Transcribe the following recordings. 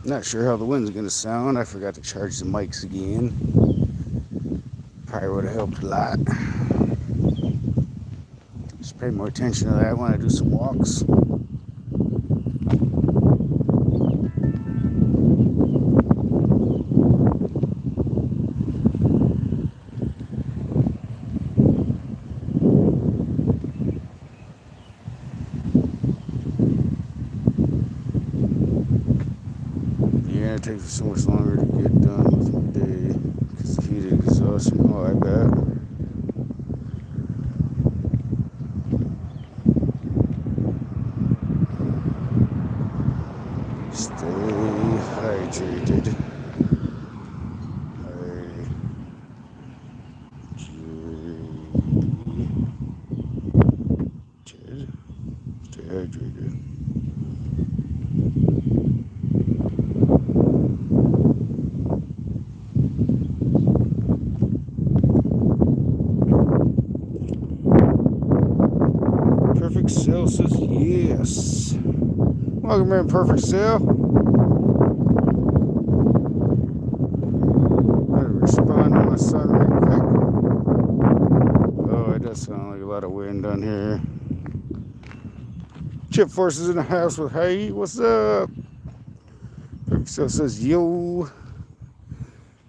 Not sure how the wind's gonna sound. I forgot to charge the mics again. Probably would have helped a lot. Just pay more attention to that when I do some walks. Yeah, it takes so much longer to get done with my day because the heat exhaustion. Oh, I bet. Stay hydrated. Stay hydrated. Perfect Cell says yes. Welcome in, Perfect Cell. I'll respond to my son real quick. Oh, it does sound like a lot of wind on here. Chip Force is in the house with hey, what's up? Perfect Cell says yo.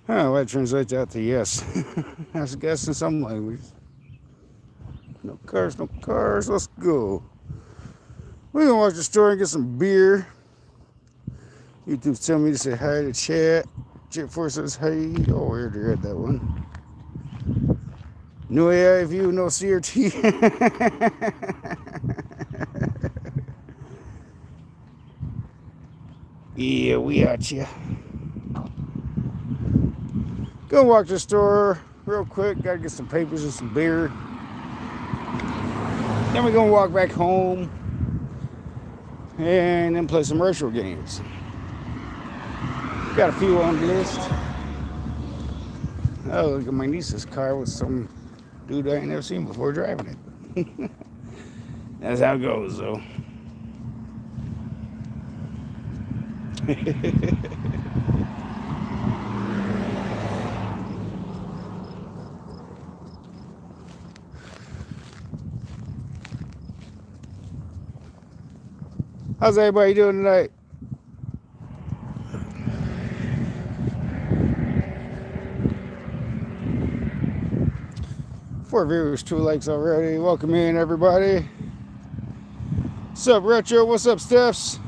Oh, that translates out to yes. I was guessing some language. No cars, no cars. Let's go. We're gonna watch the store and get some beer. YouTube's telling me to say hi to chat. Chip Force says hey. Oh, we already read that one. No AI view, no CRT. Yeah, we at ya. Go walk the store real quick. Gotta get some papers and some beer. Then we're gonna walk back home and then play some retro games. Got a few on the list. Oh, look at my niece's car with some dude I ain't never seen before driving it. That's how it goes, though. How's everybody doing tonight? 4 viewers, 2 likes already. Welcome in, everybody. What's up, Retro? What's up, Stephs?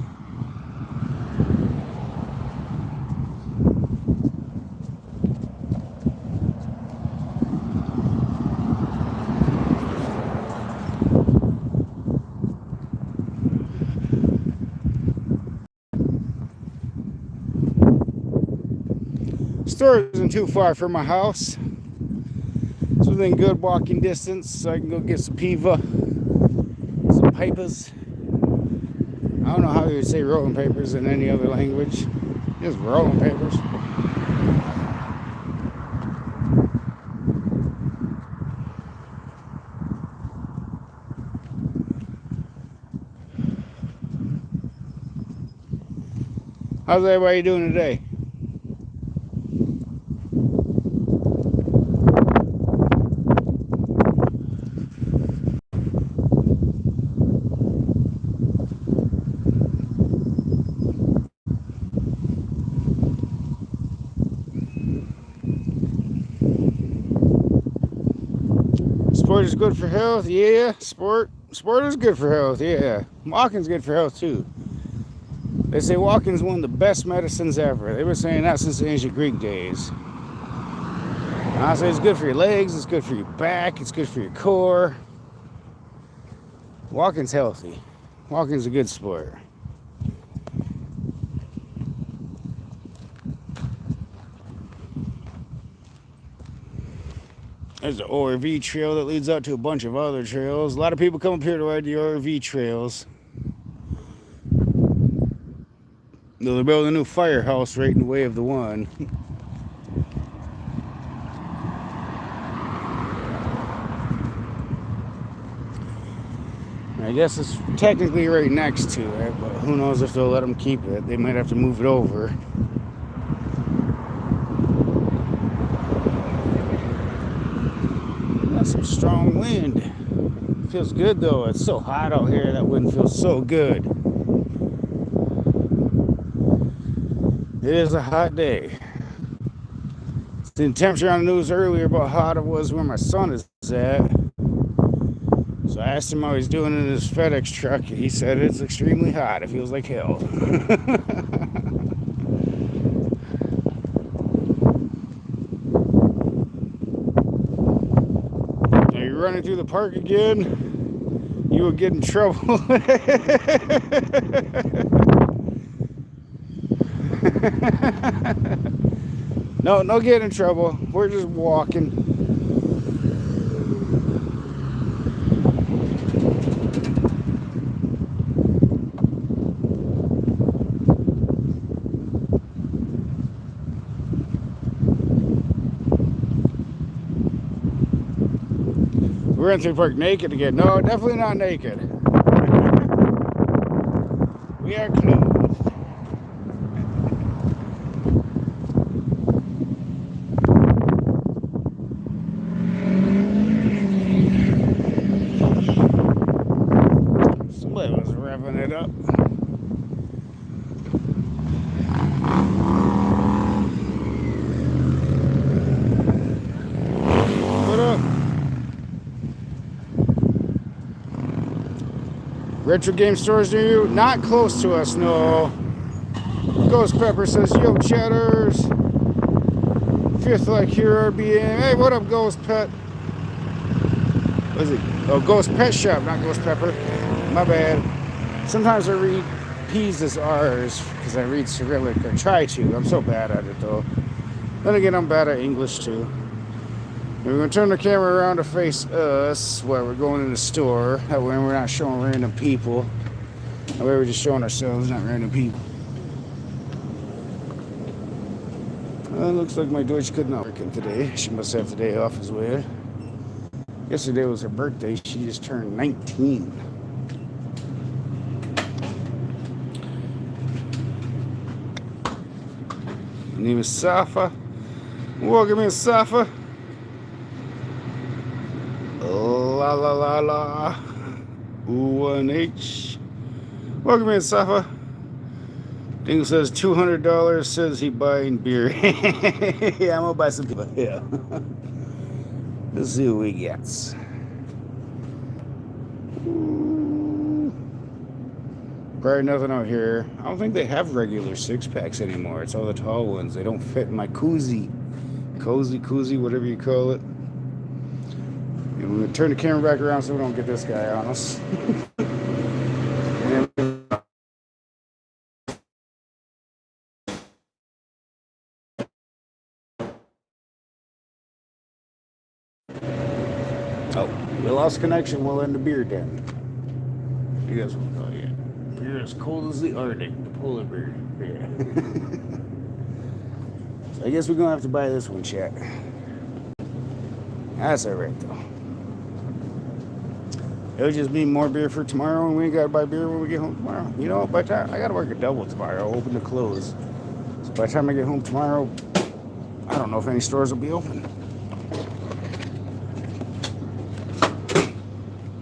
Store isn't too far from my house. It's within good walking distance, so I can go get some piva, some papers. I don't know how you would say rolling papers in any other language. Just rolling papers. How's everybody doing today? Sport is good for health, yeah. Sport is good for health, yeah. Walking's good for health too. They say walking's one of the best medicines ever. They were saying that since the ancient Greek days. And I say it's good for your legs, it's good for your back, it's good for your core. Walking's healthy. Walking's a good sport. There's an ORV trail that leads out to a bunch of other trails. A lot of people come up here to ride the ORV trails. They're building a new firehouse right in the way of the one. I guess it's technically right next to it, but who knows if they'll let them keep it. They might have to move it over. Got some strong wind. Feels good though. It's so hot out here. That wind feels so good. It is a hot day. The temperature on the news earlier about how hot it was where my son is at. So I asked him how he's doing in his FedEx truck. He said it's extremely hot. It feels like hell. Are you running through the park again? You will get in trouble. No get in trouble. We're just walking. We're in through the park naked again. No, definitely not naked. We are clothed. Somebody was revving it up. What up? Retro game stores near you? Not close to us, no. Ghost Pepper says, yo, Cheddars. Fifth like here RBN. Hey, what up, Ghost Pet? What is it? Oh, Ghost Pet Shop, not Ghost Pepper. My bad. Sometimes I read P's as R's because I read Cyrillic, or try to. I'm so bad at it, though. Then again, I'm bad at English, too. We're going to turn the camera around to face us while we're going in the store. That way we're not showing random people. That way we're just showing ourselves, not random people. Looks like my Deutsch could not work today. She must have the day off as well. Yesterday was her birthday. She just turned 19. My name is Safa. Welcome in, Safa. La la la la. U1H. Welcome in, Safa. Dingle says $200 says he buying beer. Yeah, I'm gonna buy some people. Yeah. Let's see what we get. Probably nothing out here. I don't think they have regular 6-packs anymore. It's all the tall ones. They don't fit in my koozie. Koozie, whatever you call it. And we're gonna turn the camera back around so we don't get this guy on us. Oh, we lost connection. We'll end the beer den. You guys will call it. Beer as cold as the Arctic, the polar bear. Yeah. So I guess we're gonna have to buy this one, chat. That's alright though. It'll just be more beer for tomorrow, and we ain't gotta buy beer when we get home tomorrow. You know, by the time I gotta work a double tomorrow, open to close. So by the time I get home tomorrow, I don't know if any stores will be open.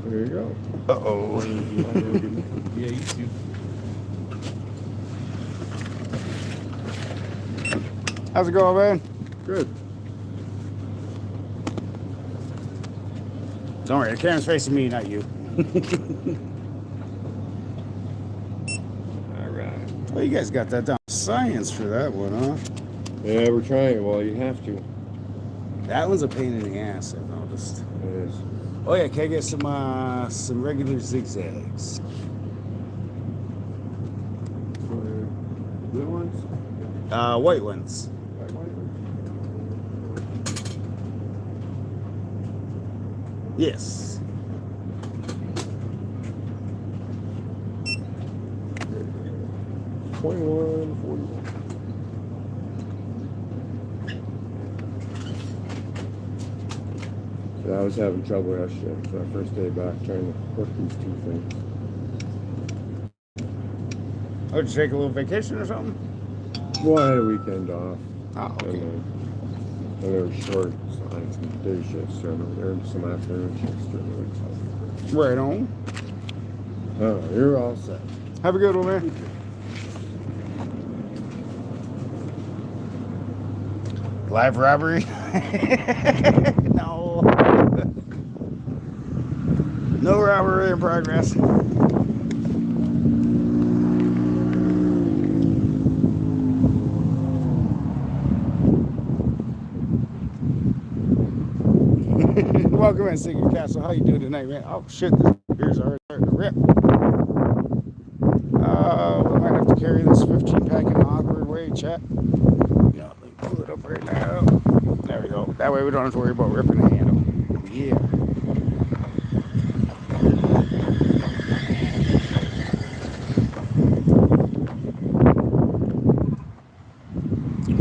There you go. Uh-oh. Yeah, you too. How's it going, man? Good. Don't worry, the camera's facing me, not you. Alright. Well, you guys got that down. Science for that one, huh? Yeah, we're trying. Well, you have to. That one's a pain in the ass, I've noticed. It is. Oh yeah, can I get some regular zigzags? Blue ones? White ones. White ones? Yes. $21.41. And I was having trouble yesterday. So my first day back trying to work these two things. Oh, did you take a little vacation or something? Well, I had a weekend off. Oh, okay. And they were short, so I had some day shifts during the week, and some afternoon shifts during the week. Right on. Oh, you're all set. Have a good one, man. Live robbery? No. No robbery in progress. Welcome in, SEGA Castle. How you doing tonight, man? Oh shit, this beer's already starting to rip. We might have to carry this 15 pack in an awkward way, chat. Yeah, let me pull it up right now. There we go. That way we don't have to worry about ripping the handle. Yeah.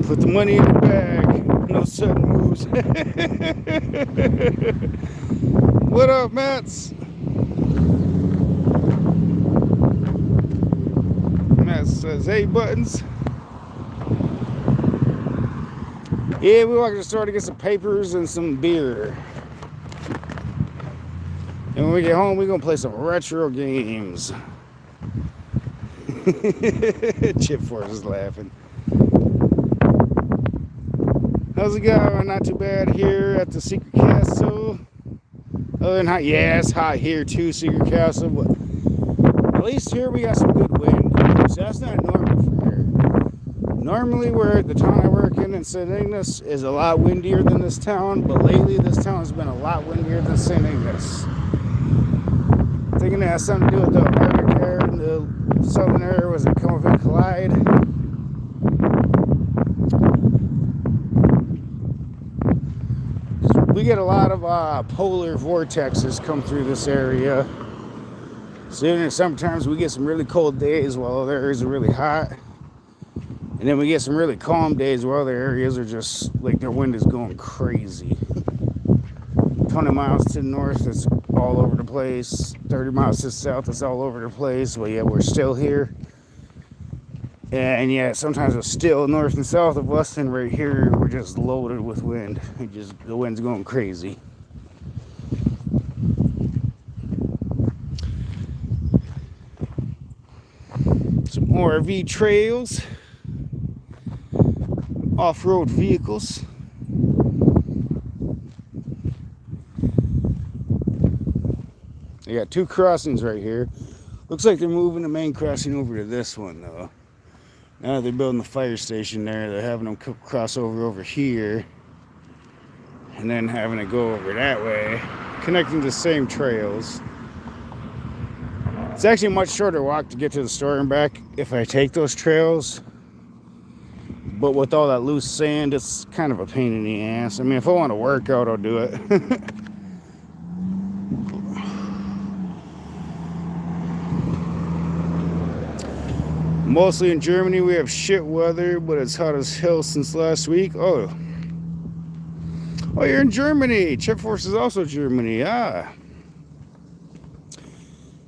Put the money in the bag. No sudden moves. What up, Mats? Matt says, hey, buttons. Yeah, we walked to the store to get some papers and some beer. And when we get home, we're going to play some retro games. Chip Force is laughing. How's it going? Not too bad here at the Secret Castle. Other than hot, yeah, it's hot here too, Secret Castle. But at least here we got some good wind. So that's not normal for here. Normally, where the town I work in St. Ignace, is a lot windier than this town. But lately, this town has been a lot windier than St. Ignace. Thinking that has something to do with the Arctic air and the southern air was it come up and collide. We get a lot of polar vortexes come through this area. So even sometimes we get some really cold days while other areas are really hot. And then we get some really calm days where other areas are just like their wind is going crazy. 20 miles to the north, it's all over the place. 30 miles to the south, it's all over the place. But yeah, we're still here. And yeah, sometimes it's still north and south of us, and right here we're just loaded with wind. The wind's going crazy. Some RV trails, off-road vehicles. They got two crossings right here. Looks like they're moving the main crossing over to this one though. Now they're building the fire station there. They're having them cross over here. And then having it go over that way. Connecting the same trails. It's actually a much shorter walk to get to the store and back if I take those trails. But with all that loose sand, it's kind of a pain in the ass. I mean, if I want to work out, I'll do it. Mostly in Germany, we have shit weather, but it's hot as hell since last week. Oh, you're in Germany. Chip Force is also Germany.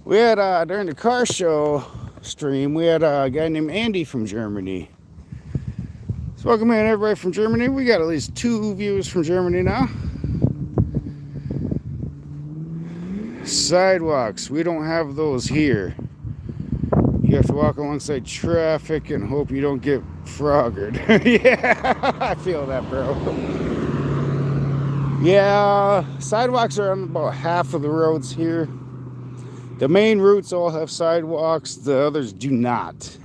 We had, during the car show stream, we had a guy named Andy from Germany. So welcome in everybody from Germany. We got at least 2 viewers from Germany now. Sidewalks, we don't have those here. You have to walk alongside traffic and hope you don't get froggered. Yeah, I feel that, bro. Yeah, sidewalks are on about half of the roads here. The main routes all have sidewalks, the others do not.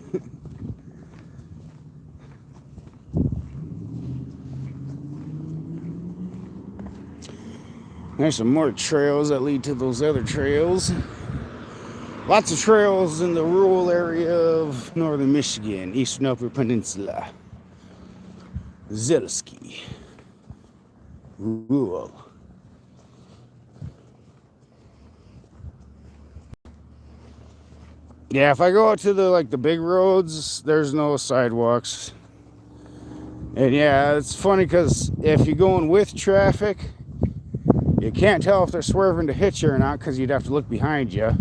There's some more trails that lead to those other trails. Lots of trails in the rural area of northern Michigan, eastern Upper Peninsula. Zelski. Rural. Yeah, if I go out to the big roads, there's no sidewalks. And yeah, it's funny because if you're going with traffic, you You can't tell if they're swerving to hit you or not because you'd have to look behind you.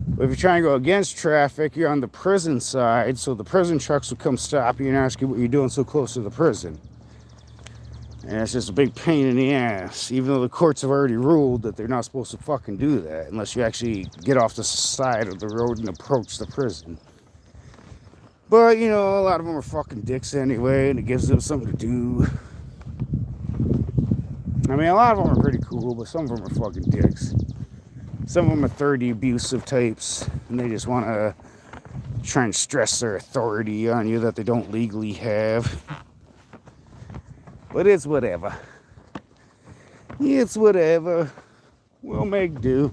But if you're trying to go against traffic, you're on the prison side, so the prison trucks will come stop you and ask you what you're doing so close to the prison. And it's just a big pain in the ass, even though the courts have already ruled that they're not supposed to fucking do that unless you actually get off the side of the road and approach the prison. But, you know, a lot of them are fucking dicks anyway, and it gives them something to do. I mean, a lot of them are pretty cool, but some of them are fucking dicks. Some of them are 30 abusive types, and they just want to try and stress their authority on you that they don't legally have. But it's whatever. It's whatever. We'll make do.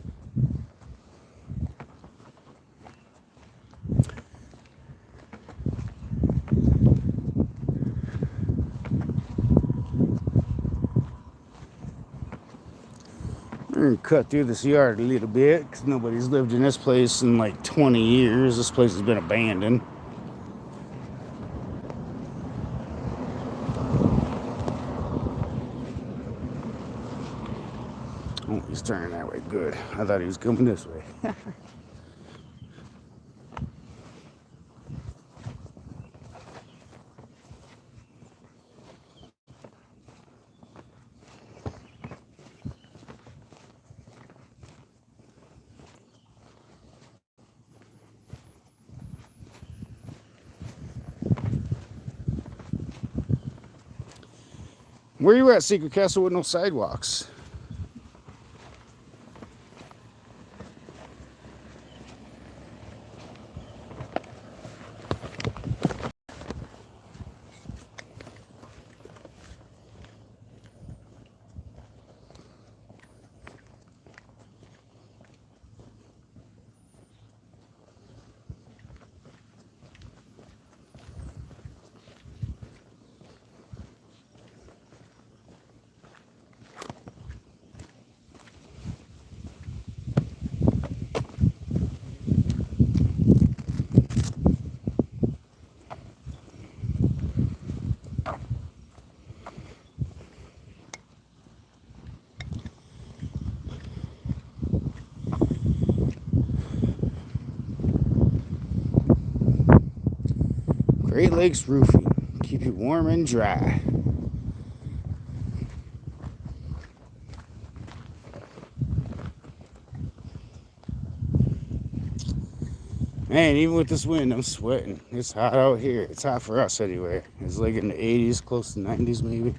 We're going to cut through this yard a little bit because nobody's lived in this place in like 20 years. This place has been abandoned. Oh, he's turning that way. Good. I thought he was coming this way. Where you at, Secret Castle, with no sidewalks? Great Lakes Roofing. Keep you warm and dry. Man, even with this wind, I'm sweating. It's hot out here. It's hot for us anyway. It's like in the 80s, close to 90s maybe.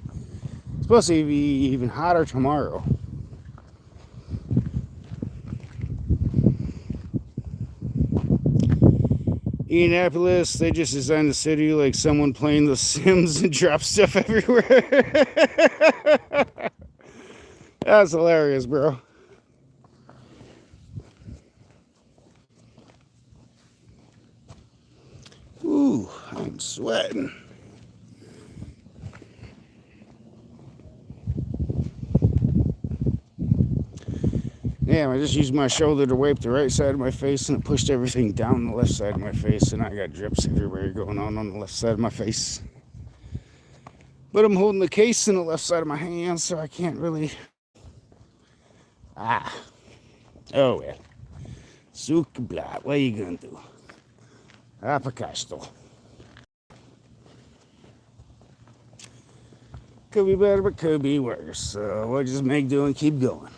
It's supposed to be even hotter tomorrow. Indianapolis, they just designed the city like someone playing The Sims and drop stuff everywhere. That's hilarious, bro. Ooh, I'm sweating. Damn, I just used my shoulder to wipe the right side of my face and it pushed everything down the left side of my face, and I got drips everywhere going on the left side of my face. But I'm holding the case in the left side of my hand, so I can't really... Oh well. Suka blah, what are you gonna do? Apacasto. Could be better, but could be worse. So we'll just make do and keep going.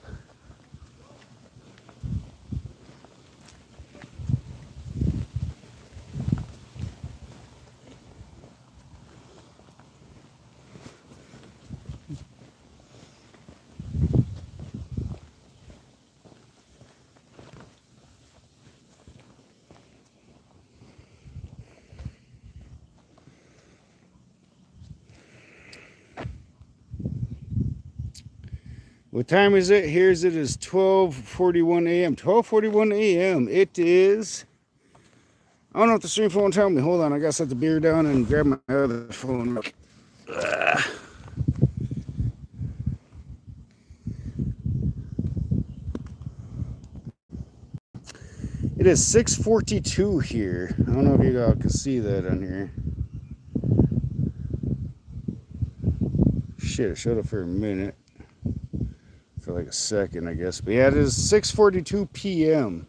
What time is it? Here's it is 12:41 a.m. 12:41 a.m. It is... I don't know if the stream phone will tell me. Hold on, I gotta set the beer down and grab my other phone. It is 6:42 here. I don't know if you all can see that on here. Shit, it showed up for a minute. So like a second, I guess. But yeah, it is 6:42 p.m.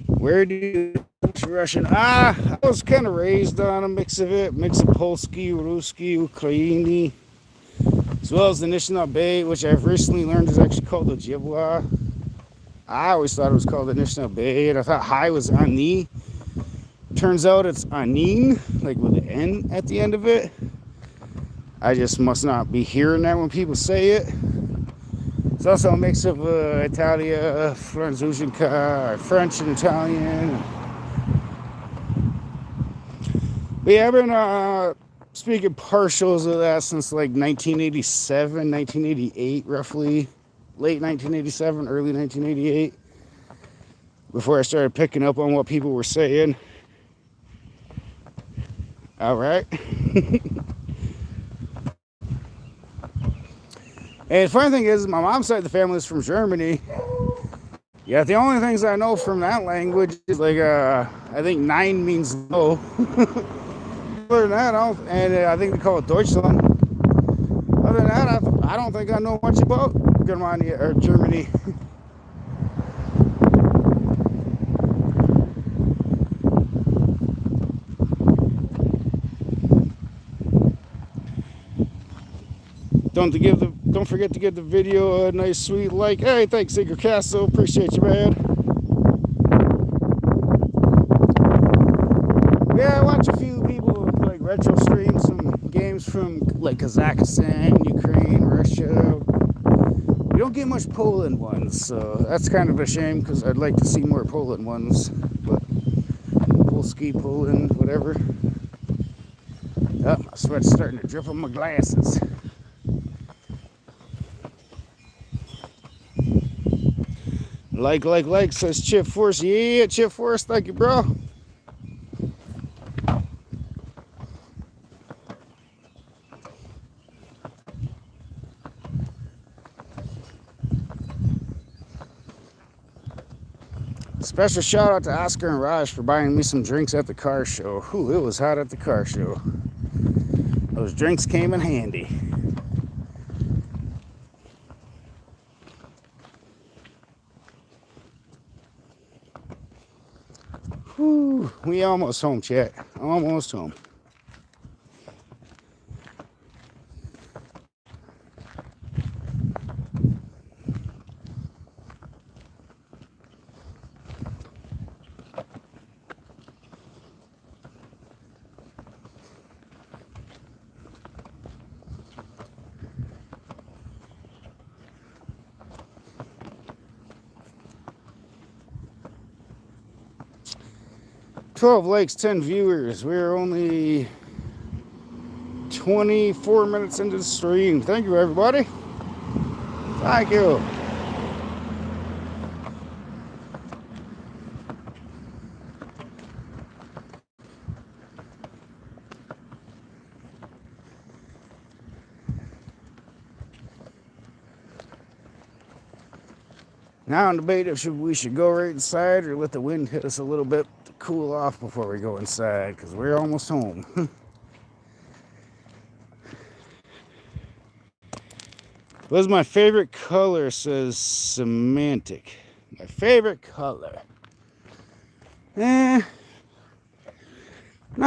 Where do you Russian? I was kind of raised on a mix of it, mix of Polski, Ruski, Ukraini, as well as the Anishinaabe, which I've recently learned is actually called the Ojibwa. I always thought it was called the Anishinaabe, and I thought Hai was Ani. Turns out it's Anin, like with an N at the end of it. I just must not be hearing that when people say it. It's also a mix of Italia, Franzushinka, French and Italian. But yeah, I've been speaking partials of that since like 1987, 1988, roughly. Late 1987, early 1988. Before I started picking up on what people were saying. All right. And the funny thing is, my mom's side of the family is from Germany. Yeah, the only things I know from that language is like, I think 9 means low. Other than that, I think they call it Deutschland. Other than that, I don't think I know much about Germany or Germany. Don't forget to give the video a nice sweet like. Hey, thanks, Sigurd Castle. Appreciate you, man. Yeah, I watch a few people like retro stream some games from like Kazakhstan, Ukraine, Russia. We don't get much Poland ones, so that's kind of a shame because I'd like to see more Poland ones. But Polski, Poland, whatever. Oh, my sweat's starting to drip on my glasses. Like, says Chip Force. Yeah, Chip Force, thank you, bro. Special shout out to Oscar and Raj for buying me some drinks at the car show. Whew, it was hot at the car show. Those drinks came in handy. Whew, we almost home, chat. Almost home. $12 likes, 10 viewers. We're only 24 minutes into the stream. Thank you, everybody. Thank you. Now I'm debating if we should go right inside or let the wind hit us a little bit to cool off before we go inside, because we're almost home. What's my favorite color, says Semantic. My favorite color. Not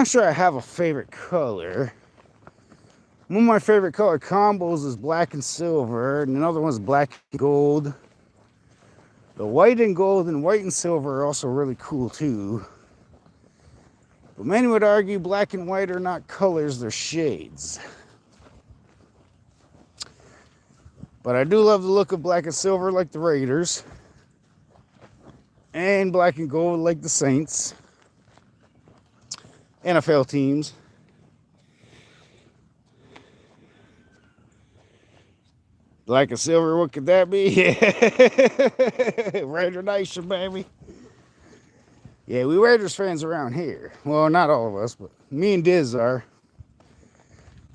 sure I have a favorite color. One of my favorite color combos is black and silver, and another one's black and gold. The white and gold and white and silver are also really cool too. But many would argue black and white are not colors, they're shades. But I do love the look of black and silver like the Raiders. And black and gold like the Saints. NFL teams. Black and silver, what could that be? Yeah. Raider Nation, baby. Yeah, we Raiders fans around here. Well, not all of us, but me and Diz are.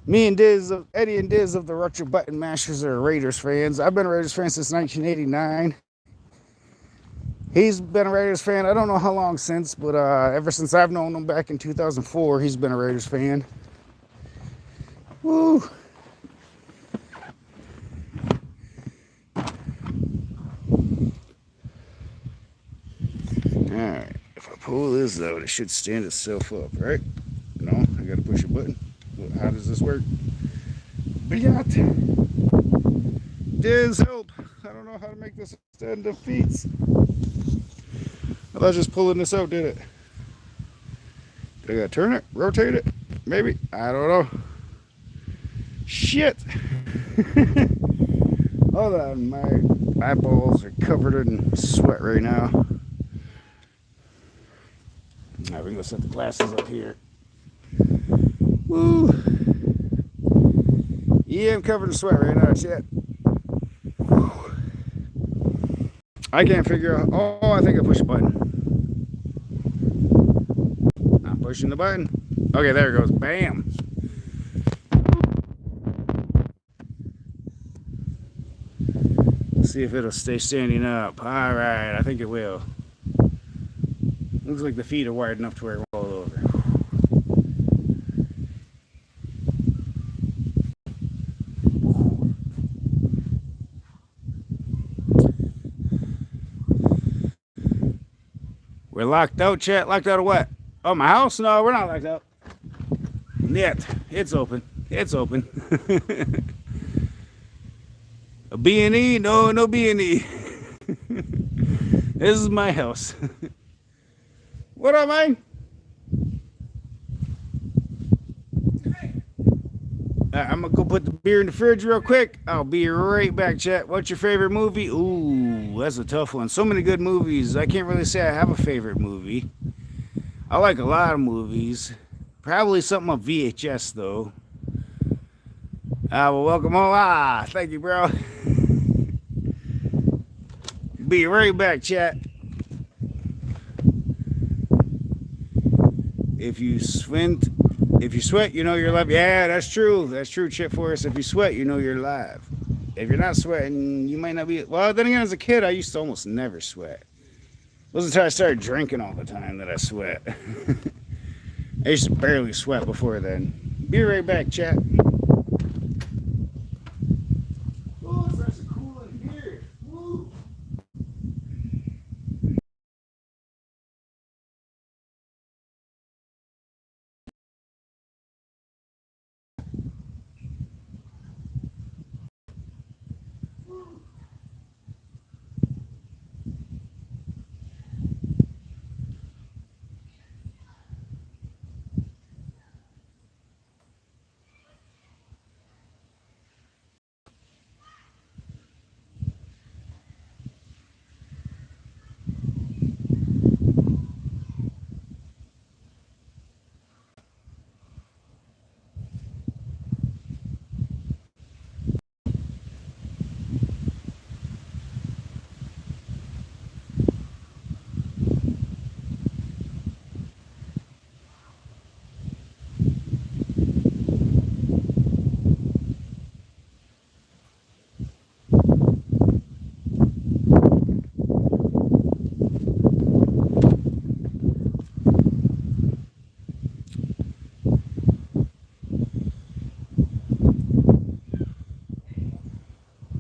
Me and Diz, Eddie and Diz of the Retro Button Mashers are Raiders fans. I've been a Raiders fan since 1989. He's been a Raiders fan, I don't know how long since, but ever since I've known him back in 2004, he's been a Raiders fan. Woo! pull this out, it should stand itself up, right? No, I gotta push a button. How does this work? Bigot. Diz, help. I don't know how to make this stand up feet. I thought just pulling this out did it. Did I gotta turn it? Rotate it? Maybe? I don't know. Shit. Hold on, my eyeballs are covered in sweat right now. Alright, we're gonna set the glasses up here. Woo! Yeah, I'm covered in sweat right now, chat. I can't figure out. Oh, I think I pushed a button. I'm pushing the button. Okay, there it goes. Bam. Let's see if it'll stay standing up. All right, I think it will. Looks like the feet are wired enough to where it won't roll over. We're locked out, chat. Locked out of what? Oh, my house? No, we're not locked out. Yet. It's open. It's open. A B&E? No, no B&E. This is my house. What up, man? I'm going to go put the beer in the fridge real quick. I'll be right back, chat. What's your favorite movie? Ooh, that's a tough one. So many good movies. I can't really say I have a favorite movie. I like a lot of movies. Probably something on VHS, though. Well, welcome home. Thank you, bro. Be right back, chat. If you sweat, you know you're alive. Yeah, that's true. That's true, Chip Forrest. If you sweat, you know you're alive. If you're not sweating, you might not be. Well, then again, as a kid, I used to almost never sweat. It wasn't until I started drinking all the time that I sweat. I used to barely sweat before then. Be right back, chat. Oh, it's actually cool in here. Woo.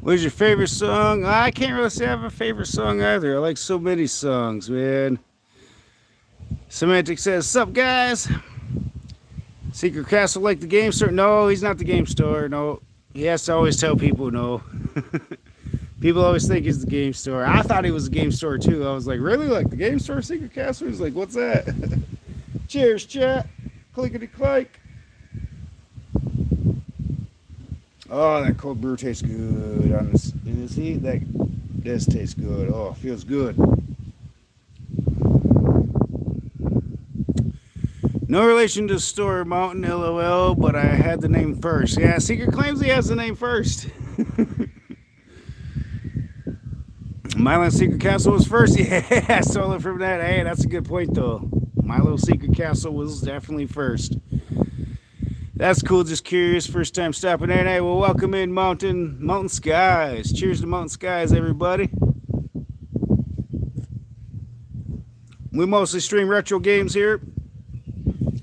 What's your favorite song? I can't really say I have a favorite song either. I like so many songs, man. Semantic says, sup, guys? Secret Castle like the game store? No, he's not the game store. No, he has to always tell people no. People always think he's the game store. I thought he was the game store, too. I was like, really? Like the game store, Secret Castle? He's like, what's that? Cheers, chat. Clickety-click. Oh, that cold brew tastes good on this. See, that does taste good. Oh, feels good. No relation to Story Mountain, LOL, but I had the name first. Yeah, Secret claims he has the name first. Milo Secret Castle was first. Yeah, I stole it from that. Hey, that's a good point, though. Milo Secret Castle was definitely first. That's cool. Just curious. First time stopping in. Hey, well, welcome in Mountain Skies. Cheers to Mountain Skies, everybody. We mostly stream retro games here.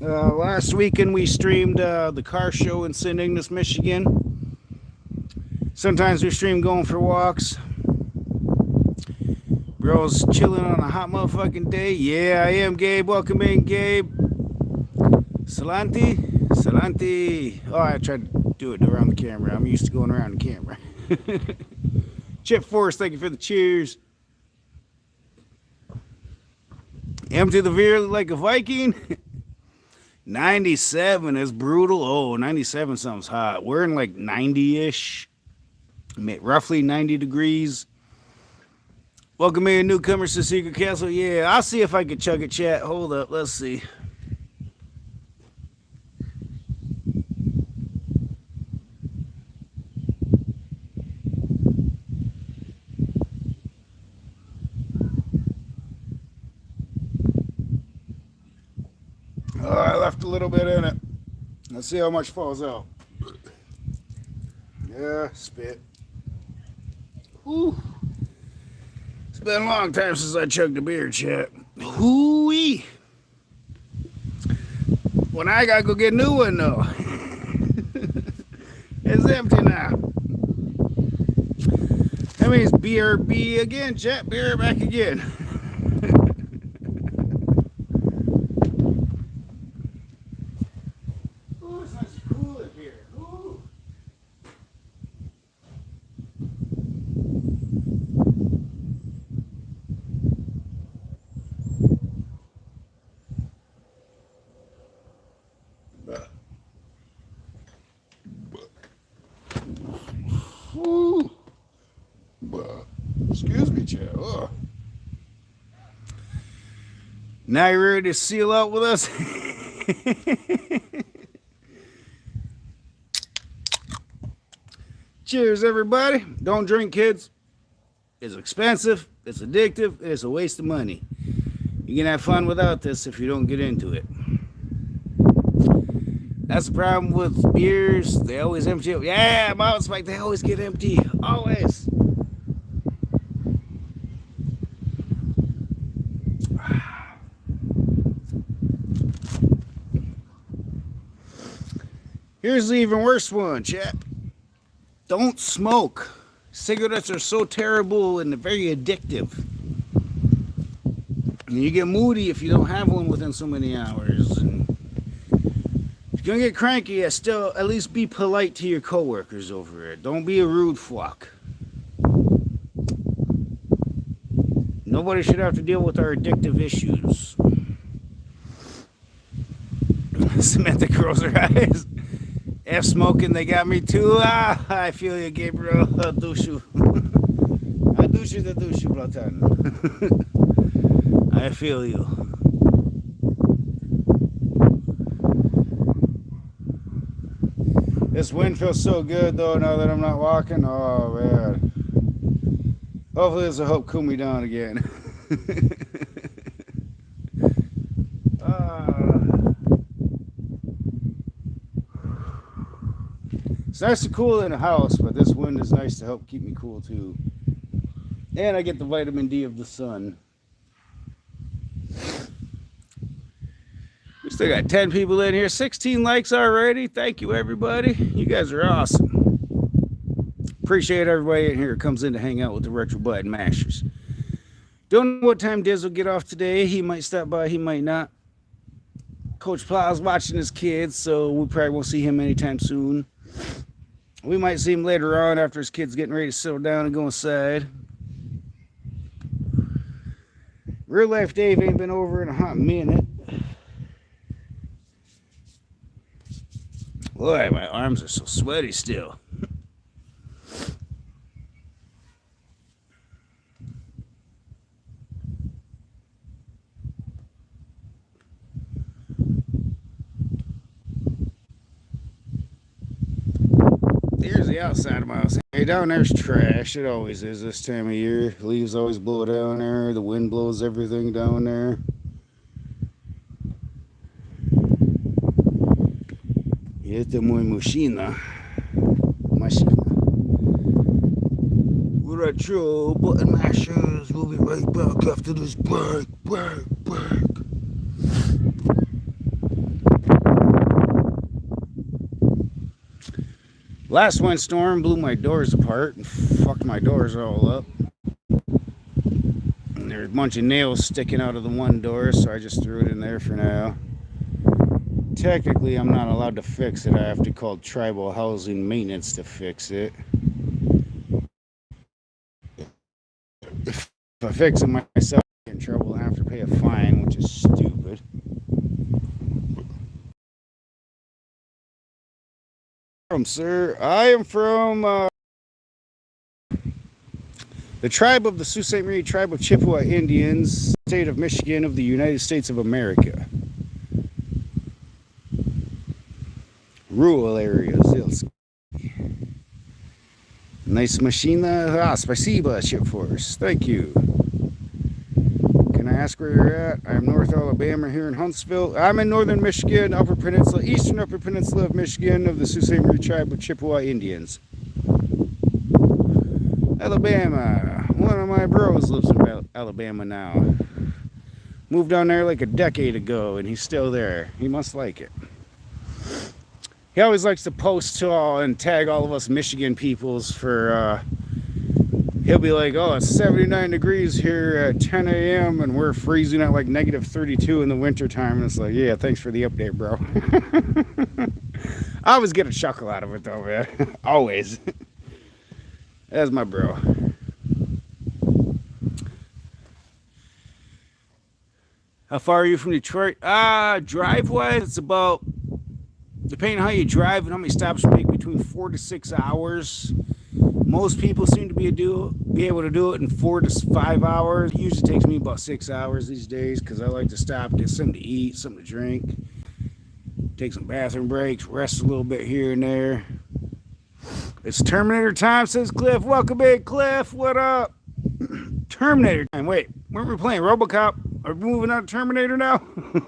Last weekend we streamed the car show in St. Ignace, Michigan. Sometimes we stream going for walks. Bros chilling on a hot motherfucking day. Yeah, I am, Gabe. Welcome in, Gabe. Salanti. Oh, I tried to do it around the camera. I'm used to going around the camera. Chip Force, thank you for the cheers. Empty the beer like a Viking. 97 is brutal. Oh, 97 sounds hot. We're in like 90-ish, roughly 90 degrees. Welcome in, newcomers to Secret Castle. Yeah, I'll see if I can chug it, chat. Hold up, let's see. Oh, I left a little bit in it. Let's see how much falls out. Yeah, spit. Ooh. It's been a long time since I chugged a beer, chat. Hoo-wee. When I gotta go get a new one, though. It's empty now. That means BRB again, chat. Beer back again. Excuse me, Chad. Oh. Now you ready to seal out with us? Cheers, everybody. Don't drink, kids. It's expensive, it's addictive, and it's a waste of money. You can have fun without this if you don't get into it. That's the problem with beers. They always empty it. Yeah, mountain spike, they always get empty. Always. Here's the even worse one, chat. Don't smoke. Cigarettes are so terrible and very addictive. And you get moody if you don't have one within so many hours. And if you're gonna get cranky, still at least be polite to your coworkers over it. Don't be a rude fuck. Nobody should have to deal with our addictive issues. Samantha curls her eyes. F smoking, they got me too. Ah, I feel you, Gabriel. Dushu. I dushu the dushu, bratan. I feel you. This wind feels so good, though, now that I'm not walking. Oh, man. Hopefully this will help cool me down again. It's nice to cool in a house, but this wind is nice to help keep me cool too. And I get the vitamin D of the sun. We still got 10 people in here, 16 likes already. Thank you, everybody. You guys are awesome. Appreciate everybody in here who comes in to hang out with the Retro Button Mashers. Don't know what time Diz will get off today. He might stop by, he might not. Coach Plow's watching his kids, so we probably won't see him anytime soon. We might see him later on after his kid's getting ready to settle down and go inside. Real Life Dave ain't been over in a hot minute. Boy, my arms are so sweaty still. Here's the outside of my house. Hey, down there's trash. It always is this time of year. Leaves always blow down there. The wind blows everything down there. Это мой мужчина. Retro Button Mashers. We'll be right back after this break. Last windstorm blew my doors apart and fucked my doors all up. There's a bunch of nails sticking out of the one door, so I just threw it in there for now. Technically, I'm not allowed to fix it. I have to call tribal housing maintenance to fix it. If I fix it myself, I get in trouble and have to pay a fine, which is stupid. Sir, I am from the tribe of the Sault Ste. Marie tribe of Chippewa Indians, state of Michigan of the United States of America. Rural areas. Nice machine. Spasiba, Ship Force. Thank you. Can I ask where you're at? I'm North Alabama here in Huntsville. I'm in northern Michigan, Upper Peninsula, eastern Upper Peninsula of Michigan of the Sault Ste. Marie tribe of Chippewa Indians. Alabama. One of my bros lives in Alabama now. Moved down there like a decade ago, and he's still there. He must like it. He always likes to post and tag all of us Michigan peoples for, he'll be like, oh, it's 79 degrees here at 10 a.m. and we're freezing at like negative 32 in the wintertime. And it's like, yeah, thanks for the update, bro. I always get a chuckle out of it though, man. Always. That's my bro. How far are you from Detroit? Drive-wise, it's about, depending on how you drive and how many stops you make, between 4 to 6 hours. Most people seem to be able to do it in 4 to 5 hours. It usually takes me about 6 hours these days because I like to stop, get something to eat, something to drink, take some bathroom breaks, rest a little bit here and there. It's Terminator time, says Cliff. Welcome in, Cliff. What up? Terminator time. Wait, weren't we playing RoboCop? Are we moving on to Terminator now? Is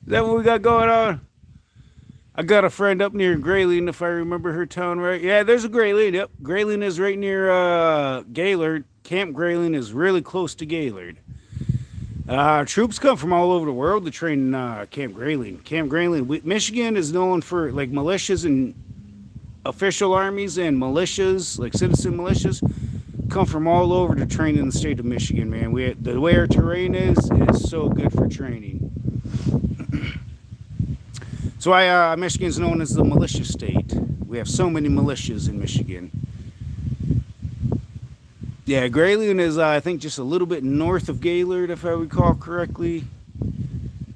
that what we got going on? I got a friend up near Grayling, if I remember her town right. Yeah, there's a Grayling. Yep, Grayling is right near Gaylord. Camp Grayling is really close to Gaylord. Troops come from all over the world to train Camp Grayling. Camp Grayling, Michigan is known for like militias and official armies and militias, like citizen militias, come from all over to train in the state of Michigan, man. The way our terrain is so good for training. That's why Michigan's known as the militia state. We have so many militias in Michigan. Yeah, Grayling is, I think, just a little bit north of Gaylord, if I recall correctly.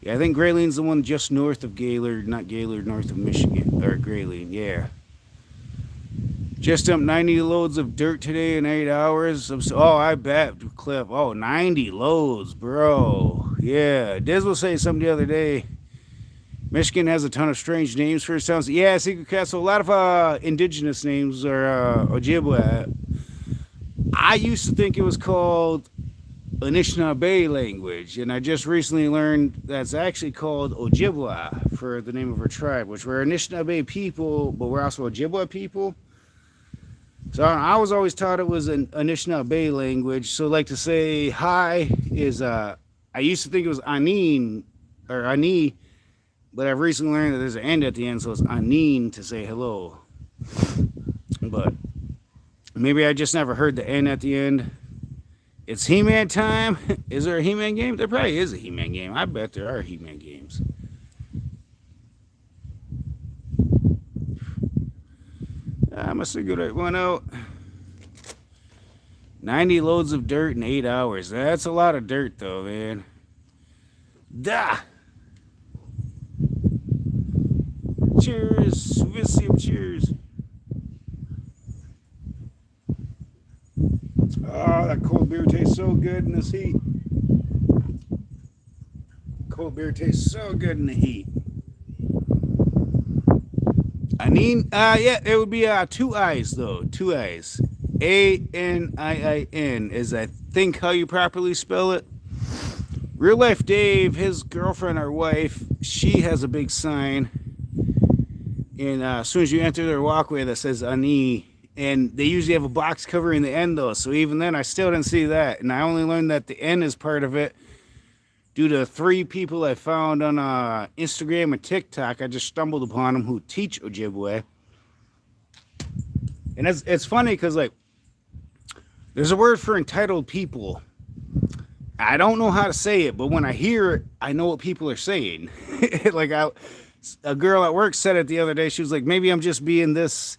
Yeah, I think Grayling's the one just north of Gaylord, not Gaylord north of Michigan, or Grayling, yeah. Just dumped 90 loads of dirt today in 8 hours. Oh, I bet, Cliff. Oh, 90 loads, bro. Yeah, Diz was saying something the other day. Michigan has a ton of strange names for its towns. Yeah, Secret Castle. A lot of indigenous names are Ojibwe. I used to think it was called Anishinaabe language, and I just recently learned that's actually called Ojibwe for the name of our tribe, which we're Anishinaabe people, but we're also Ojibwe people. So I was always taught it was an Anishinaabe language. So like to say hi is, I used to think it was Aneen, or Ani, but I've recently learned that there's an end at the end, so it's Aneen to say hello. But maybe I just never heard the N at the end. It's He-Man time. Is there a He-Man game? There probably is a He-Man game. I bet there are He-Man games. I must have got one out. 90 loads of dirt in 8 hours. That's a lot of dirt, though, man. Duh. Cheers. Vicium cheers. Oh, that cold beer tastes so good in this heat. Cold beer tastes so good in the heat. Aneen, yeah, it would be 2 I's though. 2 I's. Aniin is, I think, how you properly spell it. Real life Dave, his girlfriend or wife, she has a big sign. And as soon as you enter their walkway that says Ani, and they usually have a box cover in the end though, so even then I still didn't see that. And I only learned that the N is part of it due to 3 people I found on Instagram and TikTok. I just stumbled upon them who teach Ojibwe. And it's funny because, like, there's a word for entitled people. I don't know how to say it, but when I hear it, I know what people are saying. Like a girl at work said it the other day. She was like, maybe I'm just being this,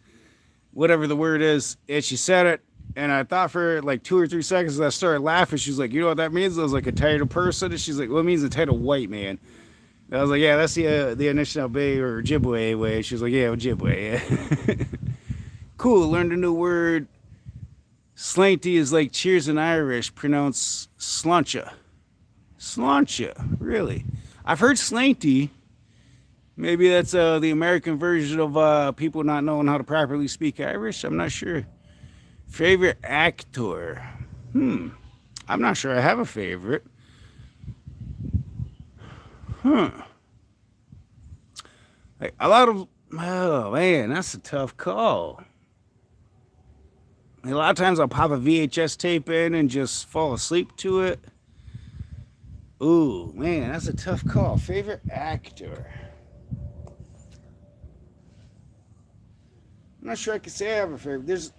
whatever the word is. And she said it, and I thought for like 2 or 3 seconds, I started laughing. She's like, you know what that means? I was like, a titled person. And she's like, well, it means a titled white man. And I was like, yeah, that's the Anishinaabe or Ojibwe way. She was like, yeah, Ojibwe. Cool, learned a new word. Slanty is like cheers in Irish, pronounced sluncha. Sluncha, really? I've heard slanty. Maybe that's the American version of people not knowing how to properly speak Irish. I'm not sure. Favorite actor? I'm not sure I have a favorite. Like a lot of, oh man, that's a tough call. A lot of times I'll pop a VHS tape in and just fall asleep to it. Ooh, man, that's a tough call. Favorite actor? I'm not sure I can say I have a favorite. There's,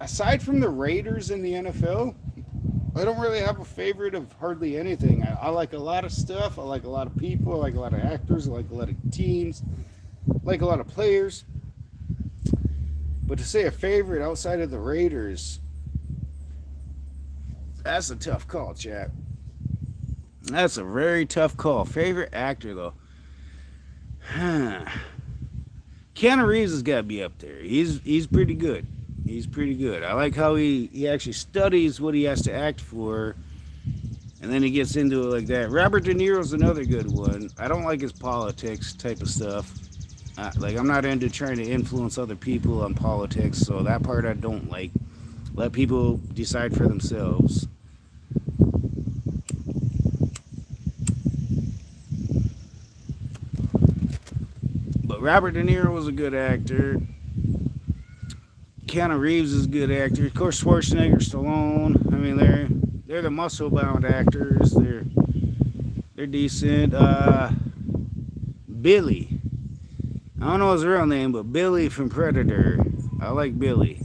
aside from the Raiders in the NFL, I don't really have a favorite of hardly anything. I like a lot of stuff. I like a lot of people. I like a lot of actors. I like a lot of teams. I like a lot of players. But to say a favorite outside of the Raiders, that's a tough call, chat. That's a very tough call. Favorite actor, though. Keanu Reeves has got to be up there. He's pretty good. He's pretty good. I like how he actually studies what he has to act for, and then he gets into it like that. Robert De Niro's another good one. I don't like his politics type of stuff. Like, I'm not into trying to influence other people on politics, so that part I don't like. Let people decide for themselves. But Robert De Niro was a good actor. Keanu Reeves is a good actor. Of course, Schwarzenegger, Stallone. I mean, they're the muscle-bound actors. They're decent. Billy. I don't know his real name, but Billy from Predator. I like Billy.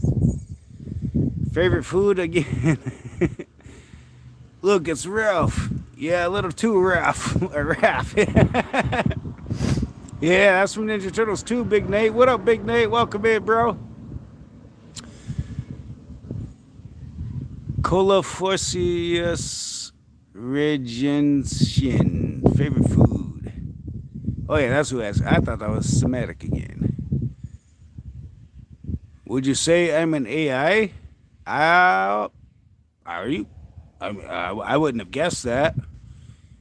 Favorite food again? Look, it's Ralph. Yeah, a little too Ralph. Ralph. Yeah, that's from Ninja Turtles 2, Big Nate. What up, Big Nate? Welcome in, bro. Colophosius regention. Favorite food? Oh, yeah, that's who asked. I thought that was Semitic again. Would you say I'm an AI? Are you? I wouldn't have guessed that.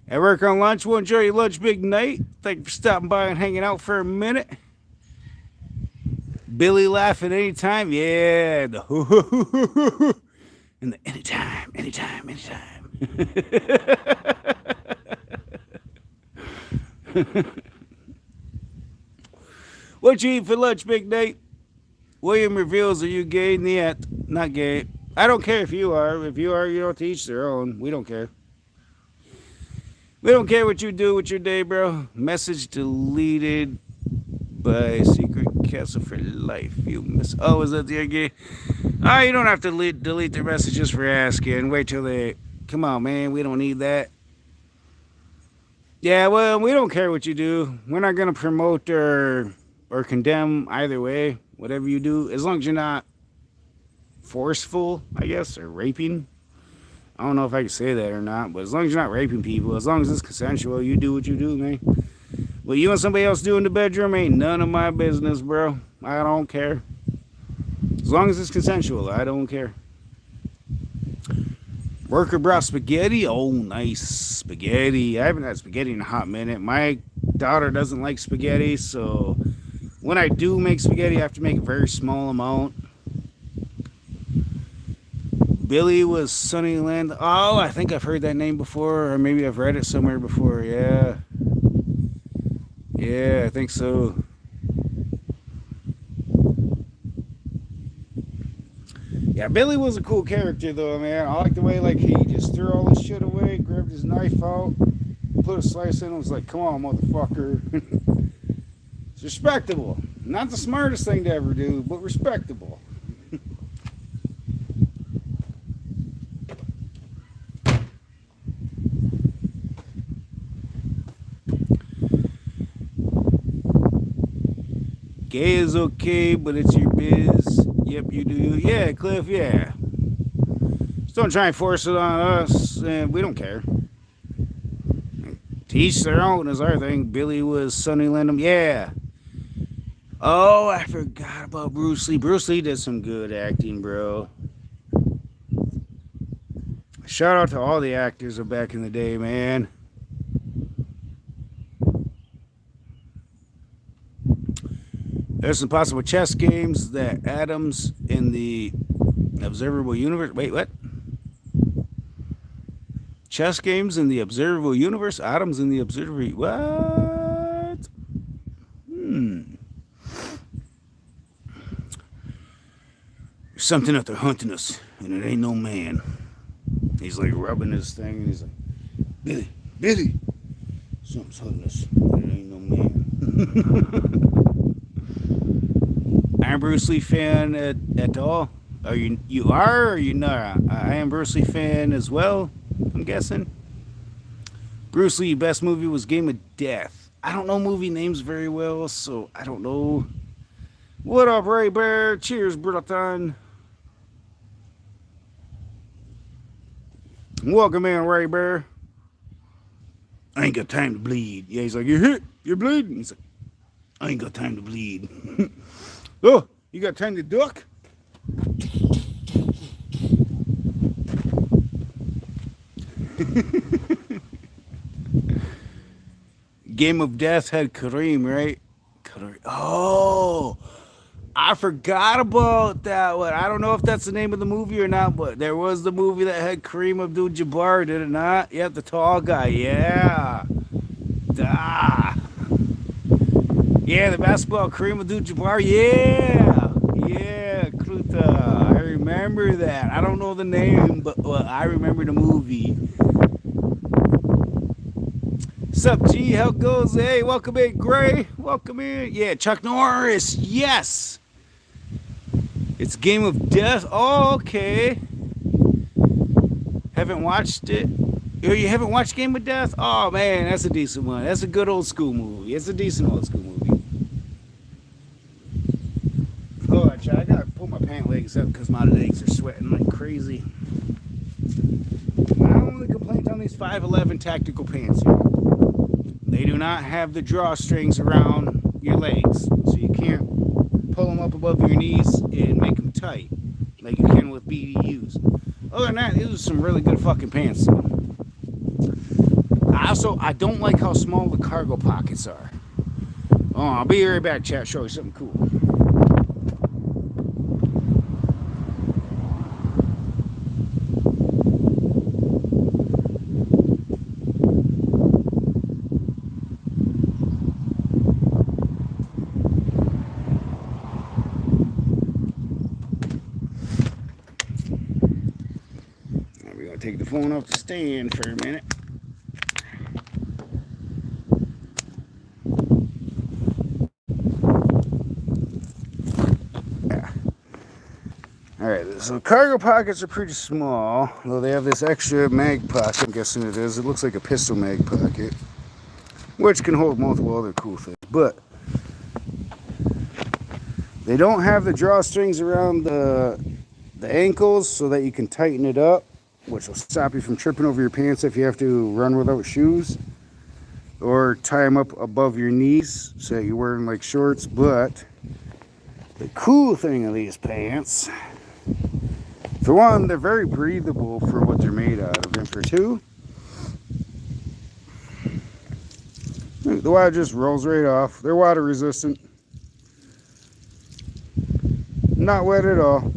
At work on lunch. We'll enjoy your lunch, Big Night. Thank you for stopping by and hanging out for a minute. Billy laughing anytime. Yeah. And the anytime. What you eat for lunch, Big Nate? William reveals, are you gay? Not gay. I don't care if you are. If you are, you don't have to each their own. We don't care. We don't care what you do with your day, bro. Message deleted by Secret Castle for life. You miss. Oh, is that the gay? Oh, you don't have to delete their messages for asking. Wait till they. Come on, man. We don't need that. Yeah, well, we don't care what you do. We're not going to promote or condemn either way. Whatever you do, as long as you're not forceful, I guess, or raping. I don't know if I can say that or not, but as long as you're not raping people, as long as it's consensual, you do what you do, man. What you and somebody else do in the bedroom ain't none of my business, bro. I don't care. As long as it's consensual, I don't care. Worker brought spaghetti. Oh, nice spaghetti. I haven't had spaghetti in a hot minute. My daughter doesn't like spaghetti, so when I do make spaghetti, I have to make a very small amount. Billy was Sunnyland. Oh, I think I've heard that name before, or maybe I've read it somewhere before. Yeah. Yeah, I think so. Yeah, Billy was a cool character, though, man. I like the way, like, he just threw all his shit away, grabbed his knife out, put a slice in, and was like, come on, motherfucker. It's respectable. Not the smartest thing to ever do, but respectable. Gay is okay, but it's your biz. Yep, you do. Yeah, Cliff, yeah. Just don't try and force it on us, and we don't care. To each their own is our thing. Billy was Sonny Landham. Yeah. Oh, I forgot about Bruce Lee. Bruce Lee did some good acting, bro. Shout out to all the actors of back in the day, man. There's some possible chess games that atoms in the observable universe. Wait, what? Chess games in the observable universe? Atoms in the observable... What? There's something out there hunting us, and it ain't no man. He's like rubbing his thing, and he's like, Billy, something's hunting us, and it ain't no man. I'm a Bruce Lee fan at all. Are you are or you not? I am Bruce Lee fan as well, I'm guessing. Bruce Lee, best movie was Game of Death. I don't know movie names very well, so I don't know. What up, Ray Bear? Cheers, Brothan. Welcome in, Ray Bear. I ain't got time to bleed. Yeah, he's like, you're hit, you're bleeding. He's like, I ain't got time to bleed. Oh, you got time to duck? Game of Death had Kareem, right? Kareem. Oh, I forgot about that one. I don't know if that's the name of the movie or not, but there was the movie that had Kareem Abdul-Jabbar, did it not? Yep, the tall guy. Yeah. Duh. Yeah, the basketball Kareem Abdul-Jabbar. Yeah. Yeah, Kruta. I remember that. I don't know the name, but I remember the movie. Sup, G? How it goes? Hey, welcome in, Gray. Welcome in. Yeah, Chuck Norris. Yes. It's Game of Death. Oh, okay. Haven't watched it. Oh, you haven't watched Game of Death? Oh, man, that's a decent one. That's a good old school movie. It's a decent old school movie. Oh, I gotta pull my pant legs up because my legs are sweating like crazy. My only complaint on these 511 tactical pants here. They do not have the drawstrings around your legs, so you can't pull them up above your knees and make them tight like you can with BDUs. Other than that, these are some really good fucking pants. I don't like how small the cargo pockets are. Oh, I'll be right back, chat. Show you something cool. Take the phone off the stand for a minute. Yeah. Alright, so cargo pockets are pretty small, though they have this extra mag pocket, I'm guessing it is. It looks like a pistol mag pocket, which can hold multiple other cool things. But they don't have the drawstrings around the ankles so that you can tighten it up, which will stop you from tripping over your pants if you have to run without shoes, or tie them up above your knees so that you're wearing like shorts. But the cool thing of these pants, for one, they're very breathable for what they're made out of, and for two, the water just rolls right off. They're water resistant, not wet at all.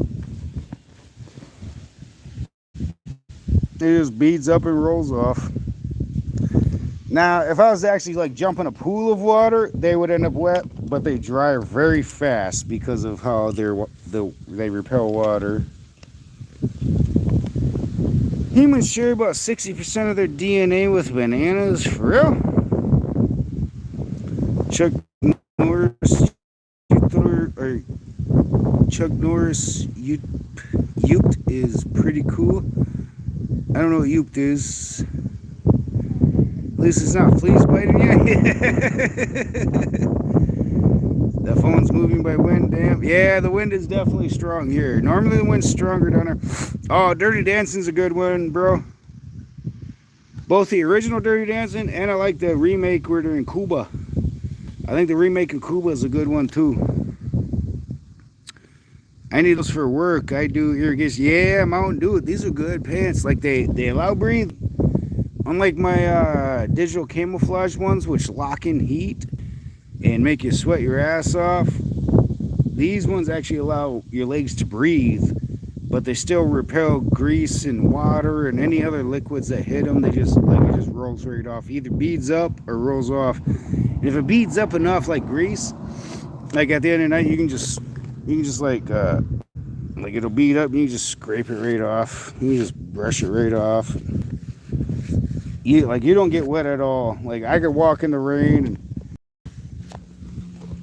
It just beads up and rolls off. Now, if I was to actually like jump in a pool of water, they would end up wet, but they dry very fast because of how they repel water. Humans share about 60% of their DNA with bananas. For real? Chuck Norris Yooped is pretty cool. I don't know what Yooped is. At least it's not fleas biting you. The phone's moving by wind, damn. Yeah, the wind is definitely strong here. Normally the wind's stronger down there. Oh, Dirty Dancing's a good one, bro. Both the original Dirty Dancing and I like the remake where they're in Cuba. I think the remake in Cuba is a good one too. I need those for work. I do irrigation. Yeah, Mountain Dew. These are good pants. Like they allow breathe. Unlike my digital camouflage ones, which lock in heat and make you sweat your ass off, these ones actually allow your legs to breathe, but they still repel grease and water and any other liquids that hit them. They just it just rolls right off. Either beads up or rolls off. And if it beads up enough, like grease, like at the end of the night, you can just like it'll bead up and you just scrape it right off. You just brush it right off. You don't get wet at all. Like I could walk in the rain and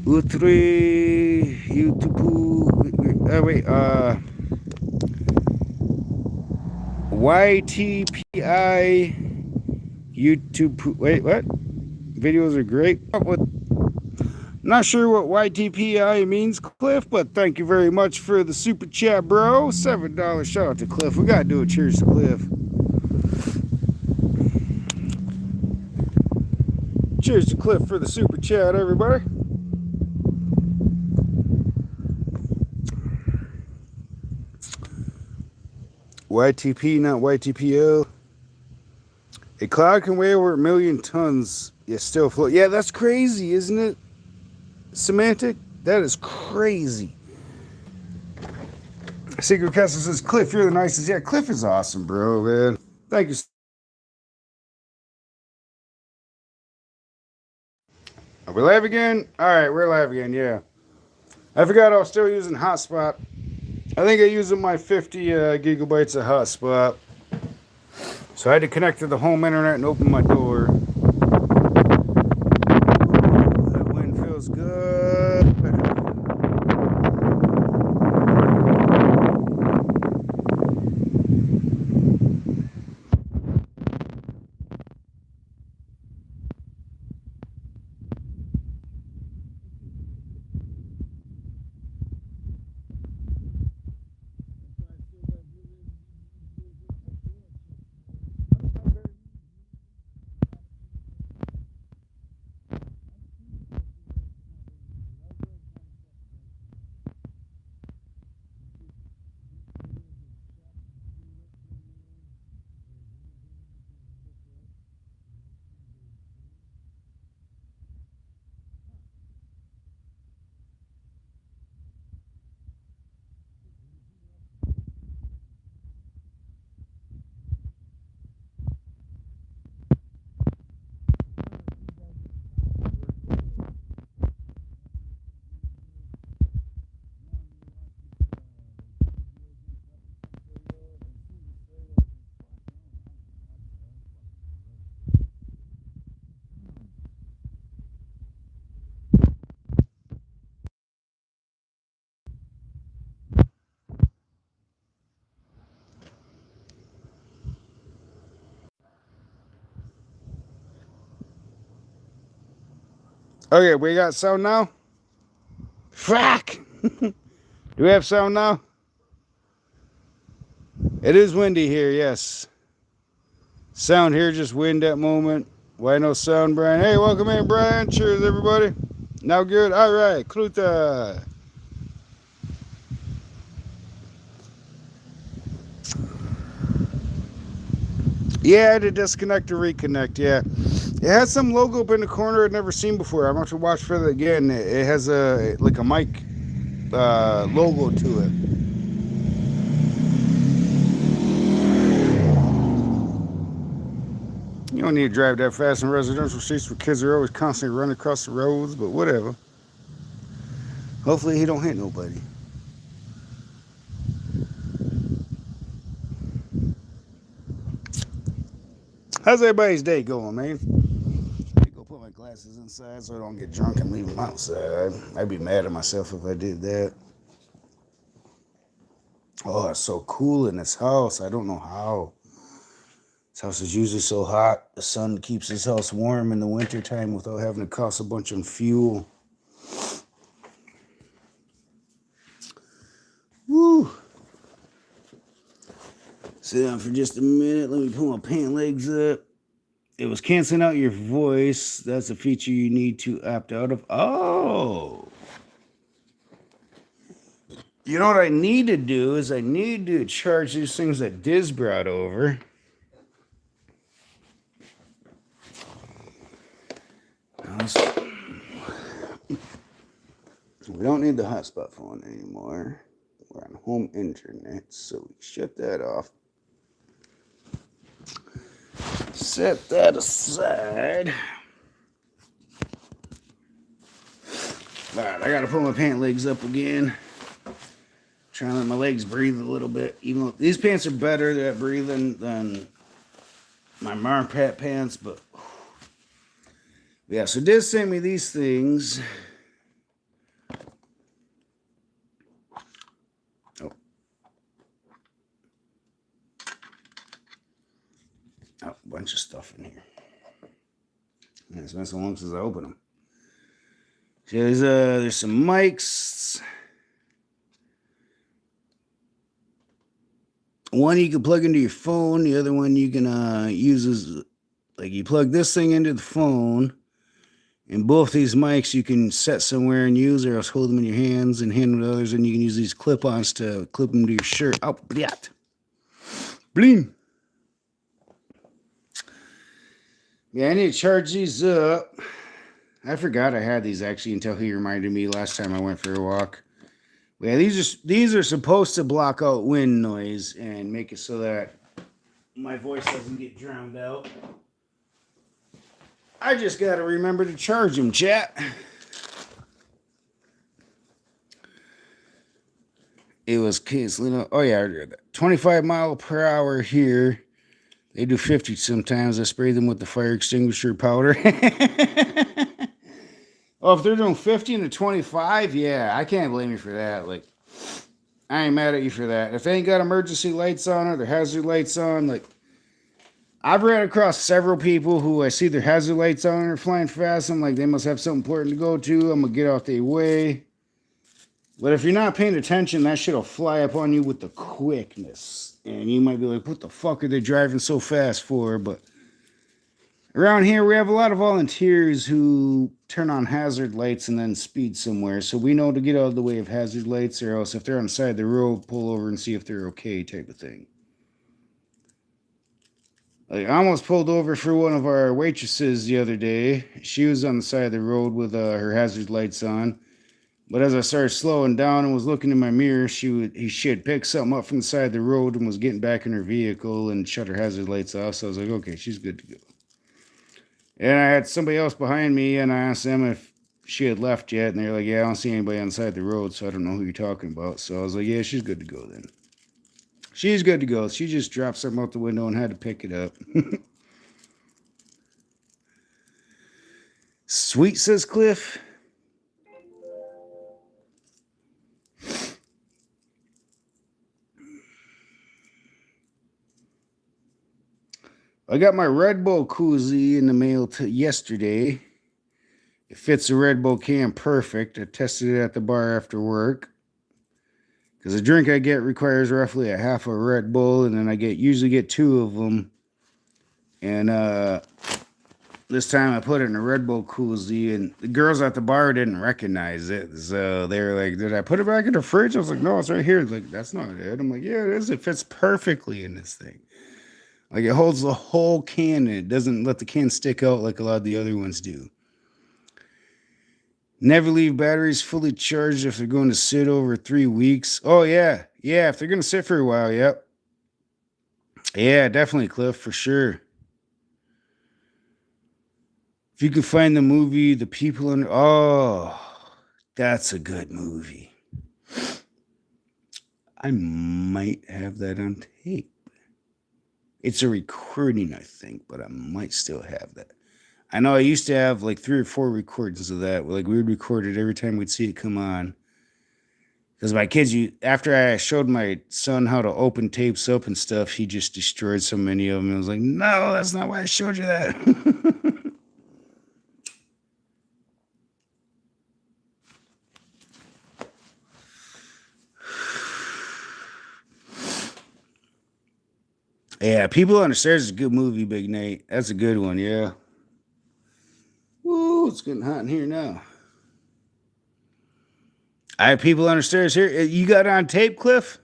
Utri YouTube YTPI YouTube. Wait, what? Videos are great. Not sure what YTPI means, Cliff, but thank you very much for the super chat, bro. $7 shout out to Cliff. We gotta do a cheers to Cliff. Cheers to Cliff for the super chat, everybody. YTP, not YTPO. A cloud can weigh over 1 million tons, yet still float. Yeah, that's crazy, isn't it? Semantic? That is crazy. Secret Castle says, Cliff, you're the nicest. Yeah, Cliff is awesome, bro, man. Thank you. Are we live again? All right, we're live again, yeah. I forgot I was still using hotspot. I think I used my 50 gigabytes of hotspot. So I had to connect to the home internet and open my door. That wind feels good. Okay, we got sound now? Fuck! Do we have sound now? It is windy here, yes. Sound here, just wind at moment. Why no sound, Brian? Hey, welcome in, Brian. Cheers, everybody. Now good? All right, Kruta. Yeah, I had to disconnect to reconnect, yeah. It has some logo up in the corner I'd never seen before. I'm going to watch for it again. It has a mic logo to it. You don't need to drive that fast in residential streets where kids are always constantly running across the roads, but whatever. Hopefully he don't hit nobody. How's everybody's day going, man? Go put my glasses inside so I don't get drunk and leave them outside. I'd be mad at myself if I did that. Oh, it's so cool in this house. I don't know how. This house is usually so hot. The sun keeps this house warm in the wintertime without having to cost a bunch of fuel. Sit down for just a minute. Let me pull my pant legs up. It was canceling out your voice. That's a feature you need to opt out of. Oh. You know what I need to do is I need to charge these things that Diz brought over. We don't need the hotspot phone anymore. We're on home internet, so we shut that off. Set that aside. Alright, I gotta pull my pant legs up again. Trying to let my legs breathe a little bit. Even though these pants are better at breathing than my Marpat pants, but yeah, so Diz sent me these things. Oh, a bunch of stuff in here. Yeah, it's been so long since I opened them. So there's some mics. One you can plug into your phone. The other one you can use as, like, you plug this thing into the phone. And both these mics you can set somewhere and use, or else hold them in your hands and hand them to others. And you can use these clip-ons to clip them to your shirt. Oh, bliat. Blim. Yeah, I need to charge these up. I forgot I had these actually until he reminded me last time I went for a walk. Yeah, these are supposed to block out wind noise and make it so that my voice doesn't get drowned out. I just got to remember to charge them, chat. It was canceling. Oh yeah, I heard that. 25 mile per hour here. They do 50 sometimes. I spray them with the fire extinguisher powder. Oh, if they're doing 50 and a 25, yeah, I can't blame you for that. Like, I ain't mad at you for that. If they ain't got emergency lights on or their hazard lights on, like, I've ran across several people who I see their hazard lights on and are flying fast. I'm like, they must have something important to go to. I'm going to get out their way. But if you're not paying attention, that shit will fly up on you with the quickness. And you might be like, what the fuck are they driving so fast for? But around here, we have a lot of volunteers who turn on hazard lights and then speed somewhere. So we know to get out of the way of hazard lights, or else if they're on the side of the road, pull over and see if they're okay, type of thing. Like, I almost pulled over for one of our waitresses the other day. She was on the side of the road with her hazard lights on. But as I started slowing down and was looking in my mirror, she had picked something up from the side of the road and was getting back in her vehicle and shut her hazard lights off. So I was like, okay, she's good to go. And I had somebody else behind me, and I asked them if she had left yet. And they're like, yeah, I don't see anybody on the side of the road, so I don't know who you're talking about. So I was like, yeah, she's good to go then. She's good to go. She just dropped something out the window and had to pick it up. Sweet, says Cliff. I got my Red Bull koozie in the mail yesterday. It fits the Red Bull can perfect. I tested it at the bar after work. Because the drink I get requires roughly a half a Red Bull, and then I usually get 2 of them. And this time I put it in a Red Bull koozie, and the girls at the bar didn't recognize it. So they were like, did I put it back in the fridge? I was like, no, it's right here. Like, that's not it. I'm like, yeah, it is. It fits perfectly in this thing. Like, it holds the whole can, and it doesn't let the can stick out like a lot of the other ones do. Never leave batteries fully charged if they're going to sit over 3 weeks. Oh, yeah. Yeah, if they're going to sit for a while, yep. Yeah, definitely, Cliff, for sure. If you can find the movie, The People in... Oh, that's a good movie. I might have that on tape. It's a recording, I think, but I might still have that. I know I used to have like 3 or 4 recordings of that. Like, we would record it every time we'd see it come on. Because my kids, after I showed my son how to open tapes up and stuff, he just destroyed so many of them. I was like, no, that's not why I showed you that. Yeah, People on the Stairs is a good movie, Big Nate. That's a good one, yeah. Woo, it's getting hot in here now. I have People on the Stairs here. You got it on tape, Cliff?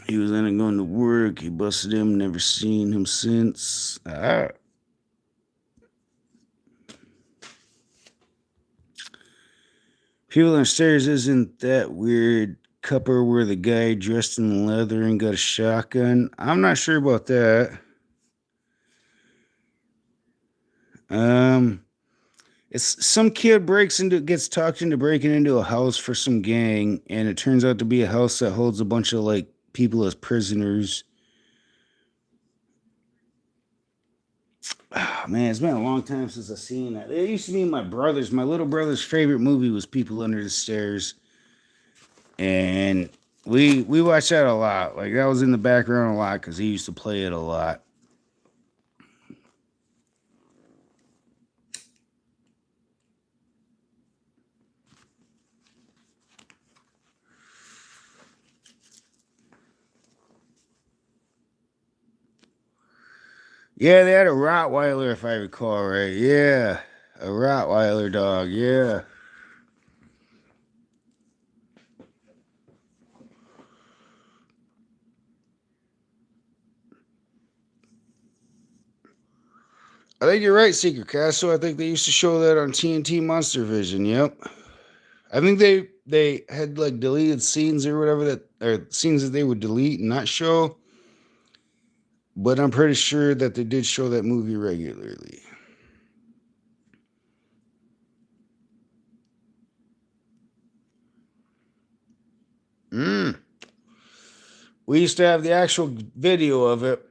He was in it going to work. He busted him. Never seen him since. All right. People on the Stairs isn't that weird cupper where the guy dressed in leather and got a shotgun. I'm not sure about that. It's some kid gets talked into breaking into a house for some gang, and it turns out to be a house that holds a bunch of like people as prisoners. Oh, man, it's been a long time since I've seen that. It used to be my little brother's favorite movie was People Under the Stairs, and we watched that a lot. Like that was in the background a lot because he used to play it a lot. Yeah, they had a Rottweiler, if I recall right. Yeah, a Rottweiler dog. Yeah. I think you're right, Secret Castle. I think they used to show that on TNT Monster Vision. Yep. I think they had like deleted scenes or whatever or scenes that they would delete and not show. But I'm pretty sure that they did show that movie regularly. We used to have the actual video of it,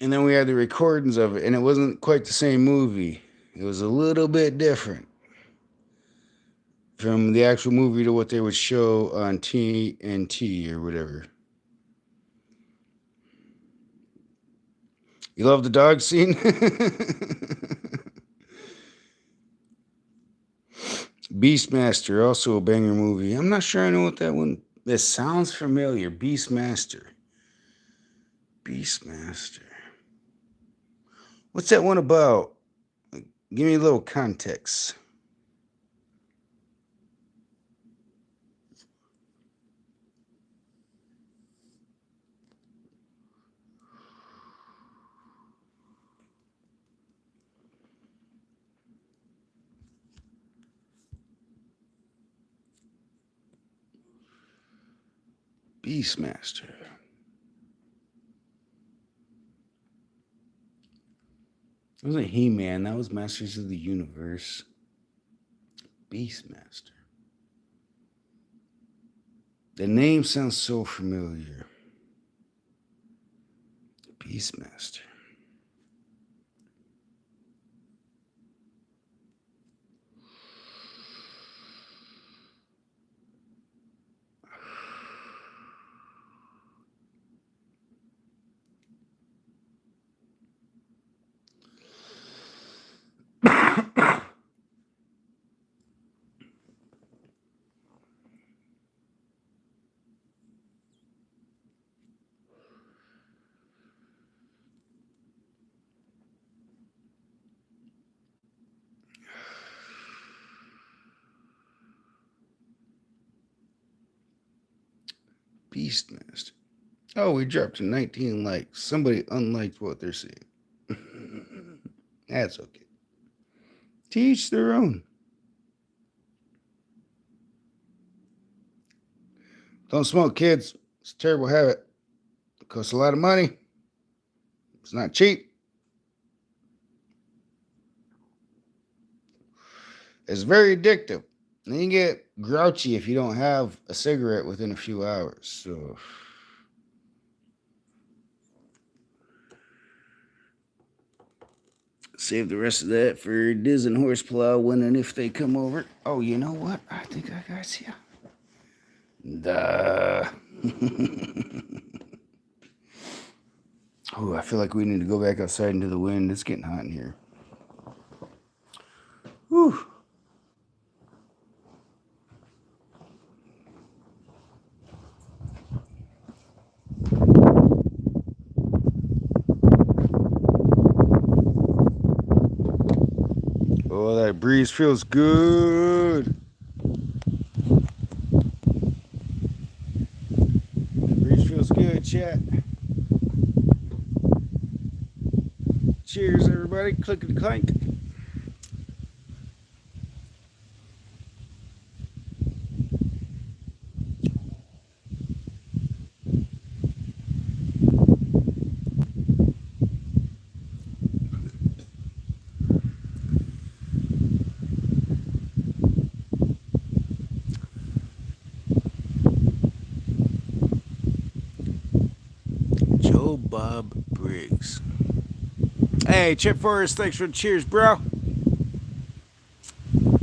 and then we had the recordings of it, and it wasn't quite the same movie. It was a little bit different from the actual movie to what they would show on TNT or whatever. You love the dog scene? Beastmaster, also a banger movie. I'm not sure I know what that one. This sounds familiar. Beastmaster. Beastmaster. What's that one about? Give me a little context. Beastmaster. It wasn't He-Man. That was Masters of the Universe. Beastmaster. The name sounds so familiar. Beastmaster. Beastmaster. Oh, we dropped to 19 likes. Somebody unliked what they're saying. That's okay. Teach their own. Don't smoke, kids. It's a terrible habit. It costs a lot of money. It's not cheap. It's very addictive. And you get grouchy if you don't have a cigarette within a few hours. So save the rest of that for Diz and Horseplow when and if they come over. Oh, you know what? I think I got you. Duh. Oh, I feel like we need to go back outside into the wind. It's getting hot in here. Whew. That breeze feels good. Breeze feels good, chat. Cheers, everybody. Clickety clank. Joe Bob Briggs. Hey, Chip Forrest, thanks for the cheers, bro. You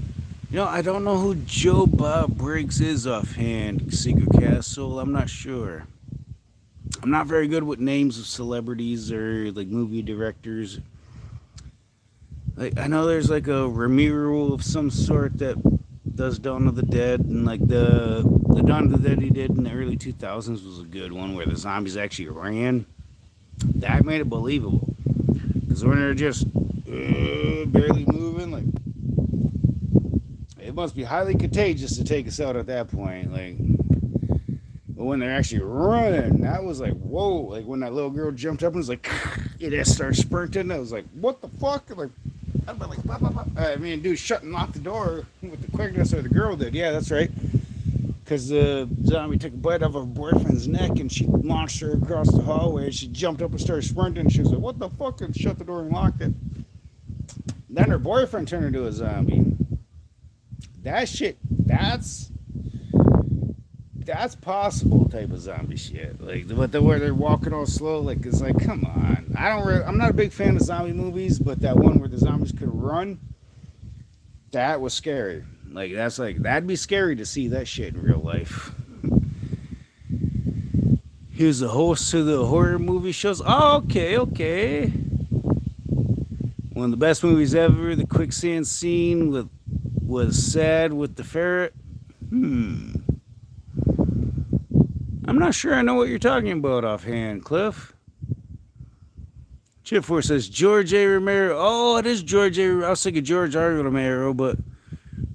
know, I don't know who Joe Bob Briggs is offhand, Secret Castle. I'm not sure. I'm not very good with names of celebrities or like movie directors. Like I know there's like a Ramiro of some sort that does Dawn of the Dead, and like the Dawn of the Dead he did in the early 2000s was a good one where the zombies actually ran. That made it believable. Because when they're just barely moving, like it must be highly contagious to take us out at that point. Like, but when they're actually running, that was like, whoa! Like when that little girl jumped up and was like, it started sprinting. I was like, what the fuck? Like, I'd be like, bop, bop, bop. I mean, dude, shut and lock the door with the quickness of the girl did. Yeah, that's right. Because the zombie took a bite off her boyfriend's neck and she launched her across the hallway. She jumped up and started sprinting. And she was like, what the fuck? And shut the door and locked it. Then her boyfriend turned into a zombie. That shit, that's possible type of zombie shit. Like, but the where they're walking all slow, like, it's like, come on. I'm not a big fan of zombie movies, but that one where the zombies could run, that was scary. Like, that'd be scary to see that shit in real life. He was the host of the horror movie shows. Oh, okay. One of the best movies ever. The quicksand scene was sad with the ferret. I'm not sure I know what you're talking about offhand, Cliff. Chip Force says George A. Romero. Oh, it is George A. I was thinking George R. Romero, but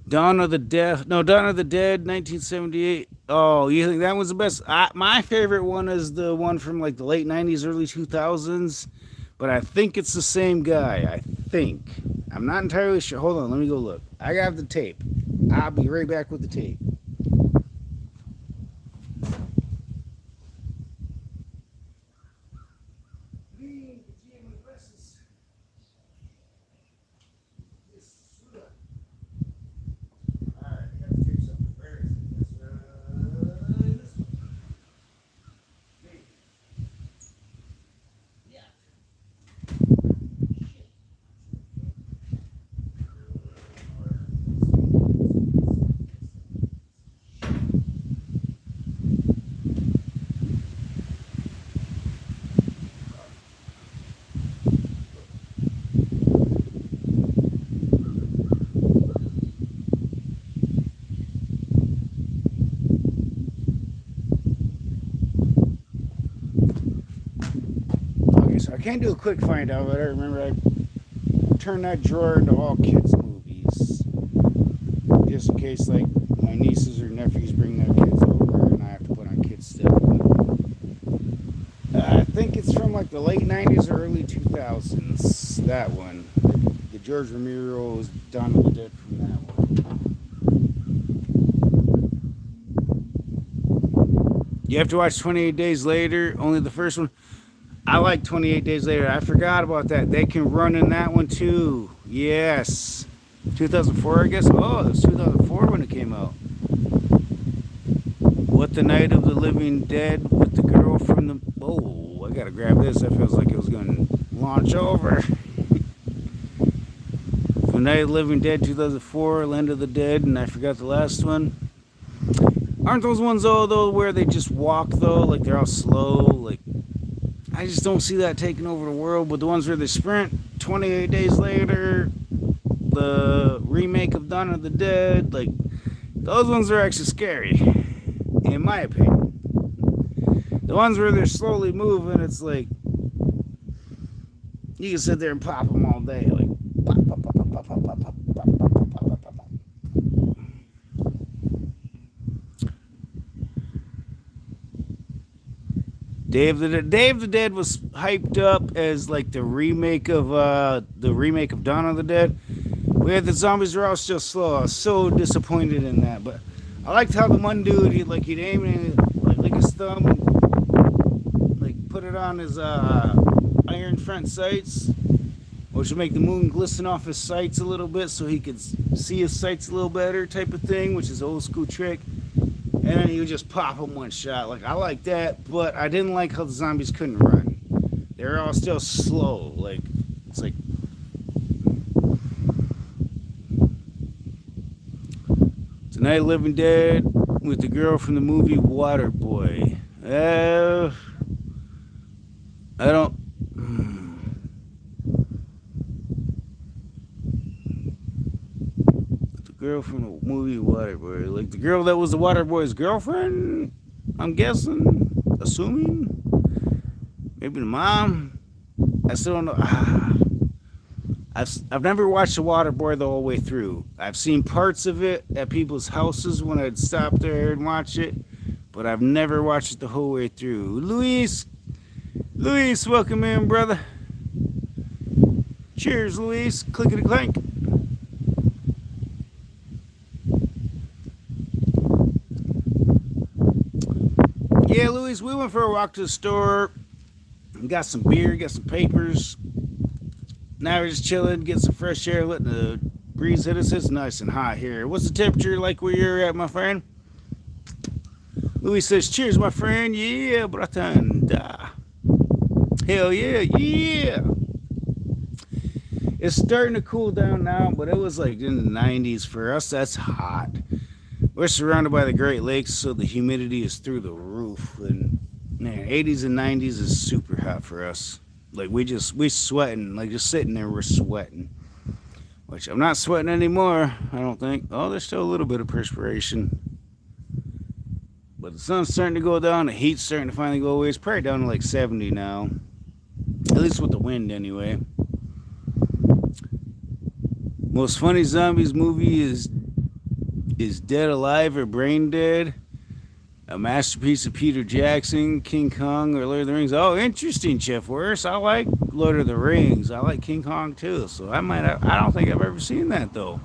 Dawn of the Dead, 1978. Oh, you think that was the best? My favorite one is the one from like the late 90s, early 2000s, but I think it's the same guy. I think. I'm not entirely sure. Hold on, let me go look. I got the tape. I'll be right back with the tape. I can't do a quick find out, but I remember I turned that drawer into all kids' movies. Just in case, like, my nieces or nephews bring their kids over and I have to put on kids' stuff. I think it's from, like, the late 90s or early 2000s, that one. The George Romero's Dawn of the Dead from that one. You have to watch 28 Days Later, only the first one. I like 28 Days Later. I forgot about that. They can run in that one too. Yes. 2004, I guess. Oh, it was 2004 when it came out. What the Night of the Living Dead with the girl from the... Oh, I gotta grab this. That feels like it was going to launch over. The Night of the Living Dead 2004, Land of the Dead, and I forgot the last one. Aren't those ones though where they just walk though? Like they're all slow, like... I just don't see that taking over the world, but the ones where they sprint, 28 Days Later, the remake of Dawn of the Dead, like, those ones are actually scary, in my opinion. The ones where they're slowly moving, it's like, you can sit there and pop them all day, like, pop, pop, pop, pop, pop, pop, pop, pop, pop, Day of the Dead was hyped up as like the remake of Dawn of the Dead. Where the zombies were all still slow. I was so disappointed in that, but I liked how the one dude he'd aim and like his thumb and like put it on his iron front sights, which would make the moon glisten off his sights a little bit so he could see his sights a little better, type of thing, which is an old school trick. And then he would just pop them one shot. Like, I like that, but I didn't like how the zombies couldn't run. They were all still slow. Like, it's like Tonight Living Dead with the girl from the movie Waterboy. I don't. The girl from the movie Waterboy. Like the girl that was the Waterboy's girlfriend? I'm guessing? Assuming? Maybe the mom? I still don't know. I've never watched The Waterboy the whole way through. I've seen parts of it at people's houses when I'd stop there and watch it, but I've never watched it the whole way through. Luis, welcome in, brother. Cheers, Luis. Clickety clank. Yeah, Luis, we went for a walk to the store. Got some beer, got some papers. Now we're just chilling, getting some fresh air, letting the breeze hit us. It's nice and hot here. What's the temperature like where you're at, my friend? Louis says, cheers, my friend. Yeah, bratanda. Hell yeah, yeah. It's starting to cool down now, but it was like in the 90s for us. That's hot. We're surrounded by the Great Lakes, so the humidity is through the roof. And man, 80s and 90s is super hot for us. Like we sweating, like just sitting there, we're sweating. Which I'm not sweating anymore, I don't think. Oh, there's still a little bit of perspiration. But the sun's starting to go down, the heat's starting to finally go away. It's probably down to like 70 now. At least with the wind anyway. Most funny zombies movie is Dead Alive or Brain Dead. A masterpiece of Peter Jackson, King Kong, or Lord of the Rings. Oh, interesting, Chef Worse. I like Lord of the Rings. I like King Kong too. So I don't think I've ever seen that though.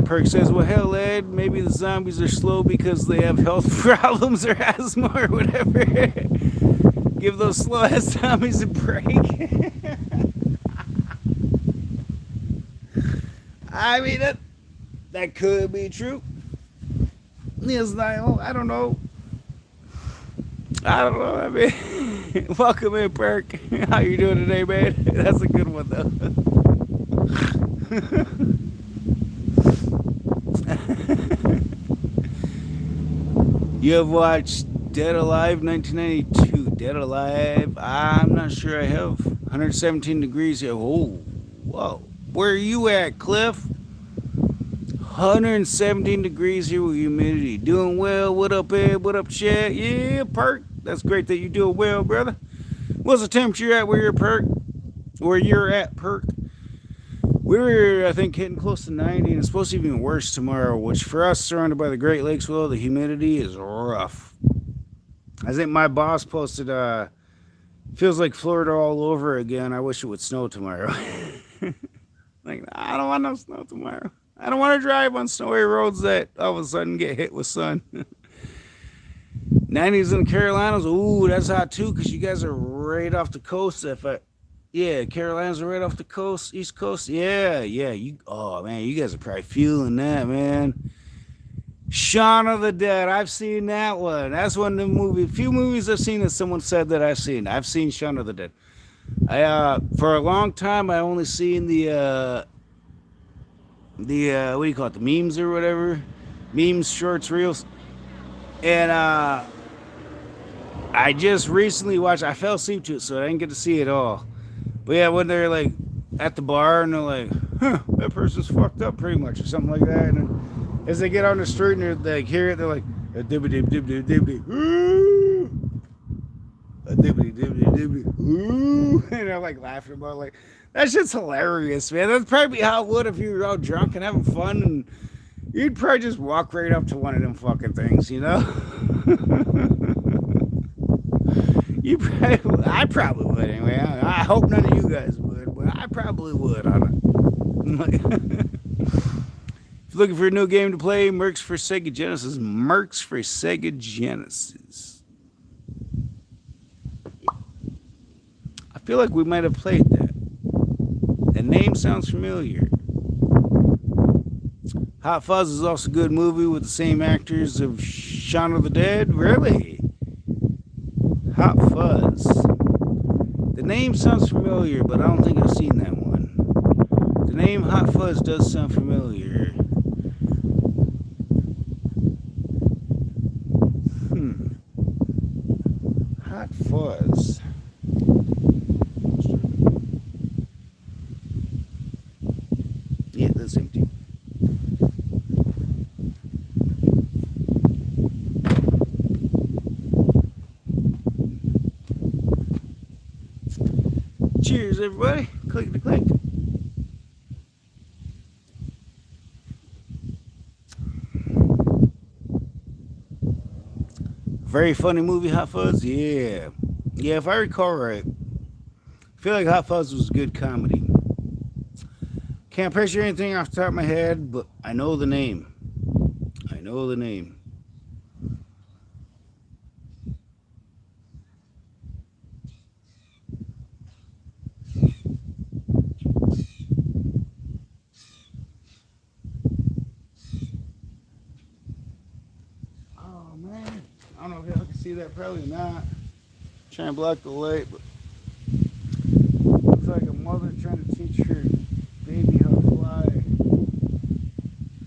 Perk says, well, hell, Ed, maybe the zombies are slow because they have health problems or asthma or whatever. Give those slow ass zombies a break. I mean, that could be true. Yes, I don't know. I mean, welcome in, Perk. How you doing today, man? That's a good one, though. You have watched Dead Alive 1992. Dead Alive. I'm not sure I have. 117 degrees here. Oh, whoa. Where are you at, Cliff? 117 degrees here with humidity. Doing well. What up, Ed? What up, Chad? Yeah, Perk. That's great that you're doing well, brother. What's the temperature at where you're Perk? Where you're at, Perk? We're, I think, hitting close to 90, and it's supposed to be even worse tomorrow, which for us, surrounded by the Great Lakes, well, the humidity is rough. I think my boss posted, feels like Florida all over again. I wish it would snow tomorrow. Like, I don't want no snow tomorrow. I don't want to drive on snowy roads that all of a sudden get hit with sun. 90s in the Carolinas. Ooh, that's hot too, because you guys are right off the coast. Yeah, Carolinas are right off the coast, East Coast. Yeah. Oh man, you guys are probably feeling that, man. Shaun of the Dead. I've seen that one. That's one of the few movies I've seen that someone said that I've seen. I've seen Shaun of the Dead. For a long time, I only seen the what do you call it, the memes or whatever, memes, shorts, reels, and I just recently watched. I fell asleep to it, so I didn't get to see it all. But yeah, when they're like at the bar and they're like, "Huh, that person's fucked up," pretty much, or something like that, and then as they get on the street and they hear it, they're like, "Dibbity dibbity dibbity, ooh, dibbity dibbity dibbity, ooh," and they're like laughing about it, like. That shit's hilarious, man. That's probably how it would if you were all drunk and having fun, and you'd probably just walk right up to one of them fucking things, you know? I probably would anyway. I hope none of you guys would, but I probably would. I don't. If you're looking for a new game to play, Mercs for Sega Genesis. Mercs for Sega Genesis. I feel like we might have played that. The name sounds familiar. Hot Fuzz is also a good movie with the same actors of Shaun of the Dead. Really? Hot Fuzz. The name sounds familiar, but I don't think I've seen that one. The name Hot Fuzz does sound familiar. Hot Fuzz. Yeah, that's empty. Cheers, everybody. Click. Very funny movie, Hot Fuzz. Yeah. Yeah, if I recall right, I feel like Hot Fuzz was good comedy. Can't picture anything off the top of my head, but I know the name. Oh, man. I don't know if y'all can see that. Probably not. Trying to block the light, but looks like a mother trying to teach her baby how to fly.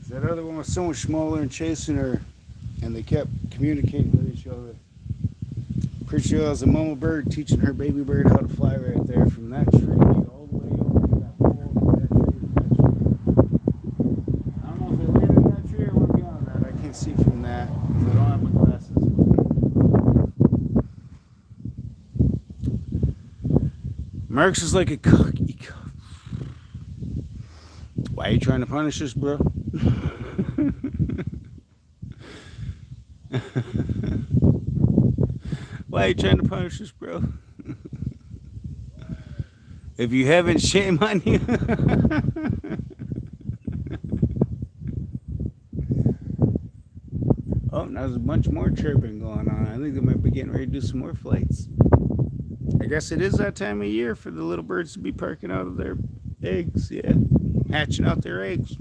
That other one was so much smaller and chasing her, and they kept communicating with each other. Pretty sure it was a mama bird teaching her baby bird how to fly right there from that tree all the way over to that pole to that tree. I don't know if they landed in that tree or went beyond that. I can't see from that because I don't have my glasses. Mercs is like a cocky. Why are you trying to punish us, bro? Why are you trying to punish us, bro? If you haven't, shame on you. Oh, now there's a bunch more chirping going on. I think they might be getting ready to do some more flights. I guess it is that time of year for the little birds to be parking out of their eggs. Yeah, hatching out their eggs.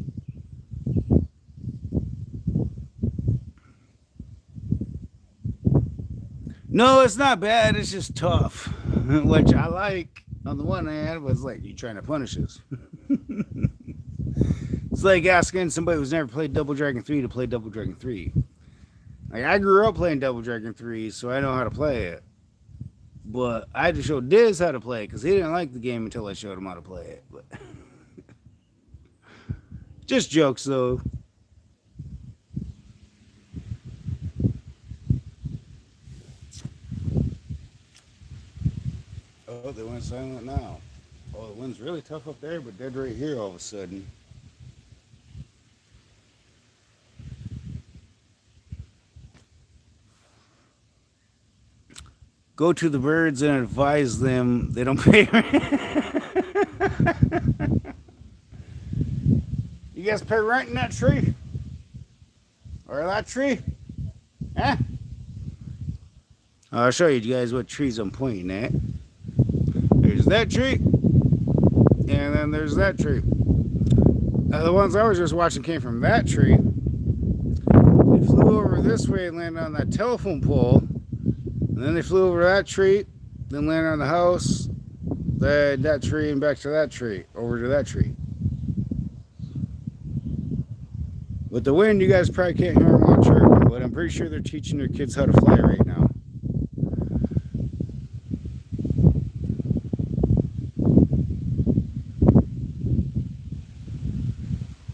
No, it's not bad. It's just tough, which I like. On the one hand, was like, you trying to punish us. It's like asking somebody who's never played Double Dragon 3 to play Double Dragon 3. Like, I grew up playing Double Dragon 3, so I know how to play it. But I had to show Diz how to play it because he didn't like the game until I showed him how to play it. But just jokes, though. Oh, they went silent now. Oh, the wind's really tough up there, but dead right here all of a sudden. Go to the birds and advise them they don't pay rent. You guys pay rent in that tree? Or that tree? Huh? I'll show you guys what trees I'm pointing at. There's that tree. And then there's that tree. The ones I was just watching came from that tree. They flew over this way and landed on that telephone pole. And then they flew over that tree, then landed on the house, then that tree, and back to that tree, over to that tree. With the wind, you guys probably can't hear them all chirping, but I'm pretty sure they're teaching their kids how to fly right now.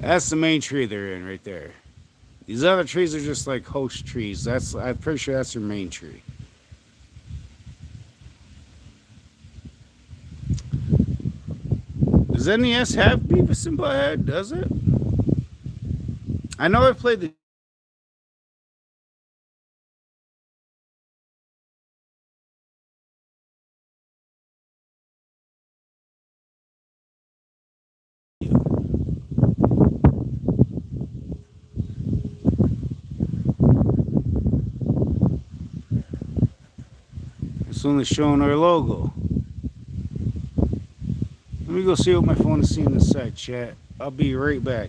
That's the main tree they're in right there. These other trees are just like host trees. I'm pretty sure that's their main tree. Does NES have Beavis and Butthead? Does it? I know I've played the It's only showing our logo. Let me go see what my phone is seeing this side, chat. I'll be right back.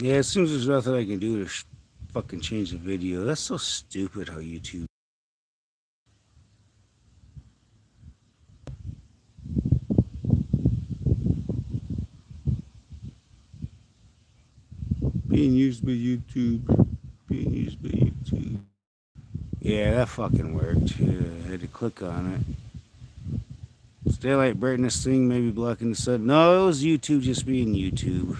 Yeah, as soon as there's nothing I can do to fucking change the video. That's so stupid how YouTube. Being used by YouTube. Being used by YouTube. Yeah, that fucking worked. Yeah, I had to click on it. Daylight brightness thing, maybe blocking the sun. No, it was YouTube just being YouTube.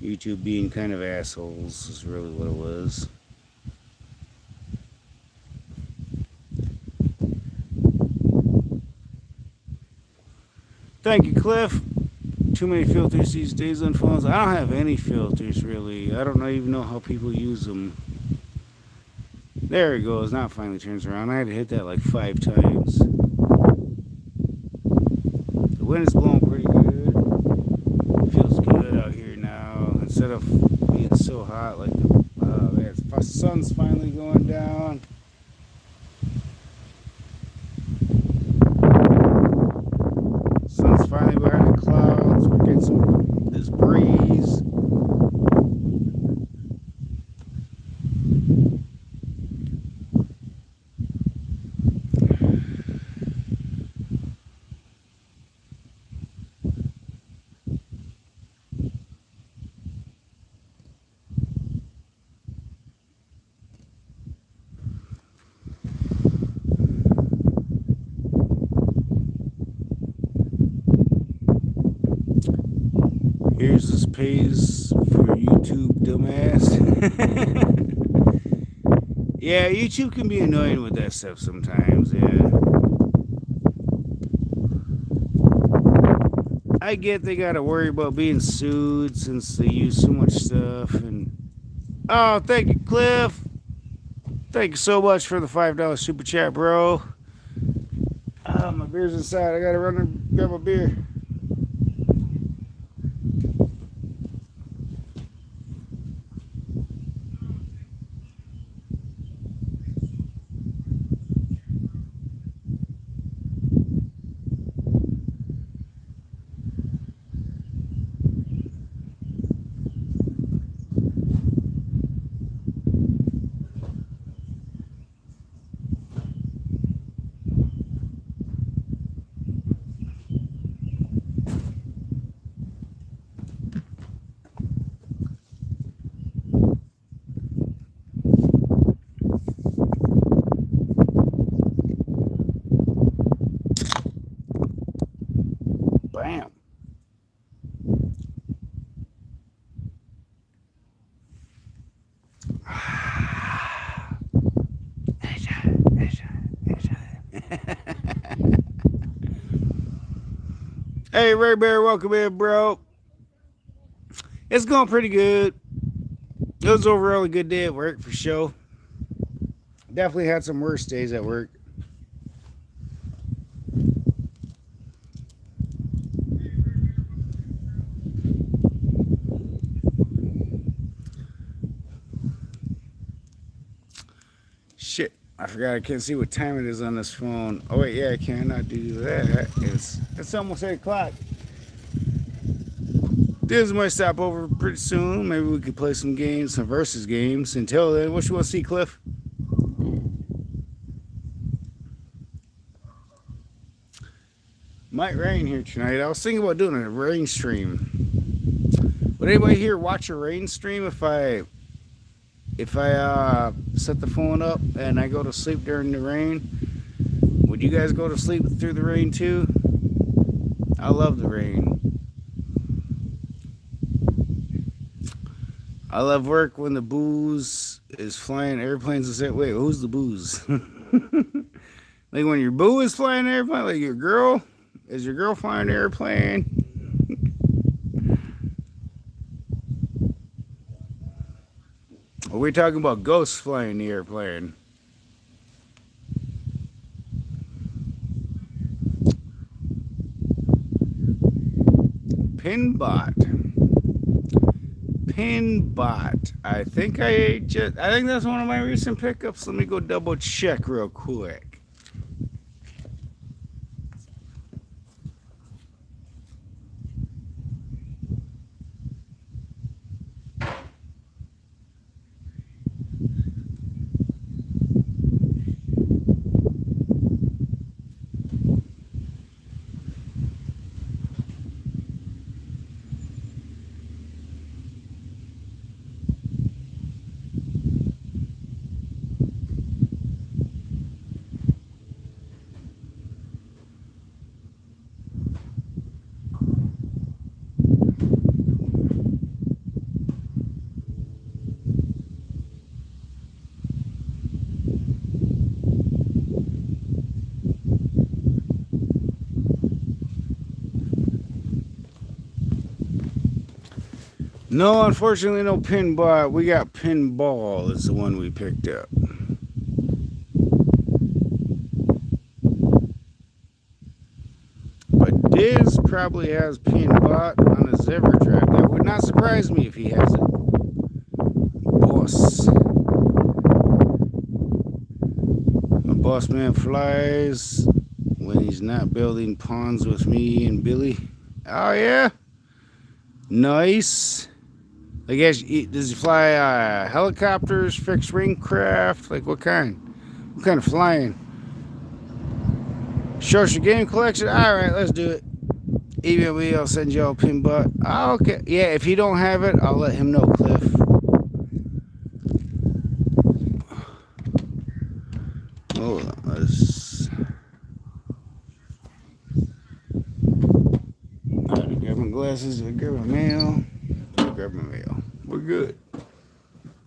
YouTube being kind of assholes is really what it was. Thank you, Cliff. Too many filters these days on phones. I don't have any filters, really. I don't even know how people use them. There it goes. Now it finally turns around. I had to hit that like 5 times. The wind is blowing pretty good. It feels good out here now. Instead of being so hot, like the sun's finally going down. Sun's finally behind the clouds. We're getting this breeze. pays for YouTube, dumbass. Yeah, YouTube can be annoying with that stuff sometimes, yeah. I get they gotta worry about being sued since they use so much stuff. And oh, thank you, Cliff. Thank you so much for the $5 super chat, bro. My beer's inside. I gotta run and grab a beer. Bam. Hey, Ray Bear, welcome in, bro. It's going pretty good. It was overall a good day at work for sure. Definitely had some worse days at work. Shit, I forgot I can't see what time it is on this phone. Oh wait, yeah, I cannot do that. It's almost 8 o'clock. This might stop over pretty soon. Maybe we could play some games, some versus games. Until then, what you want to see, Cliff? Might rain here tonight. I was thinking about doing a rain stream. Would anybody here watch a rain stream if I set the phone up and I go to sleep during the rain? Would you guys go to sleep through the rain too? I love the rain. I love work when the booze is flying airplanes and say, wait, who's the booze? Like when your boo is flying an airplane, like your girl? Is your girl flying an airplane? Are we talking about ghosts flying the airplane? Pinbot. I think that's one of my recent pickups. Let me go double check real quick. No, unfortunately, no pinball. We got pinball is the one we picked up. But Diz probably has pinbot on his EverDrive. That would not surprise me if he has it. Boss. My boss man flies when he's not building ponds with me and Billy. Oh, yeah? Nice. I guess, does he fly helicopters, fixed wing craft? Like what kind? What kind of flying? Show us your game collection? Alright, let's do it. Email me, I'll send y'all a pinbot. Oh, okay. Yeah, if you don't have it, I'll let him know, Cliff. Hold on, let's... I gotta grab my glasses, I grab my mail. grab my mail. We're good.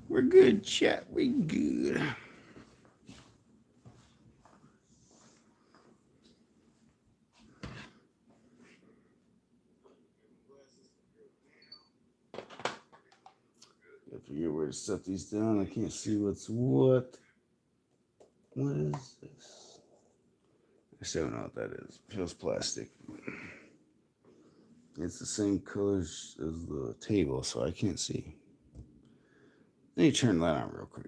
We're good, chat. We good. I forget where to set these down. I can't see what's what. What is this? I still don't know what that is. It feels plastic. It's the same colors as the table, so I can't see. Let me turn that on real quick.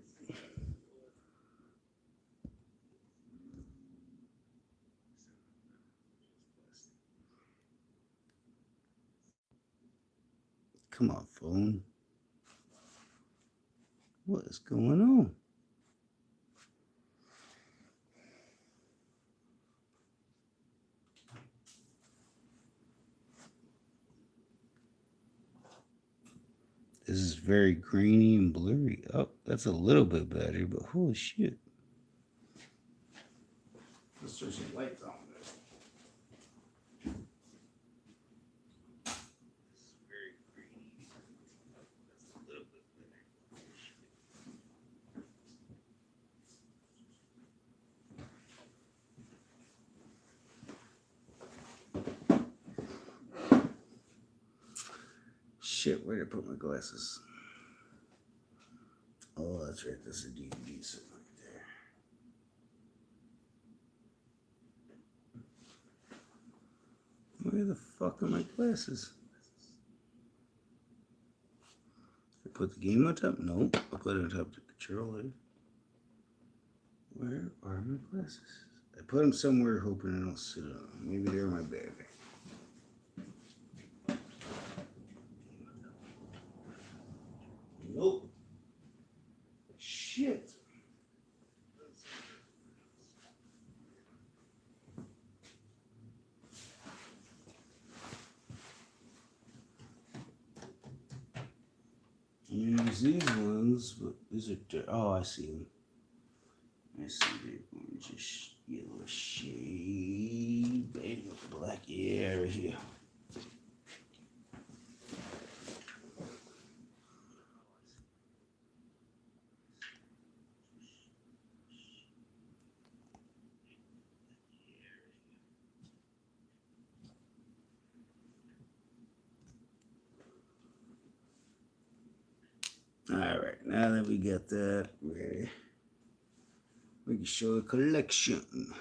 Come on, phone. What is going on? This is very grainy and blurry. Oh, that's a little bit better, but holy shit. Let's turn some lights on this. This is very grainy. That's a little bit better. Shit, where did I put my glasses? Oh, that's right. That's a DVD sitting right there. Where the fuck are my glasses? I put the game on top? Nope. I put it on top of the controller. Where are my glasses? I put them somewhere hoping I don't sit on them. Maybe they're in my bag. Nope. Shit. Use these ones, but these are oh, I see them. I see the orange, yellow shade, baby, black, yeah, right here. All right, now that we got that ready, we can show the collection.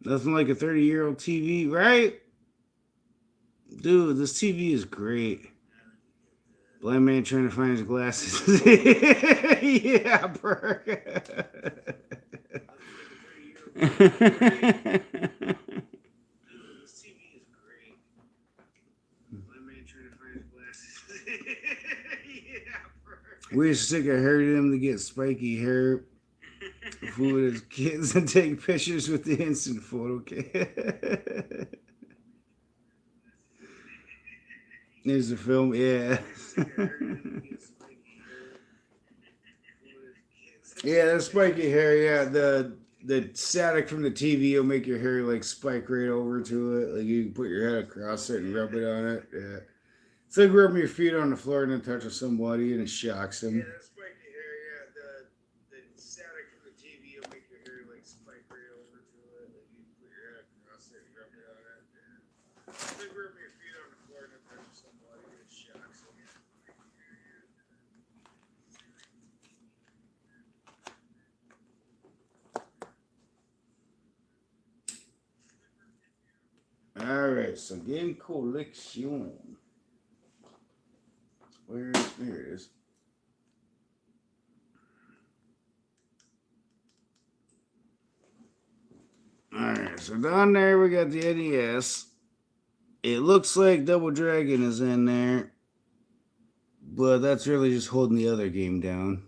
Nothing like a 30-year-old TV, right? Dude, this TV is great. Blind man trying to find his glasses. Yeah, bro. We used to stick our hair to him to get spiky hair with his kids and take pictures with the instant photo camera. There's the film, yeah. Yeah, the spiky hair, yeah. The static from the TV will make your hair like spike right over to it. Like you can put your head across it and rub it on it. Yeah. It's like rubbing your feet on the floor and then touching somebody and it shocks them. Yeah, that spiky hair, yeah. The static from the TV will make your hair like spike right over to it. Like you put your head across it and rub it on it. Yeah. It's like rubbing your feet on the floor and then touching somebody and it shocks them. All right, so game collection. There it is. Alright, so down there we got the NES. It looks like Double Dragon is in there, but that's really just holding the other game down.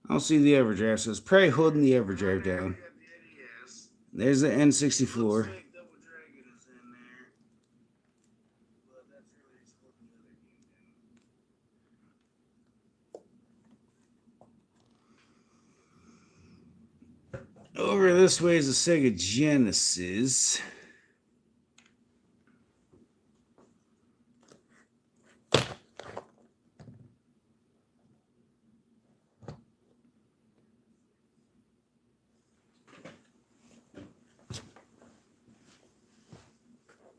I don't see the Everdrive, so it's probably holding the Everdrive down. There's the N64. Over this way is a Sega Genesis.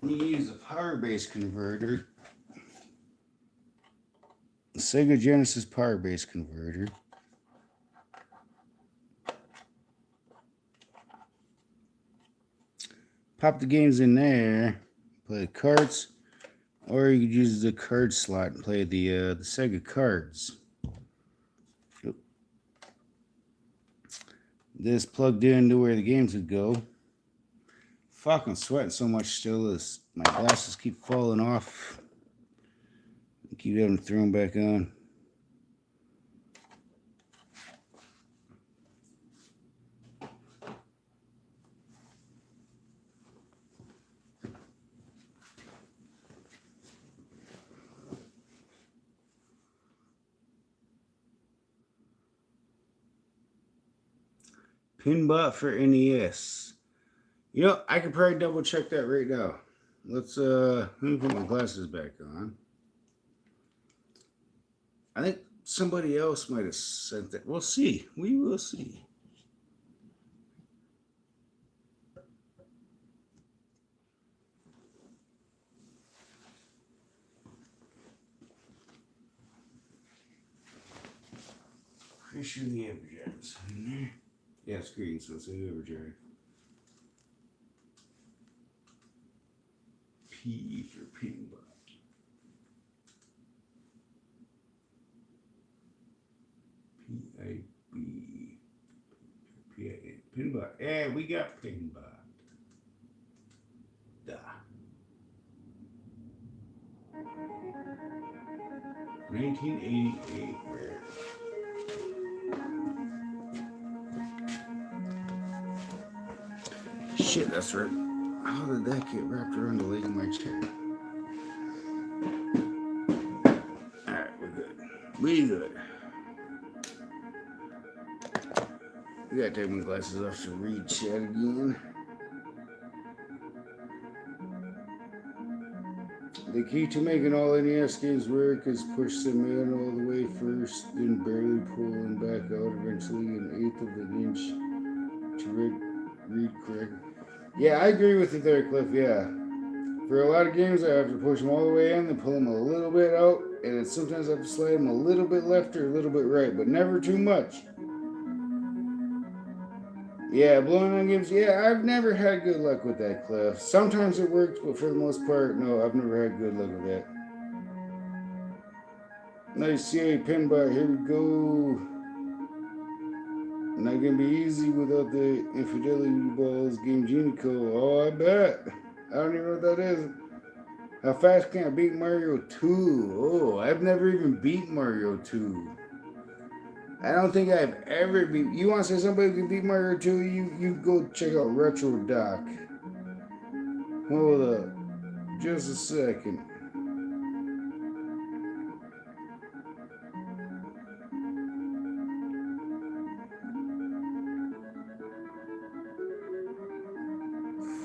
You use a power base converter, a SEGA Genesis power base converter. Pop the games in there, play the cards, or you could use the card slot and play the SEGA cards. This plugged into where the games would go. Fucking sweating so much still, my glasses keep falling off. I keep having to throw them back on. Pinbot for NES. You know, I could probably double check that right now. Let me put my glasses back on. I think somebody else might have sent that. We'll see. We will see. Pretty sure the Everdrag's in there. Yeah, it's green, so it's an Everdrag. P for Pinbot. P-I-B. P-I-N. Pinbot. Yeah, we got Pinbot. Duh. 1988. Shit, that's right. How did that get wrapped around the leg of my chair? Alright, we're good. We good. We gotta take my glasses off to read chat again. The key to making all NES games work is push the man all the way first, then barely pull him back out, eventually an eighth of an inch to read correctly. Yeah, I agree with you there, Cliff, yeah. For a lot of games, I have to push them all the way in, then pull them a little bit out, and then sometimes I have to slide them a little bit left or a little bit right, but never too much. Yeah, blowing on games, yeah, I've never had good luck with that, Cliff. Sometimes it works, but for the most part, no, I've never had good luck with that. Nice CA Pinbot, here we go. Not gonna be easy without the Infidelity Balls Game Genie code. Oh, I bet. I don't even know what that is. How fast can I beat Mario 2? Oh, I've never even beat Mario 2. I don't think I've ever beat. You want to say somebody can beat Mario 2? You go check out Retro Doc. Hold up. Just a second.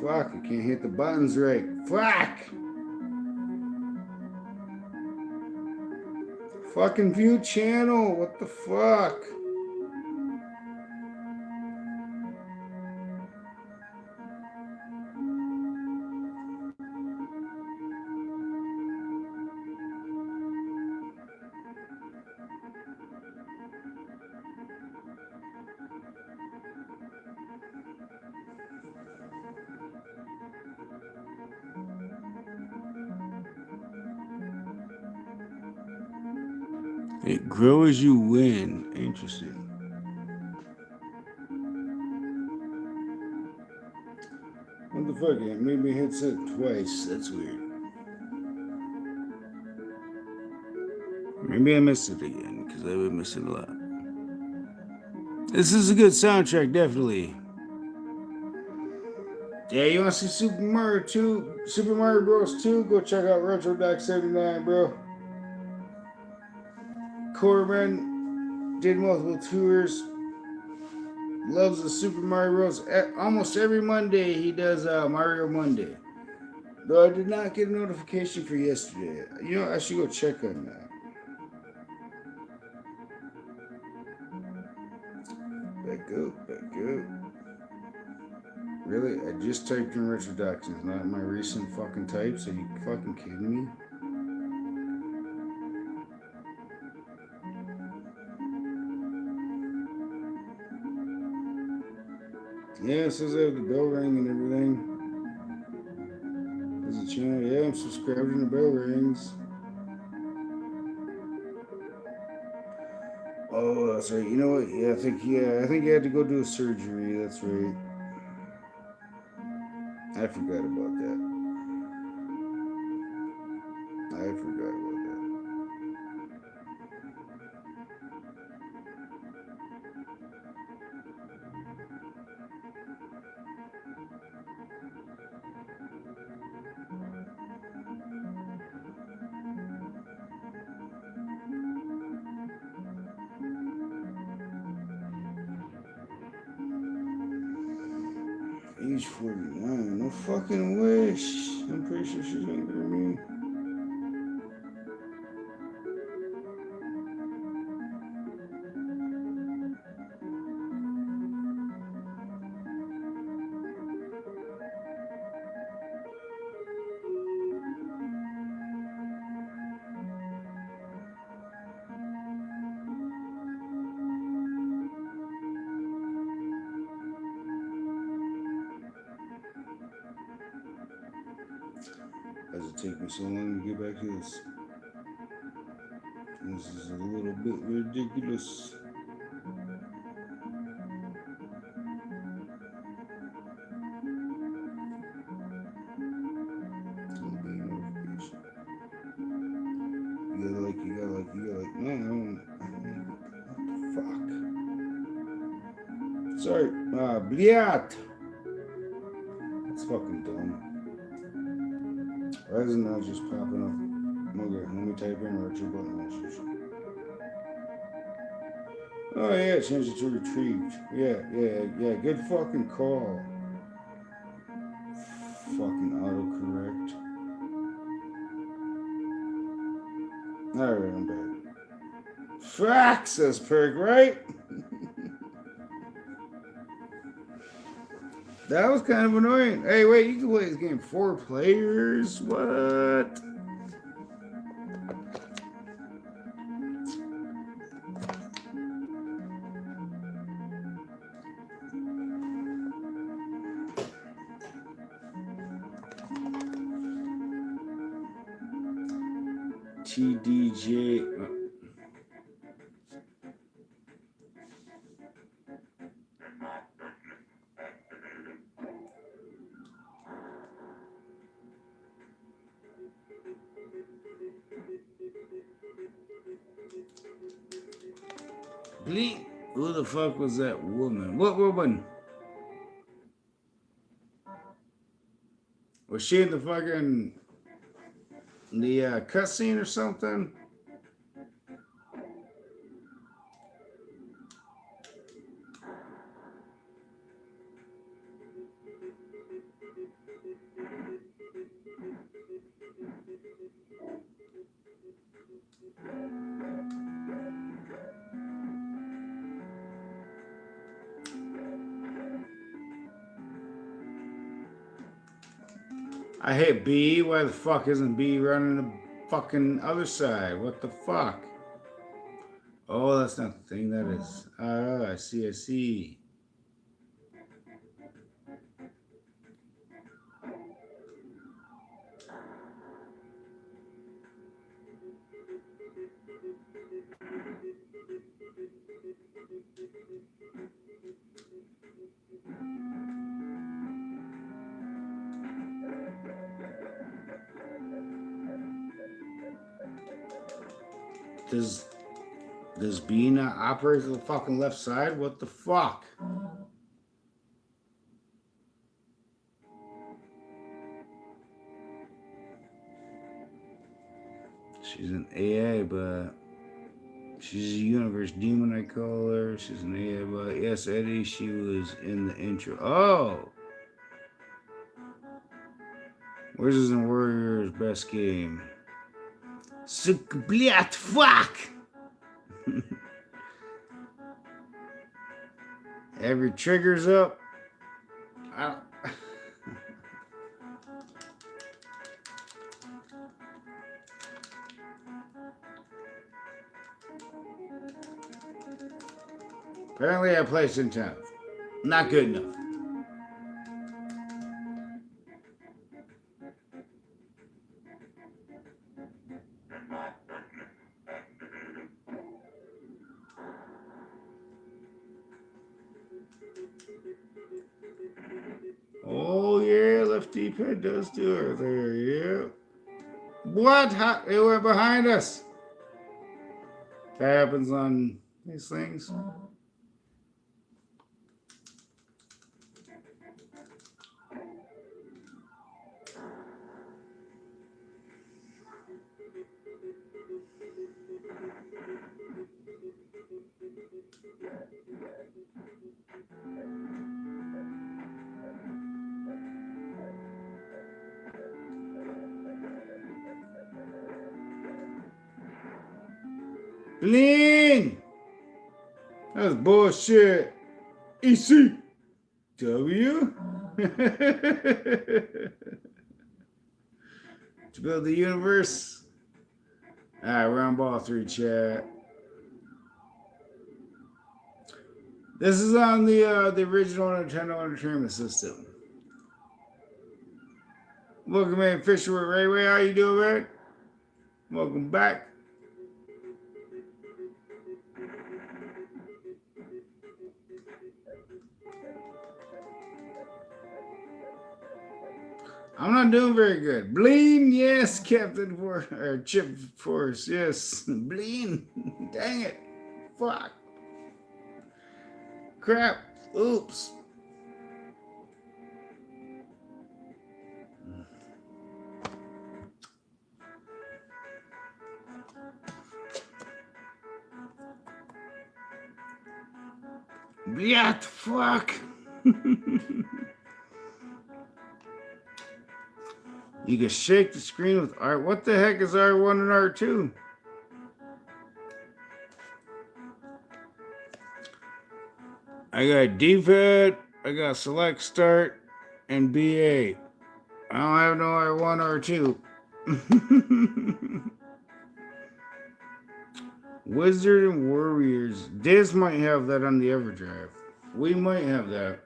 Fuck, I can't hit the buttons right. Fuck! Fucking view channel. What the fuck? It grows as you win. Interesting. What the fuck? It made me hit it twice. That's weird. Maybe I missed it again, because I've been missing a lot. This is a good soundtrack, definitely. Yeah, you want to see Super Mario 2? Super Mario Bros. 2? Go check out Retro Doc 79, bro. Corbin did multiple tours. Loves the Super Mario Bros. Almost every Monday he does Mario Monday. Though I did not get a notification for yesterday. You know, I should go check on that. Back up, back up. Really? I just typed in retroductions, not my recent fucking types. Are you fucking kidding me? Yeah, it says I have the bell ring and everything. There's a channel. Yeah, I'm subscribed and the bell rings. Oh, that's right. You know what? I think you had to go do a surgery. That's right. I forgot about that. I forgot about that. Age 49. No fucking wish. I'm pretty sure she's younger than me. Why does it take me so long to get back to this? This is a little bit ridiculous. Man, what the fuck? Sorry, bliat. That's fucking dumb. Why isn't that just popping up? Okay, let me type in retro button message. Oh yeah, change it to retrieved. Yeah. Good fucking call. Fucking autocorrect. Alright, I'm back. Fuck, says Perk, right? That was kind of annoying. Hey, wait, you can play this game 4 players? What? TDJ. Bleep. Who the fuck was that woman? What woman? Was she in the fucking cutscene or something? I hit B. Why the fuck isn't B running the fucking other side? What the fuck? Oh, that's not the thing. That is. I see. Does B not operate to the fucking left side? What the fuck? She's an AI, but she's a universe demon, I call her. She's an AI, but yes, Eddie, she was in the intro. Oh! Wizards and Warriors best game. Bliat, fuck! Have your triggers up. I Apparently I placed in 10th. Not good enough. Oh yeah, left D-pad does do it there, yeah. What? How, it went behind us. That happens on these things. Lean! That's bullshit. ECW? To build the universe. Alright, round ball 3, chat. This is on the original Nintendo Entertainment System. Welcome in, Fisher with Rayway. How you doing, man? Welcome back. I'm not doing very good. Bleen, yes, Captain For or Chip Force, yes. Bleen, dang it. Fuck. Crap. Oops. Yeah, fuck. You can shake the screen with R. What the heck is R1 and R2? I got D-pad, I got select start, and BA. I don't have no R1 or R2. Wizard and Warriors. This might have that on the EverDrive. We might have that.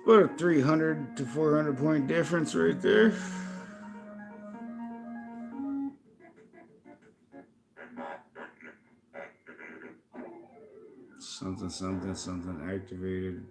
About a 300 to 400 point difference right there. Something activated.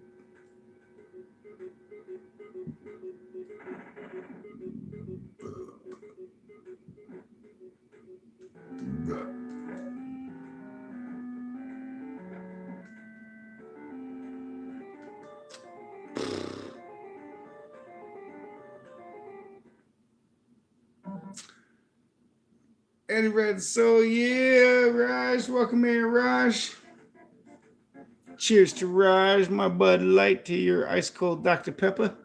Eddie Red Soul, yeah, Raj, welcome in, Raj. Cheers to Raj, my Bud Light to your ice cold Dr. Pepper.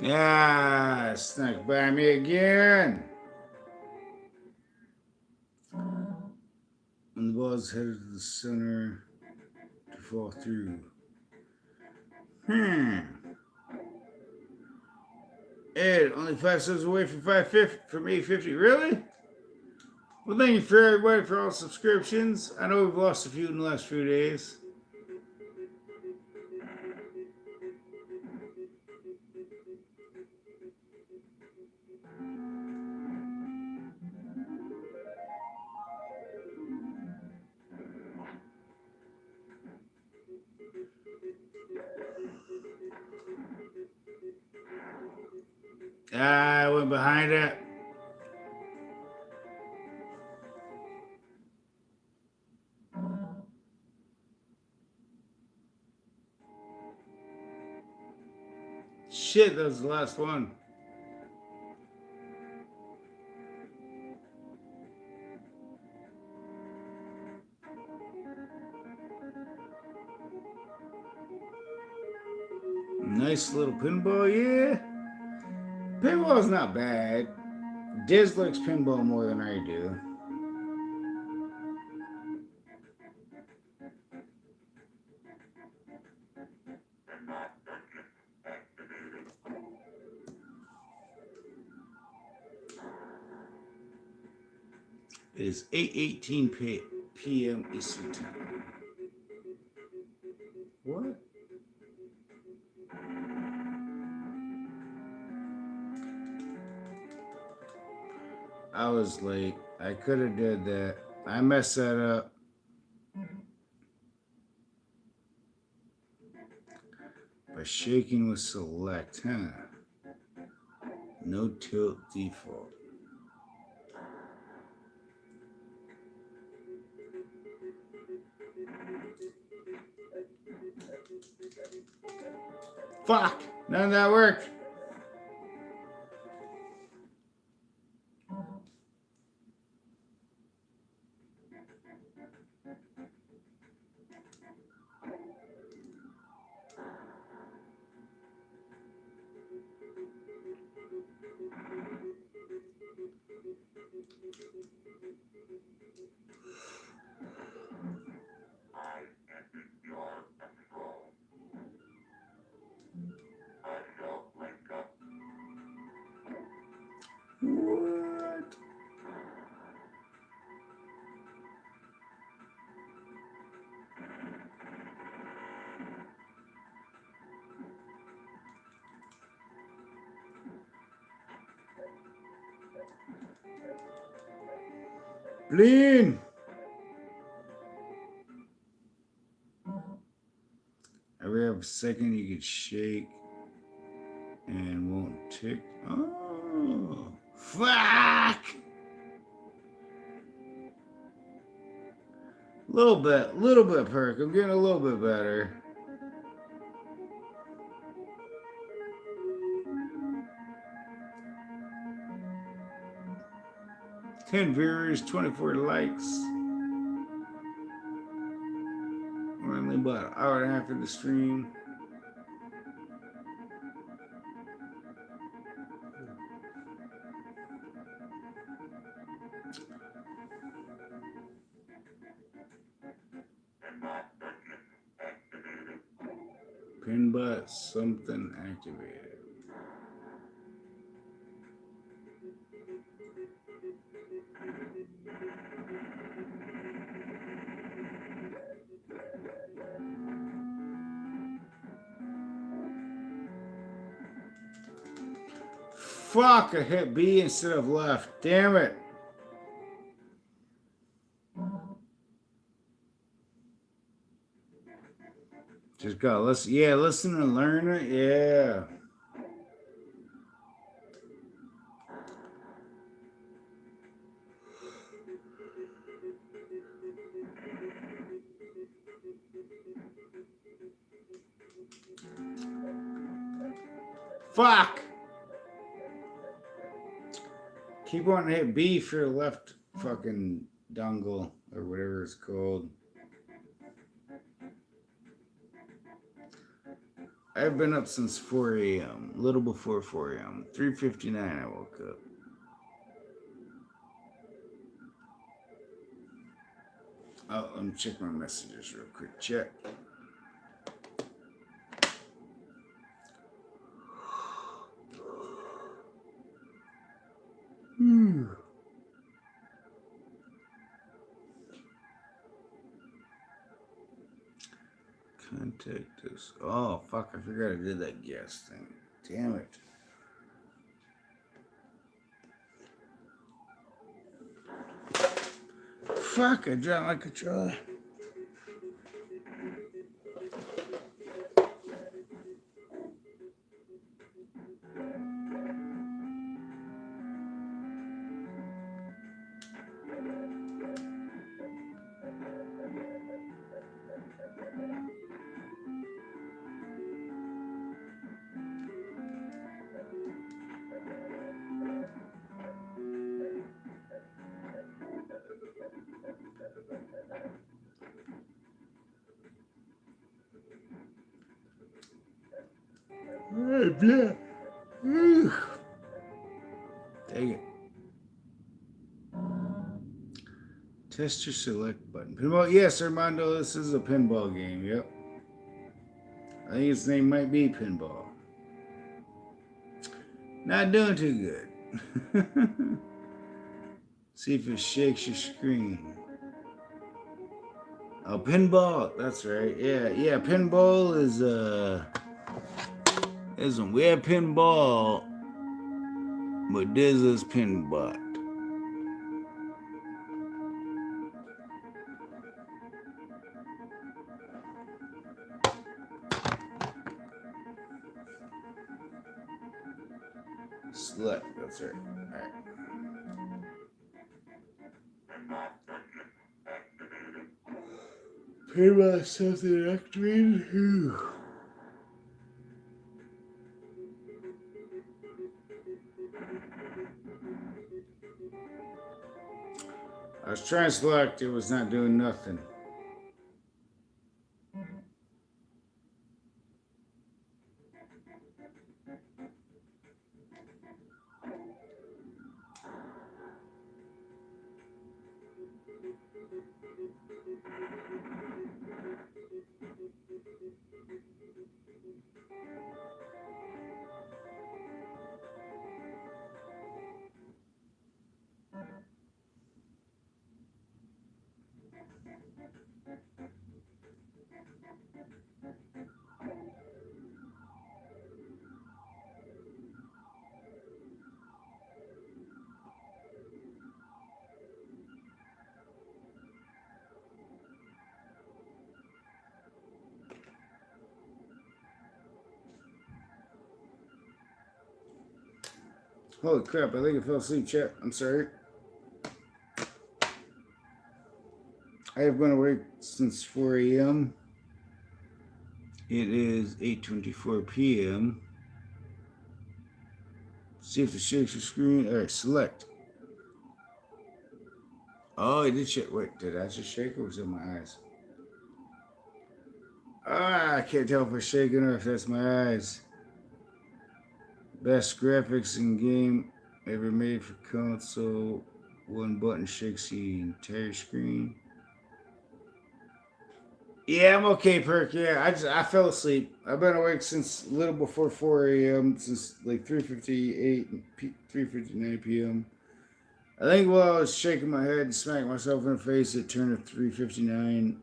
Yeah, snuck by me again. And the ball's headed to the center to fall through. Ed, only 5 cents away from 550 from 850. Really? Well, thank you for everybody for all the subscriptions. I know we've lost a few in the last few days. I went behind it. Shit, that was the last one. Nice little pinball, yeah. Pinball's not bad. Diz likes pinball more than I do. It is 8:18 p.m. Eastern Time. What? I was late. I could have did that. I messed that up. By shaking with select, huh? No tilt default. Fuck! None of that worked. What? Lean! Every half second you could shake and won't tick. Oh, fuck! Little bit perk. I'm getting a little bit better. 10 viewers, 24 likes. We're only about an hour and a half in the stream. Pin butt, something activated. Fuck, I hit B instead of left. Damn it. Just gotta listen. Yeah, listen and learn it. Yeah. Fuck. Keep on hit B for your left fucking dongle or whatever it's called. I've been up since 4 a.m. A little before 4 a.m. 3:59 I woke up. Oh, let me check my messages real quick. Check. Contact us. Oh, fuck, I forgot I did that guess thing. Damn it. Fuck, I dropped my controller. Yeah. Dang it. Test your select button. Pinball. Yes, Armando, this is a pinball game. Yep. I think its name might be Pinball. Not doing too good. See if it shakes your screen. Oh, pinball. That's right. Yeah. Pinball isn't we have pinball, but this is pinbot. Slut. That's right. All right. Pinball something activated. I was trying to select, it was not doing nothing. Holy crap, I think I fell asleep, chat. I'm sorry. I have been awake since 4 a.m. It is 8:24 p.m. See if it shakes your screen. All right, select. Oh, it did shake. Wait, did I just shake or was it my eyes? I can't tell if it's shaking or if that's my eyes. Best graphics in game ever made for console. One button shakes the entire screen. Yeah, I'm okay, Perk. Yeah, I fell asleep. I've been awake since a little before 4 a.m. since like 3:58 and 3:59 p.m. I think while I was shaking my head and smacking myself in the face, it turned to 3:59.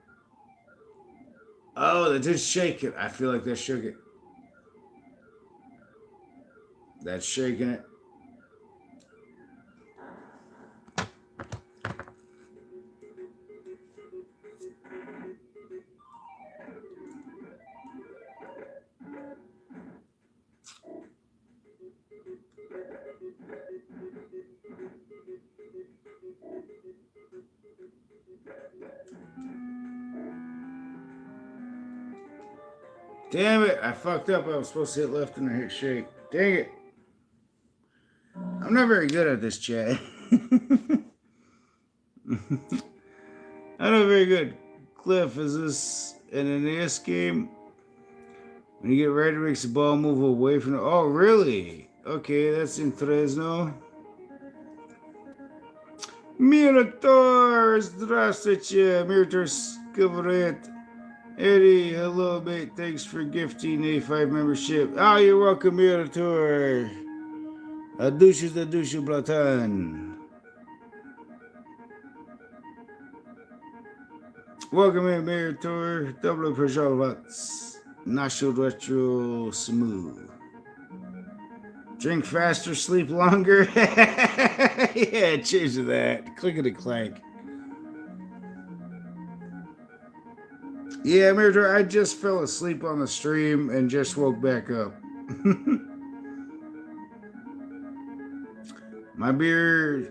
Oh, that did shake it. I feel like that shook it. That's shaking it. Damn it, I fucked up. I was supposed to hit left and I hit shake. Dang it. I'm not very good at this, chat. I'm not very good. Cliff, is this an NES game? When you get ready, it makes the ball move away from the... Oh, really? Okay, that's in Fresno. Mirator, здравствуйте, Mirator Skavaret. Eddie, hello, mate. Thanks for gifting a 5 membership. Oh, you're welcome, Mirator. Adushu, Blatan. Welcome in, Mayor Tour. Double for Charlottes. Nacho Retro Smooth. Drink faster, sleep longer. Yeah, cheers to that. Clickety clank. Yeah, Mayor Tour, I just fell asleep on the stream and just woke back up. My beer.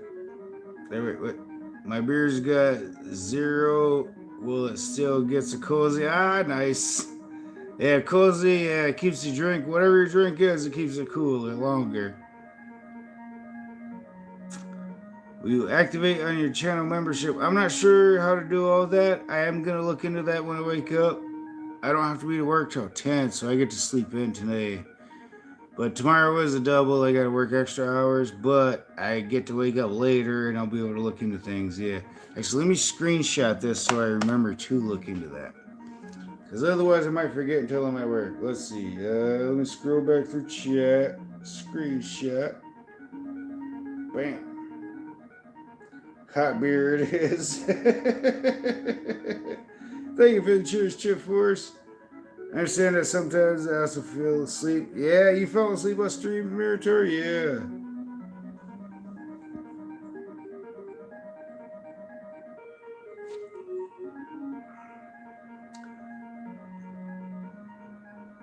Wait. My beer's got 0. Well, it still gets a cozy. Ah, nice. Yeah, cozy. Yeah, it keeps you drink. Whatever your drink is, it keeps it cooler longer. Will you activate on your channel membership? I'm not sure how to do all that. I am going to look into that when I wake up. I don't have to be to work till 10, so I get to sleep in today. But tomorrow is a double. I got to work extra hours, but I get to wake up later and I'll be able to look into things. Yeah. Actually, let me screenshot this so I remember to look into that. Because otherwise I might forget until I'm at work. Let's see. Let me scroll back through chat. Screenshot. Bam. Hot beer it is. Thank you for the cheers, Chip Force. I understand that sometimes I also feel asleep. Yeah, you fell asleep on stream, Meritor? Yeah.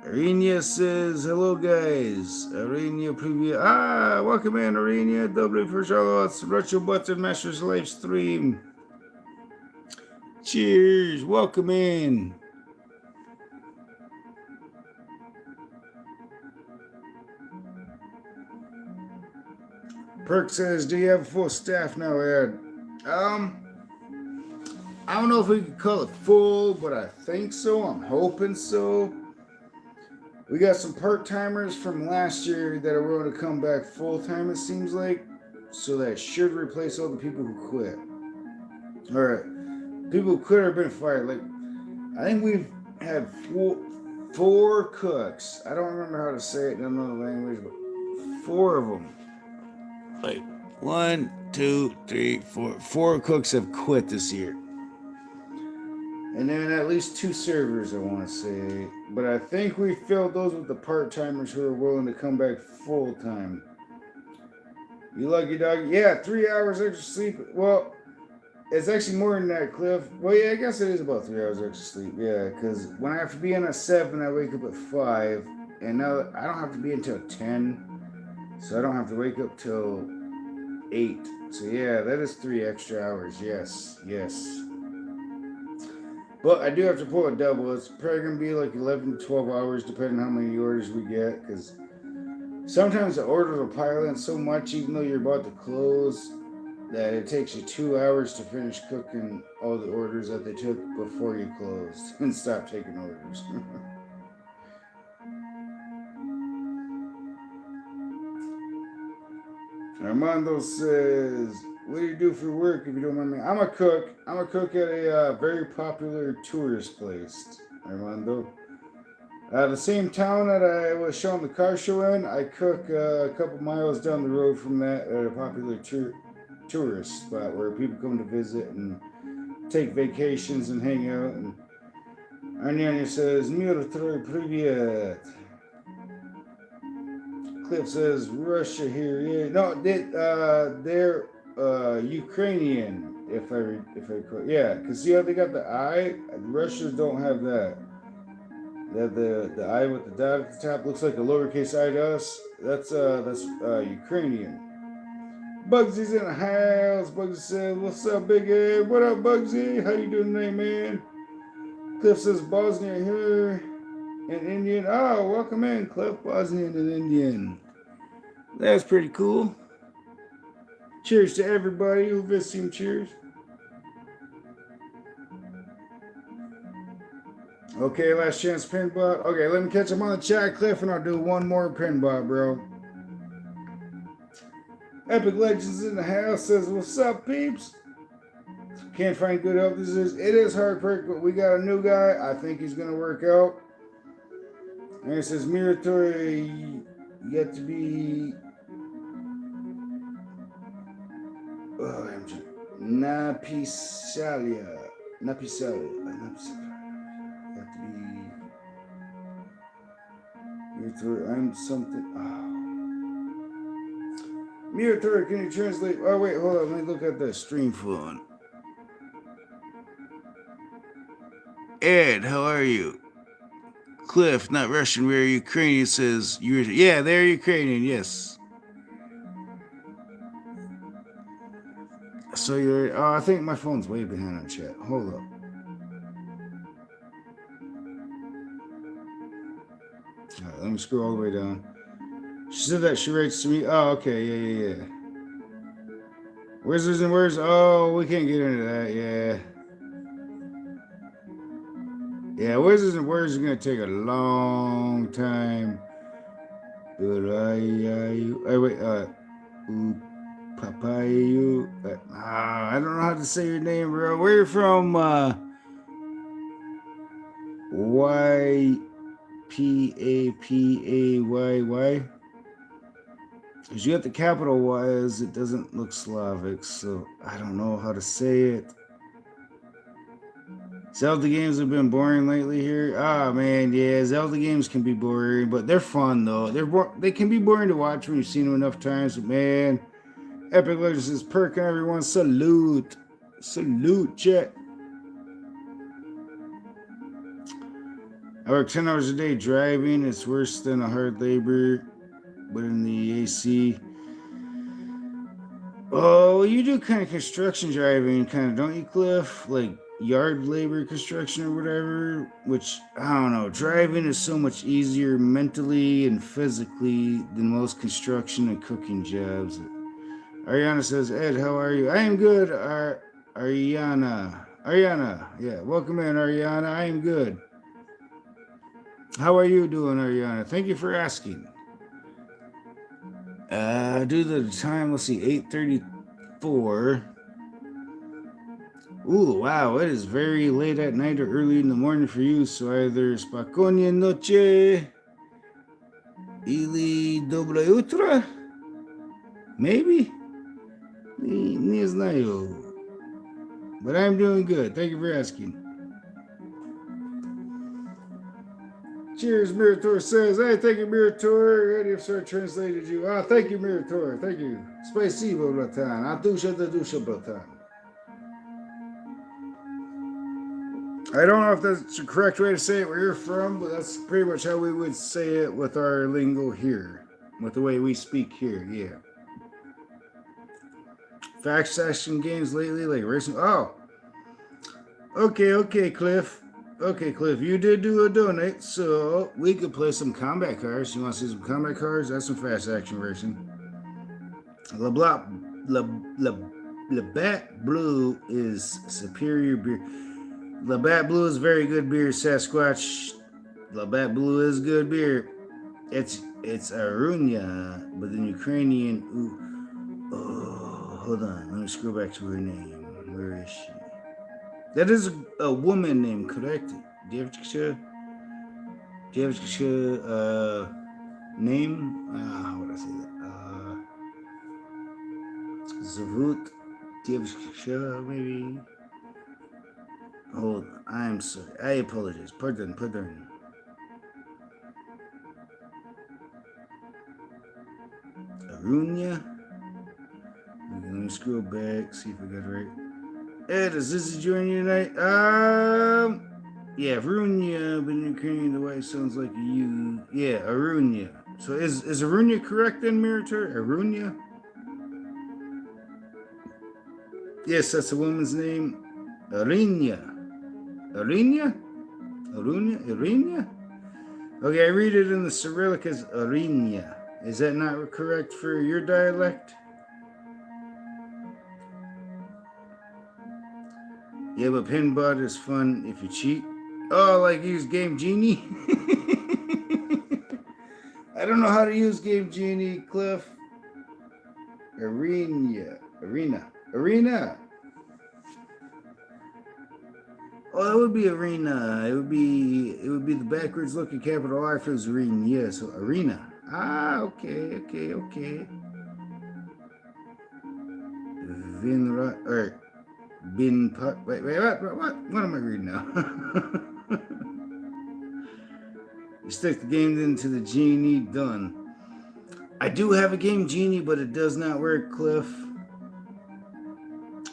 Arena says, hello guys. Arena preview. Ah, welcome in, Arena. Double for Charlotte's Retro Button Masters live stream. Cheers. Welcome in. Perk says, do you have a full staff now, Ed? I don't know if we could call it full, but I think so. I'm hoping so. We got some part-timers from last year that are willing to come back full-time, it seems like. So that should replace all the people who quit. Alright. People who quit or been fired. Like, I think we've had four cooks. I don't remember how to say it in another language, but 4 of them. Like, 1, 2, 3, 4. 4 cooks have quit this year. And then at least 2 servers, I want to say. But I think we filled those with the part-timers who are willing to come back full-time. You lucky dog. Yeah, 3 hours extra sleep. Well, it's actually more than that, Cliff. Well, yeah, I guess it is about 3 hours extra sleep. Yeah, because when I have to be in at 7, I wake up at 5. And now I don't have to be until 10. So I don't have to wake up till 8. So yeah, that is 3 extra hours. Yes. But I do have to pull a double. It's probably going to be like 11 to 12 hours depending on how many orders we get. Because sometimes the orders will pile in so much even though you're about to close that it takes you 2 hours to finish cooking all the orders that they took before you closed and stopped taking orders. Armando says, what do you do for work if you don't mind me? I'm a cook. I'm a cook at a very popular tourist place, Armando. The same town that I was showing the car show in, I cook a couple miles down the road from that at a popular tourist spot where people come to visit and take vacations and hang out. And Arnyanya says, Miro Troy Privyet. Cliff says Russia here. Yeah, no, they're Ukrainian. If I recall, yeah, because see how they got the I. Russians don't have that. The I with the dot at the top looks like a lowercase I to us. That's Ukrainian. Bugsy's in the house. Bugsy says, "What's up, Big Ed? What up, Bugsy? How you doing today, man?" Cliff says Bosnia here. An Indian. Oh, welcome in, Cliff. Bosnian and Indian. That's pretty cool. Cheers to everybody who visits him. Cheers. Okay, last chance pinbot. Okay, let me catch him on the chat, Cliff, and I'll do one more pinbot, bro. Epic Legends in the house says, "What's up, peeps?" Can't find good help. It is hard perk, but we got a new guy. I think he's gonna work out. And it says Miratori yet to be Napisalia. Have to be. I'm something. Oh. Murator, can you translate? Oh, wait, hold on. Let me look at the stream phone. Ed, how are you? Cliff, not Russian, we're Ukrainian, says you're. Yeah, they're Ukrainian, yes. So you're. Oh, I think my phone's way behind on chat. Hold up. All right, let me scroll all the way down. She said that she writes to me. Oh, okay, yeah. Wizards and words. Oh, we can't get into that. Yeah. Yeah, wizards and words are gonna take a long time. Wait, Papayu. I don't know how to say your name, bro. Where you from? YPAPAYY. Because you got the capital Y's, it doesn't look Slavic, so I don't know how to say it. Zelda games have been boring lately here. Ah, man, yeah, Zelda games can be boring, but they're fun though. They can be boring to watch when you've seen them enough times. But man, Epic Legends is perking everyone. Salute, chat. I work 10 hours a day driving. It's worse than a hard labor, but in the AC. Oh, you do kind of construction driving, kind of, don't you, Cliff? Like yard labor construction or whatever, which, I don't know, driving is so much easier mentally and physically than most construction and cooking jobs. Ariana says, Ed, how are you? I am good, Ariana. Yeah, welcome in, Ariana. I am good. How are you doing, Ariana? Thank you for asking. Due to the time, let's see, 8:34. Ooh, wow, it is very late at night or early in the morning for you, so either spokojnie noche ili dobre jutro? Maybe? Nie знаю. But I'm doing good. Thank you for asking. Cheers, Mirator says. Hey, thank you, Mirator. Ready if sir translated you. Thank you, Mirator. Thank you. Спасибо, братан. А душа да душа, братан. I don't know if that's the correct way to say it where you're from, but that's pretty much how we would say it with our lingo here. With the way we speak here, yeah. Fact session games lately, like racing. Oh. Okay, Cliff. Okay, Cliff, you did do a donate, so we could play some combat cards. You want to see some combat cards? That's some fast action racing. Labatt Blue is superior beer. Labatt Blue is very good beer, Sasquatch. Labatt Blue is good beer. It's Arunya, but in Ukrainian. Oh, hold on. Let me scroll back to her name. Where is she? That is a woman name, correct? Девочка, name? How would I say that? Zavut, девочка, maybe. Hold on, I'm sorry. I apologize. Pardon. Arunya. Let me scroll back, see if I got it right. Ed, is this joining you tonight? Yeah, Arunya, but in Ukrainian, the way it sounds like you. Yeah, Arunya. So is Arunya correct then, Mirator? Arunya? Yes, that's a woman's name. Arinya. Okay, I read it in the Cyrillic as Arinya. Is that not correct for your dialect? Yeah, but Pinbot is fun if you cheat. Oh, like use Game Genie? I don't know how to use Game Genie, Cliff. Arena. Oh, that would be arena. It would be the backwards looking capital R if it was arena. Yeah, so arena. Okay. Vinra or What am I reading now? You stick the game into the genie, done. I do have a game genie, but it does not work, Cliff.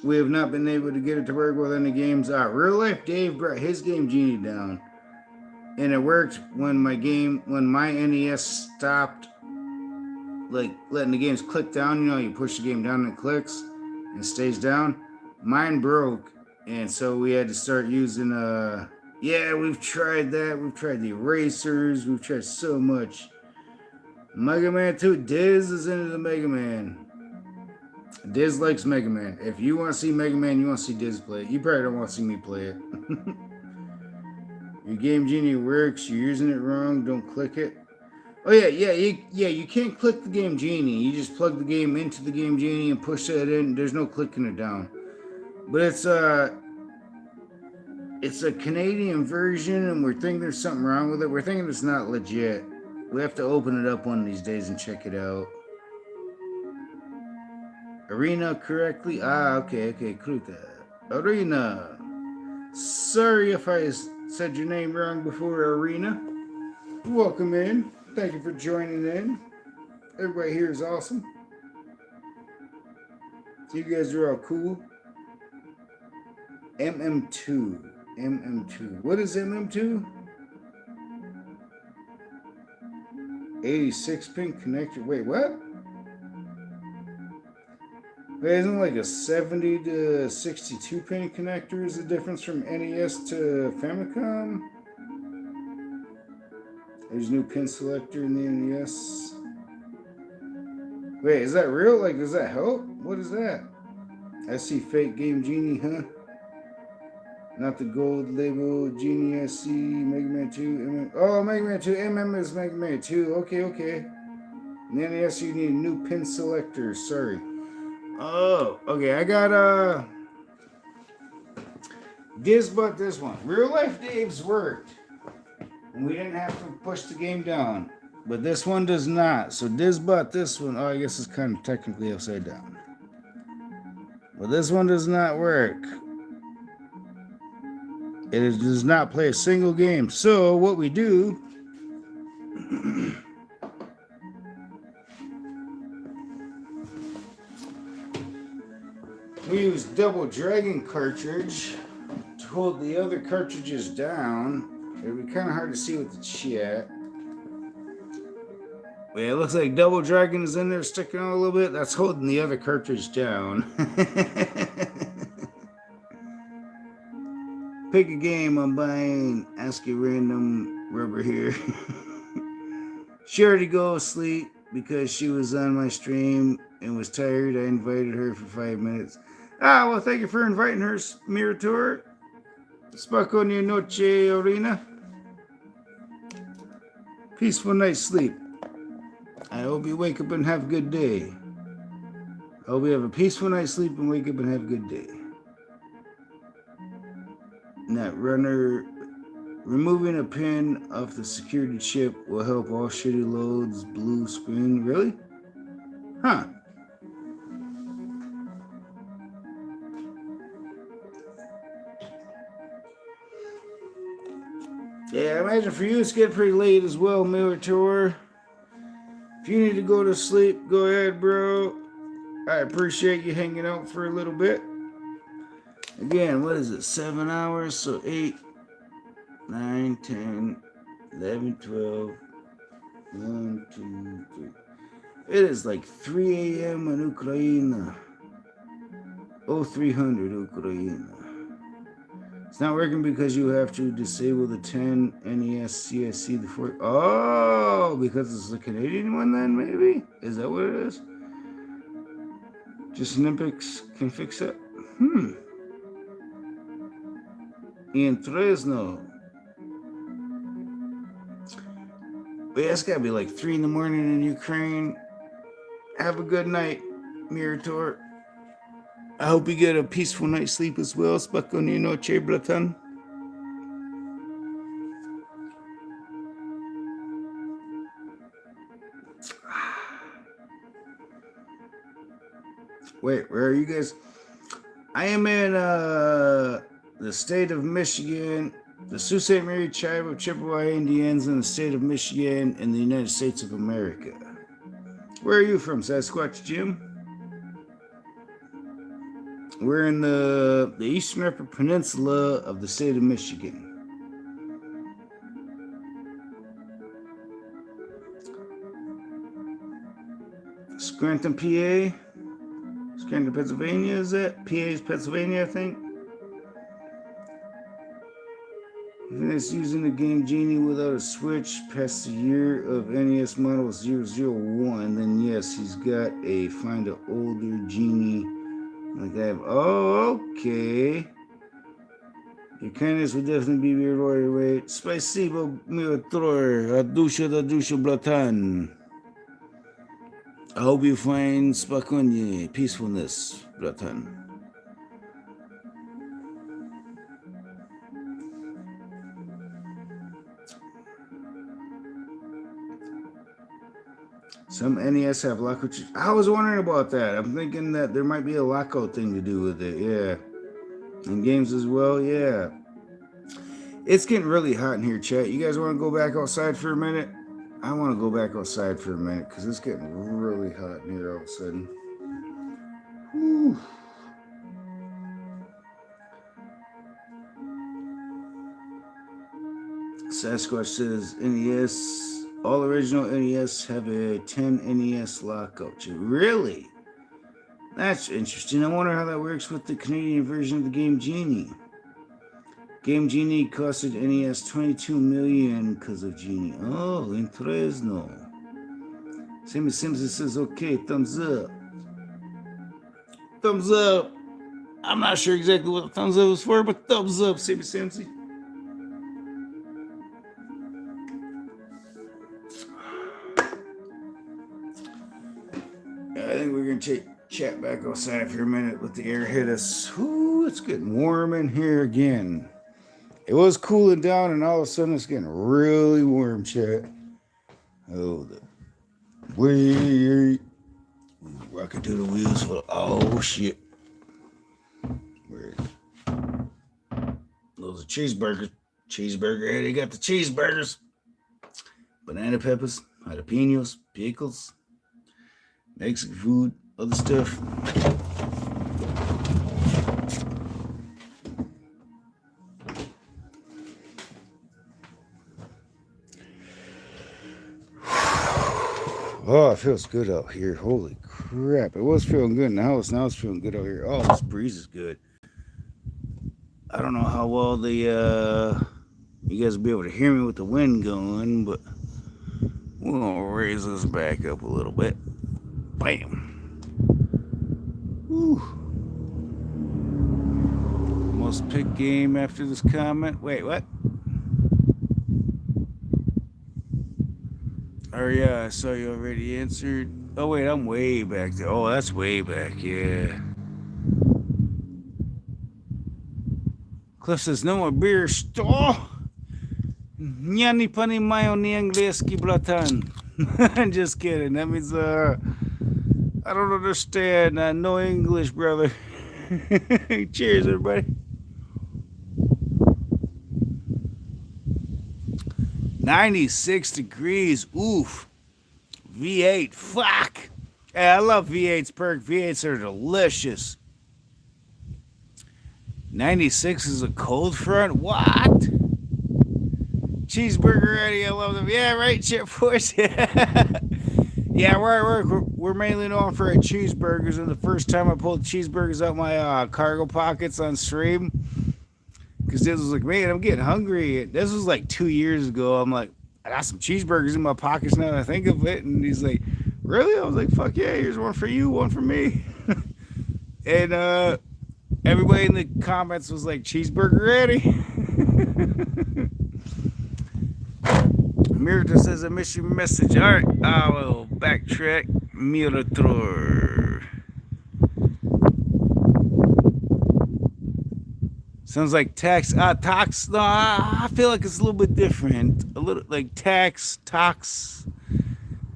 We have not been able to get it to work with any games. Real Life Dave brought his game genie down, and it worked when my NES stopped, like letting the games click down. You know, you push the game down and it clicks and stays down. Mine broke, and so we had to start using yeah, we've tried that. We've tried the erasers. We've tried so much. Mega Man 2. Diz is into the Mega Man. Diz likes Mega Man. If you want to see Mega Man, you want to see Diz play it. You probably don't want to see me play it. Your game genie works. You're using it wrong. Don't click it. Oh yeah. You can't click the game genie. You just plug the game into the game genie and push that in. There's no clicking it down. But it's a Canadian version, and we're thinking there's something wrong with it. We're thinking it's not legit. We have to open it up one of these days and check it out. Arena correctly? Okay, Kruta. Arena. Sorry if I said your name wrong before, Arena. Welcome in. Thank you for joining in. Everybody here is awesome. You guys are all cool. MM2. What is MM2? 86 pin connector. Wait, what? Wait, isn't it like a 70 to 62 pin connector is the difference from NES to Famicom? There's a new pin selector in the NES. Wait, is that real? Like, does that help? What is that? I see fake game genie, huh? Not the gold label genie. I see Mega Man 2. Oh, Mega Man 2. MM is Mega Man 2. Okay. In the NES, you need a new pin selector. Sorry. Oh, okay. I got Diz bought this one. Real Life Dave's worked. And we didn't have to push the game down. But this one does not. So Diz bought this one. Oh, I guess it's kind of technically upside down. But this one does not work. It does not play a single game. So what we do we use double dragon cartridge to hold the other cartridges down. It'll be kind of hard to see with the chat. Yeah, it looks like double dragon is in there sticking out a little bit. That's holding the other cartridge down. Pick a game I'm buying. Ask a random rubber here. She already go to sleep because she was on my stream and was tired. I invited her for 5 minutes. Well, thank you for inviting her, Mirror Tour. Spokojnie noche, Arena. Peaceful night's sleep. I hope you wake up and have a good day. I hope you have a peaceful night's sleep and wake up and have a good day. Netrunner. Removing a pin off the security chip will help all shitty loads. Blue screen. Really? Huh. Yeah, I imagine for you it's getting pretty late as well, Mirror Tour. If you need to go to sleep, go ahead, bro. I appreciate you hanging out for a little bit. Again, what is it? 7 hours? So 8, 9, 10, 11, 12, 1, 2, 3. It is like 3 a.m. in Ukraine. 0300 Ukraine. It's not working because you have to disable the 10 NES CSC the 4. Oh, because it's a Canadian one then, maybe? Is that what it is? Just Olympics can fix it? In Fresno. But yeah, it's gotta be like 3 in the morning in Ukraine. Have a good night, Mirror Tour. I hope you get a peaceful night's sleep as well. Spokojnie noche, bratan. Wait, where are you guys? I am in the state of Michigan, the Sault Ste. Marie tribe of Chippewa Indians in the state of Michigan in the United States of America. Where are you from, Sasquatch Jim? We're in the eastern upper peninsula of the state of Michigan. Scranton, PA? Scranton, Pennsylvania, is that? PA is Pennsylvania, I think. If it's using the game Genie without a switch past the year of NES model 001, then yes, he's got a find an older Genie like I have. Oh, okay. Your kindness would definitely be rewarded. Spasibo, mio tror, adusha da dusha blatan. I hope you find spakonye, peacefulness, bratan. Some NES have lockout. I was wondering about that. I'm thinking that there might be a lockout thing to do with it. Yeah. And games as well. Yeah. It's getting really hot in here, chat. You guys want to go back outside for a minute? I want to go back outside for a minute because it's getting really hot in here all of a sudden. Whew. Sasquatch says NES. All original NES have a 10 NES lockout. Really? That's interesting. I wonder how that works with the Canadian version of the game Genie. Game Genie costed NES $22 million because of Genie. Oh, interesno. Sammy Simpson says, okay, thumbs up. Thumbs up. I'm not sure exactly what the thumbs up was for, but thumbs up, Sammy Simpson. I think we're going to chat back outside for a minute. Let the air hit us. Ooh, it's getting warm in here again. It was cooling down, and all of a sudden it's getting really warm, chat. Oh, the wait. Rocking to the wheels for oh shit. Where is it? Those are cheeseburgers. Cheeseburger. Hey, they got the cheeseburgers. Banana peppers, jalapenos, pickles, Mexican food, other stuff. Oh, it feels good out here. Holy crap. It was feeling good in the house. Now it's feeling good out here. Oh, this breeze is good. I don't know how well you guys will be able to hear me with the wind going, but we're going to raise this back up a little bit. Bam. Whew. Most picked game after this comment. Wait, what? Oh, yeah, I saw you already answered. Oh, wait, I'm way back there. Oh, that's way back, yeah. Cliff says, no more beer store. Nyani pani mayo ni anglieski bratan. I'm just kidding. That means, I don't understand. No English, brother. Cheers, everybody. 96 degrees. Oof. V8. Fuck. Hey, I love V8s, perk. V8s are delicious. 96 is a cold front? What? Cheeseburger ready. I love them. Yeah, right, Chip Force. Yeah, we're mainly known for our cheeseburgers. And the first time I pulled cheeseburgers out my cargo pockets on stream, because this was like, man, I'm getting hungry. This was like 2 years ago. I'm like, I got some cheeseburgers in my pockets now that I think of it. And he's like, really? I was like, fuck yeah, here's one for you, one for me. And everybody in the comments was like, cheeseburger ready. Mirta says, I miss your message. All right, I will backtrack. Mirator. Sounds like tax. Tax. No, I feel like it's a little bit different. A little like tax, tox.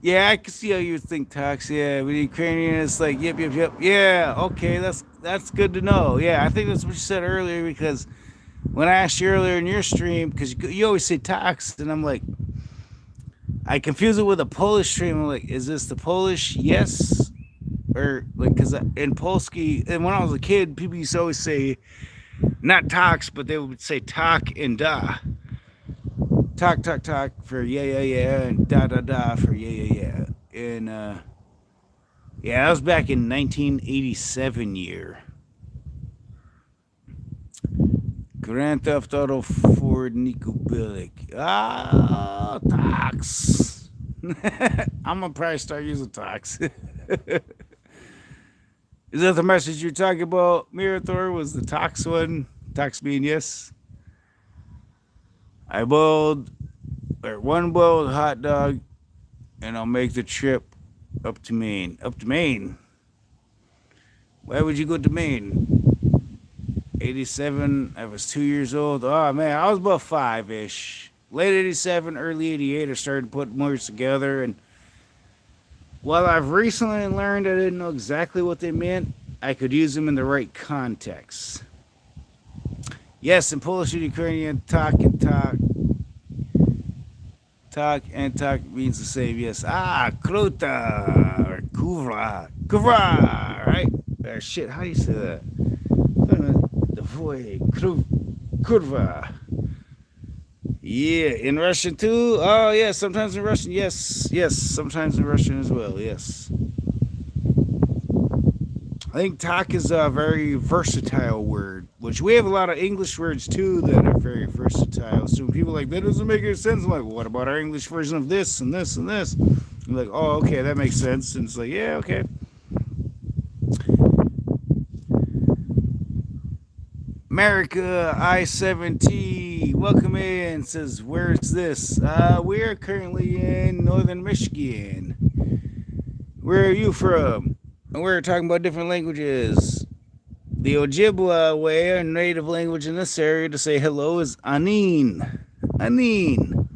Yeah, I can see how you would think tax. Yeah, with Ukrainian, it's like, yep. Yeah, okay, That's good to know. Yeah, I think that's what you said earlier because when I asked you earlier in your stream, because you always say tax, and I'm like, I confuse it with a Polish stream. I'm like, is this the Polish? Yes. Or like, because in Polski, and when I was a kid, people used to always say, not tax, but they would say tak and da. Tak, tak, tak for yeah, yeah, yeah, and da, da, da for yeah, yeah, yeah. And yeah, that was back in 1987 year. Grand Theft Auto 4 Nico Bellic. Ah, tax. I'm gonna probably start using tax. Is that the message you're talking about, Mirathor? Was the tax one? Tax being yes. I boiled, or one boiled hot dog, and I'll make the trip up to Maine. Up to Maine? Why would you go to Maine? 87, I was 2 years old. Oh man, I was about 5-ish. Late 87, early 88, I started to put words together. And while I've recently learned I didn't know exactly what they meant, I could use them in the right context. Yes, in Polish and Ukrainian, talk and talk. Talk and talk means the same, yes. Ah, kruta, or kuvra. Kuvra, right? Or shit, how do you say that? The voy, kurva. Yeah, in Russian too? Oh, yeah, sometimes in Russian, yes. Yes, sometimes in Russian as well, yes. I think talk is a very versatile word, which we have a lot of English words too that are very versatile. So when people are like, that doesn't make any sense, I'm like, well, what about our English version of this and this and this? I'm like, oh, okay, that makes sense. And it's like, yeah, okay. America I-70, welcome in, says, where's this? We are currently in northern Michigan. Where are you from? And we're talking about different languages. The Ojibwa way, our native language in this area, to say hello is Anin. Anin.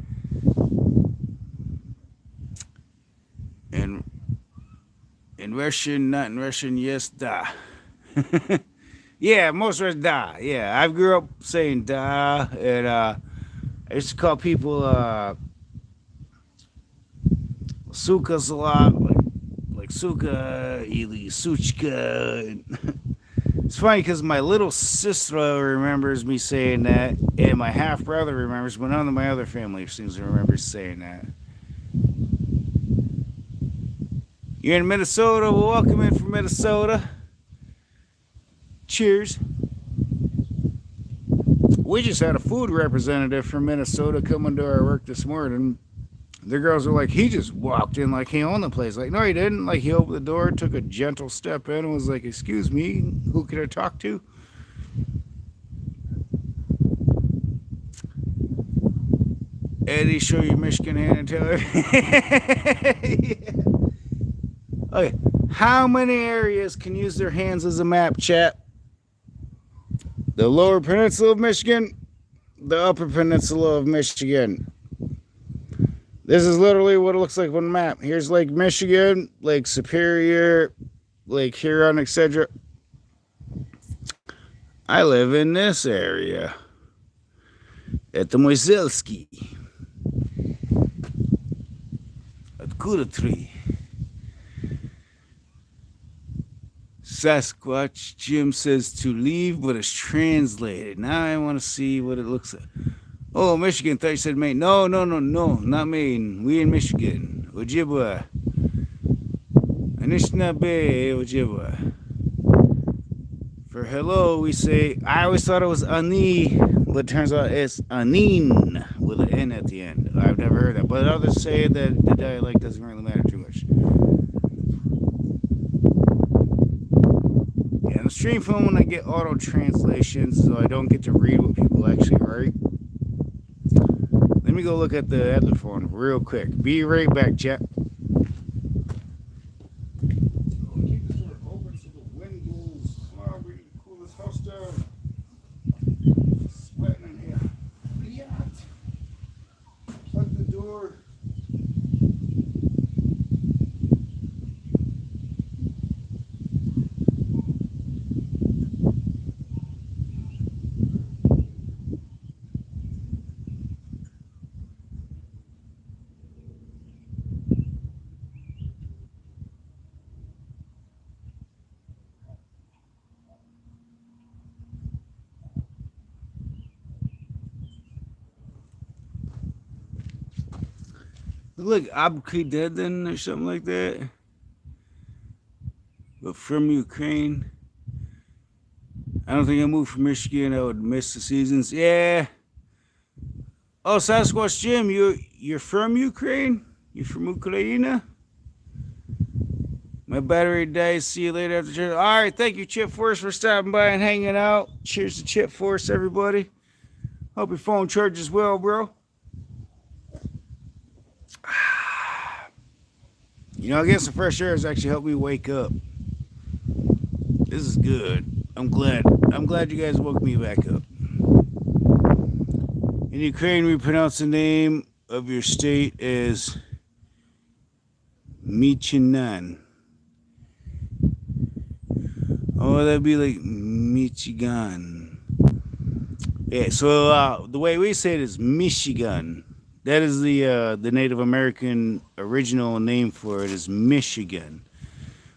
And in Russian, not in Russian, yes, da. Yeah, most of it's da. Yeah, I grew up saying da, and I used to call people sukas a lot, like suka, ili, suchka. It's funny because my little sister remembers me saying that, and my half brother remembers, but none of my other family seems to remember saying that. You're in Minnesota. Well, welcome in from Minnesota. Cheers. We just had a food representative from Minnesota coming to our work this morning. The girls were like, he just walked in like he owned the place. Like, no, he didn't. Like, he opened the door, took a gentle step in, and was like, excuse me, who can I talk to? Eddie, show your Michigan hand and tell her. Yeah. Okay, how many areas can use their hands as a map, chat? The lower peninsula of Michigan, the upper peninsula of Michigan. This is literally what it looks like on the map. Here's Lake Michigan, Lake Superior, Lake Huron, etc. I live in this area at the Moiselski, at Kudatri. Sasquatch Jim says to leave, but it's translated. Now I want to see what it looks like. Oh, Michigan. Thought you said Maine. No, not Maine. We in Michigan. Ojibwa. Anishinaabe, Ojibwa. For hello, we say, I always thought it was Ani, but it turns out it's Anin with an N at the end. I've never heard that, but others say that the dialect doesn't really matter too much. Yeah, in the stream film, when I get auto translations, so I don't get to read what people actually write. Let me go look at the other phone real quick. Be right back, chat. Keep this door open so the wind blows. Come on, we can cool this house down. It's sweating in here. Yeah. Plug the door. Look, Abkhazan or something like that. But from Ukraine. I don't think I moved from Michigan. I would miss the seasons. Yeah. Oh, Sasquatch Jim, you're from Ukraine? You from Ukraine? My battery dies. See you later after church. All right, thank you, Chip Force, for stopping by and hanging out. Cheers to Chip Force, everybody. Hope your phone charges well, bro. You know, I guess the fresh air has actually helped me wake up. This is good. I'm glad you guys woke me back up. In Ukraine, we pronounce the name of your state as Michigan. Oh, that'd be like Michigan. Yeah, so the way we say it is Michigan. That is the Native American original name for it is Michigan.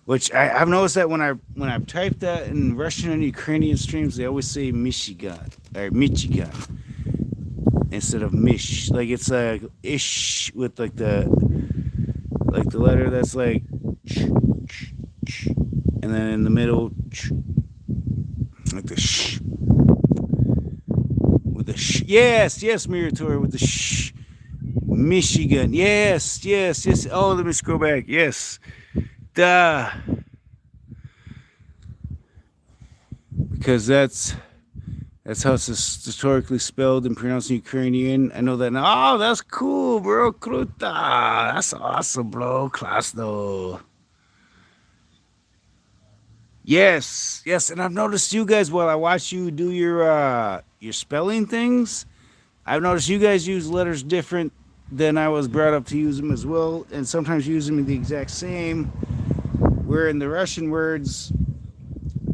Which I've noticed that when I've typed that in Russian and Ukrainian streams, they always say Michigan or Michigan instead of Mish. Like it's like ish with like the letter that's like and then in the middle like the sh with the sh. Yes, Mirator with the sh. Michigan. Yes. Oh, let me scroll back. Yes. Duh. Because that's how it's historically spelled and pronounced in Ukrainian. I know that now. Oh, that's cool, bro. Kruta. That's awesome, bro. Class though. Yes. And I've noticed you guys while I watch you do your spelling things. I've noticed you guys use letters different than I was brought up to use them as well, and sometimes use them in the exact same. Where in the Russian words,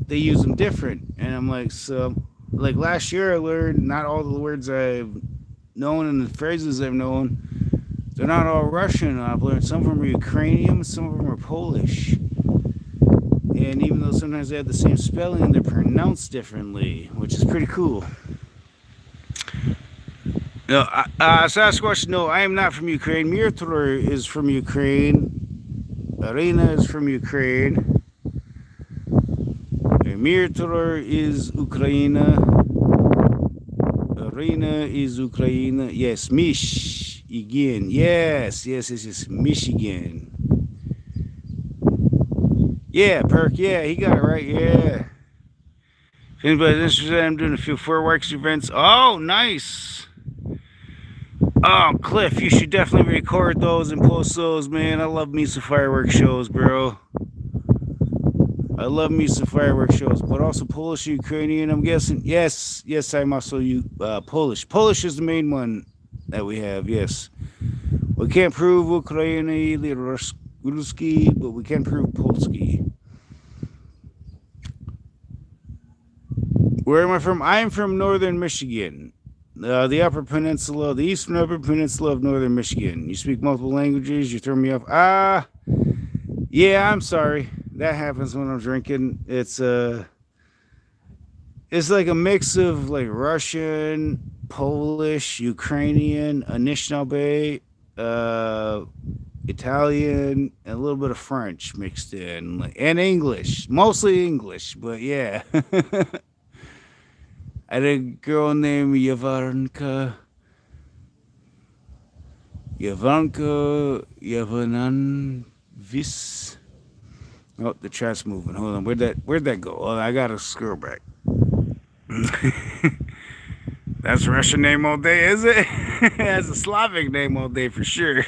they use them different, and I'm like, so, like last year I learned not all the words I've known and the phrases I've known, they're not all Russian. I've learned some of them are Ukrainian, some of them are Polish, and even though sometimes they have the same spelling, they're pronounced differently, which is pretty cool. No, Sasquatch, no, I am not from Ukraine. Mirtor is from Ukraine. Arena is from Ukraine. Mirtor is Ukraine. Arena is Ukraine. Yes, Mish again. Yes, Michigan. Yeah, Perk, yeah, he got it right, yeah. If anybody's interested, I'm doing a few fireworks events. Oh, nice. Oh, Cliff, you should definitely record those and post those, man. I love me some fireworks shows, bro. I love me some fireworks shows, but also Polish, Ukrainian, I'm guessing. Yes, I'm also Polish. Polish is the main one that we have, yes. We can't prove Ukrainian, Ruski, but we can prove Polski. Where am I from? I am from northern Michigan. The upper peninsula, the eastern upper peninsula of northern Michigan. You speak multiple languages, you throw me off. Yeah, I'm sorry. That happens when I'm drinking. It's like a mix of like Russian, Polish, Ukrainian, Anishinaabe, Italian, and a little bit of French mixed in, and English. Mostly English, but yeah. I had a girl named Yavanka. Yavananvis. Oh, the chat's moving. Hold on. Where'd that go? Oh, I gotta scroll back. That's a Russian name all day, is it? That's a Slavic name all day for sure.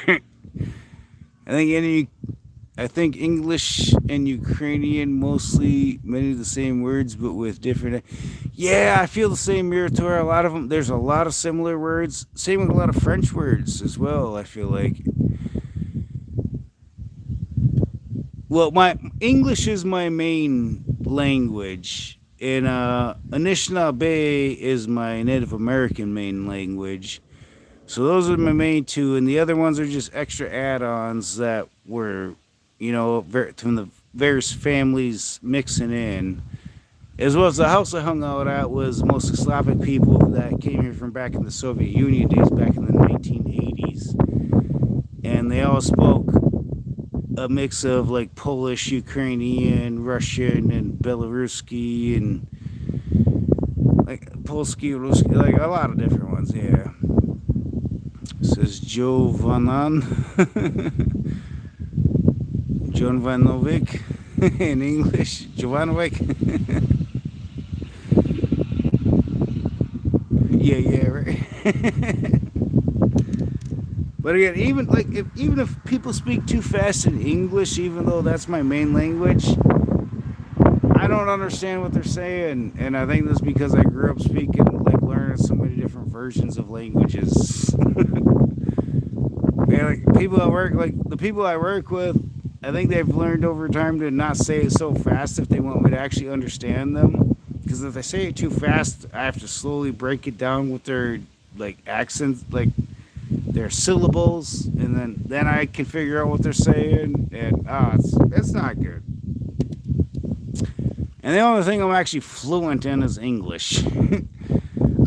I think English and Ukrainian mostly many of the same words, but with different. Yeah, I feel the same, Mirator. A lot of them. There's a lot of similar words. Same with a lot of French words as well. I feel like. Well, my English is my main language, and Anishinaabe is my Native American main language. So those are my main two, and the other ones are just extra add-ons that were, from the various families mixing in. As well as the house I hung out at was mostly Slavic people that came here from back in the Soviet Union days, back in the 1980s. And they all spoke a mix of like Polish, Ukrainian, Russian, and Belaruski, and like Polski, Ruski, like a lot of different ones. Yeah. It says Joe Vanan, John Vanovic in English, Jovanovic. Yeah, right. But again, even if people speak too fast in English, even though that's my main language, I don't understand what they're saying, and I think that's because I grew up speaking, like learning so many different versions of languages. Man, like people at work, like the people I work with, I think they've learned over time to not say it so fast if they want me to actually understand them. Because if they say it too fast, I have to slowly break it down with their like accents, like their syllables, and then I can figure out what they're saying, and it's not good. And the only thing I'm actually fluent in is English.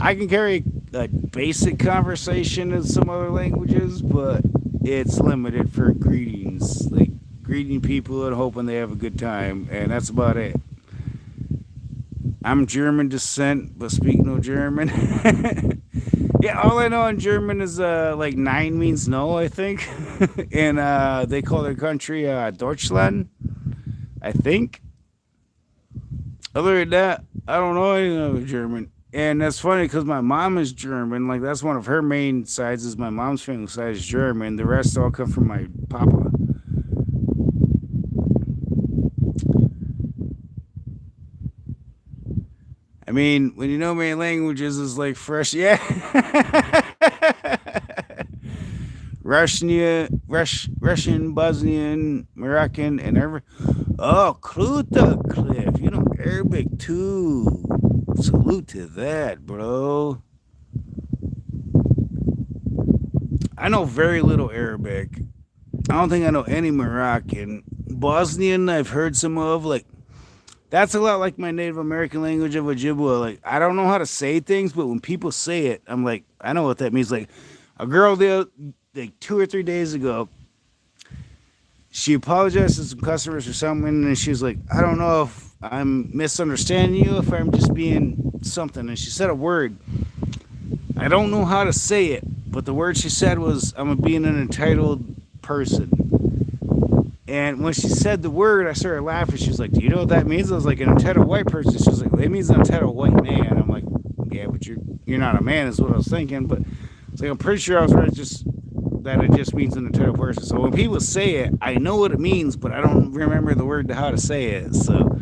I can carry a basic conversation in some other languages, but it's limited for greetings, like greeting people and hoping they have a good time, and that's about it. I'm German descent, but speak no German. Yeah, all I know in German is like nine means no, I think, and they call their country Deutschland, I think. Other than that, I don't know anything of German. And that's funny because my mom is German. Like, that's one of her main sides is my mom's family side is German. The rest all come from my papa. I mean, when you know many languages, it's like fresh. Yeah. Russian, Bosnian, Moroccan, and every. Oh, Kruta Cliff. You know Arabic too. Salute to that, bro. I know very little Arabic. I don't think I know any Moroccan. Bosnian, I've heard some of. Like, that's a lot like my Native American language of Ojibwa. Like, I don't know how to say things, but when people say it, I'm like, I know what that means. Like, a girl like 2 or 3 days ago, she apologized to some customers or something, and she was like, I don't know if I'm misunderstanding you, if I'm just being something. And she said a word. I don't know how to say it, but the word she said was, I'm being an entitled person. And when she said the word, I started laughing. She was like, do you know what that means? I was like, an entitled white person. She was like, it means an entitled white man. I'm like, yeah, but you're not a man is what I was thinking. But it's like, I'm pretty sure I was right, just that it just means an entitled person. So when people say it, I know what it means, but I don't remember the word to how to say it. So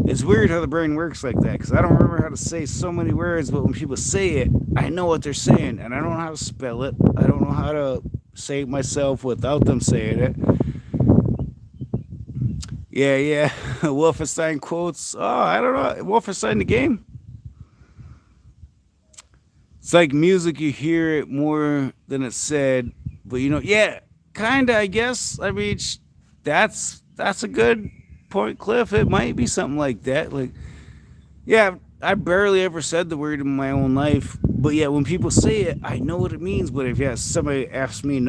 it's weird how the brain works like that, because I don't remember how to say so many words, but when people say it, I know what they're saying, and I don't know how to spell it. I don't know how to say it myself without them saying it. Yeah. Wolfenstein quotes. Oh, I don't know. Wolfenstein the game? It's like music, you hear it more than it's said. But, yeah, kind of, I guess. I mean, that's a good point, Cliff. It might be something like that. Like, yeah, I barely ever said the word in my own life. But, yeah, when people say it, I know what it means. But if somebody asks me,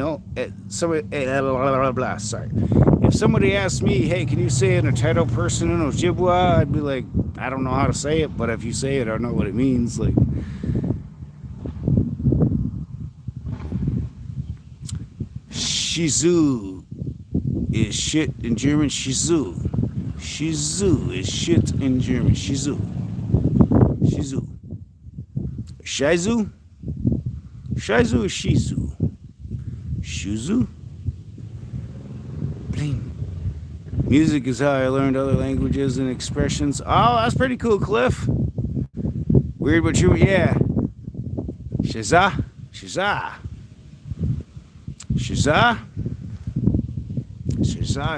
sorry. If somebody asks me, hey, can you say an entitled person in Ojibwa? I'd be like, I don't know how to say it, but if you say it, I know what it means. Like, Shizu is shit in German. Shizu is shit in German. Shizu. Shizu is Shizu. Shuzu. Bling. Music is how I learned other languages and expressions. Oh, that's pretty cool, Cliff. Weird but true. Yeah. Shiza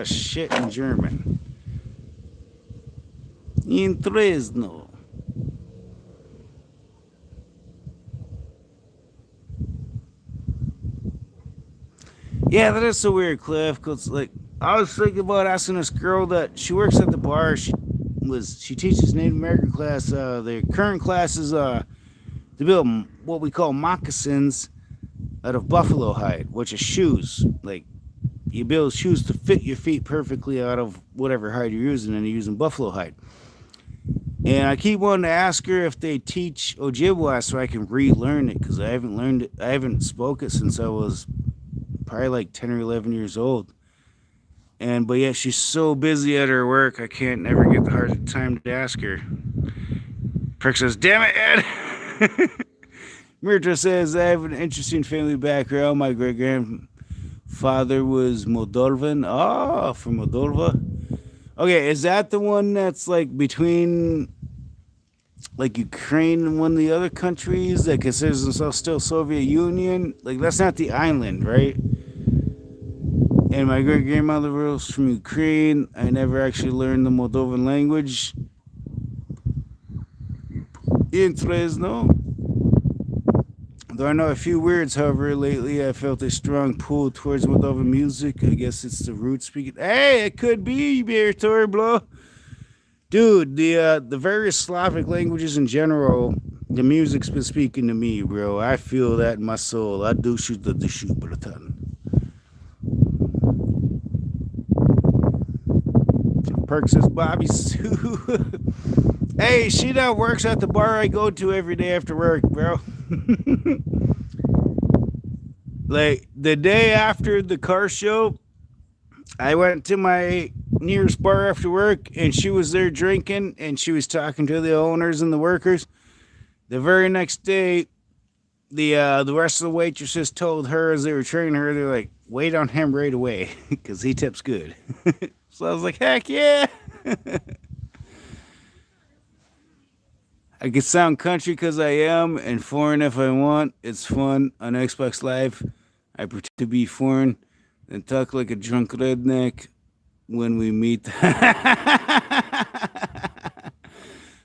is shit in German. Interesno. Yeah, that is so weird, Cliff. Cause like I was thinking about asking this girl that she works at the bar. She teaches Native American class. The current class is to build what we call moccasins out of buffalo hide, which is shoes. Like you build shoes to fit your feet perfectly out of whatever hide you're using, and you're using buffalo hide. And I keep wanting to ask her if they teach Ojibwa so I can relearn it, because I haven't learned it. I haven't spoke it since I was probably like 10 or 11 years old. But yet she's so busy at her work, I can't never get the hard time to ask her. Prick says, "Damn it, Ed!" Mirta says, "I have an interesting family background. My great grandfather was Moldovan." Oh, from Moldova. Okay, is that the one that's like between like Ukraine and one of the other countries that considers themselves still Soviet Union? Like, that's not the island, right? And my great grandmother was from Ukraine. I never actually learned the Moldovan language. Interesting. Though I know a few words, however, lately I felt a strong pull towards Moldovan music. I guess it's the root speaking. Hey, it could be, Beartor, bro. Dude, the various Slavic languages in general, the music's been speaking to me, bro. I feel that in my soul. I do shoot the shoot, bratan. Perk says, "Bobby Sue." Hey, she now works at the bar I go to every day after work, bro. Like, the day after the car show, I went to my nearest bar after work, and she was there drinking, and she was talking to the owners and the workers. The very next day, the rest of the waitresses told her as they were training her, they're like, "Wait on him right away, because he tips good." So I was like, heck yeah. I can sound country because I am, and foreign if I want. It's fun on Xbox Live. I pretend to be foreign and talk like a drunk redneck when we meet.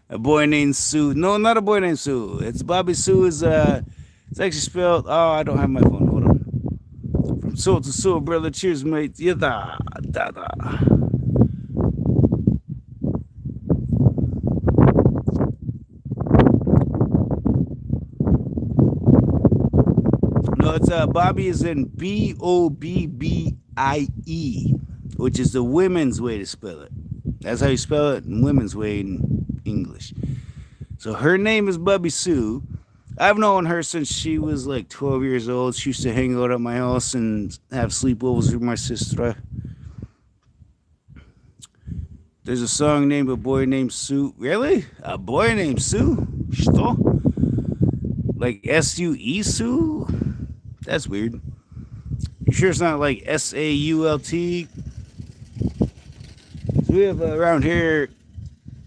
A boy named Sue. No, not a boy named Sue. It's Bobby Sue. It's actually spelled. Oh, I don't have my phone. Hold on. From soul to soul, brother. Cheers, mate. Yada, da, da. No, it's Bobby is in Bobbie, which is the women's way to spell it. That's how you spell it in women's way in English. So her name is Bobby Sue. I've known her since she was like 12 years old. She used to hang out at my house and have sleepovers with my sister. There's a song named A Boy Named Sue. Really? A Boy Named Sue? Что? Like S-U-E Sue? That's weird. You sure it's not like S-A-U-L-T? So we have around here,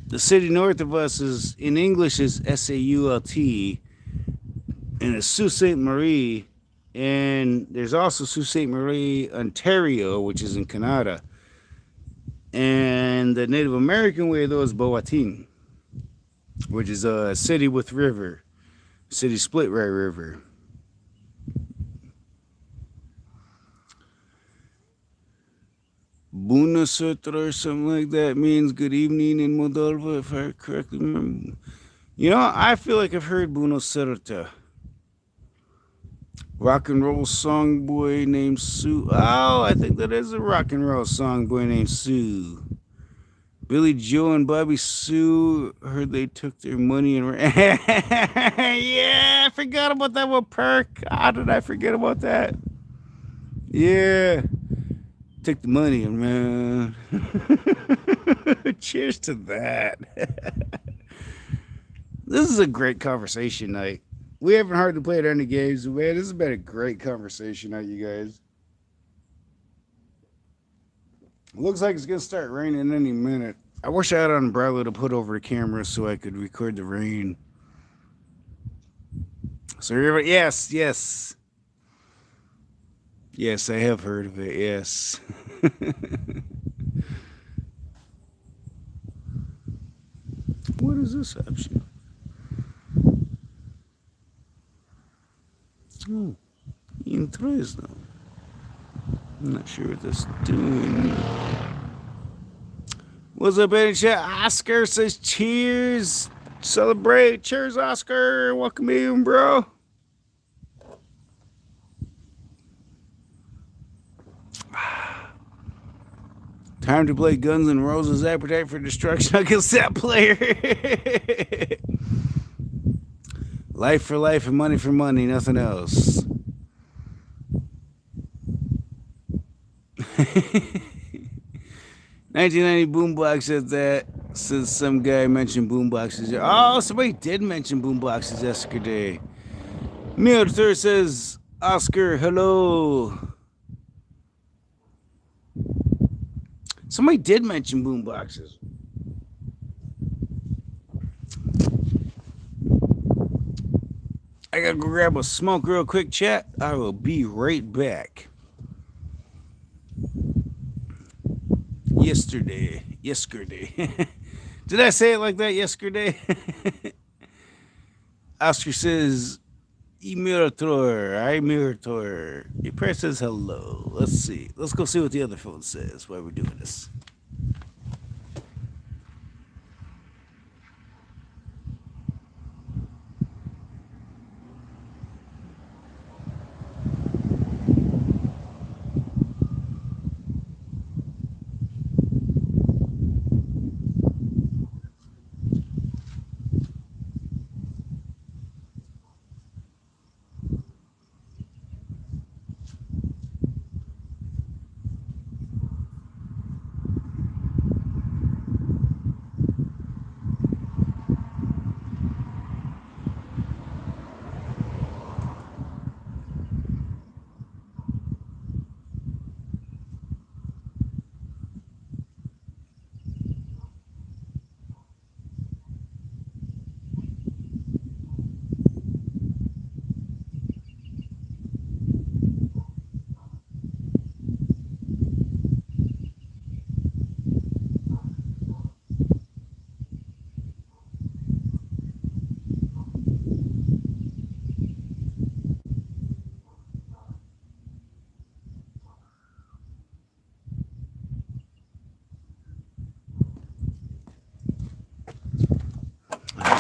the city north of us is, in English, is S-A-U-L-T. And it's Sault Ste. Marie. And there's also Sault Ste. Marie, Ontario, which is in Canada. And the Native American way, though, is Boatin, which is a city with river. City split right river. Buna Sutra or something like that means good evening in Moldova, if I correctly remember. You know, I feel like I've heard Buno Sutra. Rock and roll song boy named Sue. Oh, I think that is a rock and roll song boy named Sue. Billy Joe and Bobby Sue, heard they took their money and yeah, I forgot about that one, Perk. How did I forget about that? Yeah. Took the money and man. Cheers to that. This is a great conversation night. We haven't hardly played any games, but man, this has been a great conversation night, you guys. Looks like it's gonna start raining any minute. I wish I had an umbrella to put over the camera so I could record the rain. So everybody, yes, yes. Yes, I have heard of it, yes. What is this option? Oh, interesting. I'm not sure what this is doing. What's up, Eddie Chat? Oscar says cheers. Celebrate. Cheers, Oscar. Welcome in, bro. Time to play Guns N' Roses. Appetite for Destruction. I can set player. Life for life and money for money. Nothing else. 1990 boombox said that. Since some guy mentioned boomboxes. Oh, somebody did mention boomboxes yesterday. Neil III says, Oscar, hello. Somebody did mention boomboxes. I gotta go grab a smoke real quick, chat. I will be right back. Yesterday. Did I say it like that yesterday? Oscar says, Mirator. Your prayer says hello. Let's see. Let's go see what the other phone says while we're doing this.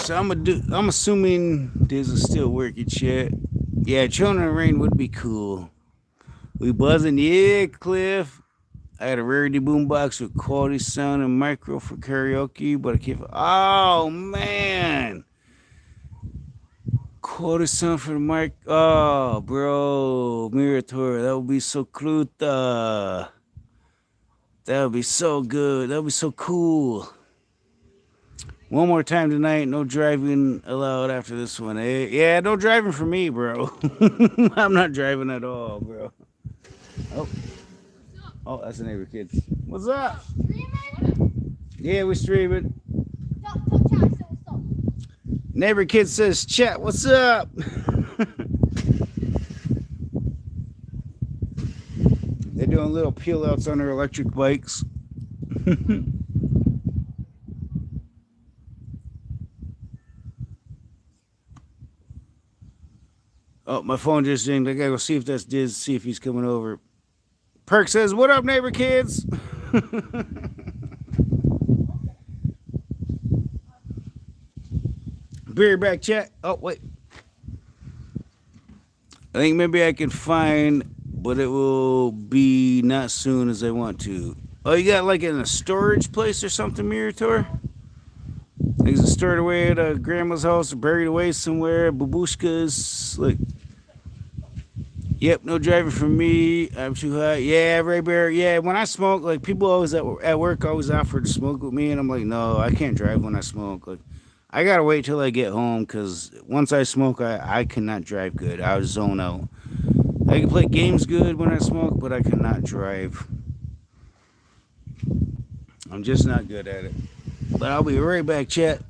So I'm assuming this is still working, chat. Yeah, Children of Rain would be cool. We buzzing, yeah, Cliff. I had a rarity boombox with quality sound and micro for karaoke, but I can't. Oh man, quality sound for the mic. Oh, bro, Mirator, that would be so cruta. That would be so good. That would be so cool. One more time tonight. No driving allowed after this one. Eh? Yeah, no driving for me, bro. I'm not driving at all, bro. Oh, that's the neighbor kid. What's up? Streaming? Yeah, we're streaming. Stop, chat, stop. Neighbor kid says, chat, what's up? They're doing little peel outs on their electric bikes. Oh, my phone just dinged. I gotta go see if that's Diz, see if he's coming over. Perk says, what up, neighbor kids? Be right back, chat. Oh, wait. I think maybe I can find, but it will be not soon as I want to. Oh, you got like in a storage place or something, Mirator? Like it's stored away at grandma's house or buried away somewhere. Babushkas, like. Yep, no driving for me. I'm too high. Yeah, Ray Bear. Yeah, when I smoke, like people always at work always offer to smoke with me, and I'm like, no, I can't drive when I smoke. Like, I gotta wait till I get home because once I smoke, I cannot drive good. I zone out. I can play games good when I smoke, but I cannot drive. I'm just not good at it. But I'll be right back, chat.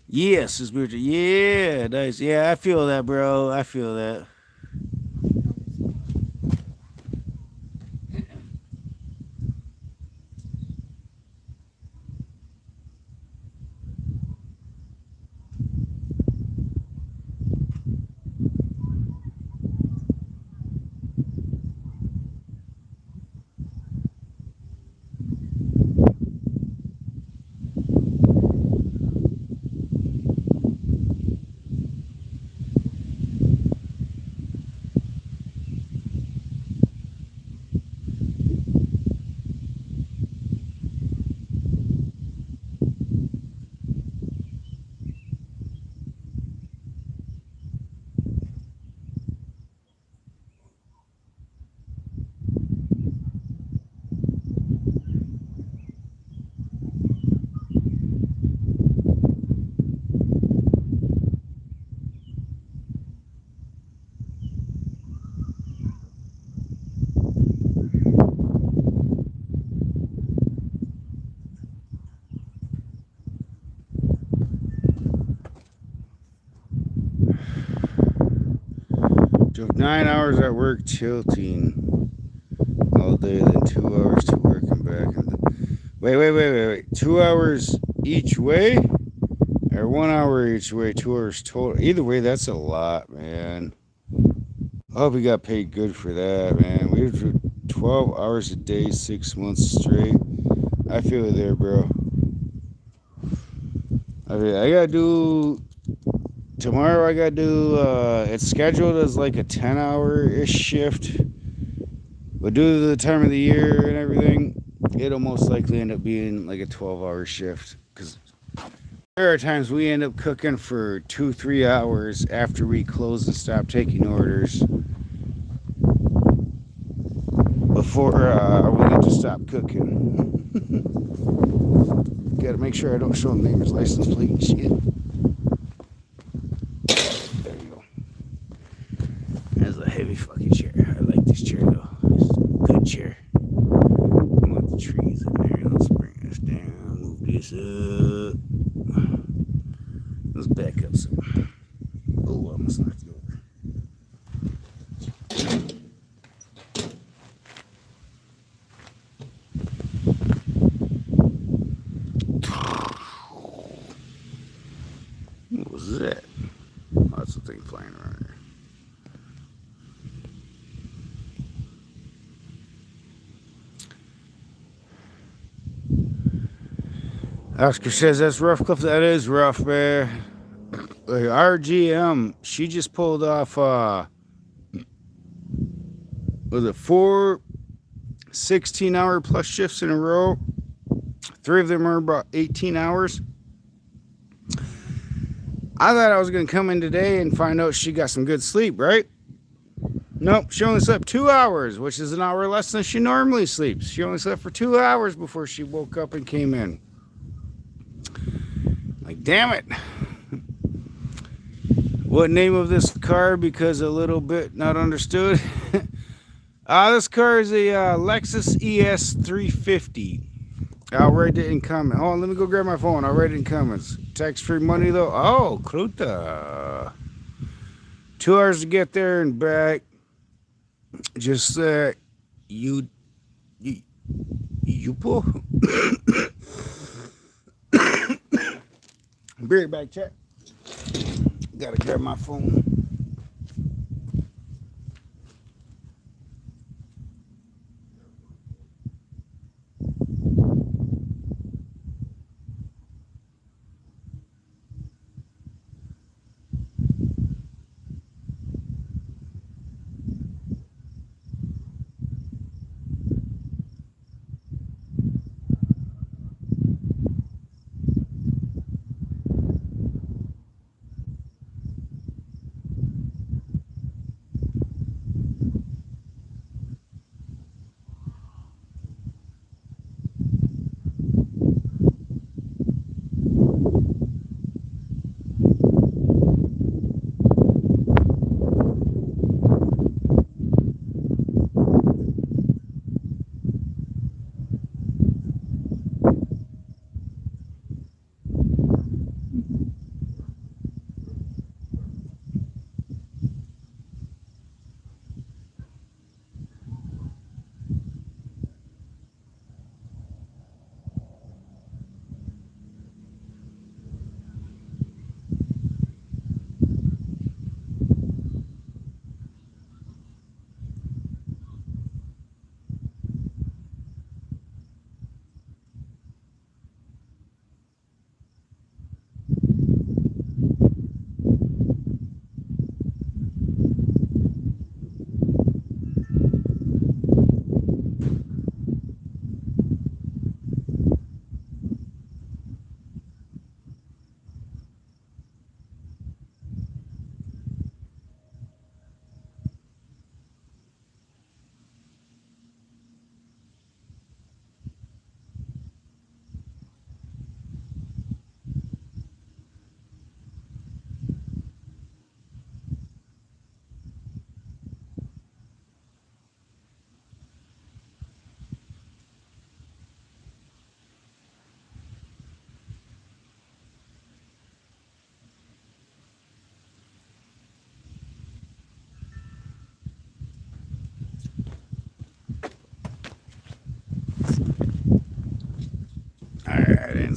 Yes, it's spiritual. Yeah, nice. Yeah, I feel that, bro. I feel that. Took 9 hours at work tilting all day, then 2 hours to work and back. Wait. 2 hours each way? Or 1 hour each way, 2 hours total. Either way, that's a lot, man. I hope he got paid good for that, man. We were 12 hours a day, 6 months straight. I feel it there, bro. I mean, I gotta do tomorrow. I gotta do. It's scheduled as like a 10-hour-ish shift, but due to the time of the year and everything, it'll most likely end up being like a 12-hour shift. Because there are times we end up cooking for 2-3 hours after we close and stop taking orders before we get to stop cooking. Gotta make sure I don't show him neighbor's license plate and shit. There you go. That's a heavy fucking chair. I like this chair though. It's a good chair. I want the trees in there. Let's bring this down. Move this up. Let's back up some. Oh, I almost knocked it over. What was that? Oh, that's a thing flying around here. Oscar says that's rough, Cliff. That is rough, man. Like RGM, she just pulled off was it 4 16-hour plus shifts in a row. 3 of them are about 18 hours. I thought I was going to come in today and find out she got some good sleep, right? Nope, she only slept 2 hours, which is an hour less than she normally sleeps. She only slept for 2 hours before she woke up and came in. Like, damn it. What name of this car? Because a little bit not understood. This car is a Lexus ES 350. I'll write it in comments. Hold on, let me go grab my phone. I'll write it in comments. Tax-free money, though. Oh, Kruta. 2 hours to get there and back. Just you pull. Be right back, chat. Gotta grab my phone.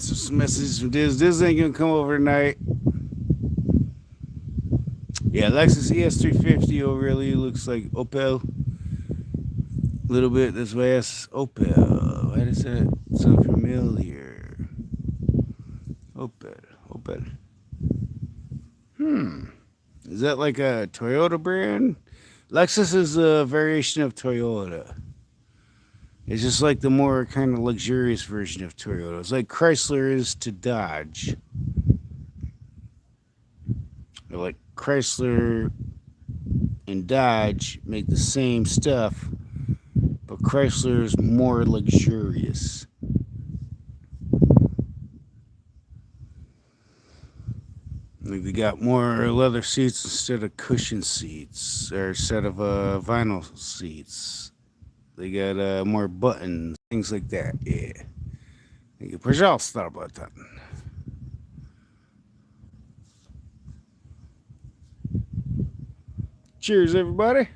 some messages from Diz. Diz ain't gonna come over tonight. Yeah, Lexus ES350 really looks like Opel. A little bit this way. It's Opel. Why does that sound familiar? Opel. Is that like a Toyota brand? Lexus is a variation of Toyota. It's just like the more kind of luxurious version of Toyota. It's like Chrysler is to Dodge. They're like Chrysler and Dodge make the same stuff, but Chrysler is more luxurious. Like they got more leather seats instead of cushion seats, or instead of vinyl seats. They got more buttons, things like that. Yeah. Пожалуйста, работа. Cheers, everybody.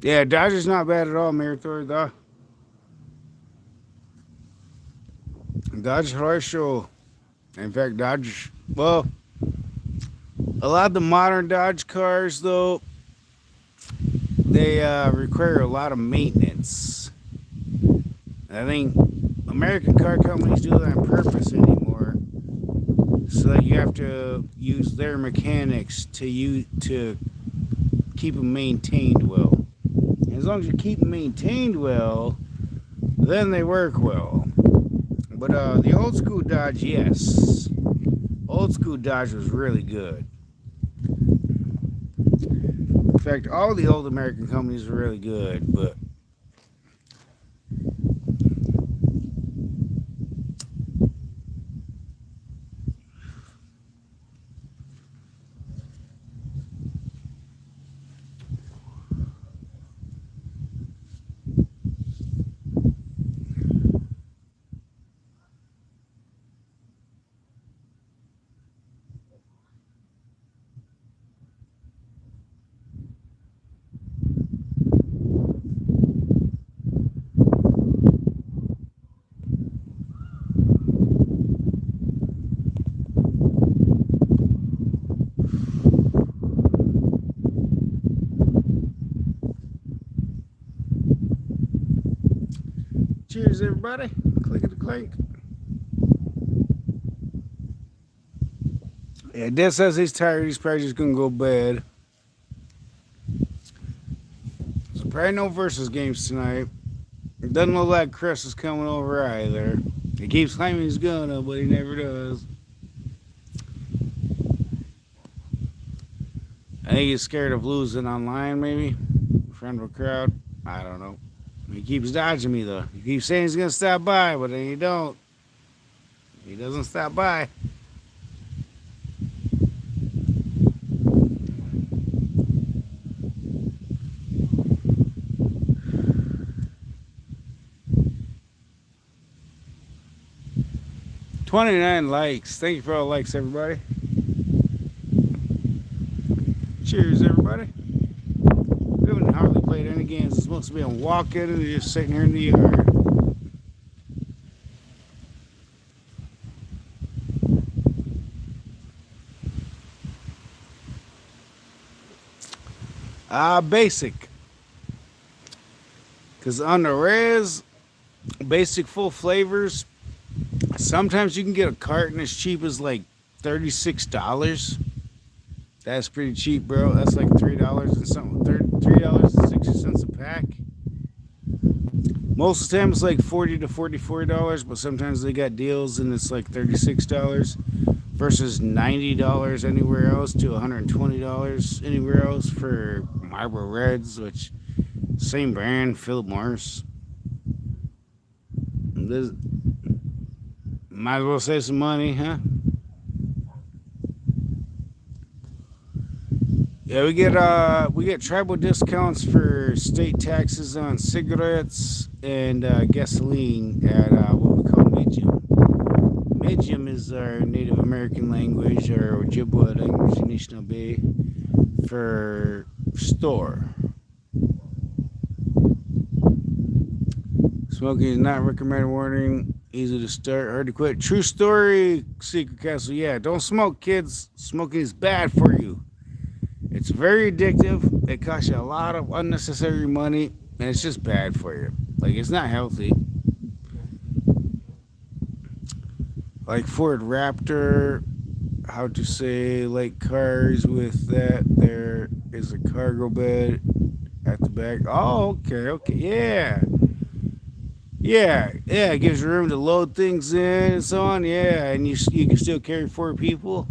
Yeah, Dodge is not bad at all, Meritor. Dodge хорошо. In fact, Dodge, well, a lot of the modern Dodge cars, though, they require a lot of maintenance. I think American car companies do that on purpose anymore, so that you have to use their mechanics to keep them maintained well. And as long as you keep them maintained well, then they work well. But the old school Dodge, yes. Old school Dodge was really good. In fact, all the old American companies were really good, but cheers, everybody. Clickety clink. Yeah, Dad says he's tired. He's probably just going to go to bed. So probably no versus games tonight. It doesn't look like Chris is coming over either. He keeps claiming he's gonna, but he never does. I think he's scared of losing online, maybe. In front of a crowd. I don't know. He keeps dodging me, though. He keeps saying he's going to stop by, but then he don't. He doesn't stop by. $29 likes. Thank you for all the likes, everybody. Cheers, everybody. We haven't hardly played any games. It's supposed to be on walk-in and they're just sitting here in the yard. Basic. Because on the res, basic full flavors, sometimes you can get a carton as cheap as like $36. That's pretty cheap, bro. That's like $3 and something. $3.60 a pack. Most of the time it's like $40 to $44, but sometimes they got deals and it's like $36 versus $90 anywhere else to $120 anywhere else for Marlboro Reds, which same brand, Philip Morris. This, might as well save some money, huh? Yeah, we get tribal discounts for state taxes on cigarettes and gasoline at what we call Medium. Medium is our Native American language, or Ojibwa language in Anishinaabe, for store. Smoking is not recommended. Warning: Easy to start, hard to quit. True story, Secret Castle. Yeah, don't smoke, kids. Smoking is bad for you. It's very addictive. It costs you a lot of unnecessary money, and it's just bad for you. Like, it's not healthy. Like Ford Raptor, how to say, like cars with that, there is a cargo bed at the back. Oh, okay, yeah. Yeah, it gives you room to load things in and so on. Yeah, and you can still carry 4 people.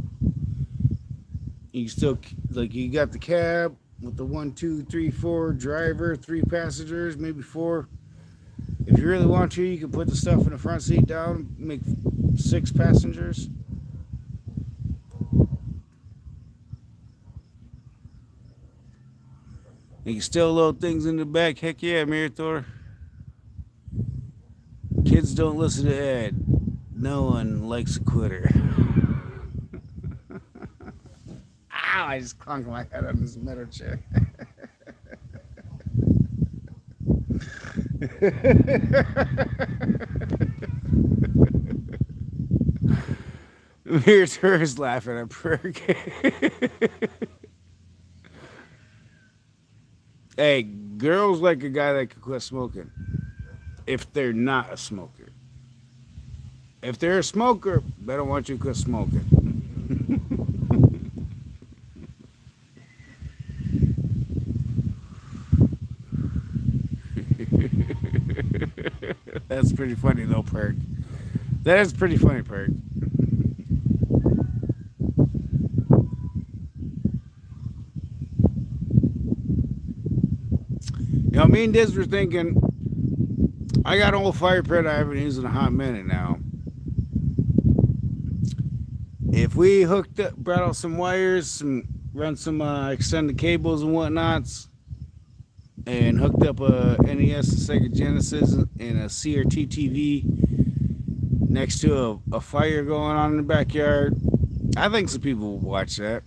You can still, like, you got the cab with the 1, 2, 3, 4 driver, 3 passengers, maybe 4. If you really want to, you can put the stuff in the front seat down, make 6 passengers. You can still load things in the back. Heck yeah, Mirator. Kids don't listen to Ed. No one likes a quitter. Ow, I just clunked my head on this metal chair. Mirator is laughing at Perk. Hey, girls like a guy that can quit smoking. If they're not a smoker. If they're a smoker, they don't want you to quit smoking. That's pretty funny though, Perk. That is pretty funny, Perk. You know, me and Diz were thinking, I got an old fire pit I haven't used in a hot minute now. If we hooked up, brought out some wires, run some extended cables and whatnots, and hooked up a NES and Sega Genesis and a CRT TV next to a fire going on in the backyard, I think some people will watch that.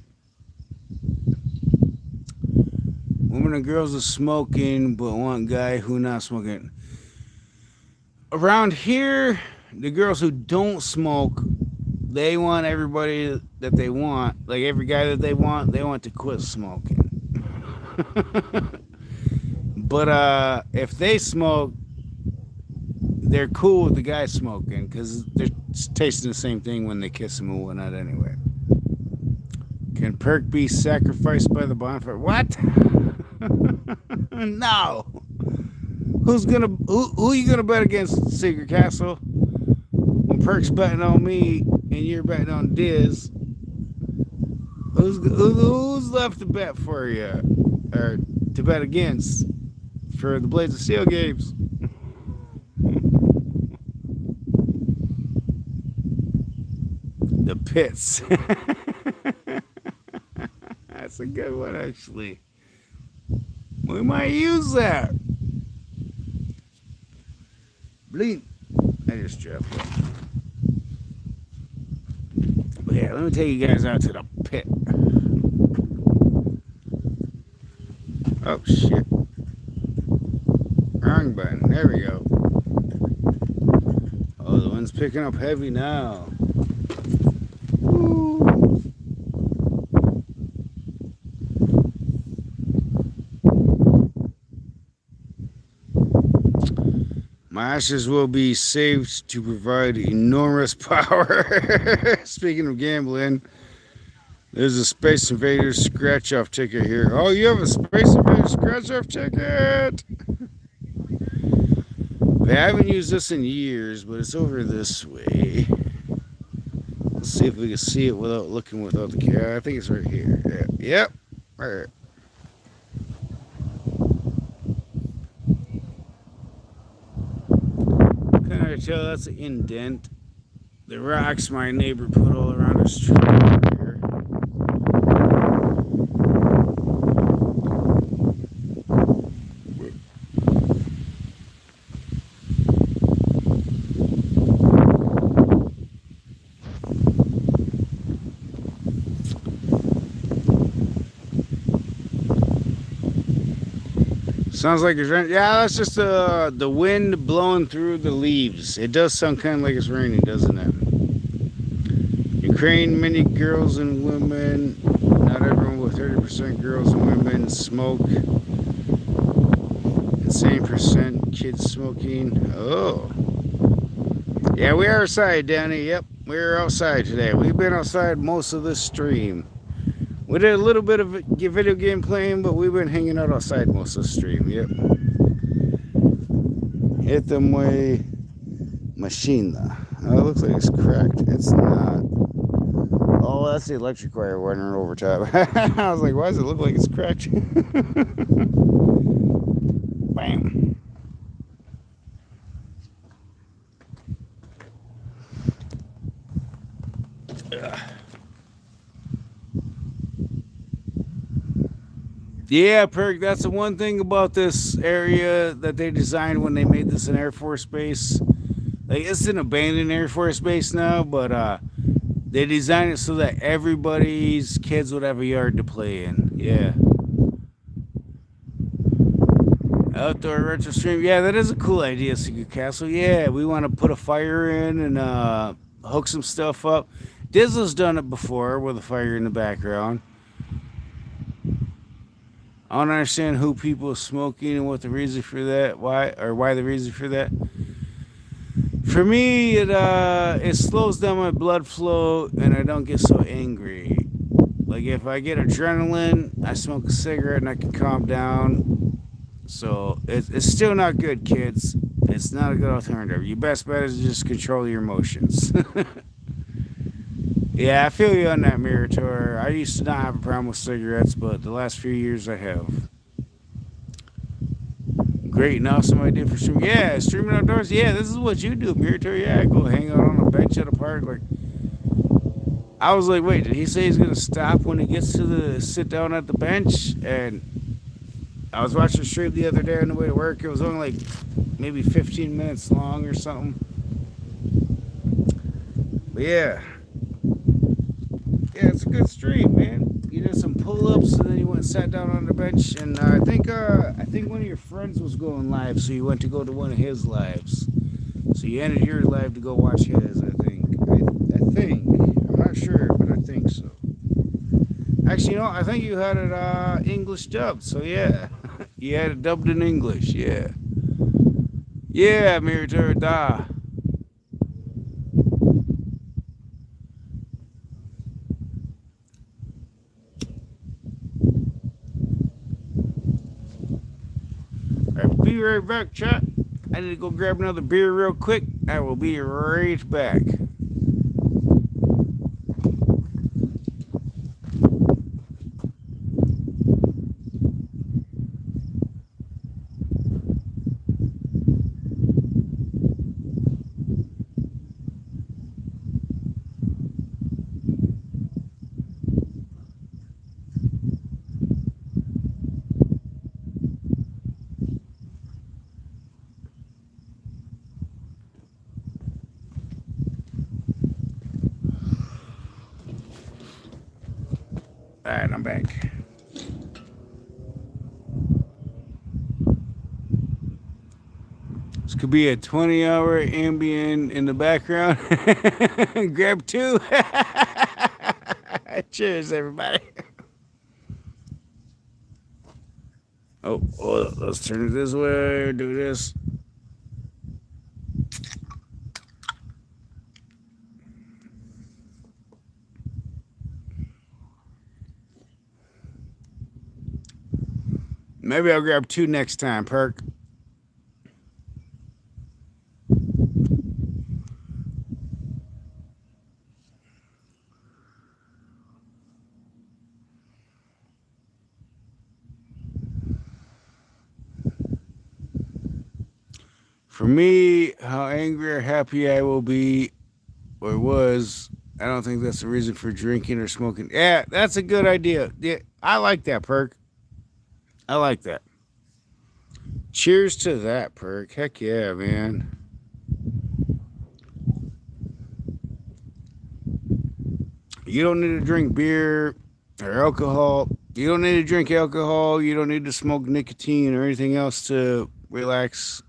Women and girls are smoking, but one guy who not smoking. Around here, the girls who don't smoke, they want everybody that they want, like every guy that they want to quit smoking. But if they smoke, they're cool with the guy smoking because they're tasting the same thing when they kiss him and whatnot anyway. Can Perk be sacrificed by the bonfire? What? No. Who you gonna bet against, Secret Castle? When Perk's betting on me and you're betting on Diz, who's left to bet for you or to bet against for the Blades of Steel games? The pits. That's a good one, actually. We might use that. Bleep. I just dropped it. But yeah, let me take you guys out to the pit. Oh, shit. Wrong button. There we go. Oh, the wind's picking up heavy now. Woo. My ashes will be saved to provide enormous power. Speaking of gambling, there's a Space Invaders scratch-off ticket here. Oh, you have a Space Invaders scratch-off ticket? I haven't used this in years, but it's over this way. Let's see if we can see it without looking without the camera. I think it's right here. Yeah. Yep. Right. Can I tell that's an indent? The rocks my neighbor put all around his tree here. Sounds like it's raining. Yeah, that's just the wind blowing through the leaves. It does sound kind of like it's raining, doesn't it? Ukraine, many girls and women, not everyone, but 30% girls and women smoke. And same percent kids smoking. Oh. Yeah, we are outside, Danny. Yep, we're outside today. We've been outside most of this stream. We did a little bit of video game playing, but we've been hanging out outside most of the stream. Yep. Hit them way machine. Oh, it looks like it's cracked. It's not. Oh, that's the electric wire running over top. I was like, why does it look like it's cracked? Bam. Ugh. Yeah, Perk, that's the one thing about this area that they designed when they made this an Air Force base. Like, it's an abandoned Air Force base now, but they designed it so that everybody's kids would have a yard to play in. Yeah. Outdoor retro stream. Yeah, that is a cool idea, Secret Castle. Yeah, we want to put a fire in and hook some stuff up. Dizzle's done it before with a fire in the background. I don't understand who people are smoking and what the reason for that, why the reason for that. For me, it slows down my blood flow and I don't get so angry. Like if I get adrenaline, I smoke a cigarette and I can calm down. So it's still not good, kids. It's not a good alternative. Your best bet is to just control your emotions. Yeah, I feel you on that, Mirator. I used to not have a problem with cigarettes, but the last few years I have. Great and awesome idea for streaming. Yeah, streaming outdoors. Yeah, this is what you do, Mirator. Yeah, I go hang out on a bench at a park. Like, I was like, wait, did he say he's gonna stop when he gets to the sit down at the bench? And I was watching a stream the other day on the way to work. It was only like maybe 15 minutes long or something. But yeah. Yeah, it's a good stream, man. You did some pull-ups and then you went and sat down on the bench. And I think one of your friends was going live, so you went to go to one of his lives. So you ended your live to go watch his, I think. I think. I'm not sure, but I think so. Actually, you know, I think you had it English dubbed, so yeah. You had it dubbed in English, yeah. Yeah, Mirator Da. Alright, be right back, chat. I need to go grab another beer real quick. I will be right back. Alright, I'm back. This could be a 20-hour ambient in the background. Grab two. Cheers, everybody. Oh, let's turn it this way. Do this. Maybe I'll grab two next time, Perk. For me, how angry or happy I will be, or was, I don't think that's the reason for drinking or smoking. Yeah, that's a good idea. Yeah, I like that, Perk. I like that. Cheers to that, Perk. Heck yeah, man. You don't need to drink beer or alcohol You don't need to drink alcohol. You don't need to smoke nicotine or anything else to relax.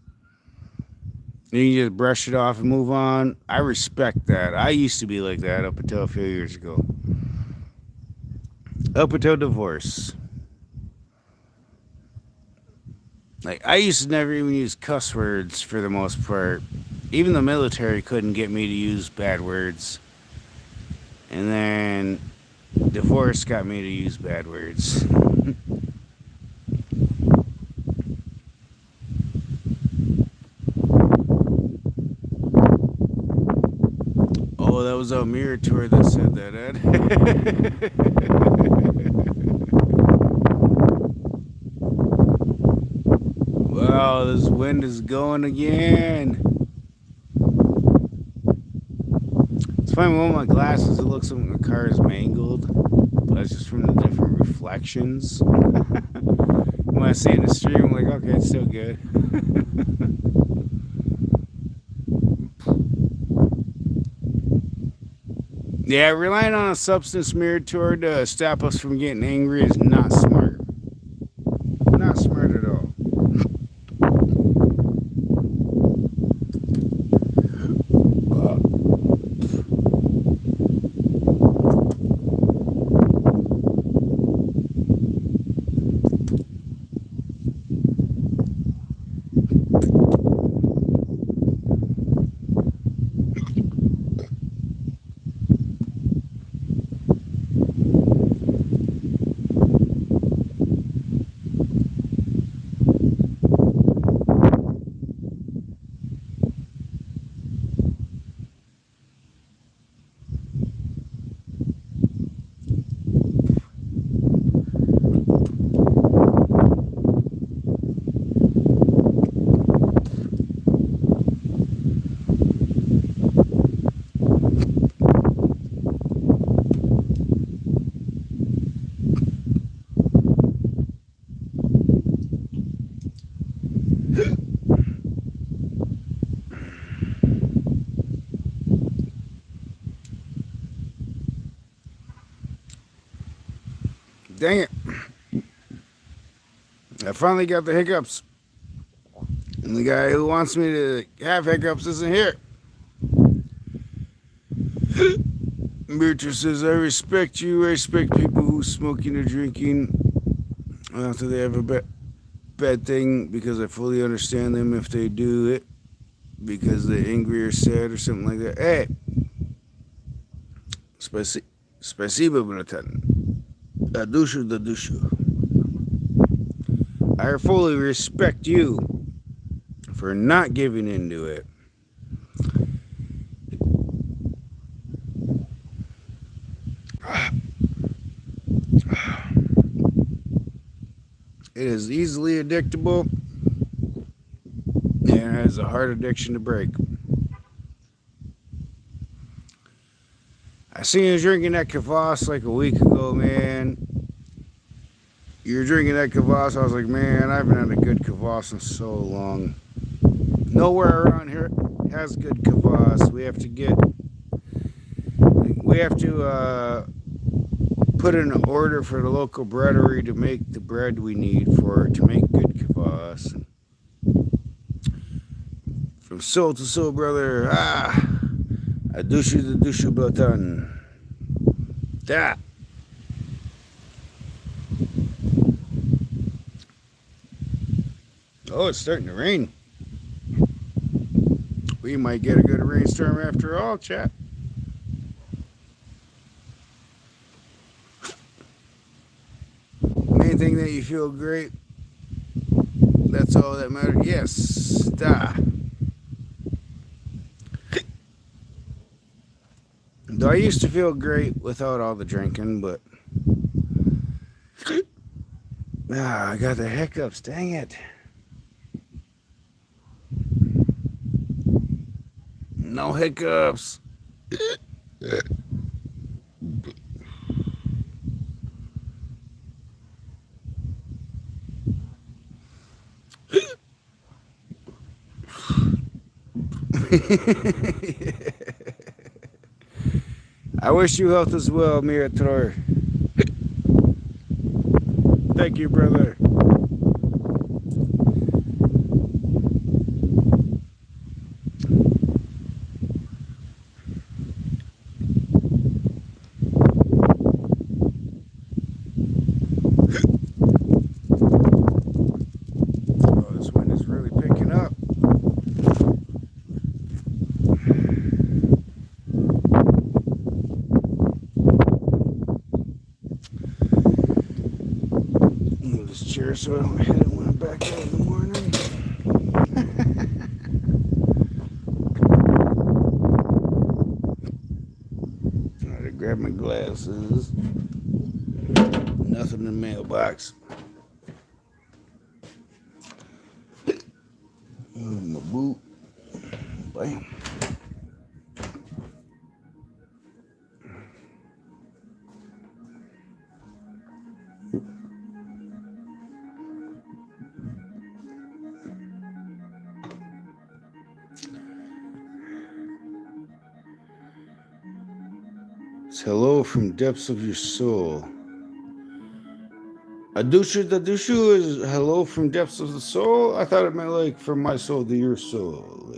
You can just brush it off and move on. I respect that. I used to be like that up until a few years ago. Up until divorce. Like, I used to never even use cuss words for the most part. Even the military couldn't get me to use bad words. And then divorce got me to use bad words. Oh, that was a mirror tour that said that, Ed. Wow, this wind is going again. It's funny, with my glasses, it looks like the car is mangled. But it's just from the different reflections. When I see it in the stream, I'm like, okay, it's still good. Yeah, relying on a substance mirror tour to stop us from getting angry is not smart. Not smart at all. Dang it. I finally got the hiccups. And the guy who wants me to have hiccups isn't here. Beatrice says, I respect you. I respect people who smoking or drinking after they have a bad thing because I fully understand them if they do it because they're angry or sad or something like that. Hey. Спасибо, братан. Da dushu. I fully respect you for not giving into it. It is easily addictable and it has a hard addiction to break. I seen you drinking that kvass like a week ago, man. You were drinking that kvass. I was like, man, I haven't had a good kvass in so long. Nowhere around here has good kvass. We have to put in an order for the local breadery to make the bread we need to make good kvass. From soul to soul, brother. Adushu the dushu button. That. Oh, it's starting to rain. We might get a good rainstorm after all, chat. Main thing that you feel great. That's all that matters. Yes. Da. Though I used to feel great without all the drinking, but I got the hiccups, dang it. No hiccups. I wish you health as well, Mirator. Thank you, brother. Oh, this wind is really picking up. Move this chair so I don't hit it when I'm back out in the morning. I had to grab my glasses. Nothing in the mailbox. My boot. Bam. It's hello from depths of your soul. Adushu is hello from depths of the soul. I thought it meant like from my soul to your soul.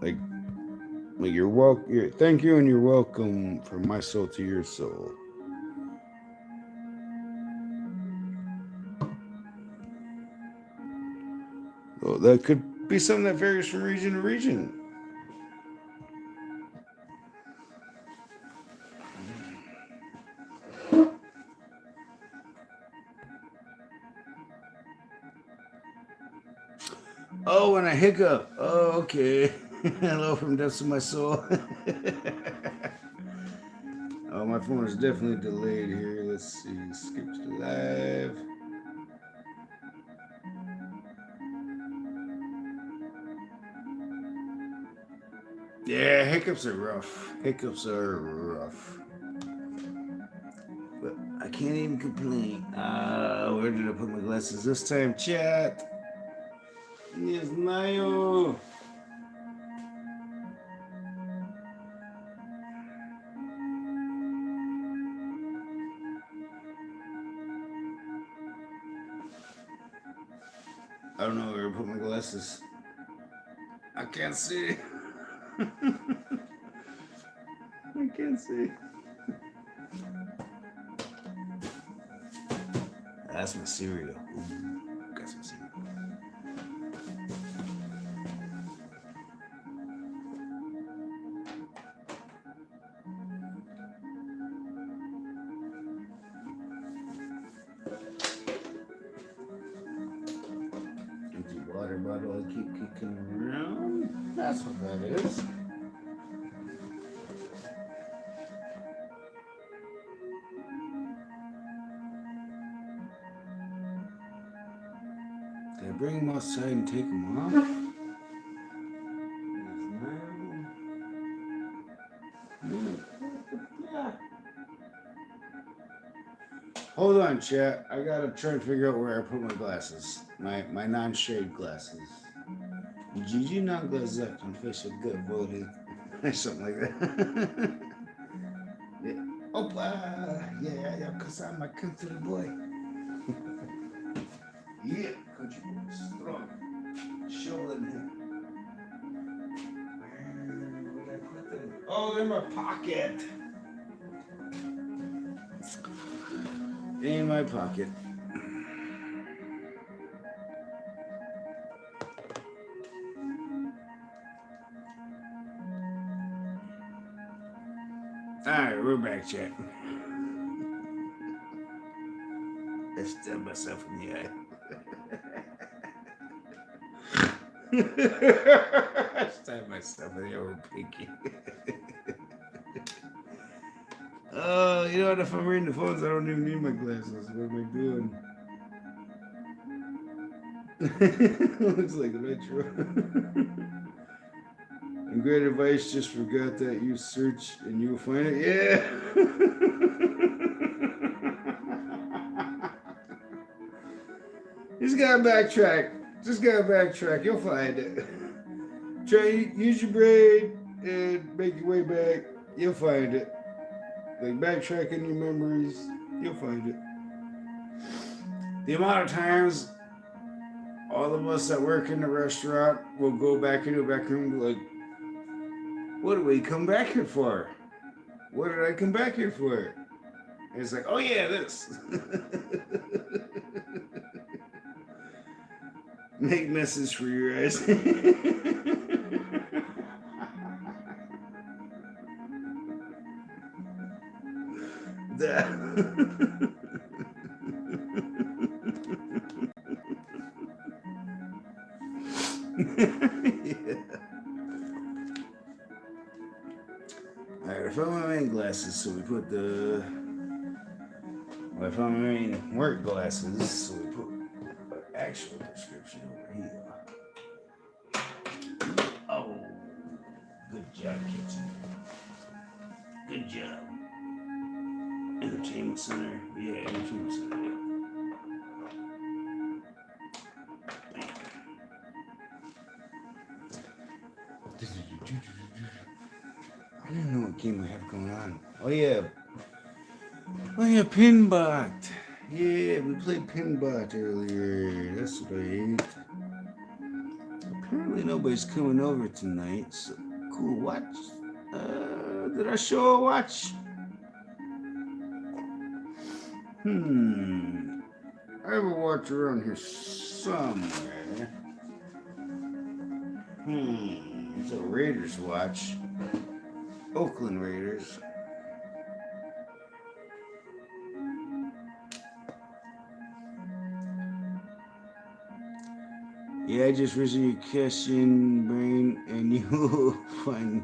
Like you're welcome. Thank you and you're welcome from my soul to your soul. Well, that could be something that varies from region to region. Oh, and I hiccup. Oh, okay. Hello from depths of my soul. Oh, my phone is definitely delayed here. Let's see. Skip to live. Yeah, hiccups are rough. Hiccups are rough. But I can't even complain. Where did I put my glasses this time? Chat. Не знаю. I don't know where to put my glasses. I can't see. I can't see. That's my cereal. Ooh, got some cereal. Empty water bottle I keep kicking around. That's what that is. Did I bring them outside and take them off? Yeah. Hold on, chat. I gotta try and figure out where I put my glasses. My non-shade glasses. GG non-glasses up on face with good voting. Something like that. Yeah. Opa! Yeah, because I'm a country boy. Yeah, country boy. Strong. Shoveling him. Where did I put them? Oh, they're in my pocket. In my pocket. Alright, we're back, chat. I stabbed myself in the eye. I stabbed myself in the over pinky. Oh, you know what? If I'm reading the phones, I don't even need my glasses. What am I doing? Looks like a retro. And great advice, just forgot that you search and you'll find it. Yeah. Just gotta backtrack. You'll find it. Try, use your brain and make your way back. You'll find it. Like backtracking your memories, you'll find it. The amount of times all of us that work in the restaurant will go back into the back room and be like, what did we come back here for? What did I come back here for? And it's like, oh yeah, this. Make messes for your eyes. Yeah. Alright, I found my main glasses, so we put the. Well, I found my main work glasses, so we put an actual prescription over here. Oh, good job, kitchen. Good job. Entertainment center. Yeah, entertainment center. I don't know what game we have going on. Oh yeah, Pinbot. Yeah, we played Pinbot earlier. That's what I ate. Apparently nobody's coming over tonight. So cool. Watch. Did I show a watch? I have a watch around here somewhere. It's a Raiders watch. Oakland Raiders. Yeah, I just recently cashed in brain and you will find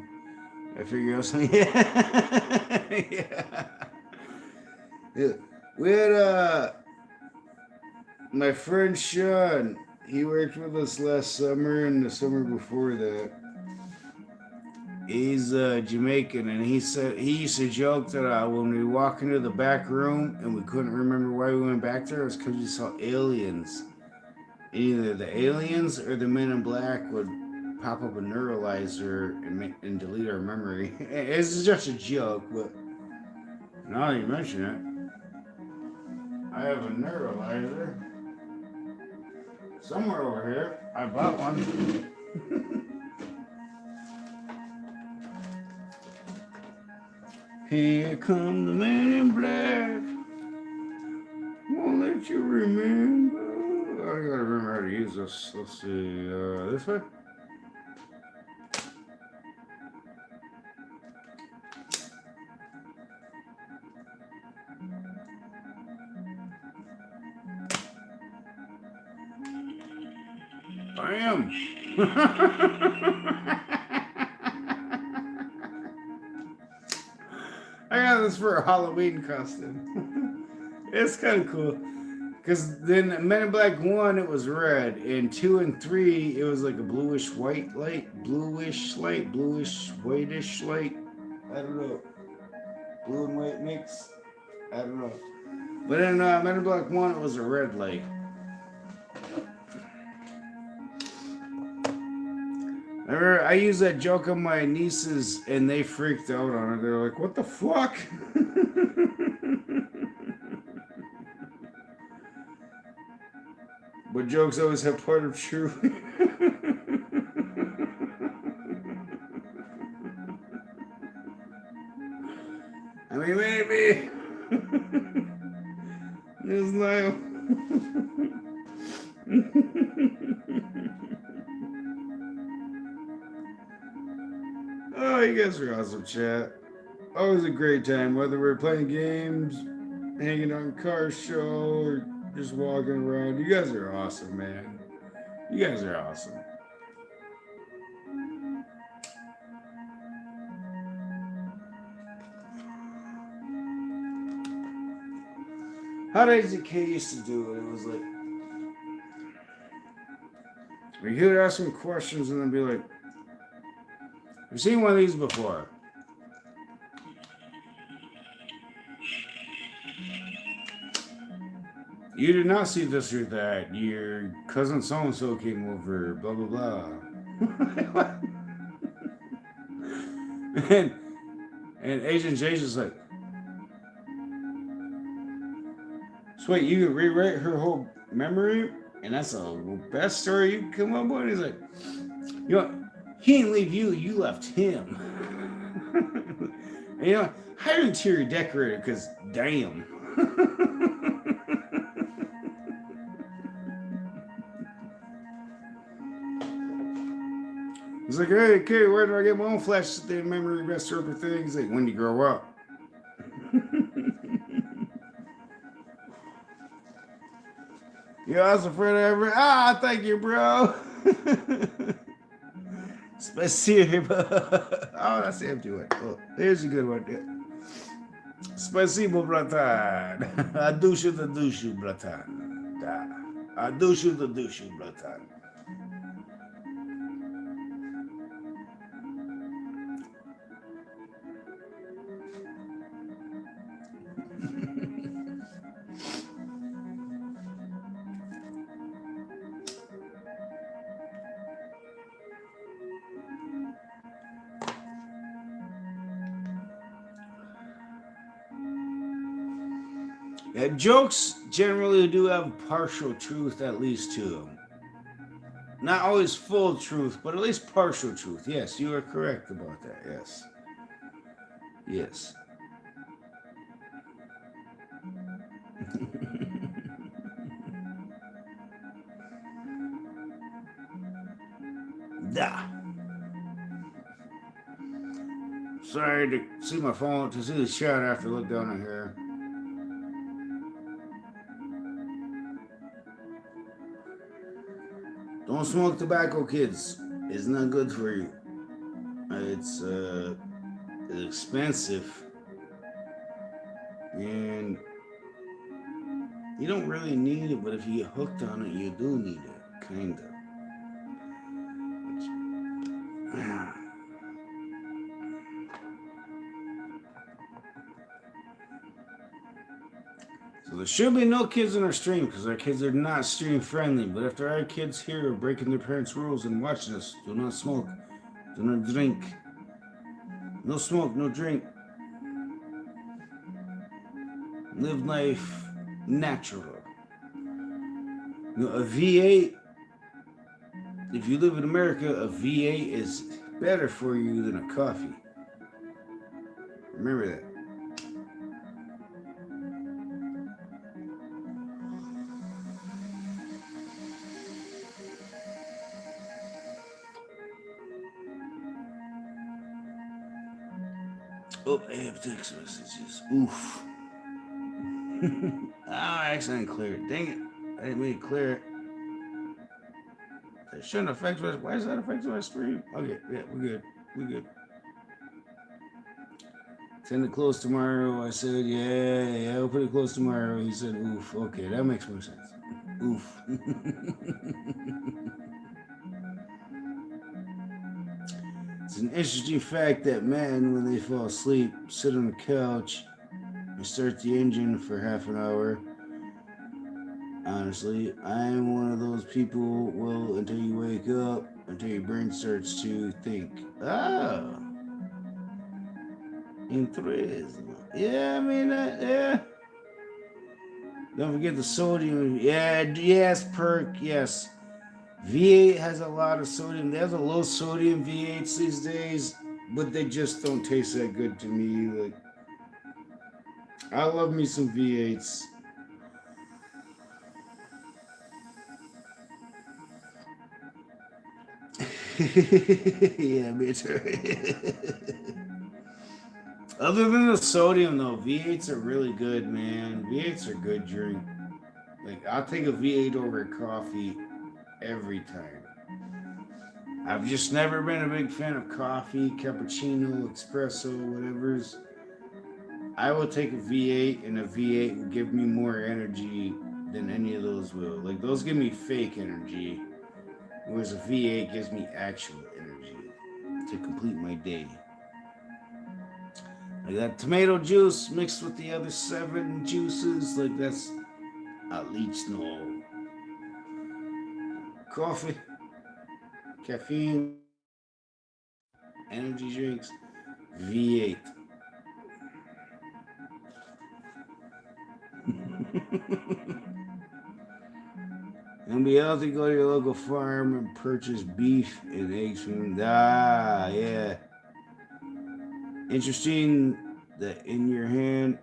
I figure out something. Yeah. We had my friend Sean, he worked with us last summer and the summer before that. He's Jamaican, and he said he used to joke that when we walk into the back room and we couldn't remember why we went back there, it was because we saw aliens. Either the aliens or the men in black would pop up a neuralizer and delete our memory. It's just a joke, but now that you mention it, I have a neuralizer somewhere over here. I bought one. Here come the men in black. Won't let you remember. I gotta remember how to use this. Let's see. This way? Bam! I got this for a Halloween costume. It's kind of cool. Because then Men in Black 1, it was red. And 2 and 3, it was like a bluish white light. Bluish whitish light. I don't know. Blue and white mix. I don't know. But in Men in Black 1, it was a red light. I remember I used that joke on my nieces and they freaked out on it. They're like, what the fuck? But jokes always have part of truth. I mean, maybe. There's Lyle. Oh, you guys are awesome, chat. Always a great time, whether we're playing games, hanging on car show, or just walking around. You guys are awesome, man. You guys are awesome. How did the K used to do it? It was like, he would ask some questions and then be like, I've seen one of these before. You did not see this or that. Your cousin so-and-so came over, blah, blah, blah. and Agent J's just like, so So wait, you can rewrite her whole memory, and that's the best story you can come up with. He's like, you know, he didn't leave you, you left him. And, you know, hire an interior decorator because damn. He's like, hey, okay, where do I get my own flash the memory restorer thing? He's like, when you grow up. Yeah, I was afraid of every. Ah, thank you, bro. Спасибо. Oh, that's the empty one. Oh, there's a good one. Yeah. Спасибо, братан. От души до души, братан. Да. От души до души, братан. Yeah, jokes generally do have partial truth, at least to them. Not always full truth, but at least partial truth. Yes, you are correct about that. Yes. Yes. Da. Sorry to see my phone, to see the chat after I look down on here. Don't smoke tobacco, kids. It's not good for you. It's expensive. And you don't really need it, but if you get hooked on it, you do need it. Kind of. So there should be no kids in our stream because our kids are not stream friendly. But if there are kids here who are breaking their parents' rules and watching us, do not smoke, do not drink. No smoke, no drink. Live life natural. You know, a V8, if you live in America, a V8 is better for you than a coffee. Remember that. Oh, I have text messages. Oof. I accidentally cleared it. Dang it. I didn't mean to clear it. It shouldn't affect my. Why is that affecting my stream? Okay, yeah, we're good. We're good. 10 to close tomorrow. I said, yeah, we'll put it close tomorrow. He said, oof. Okay, that makes more sense. Oof. It's an interesting fact that men, when they fall asleep, sit on the couch and start the engine for half an hour. Honestly, I'm one of those people, well, until you wake up, until your brain starts to think, oh, interesting. Yeah, I mean, yeah. Don't forget the sodium. Yeah, yes, perk, yes. V8 has a lot of sodium. They have the low sodium V8s these days, but they just don't taste that good to me. Like, I love me some V8s. Yeah, me too. Other than the sodium, though, V8s are really good, man. V8s are good drink. Like, I'll take a V8 over coffee every time. I've just never been a big fan of coffee, cappuccino, espresso, whatever's. I will take a V8, and a V8 will give me more energy than any of those will. Like, those give me fake energy, whereas a V8 gives me actual energy to complete my day. Like that tomato juice mixed with the other 7 juices, like that's отлично. Coffee, caffeine, energy drinks, V8. And be healthy, go to your local farm and purchase beef and eggs from them. Ah, yeah. Interesting that in your hand.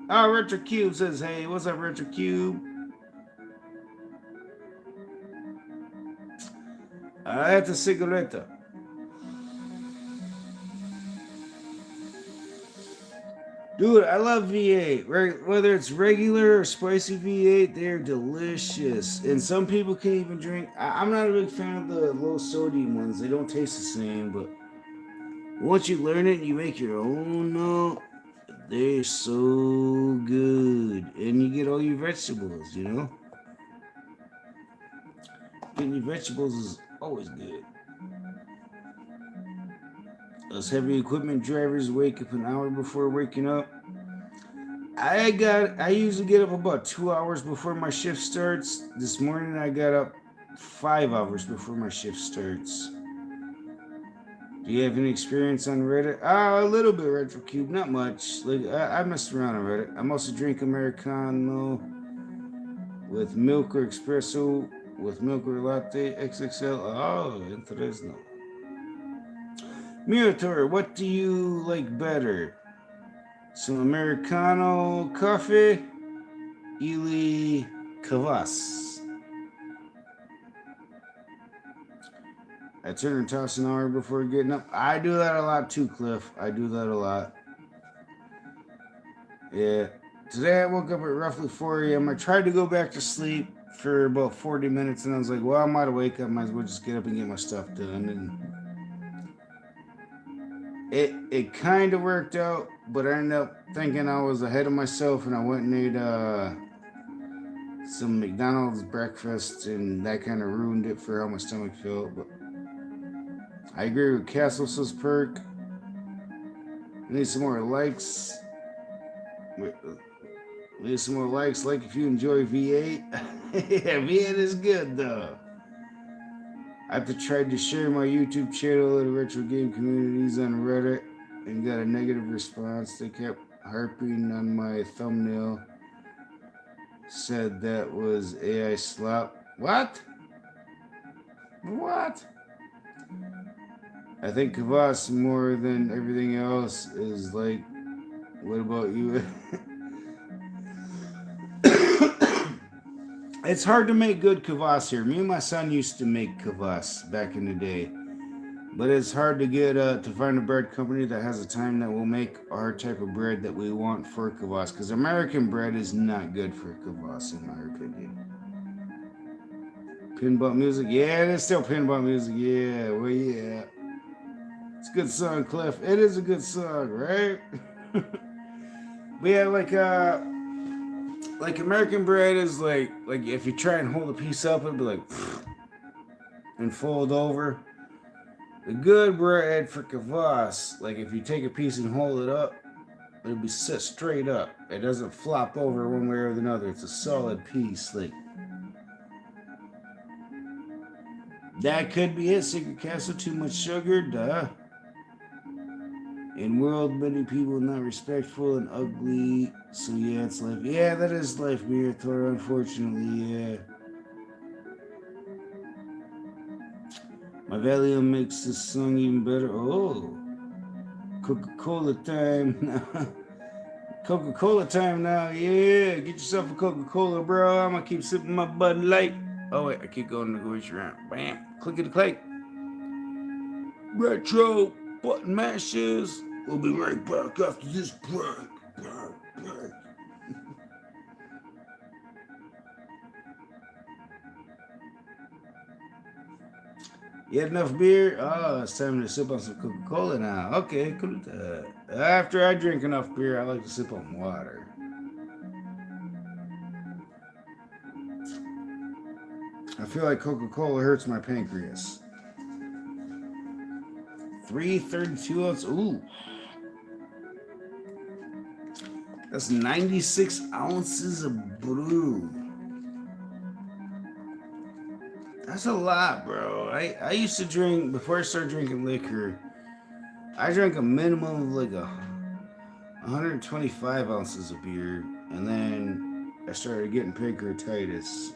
Oh, Retro Cube says, hey, what's up, Retro Cube? Esta cigaretta. Dude, I love V8. Whether it's regular or spicy V8, they're delicious. And some people can't even drink. I'm not a big fan of the low sodium ones. They don't taste the same. But once you learn it and you make your own, no, they're so good. And you get all your vegetables, you know? Getting your vegetables is always good. Us heavy equipment drivers wake up an hour before waking up. I usually get up about 2 hours before my shift starts. This morning I got up 5 hours before my shift starts. Do you have any experience on Reddit? A little bit, RetroCube, not much. Like I messed around on Reddit. I mostly drink Americano with milk or espresso with milk or latte XXL. Oh, interesting. Murator, what do you like better? Some Americano coffee, ili kvass. I turn and toss an hour before getting up. I do that a lot too, Cliff. I do that a lot. Yeah. Today I woke up at roughly 4 a.m. I tried to go back to sleep for about 40 minutes and I was like, well, I'm wide awake. I might as well just get up and get my stuff done. And it kind of worked out, but I ended up thinking I was ahead of myself and I went and ate some McDonald's breakfast and that kind of ruined it for how my stomach felt. But I agree with Castle says perk. I need some more likes. Need some more likes. Like if you enjoy V8. Yeah, V8 is good though. I've tried to share my YouTube channel in retro game communities on Reddit and got a negative response. They kept harping on my thumbnail. Said that was AI slop. What? What? I think Kvass more than everything else is like, what about you? It's hard to make good kvass here. Me and my son used to make kvass back in the day, but it's hard to get to find a bread company that has a time that will make our type of bread that we want for kvass. Because American bread is not good for kvass, in my opinion. Pinball music, yeah, it is still pinball music. Yeah, well, yeah, it's a good song, Cliff. It is a good song, right? But yeah, like American bread is like if you try and hold a piece up, it'll be like and fold over. The good bread for kvass, like if you take a piece and hold it up, it'll be set straight up. It doesn't flop over one way or the other. It's a solid piece. Like that could be it. Secret Castle, too much sugar, duh. In world, many people not respectful and ugly. So yeah, it's life. Yeah, that is life, Mirator, unfortunately, yeah. My Valium makes this song even better. Oh, Coca-Cola time now. Coca-Cola time now, yeah. Get yourself a Coca-Cola, bro. I'm gonna keep sipping my Bud Light. Oh wait, I keep going to go around. Bam, clickety-clack. Retro button mashes. We'll be right back after this break. You had enough beer? Oh, it's time to sip on some Coca-Cola now. Okay, cool. After I drink enough beer, I like to sip on water. I feel like Coca-Cola hurts my pancreas. 332 ounce. Ooh. That's 96 ounces of brew. That's a lot, bro. I used to drink, before I started drinking liquor, I drank a minimum of like 125 ounces of beer. And then I started getting pancreatitis.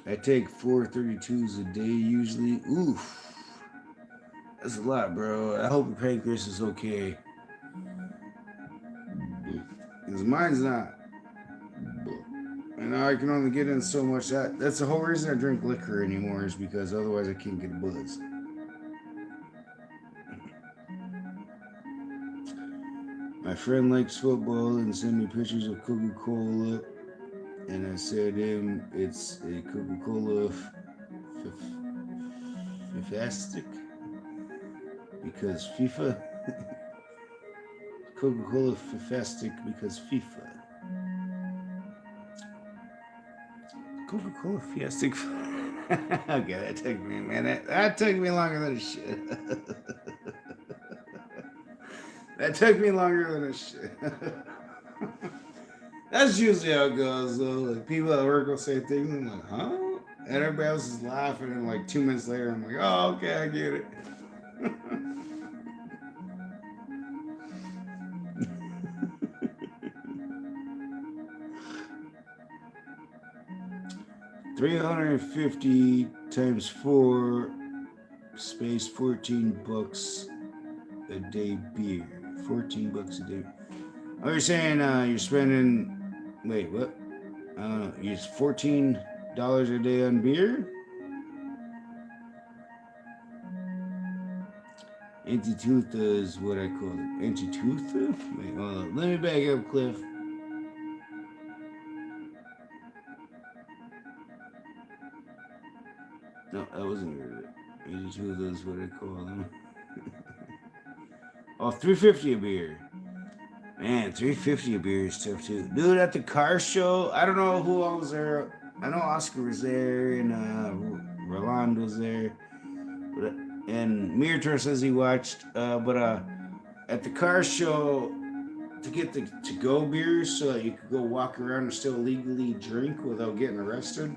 I take 432s a day usually. Oof. That's a lot, bro. I hope your pancreas is okay. Because mine's not. And I can only get in so much. That's the whole reason I drink liquor anymore, is because otherwise I can't get a buzz. My friend likes football and sent me pictures of Coca-Cola. And I said to him, it's a Coca-Cola Fifastic. Because FIFA. Coca-Cola Fifastic because FIFA. Coca-Cola Fiesta. Okay, that took me a minute. That took me longer than it should. That took me longer than it should. That's usually how it goes, though. Like, people at work will say things, and I'm like, huh? And everybody else is laughing, and like 2 minutes later, I'm like, oh, okay, I get it. $350 times 4 space $14 a day beer. $14 a day. Oh, you're saying you're spending. Wait, what? I don't know. You're $14 a day on beer? Antitutha is what I call it. Antitutha? Wait, hold on. Let me back up, Cliff. No, that wasn't good. Antitutha is what I call them. Oh, $3.50 a beer. Man, $3.50 a beer is tough too. Dude, at the car show, I don't know who all was there. I know Oscar was there and Roland was there. And Mirator says he watched. But at the car show, to get the to-go beers so that you could go walk around and still legally drink without getting arrested,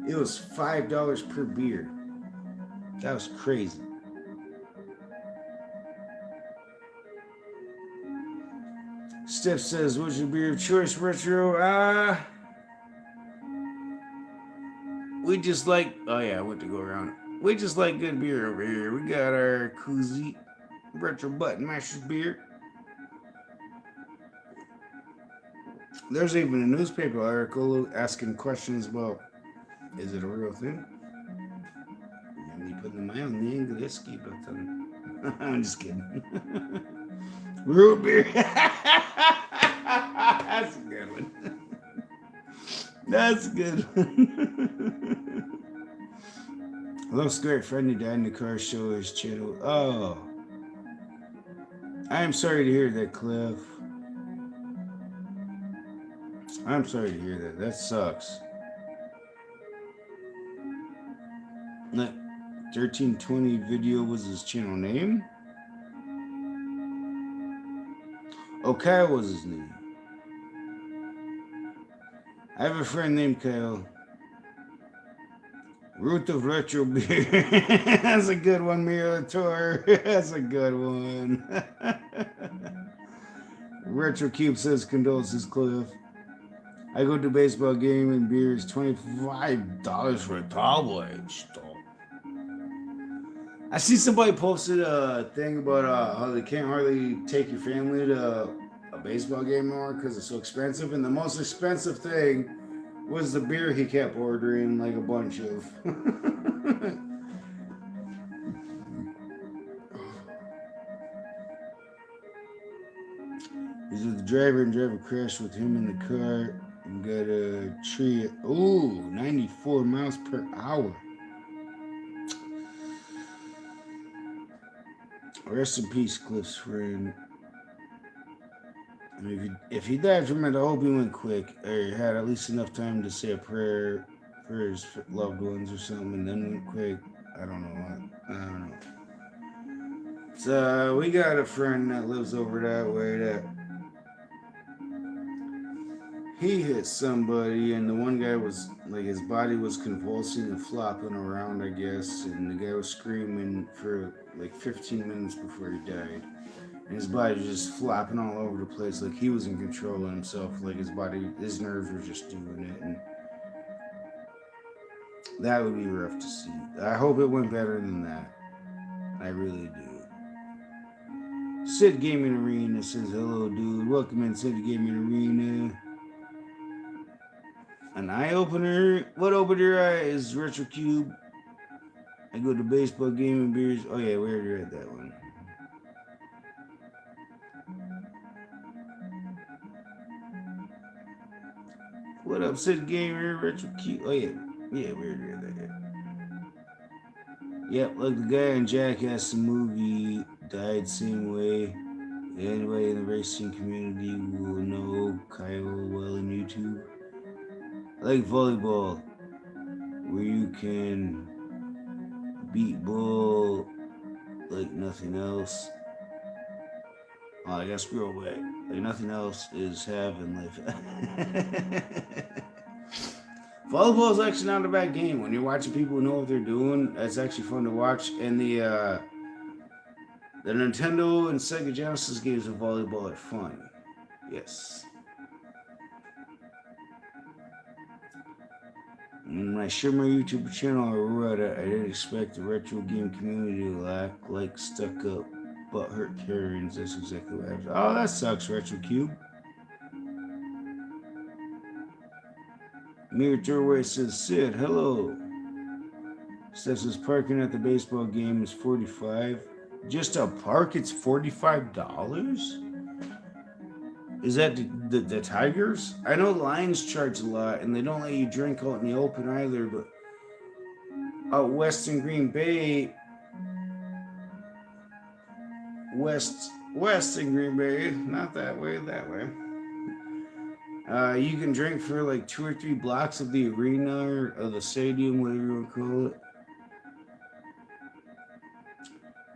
it was $5 per beer. That was crazy. Steph says, what's your beer of choice, Retro? We just like, oh yeah, I went to go around. We just like good beer over here. We got our koozie Retro Button Mashers beer. There's even a newspaper article asking questions about, is it a real thing? Me putting my own Engliski button. I'm just kidding. Root beer. That's a good one. That's a good one. Hello, Squirt. Friend who died in the car show his channel. Oh. I am sorry to hear that, Cliff. I'm sorry to hear that. That sucks. That 1320 video was his channel name? Oh, Kyle was his name. I have a friend named Kyle. Root of Retro Beer. That's a good one, Mirator. That's a good one. Retro Cube says condolences, Cliff. I go to a baseball game and beer is $25 for a tall boy. Stop. I see somebody posted a thing about how they can't hardly take your family to a baseball game anymore because it's so expensive. And the most expensive thing was the beer he kept ordering, like a bunch of. He's with the driver and driver crashed with him in the car and got a tree. Ooh, 94 miles per hour. Rest in peace, Cliff's friend. I mean, if he died from it, I hope he went quick or had at least enough time to say a prayer for his loved ones or something and then went quick. I don't know. So we got a friend that lives over that way that he hit somebody and the one guy was like his body was convulsing and flopping around, I guess, and the guy was screaming for like 15 minutes before he died. And his body was just flopping all over the place, like he was in control of himself, like his body, his nerves were just doing it, and that would be rough to see. I hope it went better than that. I really do. Sid Gaming Arena says, hello, dude. Welcome in, Sid Gaming Arena. An eye opener? What opened your eyes, Retro Cube? I go to baseball gaming beers. Oh, yeah, we already read that one. What up, Sid Gamer, Retro Cube? Oh, yeah. Yeah, we already read that, yeah. Yep, like the guy in Jackass the movie died same way. Anybody in the racing community will know Kyle well on YouTube. I like volleyball, where you can beat bull like nothing else. Oh, I got scroll back. Like nothing else is having life. Volleyball is actually not a bad game. When you're watching people know what they're doing, it's actually fun to watch. And the Nintendo and Sega Genesis games of volleyball are fun. Yes. When I share my YouTube channel or Reddit, I didn't expect the retro game community to act like stuck up butthurt Karens. That's exactly what happened. Oh, that sucks, Retro Cube. Mirror Doorway says, Sid, hello. Steph says, parking at the baseball game is $45. Just a park, it's $45? Is that the Tigers? I know Lions charge a lot, and they don't let you drink out in the open either, but out west in Green Bay, west in Green Bay, not that way, that way. You can drink for like 2 or 3 blocks of the arena or of the stadium, whatever you want to call it.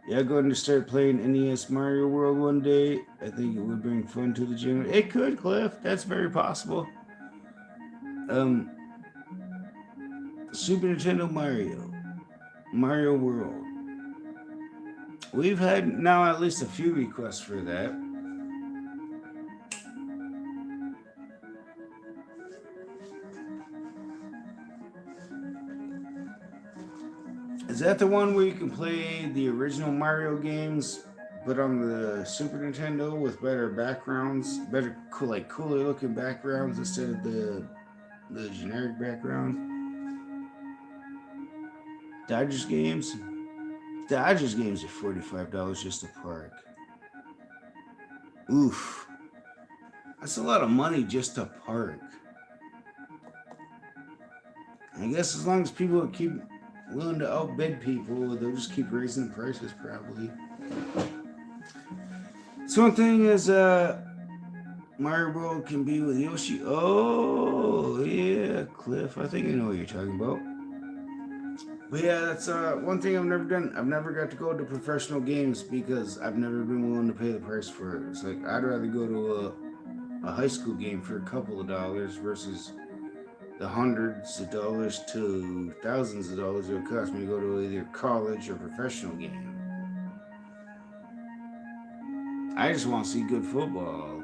Yeah, going to start playing NES Mario World one day. I think it would bring fun to the gym. It could, Cliff. That's very possible. Super Nintendo Mario World. We've had now at least a few requests for that. Is that the one where you can play the original Mario games, but on the Super Nintendo with better backgrounds, cooler looking backgrounds instead of the generic background? Dodgers games are $45 just to park. Oof, that's a lot of money just to park. I guess as long as people keep willing to outbid people, they'll just keep raising the prices probably. So one thing is Mario World can be with Yoshi. Oh yeah, Cliff, I think I know what you're talking about. But yeah, that's one thing I've never done. I've never got to go to professional games because I've never been willing to pay the price for it. It's like I'd rather go to a high school game for a couple of dollars versus the hundreds of dollars to thousands of dollars it would cost me to go to either college or professional game. I just want to see good football.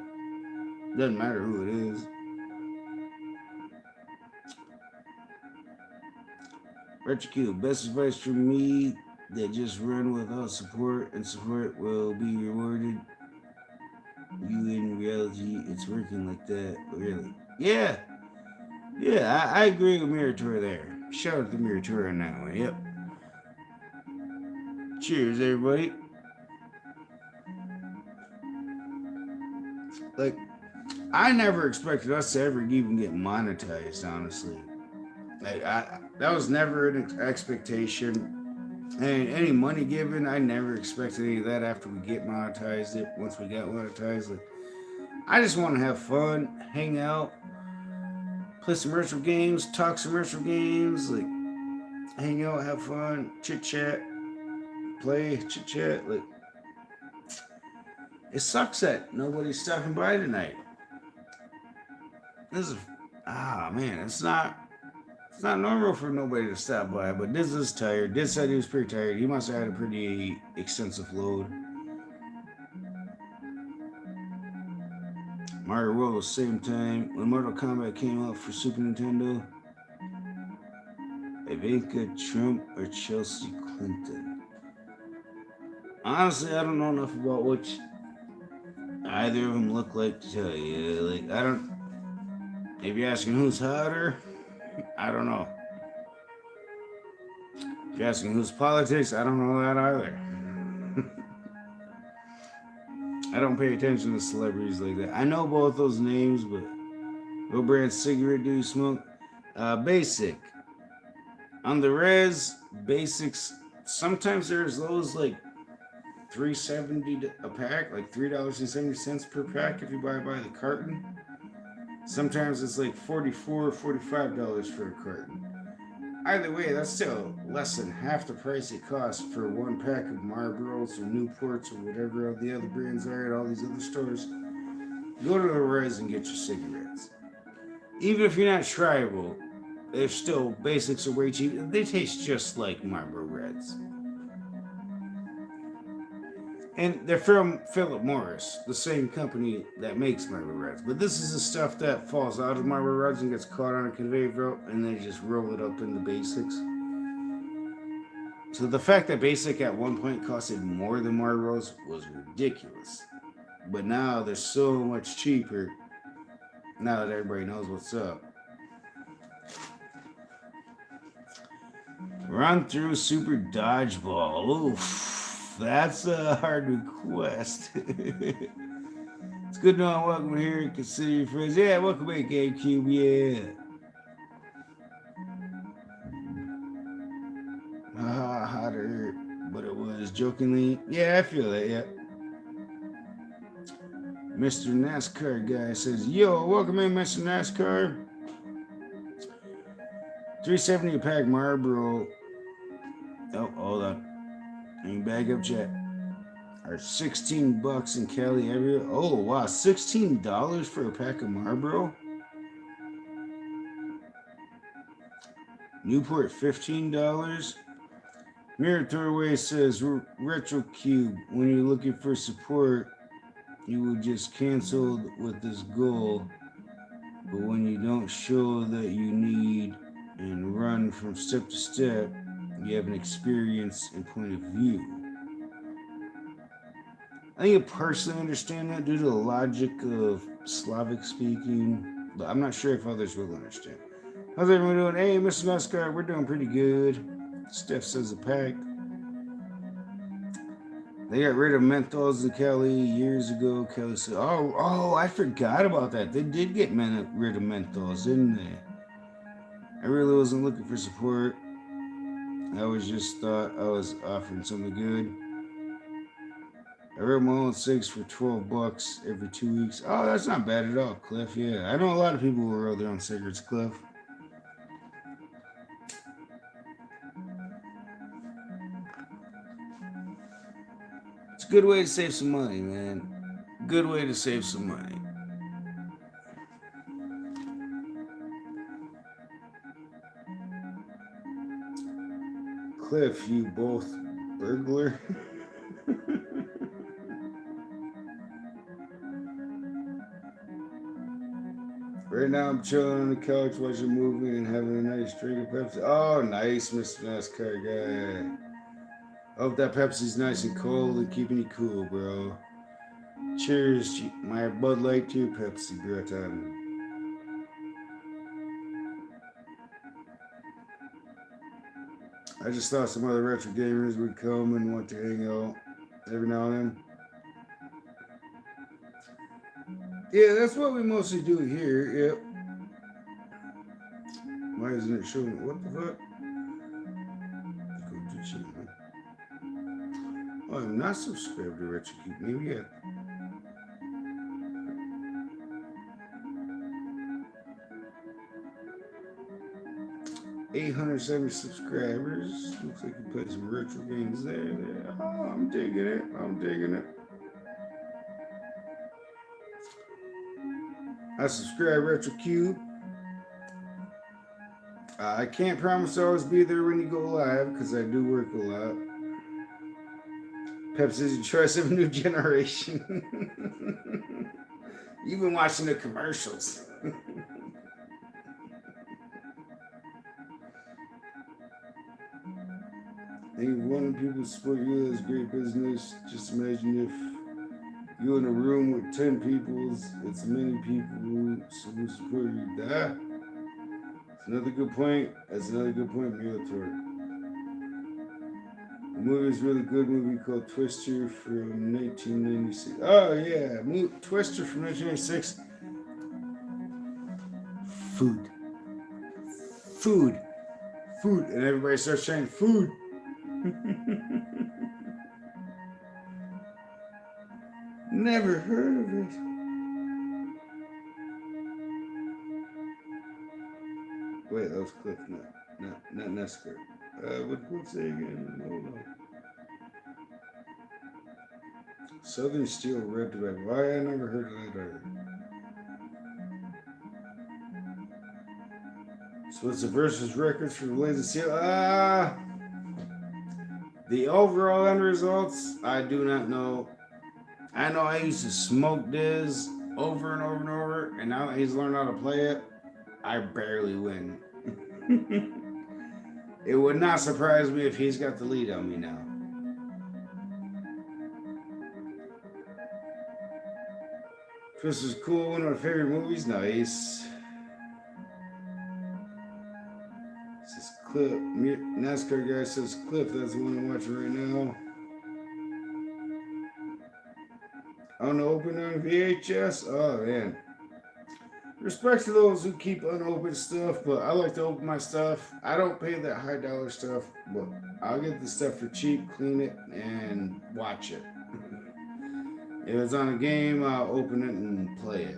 Doesn't matter who it is. RetroQ, best advice from me that just run without support, and support will be rewarded. You in reality, it's working like that, really. Yeah, I agree with Mirator there. Shout out to Mirator on that one, yep. Cheers, everybody. Like, I never expected us to ever even get monetized, honestly. Like, that was never an expectation. And any money given, I never expected any of that after we get monetized it. Once we got monetized, like, I just want to have fun, hang out, play some retro games, talk some retro games, like, hang out, have fun, chit-chat, play, chit-chat, like, it sucks that nobody's stopping by tonight. This is, man, it's not normal for nobody to stop by, but Diz is tired. Diz said he was pretty tired. He must have had a pretty extensive load. Mario World was same time when Mortal Kombat came out for Super Nintendo. Ivanka Trump or Chelsea Clinton? Honestly, I don't know enough about which either of them look like to tell you. Like, I don't. If you're asking who's hotter, I don't know. If you're asking who's politics, I don't know that either. I don't pay attention to celebrities like that. I know both those names, but what brand cigarette do you smoke? Basic. On the res, basics. Sometimes there's those like $3.70 a pack, like $3.70 per pack if you buy by the carton. Sometimes it's like $44 or $45 for a carton. Either way, that's still less than half the price it costs for one pack of Marlboros or Newports or whatever the other brands are at all these other stores. Go to the res and get your cigarettes. Even if you're not tribal, they're still basics are way cheap. They taste just like Marlboro Reds. And they're from Philip Morris, the same company that makes Marlboro Reds. But this is the stuff that falls out of Marlboro Reds and gets caught on a conveyor belt, and they just roll it up into basics. So the fact that basic at one point costed more than Marlboros was ridiculous. But now they're so much cheaper now that everybody knows what's up. Run through Super Dodgeball. Oof, that's a hard request. It's good knowing welcome here. Consider your friends. Yeah, welcome back, GameCube. Yeah. Hotter, but it was jokingly. Yeah, I feel that. Yeah. Mr. NASCAR guy says, "Yo, welcome in, Mr. NASCAR. $3.70 a pack Marlboro. Oh, hold on. Let me back up, chat. Are $16 in Cali area. Oh wow, $16 for a pack of Marlboro. Newport $15. Mirror Throwaway says RetroCube. When you're looking for support, you will just cancel with this goal. But when you don't show that you need and run from step to step, you have an experience and point of view. I think I personally understand that due to the logic of Slavic speaking, but I'm not sure if others will understand. How's everyone doing? Hey, Mr. NASCAR, we're doing pretty good. Steph says a pack. They got rid of menthols in Cali years ago. Kelly said, oh, I forgot about that. They did get rid of menthols, didn't they? I really wasn't looking for support. I was just thought I was offering something good. I wrote my own cigs for $12 every 2 weeks. Oh, that's not bad at all, Cliff. Yeah, I know a lot of people who roll their own cigarettes, Cliff. It's a good way to save some money, man. Good way to save some money. Cliff, you both burglar? Right now I'm chilling on the couch watching a movie and having a nice drink of Pepsi. Oh, nice, Mr. NASCAR guy. Hope that Pepsi's nice and cold and keeping you cool, bro. Cheers, my Bud Light to your Pepsi, Breton. I just thought some other retro gamers would come and want to hang out every now and then. Yeah, that's what we mostly do here. Yep. Why isn't it showing? What the fuck? Go to channel. Oh, I'm not subscribed to RetroGeek. Maybe yet. $870 subscribers. Looks like you played some retro games there. Oh, I'm digging it. I'm digging it. I subscribe RetroCube. I can't promise I'll always be there when you go live because I do work a lot. Pepsi's the choice of a new generation. You've been watching the commercials. I think if one people support you, that's great business. Just imagine if you're in a room with 10 people, it's many people who support you. That's another good point. That's another good point, Mulator. The movie is a really good movie called Twister from 1996. Oh, yeah. Twister from 1996. Food. Food. Food. And everybody starts saying food. Never heard of it. Wait, that was Cliff, not Nesker. What's that again? Hold on. Southern Steel Red Tobacco. Why I never heard of that either. So what's the versus records for the Blaze of Steel? The overall end results, I do not know. I know I used to smoke Diz over and over and over, and now that he's learned how to play it, I barely win. It would not surprise me if he's got the lead on me now. This is cool, one of my favorite movies. Nice. This is Cliff. NASCAR guy says Cliff, that's the one I'm watching right now. Unopened on VHS? Oh man. Respect to those who keep unopened stuff, but I like to open my stuff. I don't pay that high dollar stuff, but I'll get the stuff for cheap, clean it, and watch it. If it's on a game, I'll open it and play it.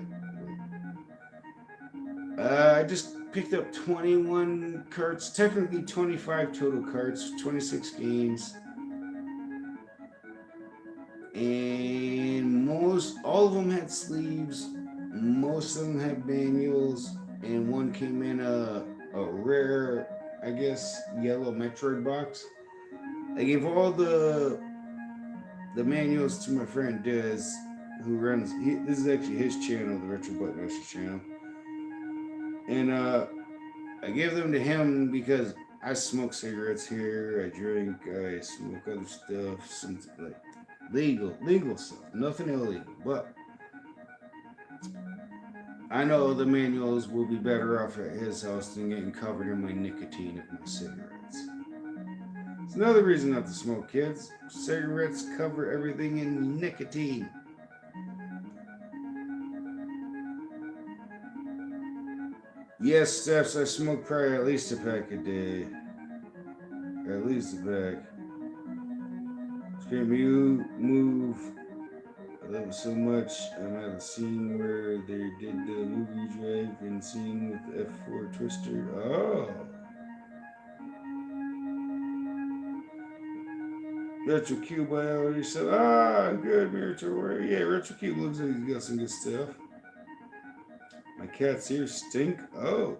I just picked up 21 carts, technically 25 total carts, 26 games. And all of them had sleeves, most of them had manuals, and one came in a rare, I guess, yellow Metroid box. I gave all the manuals to my friend Diz, who runs, this is actually his channel, the Retro Buttmaster channel. And I gave them to him because I smoke cigarettes here, I drink, I smoke other stuff, something like legal stuff, nothing illegal, but I know the manuals will be better off at his house than getting covered in my nicotine of my cigarettes. It's another reason not to smoke, kids. Cigarettes cover everything in nicotine. Yes, Stephs, I smoke probably at least a pack a day. At least a pack. Scream, you move. I love it so much. I'm at a scene where they did the movie drive and scene with F4 Twister. Oh. Retro Cube, I already said. Good, Mirror. Yeah, Retro Cube looks like he's got some good stuff. My cat's ears stink. Oh.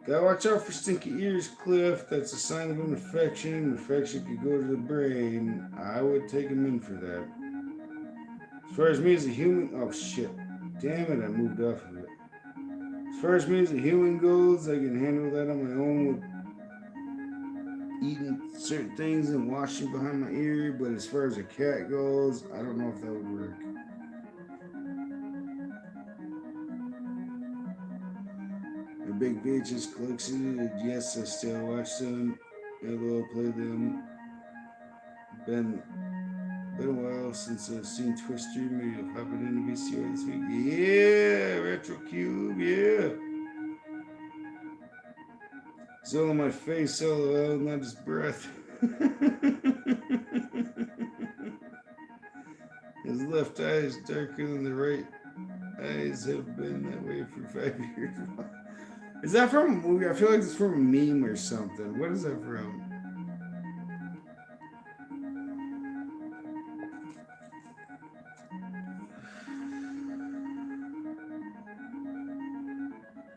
Gotta watch out for stinky ears, Cliff. That's a sign of an infection. An infection could go to the brain. I would take him in for that. As far as me as a human... Oh, shit. Damn it, I moved off of it. As far as me as a human goes, I can handle that on my own with eating certain things and washing behind my ear. But as far as a cat goes, I don't know if that would work. The big VHS collection, yes, I still watch them. I'll play them. Been a while since I've seen Twister. Maybe I'll pop it in the VCR this week. Yeah, Retro Cube, yeah. It's all on my face, LOL, not just breath. His left eye is darker than the right. Eyes have been that way for 5 years. Is that from a movie? I feel like it's from a meme or something. What is that from?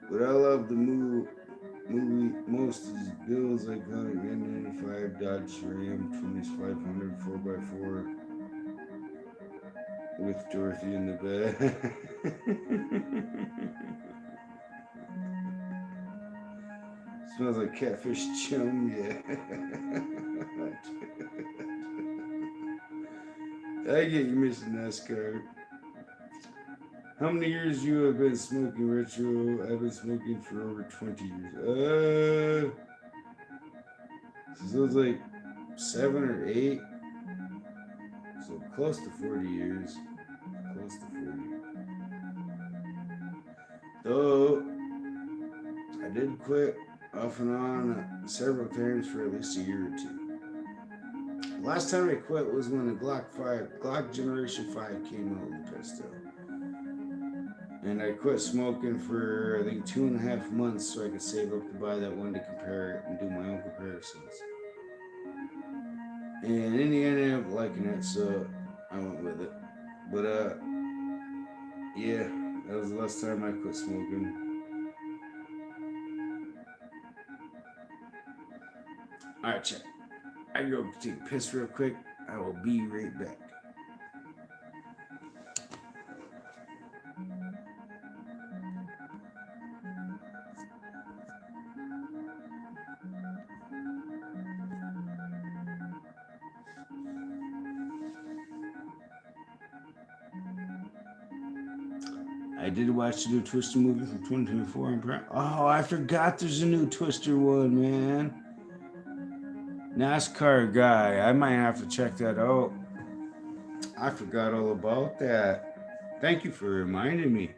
But I love the movie most is Bill's iconic 995 Dodge Ram 2500 4x4. with Dorothy in the bed. Smells like catfish chum, yeah. I get you, Mr. NASCAR. How many years you have been smoking retro? I've been smoking for over 20 years. So it's like 7 or 8. So close to 40 years. Close to 40. Though I did quit off and on several times for at least a year or two. Last time I quit was when the Glock Generation 5 came out with the pistol. And I quit smoking for I think 2.5 months so I could save up to buy that one to compare it and do my own comparisons. And in the end I ended up liking it, so I went with it. But yeah, that was the last time I quit smoking. Alright, chat. I go take a piss real quick. I will be right back. I did watch the new Twister movie from 2024. Oh, I forgot there's a new Twister one, man. NASCAR guy. I might have to check that out. I forgot all about that. Thank you for reminding me.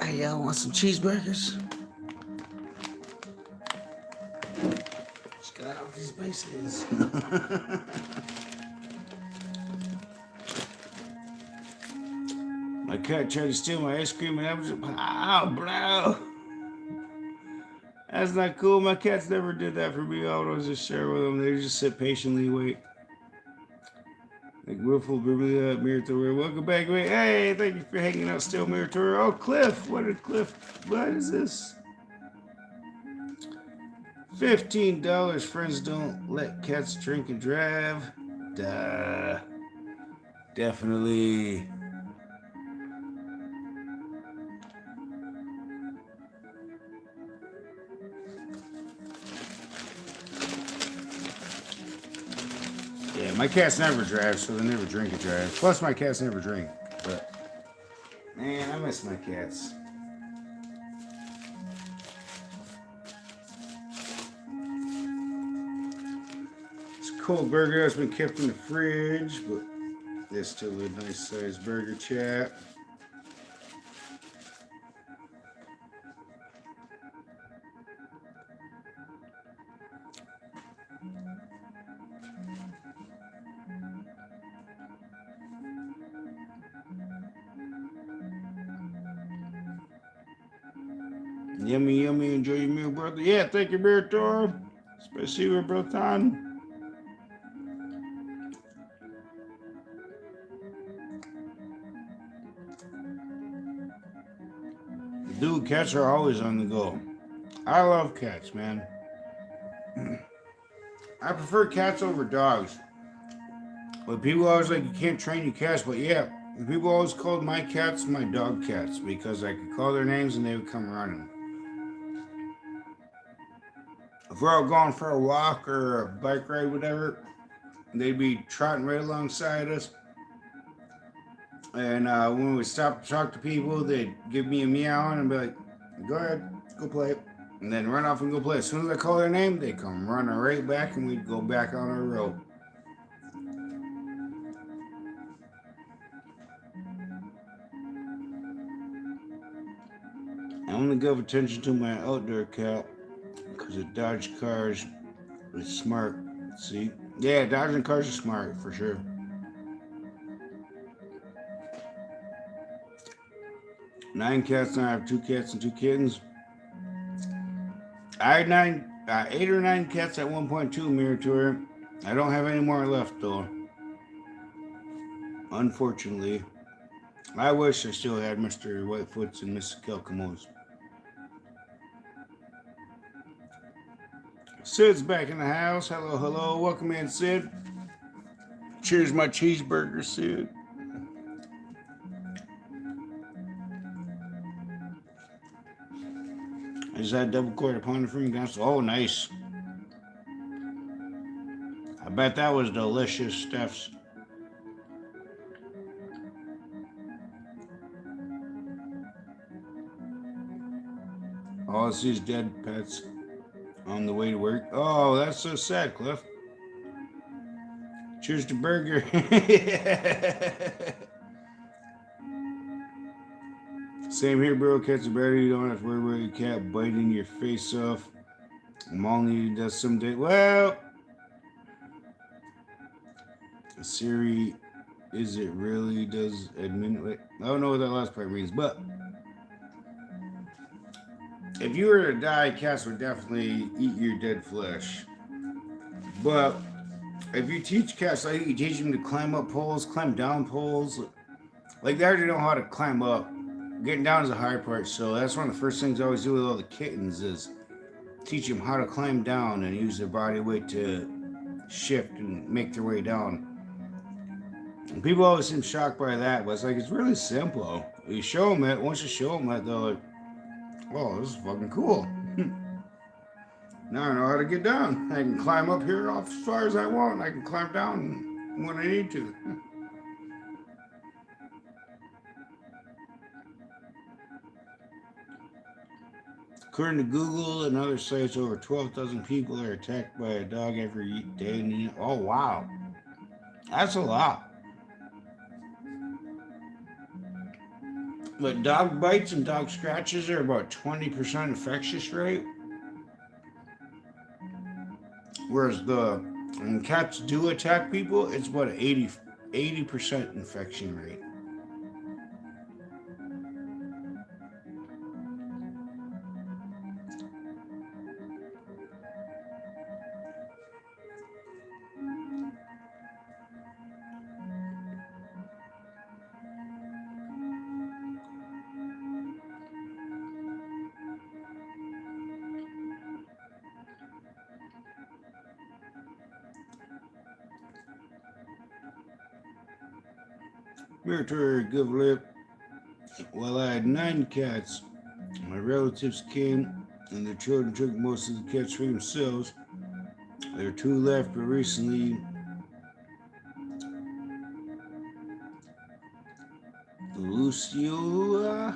Hey, y'all want some cheeseburgers? Just got off these bases. My cat tried to steal my ice cream and I was just, oh, bro. That's not cool. My cats never did that for me. I always just share with them. They just sit patiently, wait. Like Willful Bermuda, Mirror Tour. Welcome back, wait. Hey, thank you for hanging out still, Mirror Tour. Oh, Cliff. What is this? $15. Friends don't let cats drink and drive. Duh. Definitely. Yeah, my cats never drive, so they never drink or drive. Plus, my cats never drink. But, man, I miss my cats. It's a cold burger that's been kept in the fridge, but it's still a nice sized burger, chat. Yummy, yummy. Enjoy your meal, brother. Yeah, thank you, Berto. Спасибо, bratан. Dude, cats are always on the go. I love cats, man. I prefer cats over dogs. But people always like, you can't train your cats. But yeah, people always called my cats my dog cats because I could call their names and they would come running. If we're out going for a walk or a bike ride, whatever, they'd be trotting right alongside us. And when we stop to talk to people, they'd give me a meow and be like, go ahead, go play. And then run off and go play. As soon as I call their name, they come running right back and we'd go back on our road. I only give attention to my outdoor cat because it dodges cars. It's smart. See? Yeah, dodging cars is smart for sure. Nine cats now. I have 2 cats and 2 kittens. I had 8 or 9 cats at 1.2 mirror tour. I don't have any more left though. Unfortunately. I wish I still had Mr. Whitefoots and Mrs. Kelkamos. Sid's back in the house. Hello, hello. Welcome in, Sid. Cheers my cheeseburger, Sid. I just had double quarter pounder from McDonald's. Oh, nice. I bet that was delicious, Steph's. All I see is dead pets on the way to work. Oh, that's so sad, Cliff. Cheers to burger. Same here, bro. Cats are better. You don't have to worry about your cat biting your face off. Mom needed that someday. Well, Siri, is it really? Does admin? Wait, I don't know what that last part means, but if you were to die, cats would definitely eat your dead flesh. But if you teach cats, like you teach them to climb up poles, climb down poles, like they already know how to climb up. Getting down is a hard part, so that's one of the first things I always do with all the kittens is teach them how to climb down and use their body weight to shift and make their way down. And people always seem shocked by that, but it's like, it's really simple. You show them it, once you show them it, they're like, oh, this is fucking cool. Now I know how to get down. I can climb up here off as far as I want. I can climb down when I need to. According to Google and other sites, over 12,000 people are attacked by a dog every day. Oh, wow. That's a lot. But dog bites and dog scratches are about 20% infectious rate. Whereas when cats do attack people, it's about an 80% infection rate. Military give lip. Well, I had 9 cats. My relatives came and their children took most of the cats for themselves. There are 2 left, but recently Lucio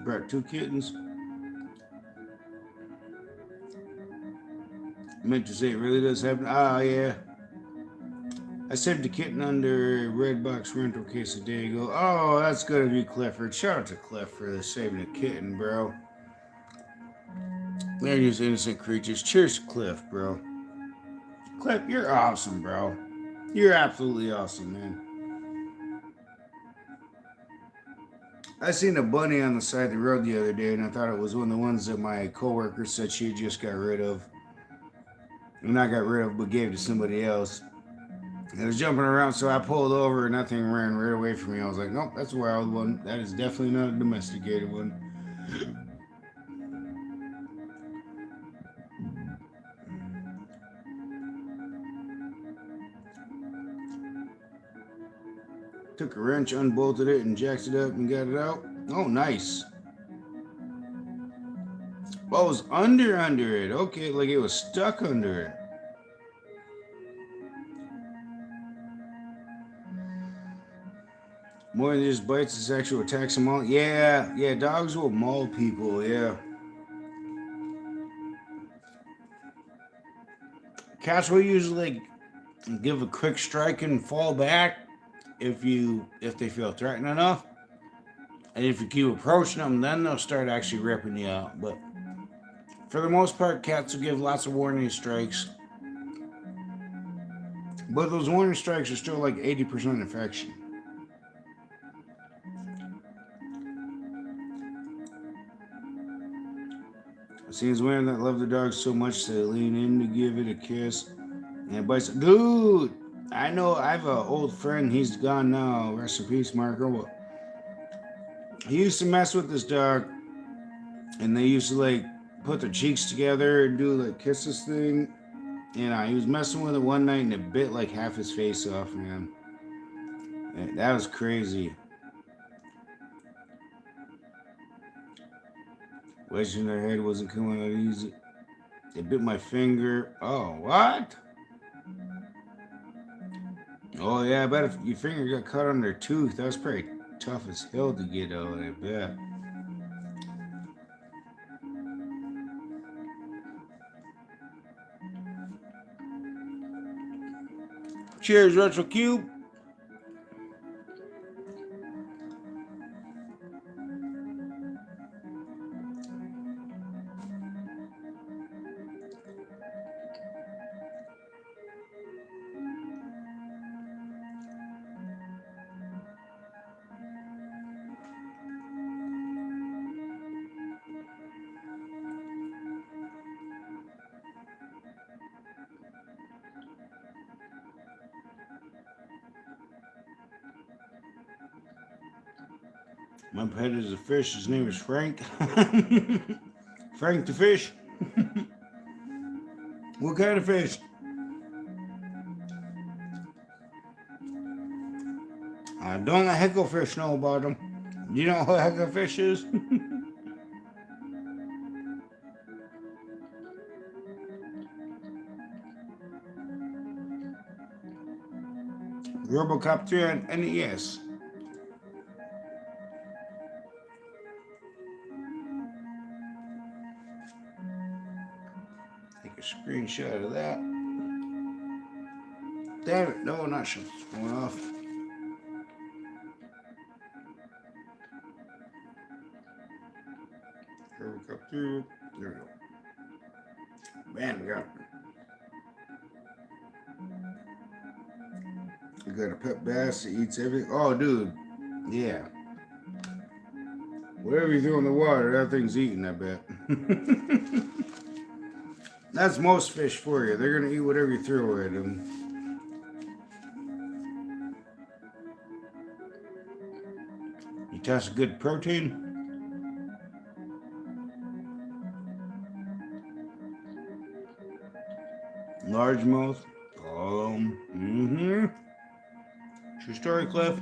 brought 2 kittens. I meant to say it really does happen. Ah, yeah. I saved a kitten under a red box rental case a day ago. Oh, that's good of you, Clifford. Shout out to Cliff for saving a kitten, bro. They're just innocent creatures. Cheers to Cliff, bro. Cliff, you're awesome, bro. You're absolutely awesome, man. I seen a bunny on the side of the road the other day, and I thought it was one of the ones that my coworker said she just got rid of. And not got rid of, but gave to somebody else. It was jumping around, so I pulled over, and that thing ran right away from me. I was like, nope, that's a wild one. That is definitely not a domesticated one. Took a wrench, unbolted it, and jacked it up and got it out. Oh, nice. Oh, it was under it. Okay, like it was stuck under it. More than just bites, it's actual attacks them all. Yeah, dogs will maul people, yeah. Cats will usually give a quick strike and fall back if they feel threatened enough. And if you keep approaching them, then they'll start actually ripping you out. But for the most part, cats will give lots of warning strikes. But those warning strikes are still like 80% infection. I've seen women that love the dog so much they lean in to give it a kiss. And it bites. Dude, I know I have an old friend. He's gone now. Rest in peace, Marco. He used to mess with this dog. And they used to like put their cheeks together and do like kisses thing. And he was messing with it one night and it bit like half his face off, man. And that was crazy. Wedging their head wasn't coming out easy. It bit my finger. Oh, what? Oh, yeah, I bet if your finger got cut on their tooth, that was pretty tough as hell to get out, I bet. Cheers, Retro Cube. My pet is a fish. His name is Frank. Frank the fish. What kind of fish? I don't let hecklefish know about them. You know what hecklefish is? Robocop 3 on NES. Take a screenshot of that. Damn it, no, not shut this phone off. Robocop 2. There we go. Man, we got it. You got a pet bass that eats everything. Oh, dude. Yeah. Whatever you throw in the water, that thing's eating, I bet. That's most fish for you. They're going to eat whatever you throw at them. You toss a good protein. Largemouth. True story, Cliff.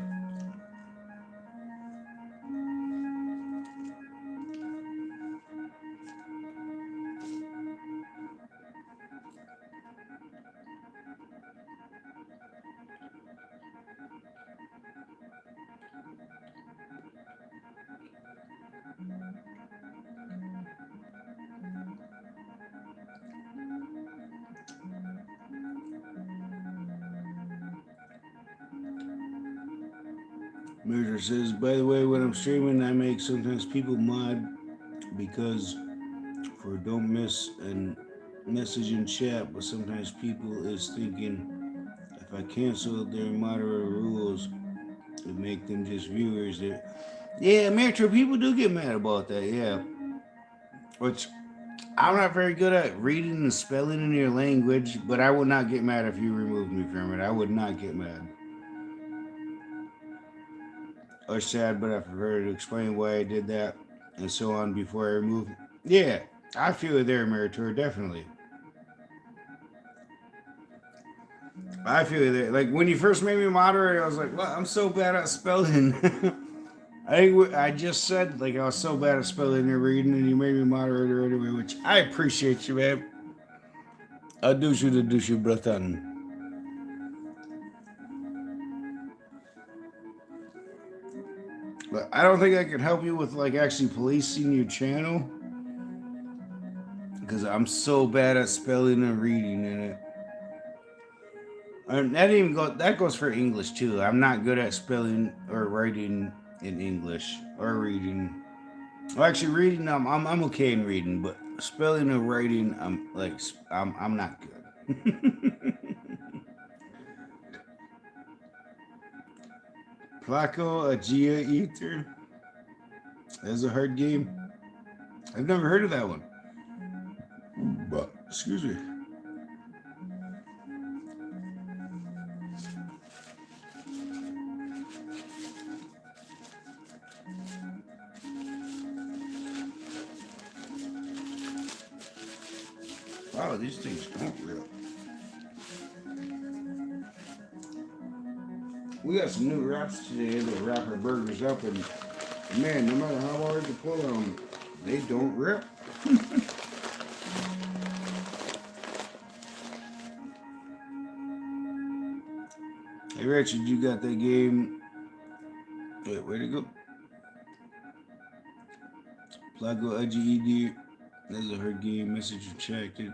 Murder says, by the way, when I'm streaming, I make sometimes people mod because for don't miss and message in chat, but sometimes people is thinking if I cancel their moderator rules, it make them just viewers. Yeah, Metro, people do get mad about that, yeah. Which I'm not very good at reading and spelling in your language, but I would not get mad if you removed me from it. I would not get mad. Or sad, but I prefer to explain why I did that and so on before I remove. Yeah, I feel it there, Meritor, definitely. I feel it there. Like when you first made me moderator, I was like, "Well, I'm so bad at spelling." I just said like I was so bad at spelling and reading, and you made me moderator anyway, which I appreciate you, man. I do you, bratan. But I don't think I can help you with like actually policing your channel because I'm so bad at spelling and reading in it. And that even go that goes for English too. I'm not good at spelling or writing in English or reading. Well, actually, reading I'm okay in reading, but spelling and writing I'm not good. Placo Agia Eater. That's a hard game. I've never heard of that one. But excuse me. Wow, these things don't rip. We got some new wraps today that wrap our burgers up, and man, no matter how hard you pull them, they don't rip. Hey, Richard, you got that game? Wait, where'd it go? Plago IGED. That's a hard game. Message checked it.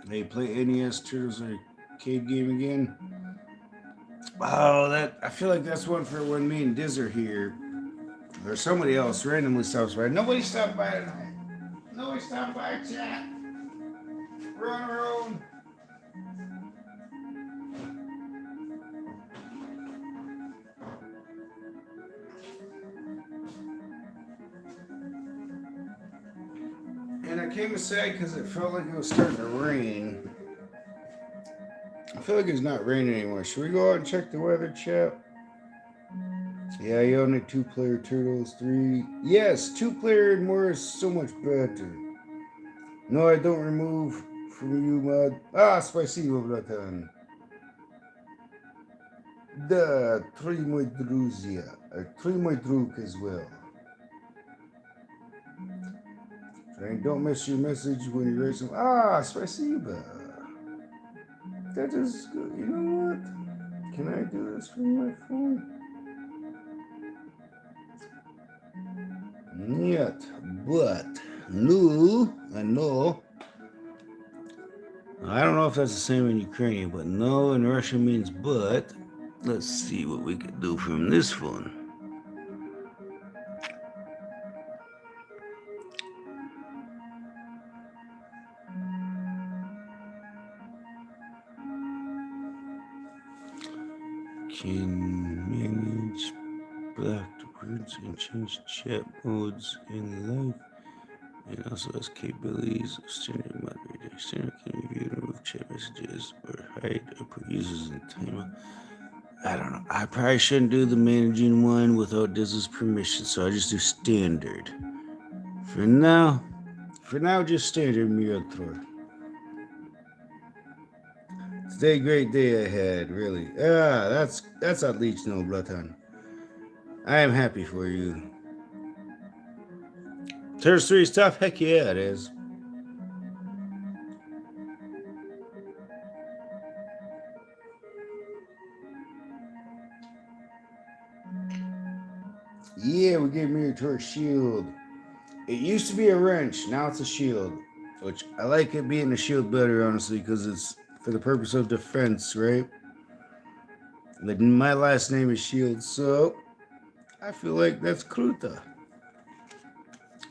Hey, play NES Turtles arcade game again. Oh, that I feel like that's one for when me and Diz are here. Or somebody else randomly stops by. Nobody stopped by tonight. Nobody stopped by, chat. We're on our own. And I came aside because it felt like it was starting to rain. I feel like it's not raining anymore. Should we go out and check the weather, chat? Yeah, you only 2-player turtles, 3. Yes, 2-player and more is so much better. No, I don't remove from you, mod. Ah, spicy over that time. The 3 my druzia. 3 my druk as well. And don't miss your message when you raise some. Ah, spasiba. That is good. You know what? Can I do this from my phone? Yet, but no, I know. I don't know if that's the same in Ukrainian, but no in Russian means but. Let's see what we can do from this phone. Can manage blackboards and change chat modes in live, and also has capabilities of standard moderator. Standard can review and remove chat messages or hide or put users in timeout. I don't know. I probably shouldn't do the managing one without Diz's permission, so I just do standard. For now, just standard Mirator. Today, great day ahead, really. That's at least no Bloodhound. I am happy for you. Turtles 3 is tough? Heck yeah, it is. Yeah, we gave Mirator a shield. It used to be a wrench, now it's a shield. Which I like it being a shield better, honestly, because it's for the purpose of defense, right? Like my last name is Shield, so I feel like that's kruta.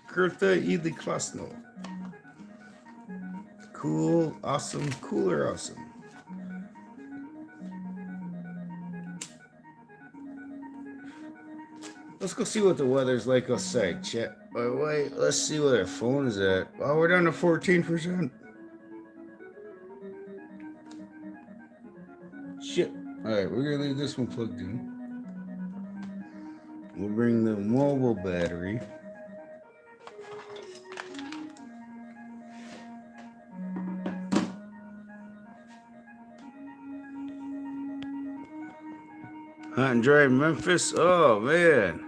Kruta ili klasno. Cool, awesome, cool or awesome. Let's go see what the weather's like outside, chat. Wait, let's see what our phone is at. Oh, we're down to 14%. Shit. Alright, we're gonna leave this one plugged in. We'll bring the mobile battery. Hot and dry Memphis. Oh man.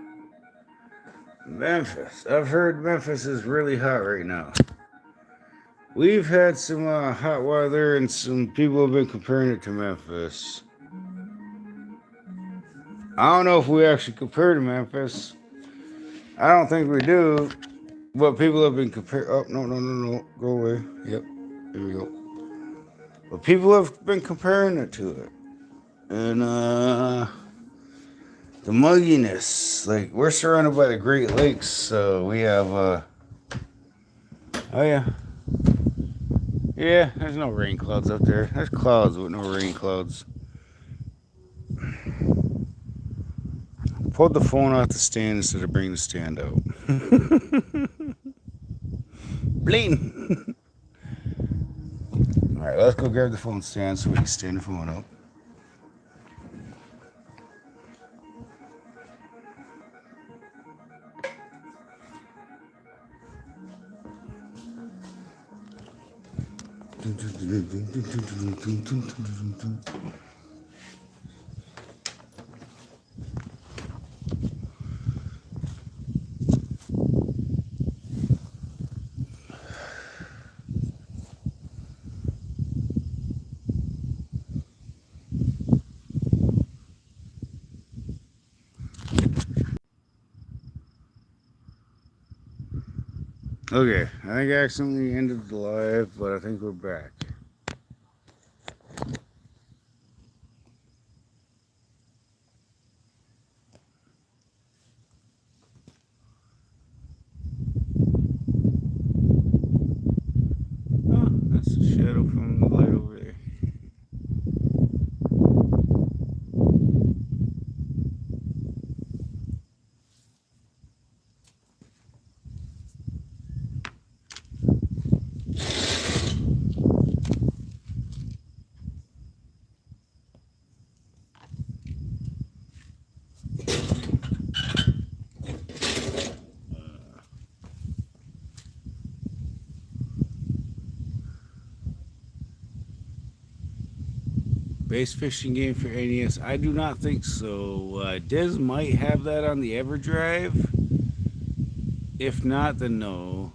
Memphis. I've heard Memphis is really hot right now. We've had some hot weather and some people have been comparing it to Memphis. I don't know if we actually compare to Memphis. I don't think we do. But people have been comparing. Oh, no. Go away. Yep. There we go. But people have been comparing it to it. And, the mugginess. Like, we're surrounded by the Great Lakes, so we have, oh, yeah. Yeah, there's no rain clouds up there. There's clouds with no rain clouds. Pulled the phone off the stand instead of bringing the stand out. Bling! Alright, let's go grab the phone stand so we can stand the phone up. Okay, I think I accidentally ended the live, but I think we're back. Oh, that's the shadow from the light over there. Bass fishing game for NES? I do not think so. Diz might have that on the EverDrive. If not, then no.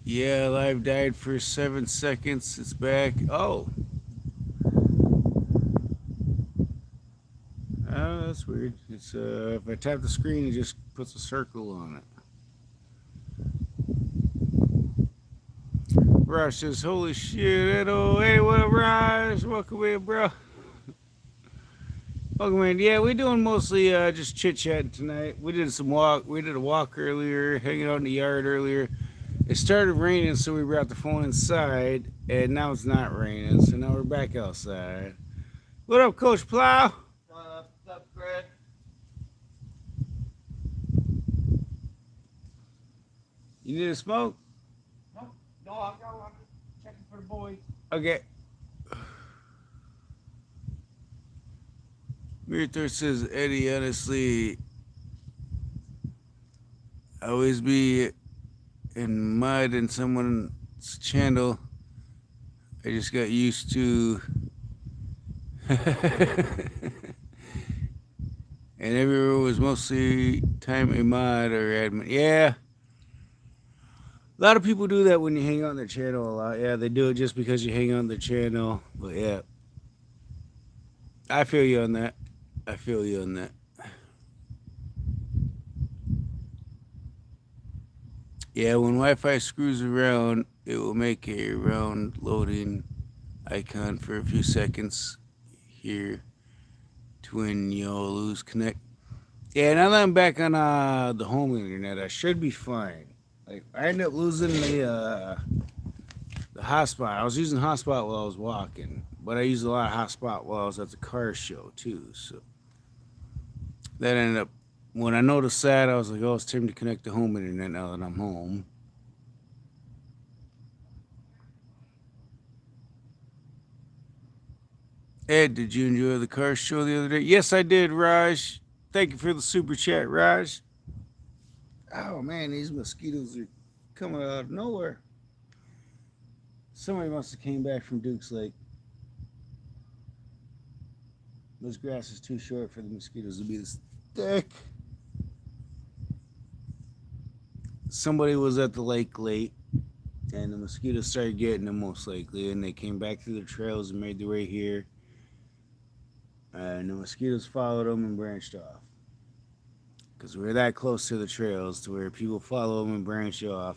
Yeah, live died for 7 seconds. It's back. Oh. Oh, that's weird. It's if I tap the screen, it just puts a circle on it. Rush says, holy shit, hey, what up, Rush? Welcome in, bro. Welcome in. Yeah, we're doing mostly just chit-chatting tonight. We did a walk earlier, hanging out in the yard earlier. It started raining, so we brought the phone inside, and now it's not raining, so now we're back outside. What up, Coach Plow? What's up, Greg? You need a smoke? No, I got one. Checking for the boys. Okay. Mirthor says, Eddie, honestly, I always be in mud in someone's channel. I just got used to and everywhere was mostly time a mod or admin. Yeah. A lot of people do that when you hang on their channel a lot. Yeah, they do it just because you hang on their channel. But yeah. I feel you on that. Yeah, when Wi-Fi screws around, it will make a round loading icon for a few seconds here. Twin yo lose connect. Yeah, now that I'm back on the home internet, I should be fine. Like I ended up losing the hotspot. I was using hotspot while I was walking, but I used a lot of hotspot while I was at the car show too. So that ended up when I noticed that I was like, oh, it's time to connect to home internet now that I'm home. Ed, did you enjoy the car show the other day? Yes, I did, Raj. Thank you for the super chat, Raj. Oh man, these mosquitoes are coming out of nowhere. Somebody must have came back from Duke's Lake. This grass is too short for the mosquitoes to be this thick. Somebody was at the lake late, and the mosquitoes started getting them most likely, and they came back through the trails and made their way here. And the mosquitoes followed them and branched off. Because we're that close to the trails to where people follow them and branch off.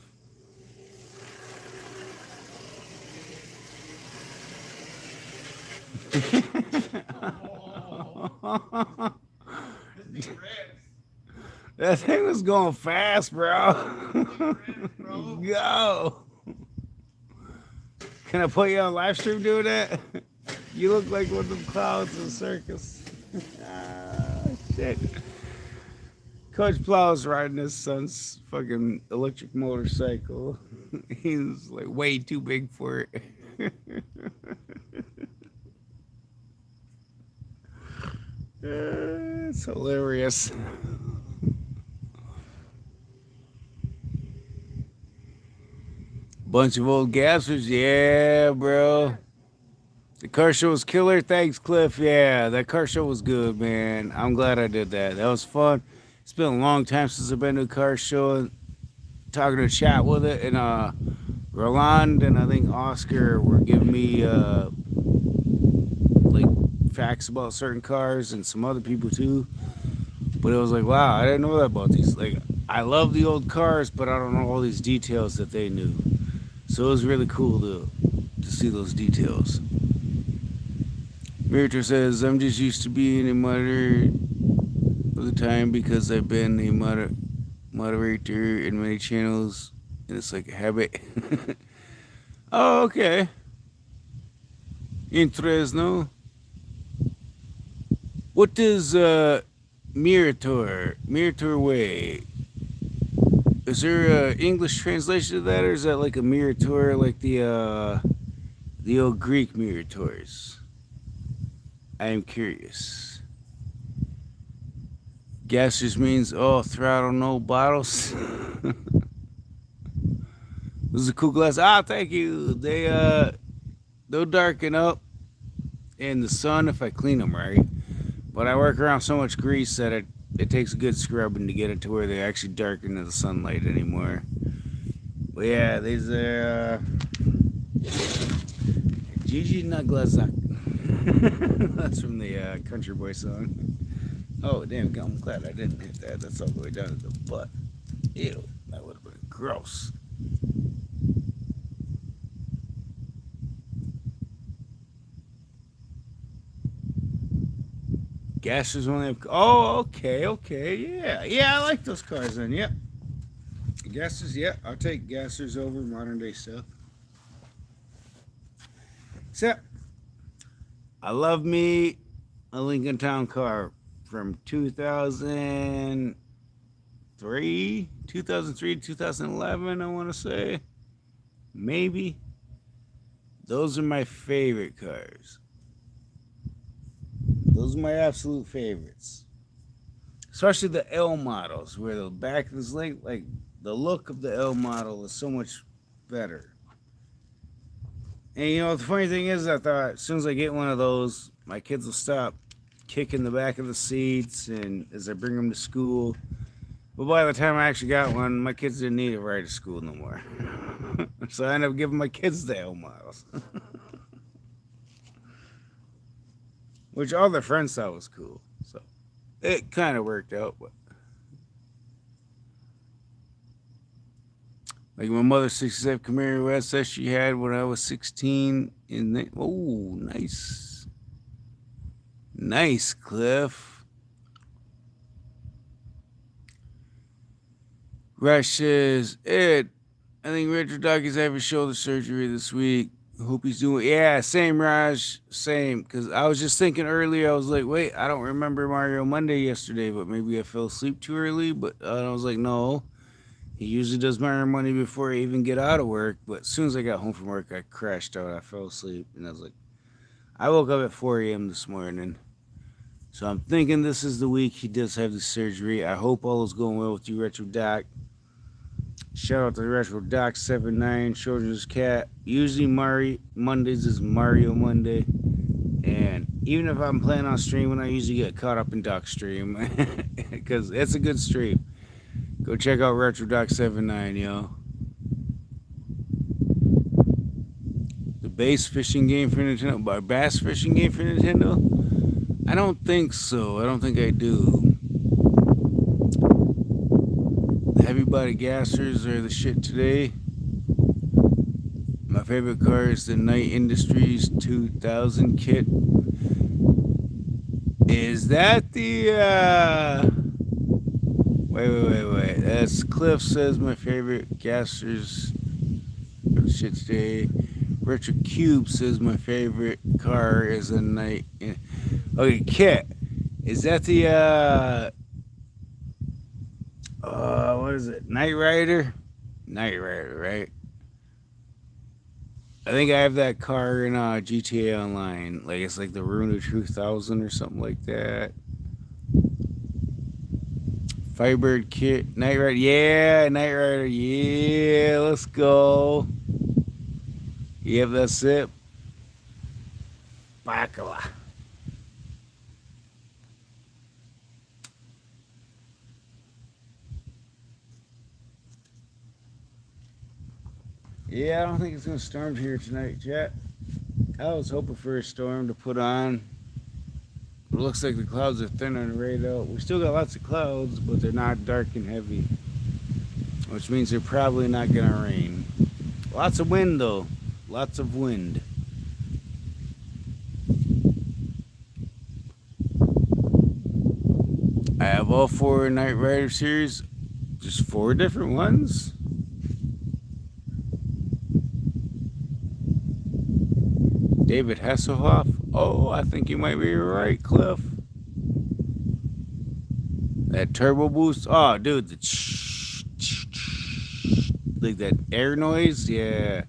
That thing was going fast, bro. Go. Can I put you on live stream doing that? You look like one of them clowns in the circus. Shit. Coach Plow's riding his son's fucking electric motorcycle. He's like way too big for it. It's hilarious. Bunch of old gassers, yeah, bro. The car show was killer. Thanks, Cliff. Yeah, that car show was good, man. I'm glad I did that. That was fun. It's been a long time since I've been to a car show. Talking to chat with it, and Roland and I think Oscar were giving me like facts about certain cars and some other people too. But it was like, wow, I didn't know that about these. Like, I love the old cars, but I don't know all these details that they knew. So it was really cool to see those details. Meritor says, I'm just used to being a moderator of the time because I've been a moderator in many channels, and it's like a habit. Oh, okay. In Fresno. What does Meritor way? Is there an English translation of that, or is that like a Meritor, like the old Greek Meritors? I am curious. Gas just means, oh, throttle, no bottles. This is a cool glass. Ah, thank you. They'll darken up in the sun if I clean them right. But I work around so much grease that it takes a good scrubbing to get it to where they actually darken in the sunlight anymore. But yeah, these are Gigi Naglazak. That's from the Country Boy song. Oh, damn, I'm glad I didn't hit that. That's all the way down to the butt. Ew, that would have been gross. Gassers only have... Oh, okay, yeah, I like those cars then, yep. Gassers, yeah, I'll take gassers over modern day stuff. Except, I love me a Lincoln Town car from 2003, 2011, I want to say. Maybe. Those are my favorite cars. Those are my absolute favorites. Especially the L models, where the back is like the look of the L model is so much better. And you know, the funny thing is, I thought as soon as I get one of those, my kids will stop kicking the back of the seats and as I bring them to school. But by the time I actually got one, my kids didn't need a ride to school no more. So I ended up giving my kids the L models. Which all their friends thought was cool. So it kind of worked out. But like my mother's 67 Camaro SS she had when I was 16. Oh, nice. Nice, Cliff. Rush says, Ed, I think Retro Doc is having shoulder surgery this week. Hope he's doing. Yeah, same, Raj. Same. Because I was just thinking earlier, I was like, wait, I don't remember Mario Monday yesterday, but maybe I fell asleep too early. But I was like, no. He usually does Mario Monday before I even get out of work. But as soon as I got home from work, I crashed out. I fell asleep. And I was like, I woke up at 4 a.m. this morning. So I'm thinking this is the week he does have the surgery. I hope all is going well with you, Retro Doc. Shout out to Retro Doc 79, Children's Cat. Usually Mondays is Mario Monday. And even if I'm playing on stream, I usually get caught up in Doc's stream. Because it's a good stream. Go check out Retro Doc 79, yo. The bass fishing game for Nintendo. Bass fishing game for Nintendo? I don't think so. I don't think I do. The heavy body gassers are the shit today. My favorite car is the Knight Industries 2000 kit. Is that the Wait. That's Cliff says my favorite gassers shit today. Retro Cube says my favorite car is a Knight. Okay, kit. Is that the what is it? Knight Rider? Knight Rider, right? I think I have that car in GTA Online. Like it's like the Runa 2000 or something like that. Firebird kit, Knight Rider, yeah, Knight Rider, yeah, let's go. Yep, that's it. Bacala. Yeah, I don't think it's gonna storm here tonight, chat. I was hoping for a storm to put on. It looks like the clouds are thin on the radar. We still got lots of clouds, but they're not dark and heavy, which means they're probably not gonna rain. Lots of wind though. Lots of wind. I have all 4 Knight Rider series. Just 4 different ones. David Hasselhoff. Oh, I think you might be right, Cliff. That turbo boost. Oh, dude, the like that air noise. Yeah.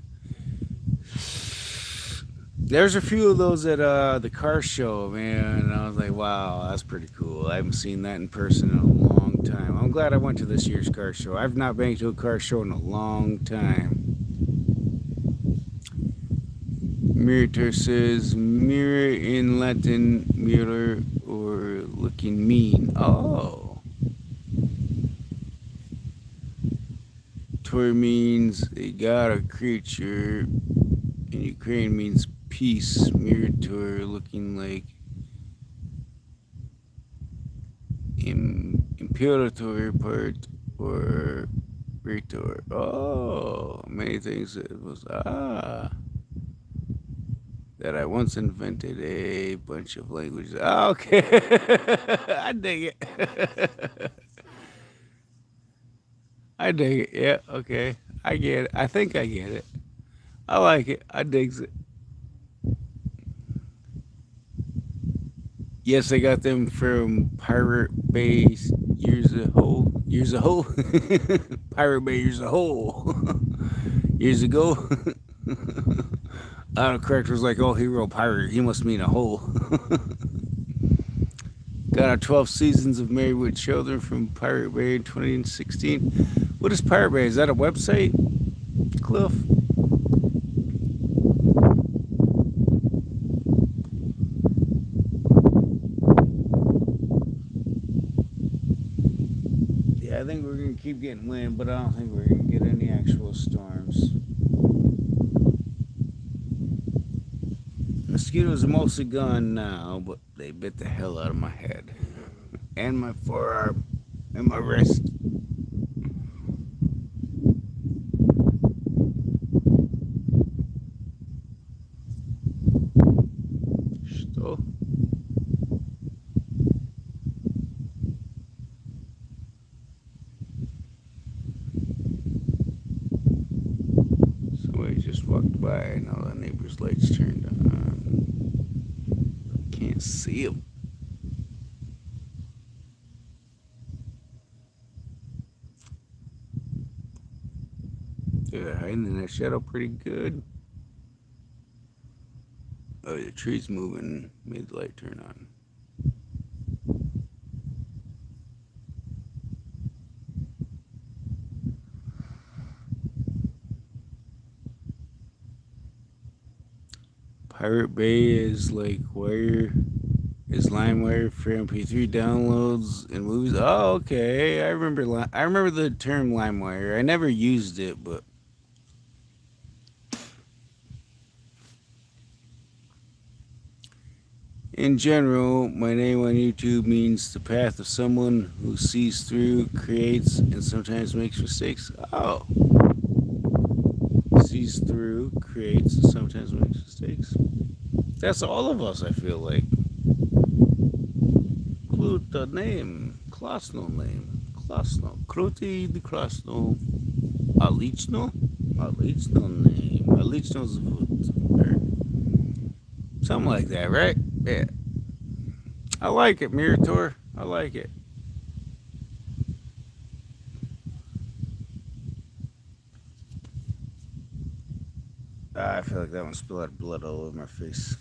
There's a few of those at the car show, man. And I was like, wow, that's pretty cool. I haven't seen that in person in a long time. I'm glad I went to this year's car show. I've not been to a car show in a long time. Murator says, mirror in Latin, mirror or looking mean. Oh. Tor means a god or creature. In Ukraine means peace. Murator looking like imperator part or Rhetor. Oh, many things it was. That I once invented a bunch of languages. Okay. I dig it. I dig it. Yeah, okay. I get it. I think I get it. I like it. I digs it. Yes, I got them from Pirate Bay years ago. Pirate Bay years ago. Years ago. Autocorrect was like, oh, hero pirate. He must mean a hole. Got our 12 seasons of Married with Children from Pirate Bay in 2016. What is Pirate Bay? Is that a website, Cliff? Yeah, I think we're going to keep getting wind, but I don't think we're going to get any actual storms. Mosquitoes are mostly gone now, but they bit the hell out of my head. And my forearm. And my wrist. Что? walked by. Now the neighbor's lights turned on. Can't see him. They're hiding in that shadow pretty good. Oh, the tree's moving. Made the light turn on. Pirate Bay is like wire, is LimeWire for MP3 downloads and movies. Oh, okay. I remember the term LimeWire. I never used it, but in general, my name on YouTube means the path of someone who sees through, creates, and sometimes makes mistakes. Oh. Sees through, creates, and sometimes makes mistakes. That's all of us, I feel like. Include the name. Klasno name. Klasno. Kruti the Krasno. Alichno? Alichno name. Alichno's foot. Something like that, right? Yeah. I like it, Mirator. I like it. I feel like that one spilled out blood all over my face.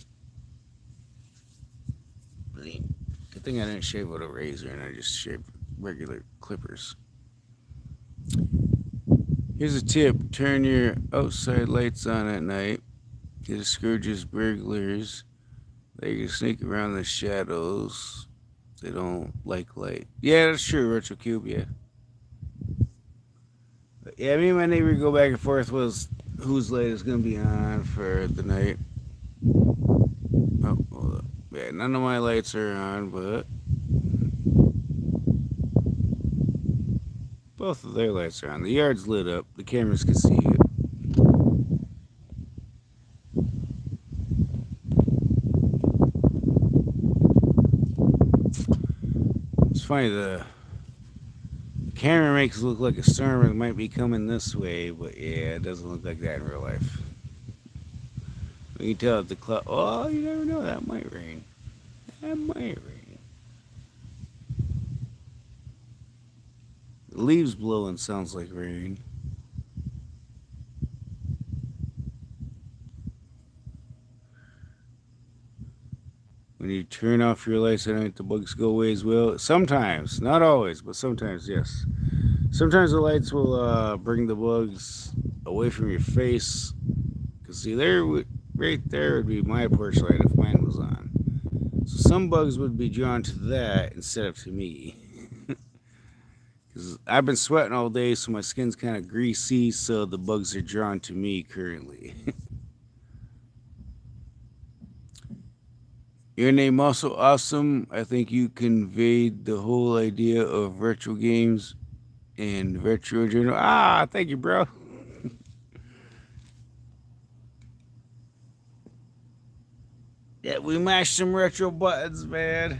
Good thing I didn't shave with a razor and I just shaved regular clippers. Here's a tip. Turn your outside lights on at night. It discourages burglars. They can sneak around the shadows. They don't like light. Yeah, that's true, RetroCube, yeah. But yeah, me and my neighbor go back and forth with whose light is going to be on for the night. Oh, hold up. Yeah, none of my lights are on, but both of their lights are on. The yard's lit up. The cameras can see it. It's funny, the camera makes it look like a storm might be coming this way, but yeah, it doesn't look like that in real life. You can tell if the cloud. Oh, you never know. That might rain. That might rain. The leaves blowing sounds like rain. When you turn off your lights at night, the bugs go away as well. Sometimes, not always, but sometimes, yes. Sometimes the lights will bring the bugs away from your face. Because see, right there would be my porch light if mine was on. So some bugs would be drawn to that instead of to me. Because I've been sweating all day, so my skin's kind of greasy, so the bugs are drawn to me currently. Your name also awesome. I think you conveyed the whole idea of retro games and retro journal. Ah, thank you, bro. Yeah, we mashed some retro buttons, man.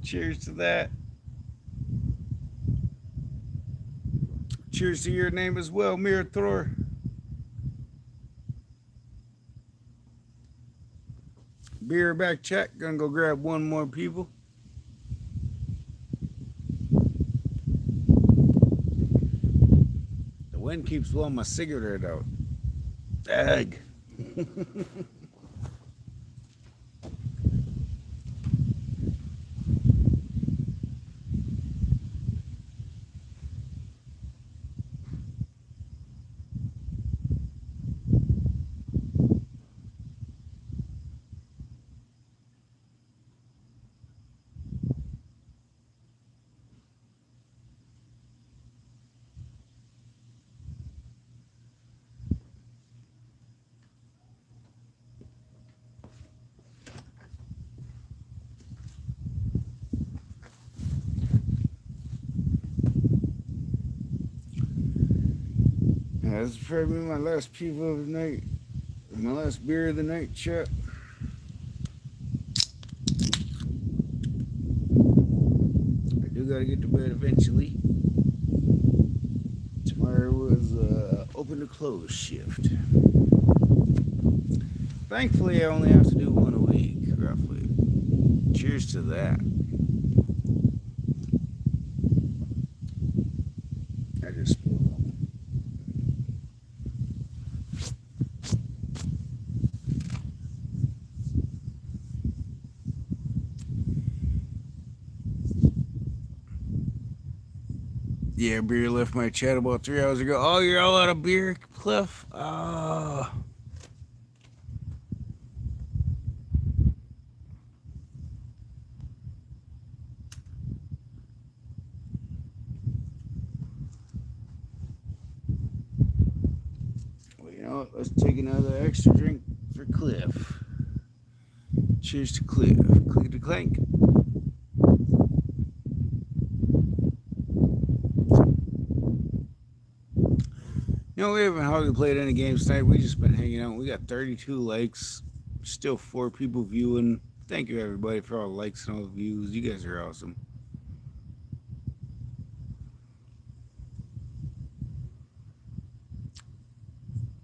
Cheers to that. Cheers to your name as well, Mirator. Beer back check. Gonna go grab one more, people. The wind keeps blowing my cigarette out. Dag. Yeah, this is probably my last people of the night. My last beer of the night, chat. I do gotta get to bed eventually. Tomorrow was open to close shift. Thankfully, I only have to do one a week, roughly. Cheers to that. I just. Yeah, beer left my chat about 3 hours ago. Oh, you're all out of beer, Cliff? Oh. Well, you know what? Let's take another extra drink for Cliff. Cheers to Cliff. Clink to clank. You know, we haven't hardly played any games tonight. We just been hanging out. We got 32 likes. Still 4 people viewing. Thank you, everybody, for all the likes and all the views. You guys are awesome.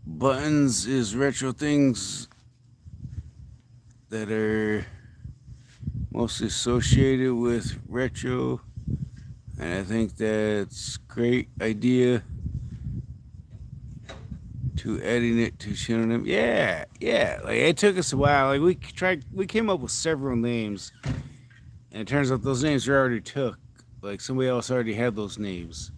Buttons is retro things that are mostly associated with retro. And I think that's a great idea. To adding it to synonym. Yeah. Like it took us a while. Like we came up with several names, and it turns out those names were already took. Like somebody else already had those names,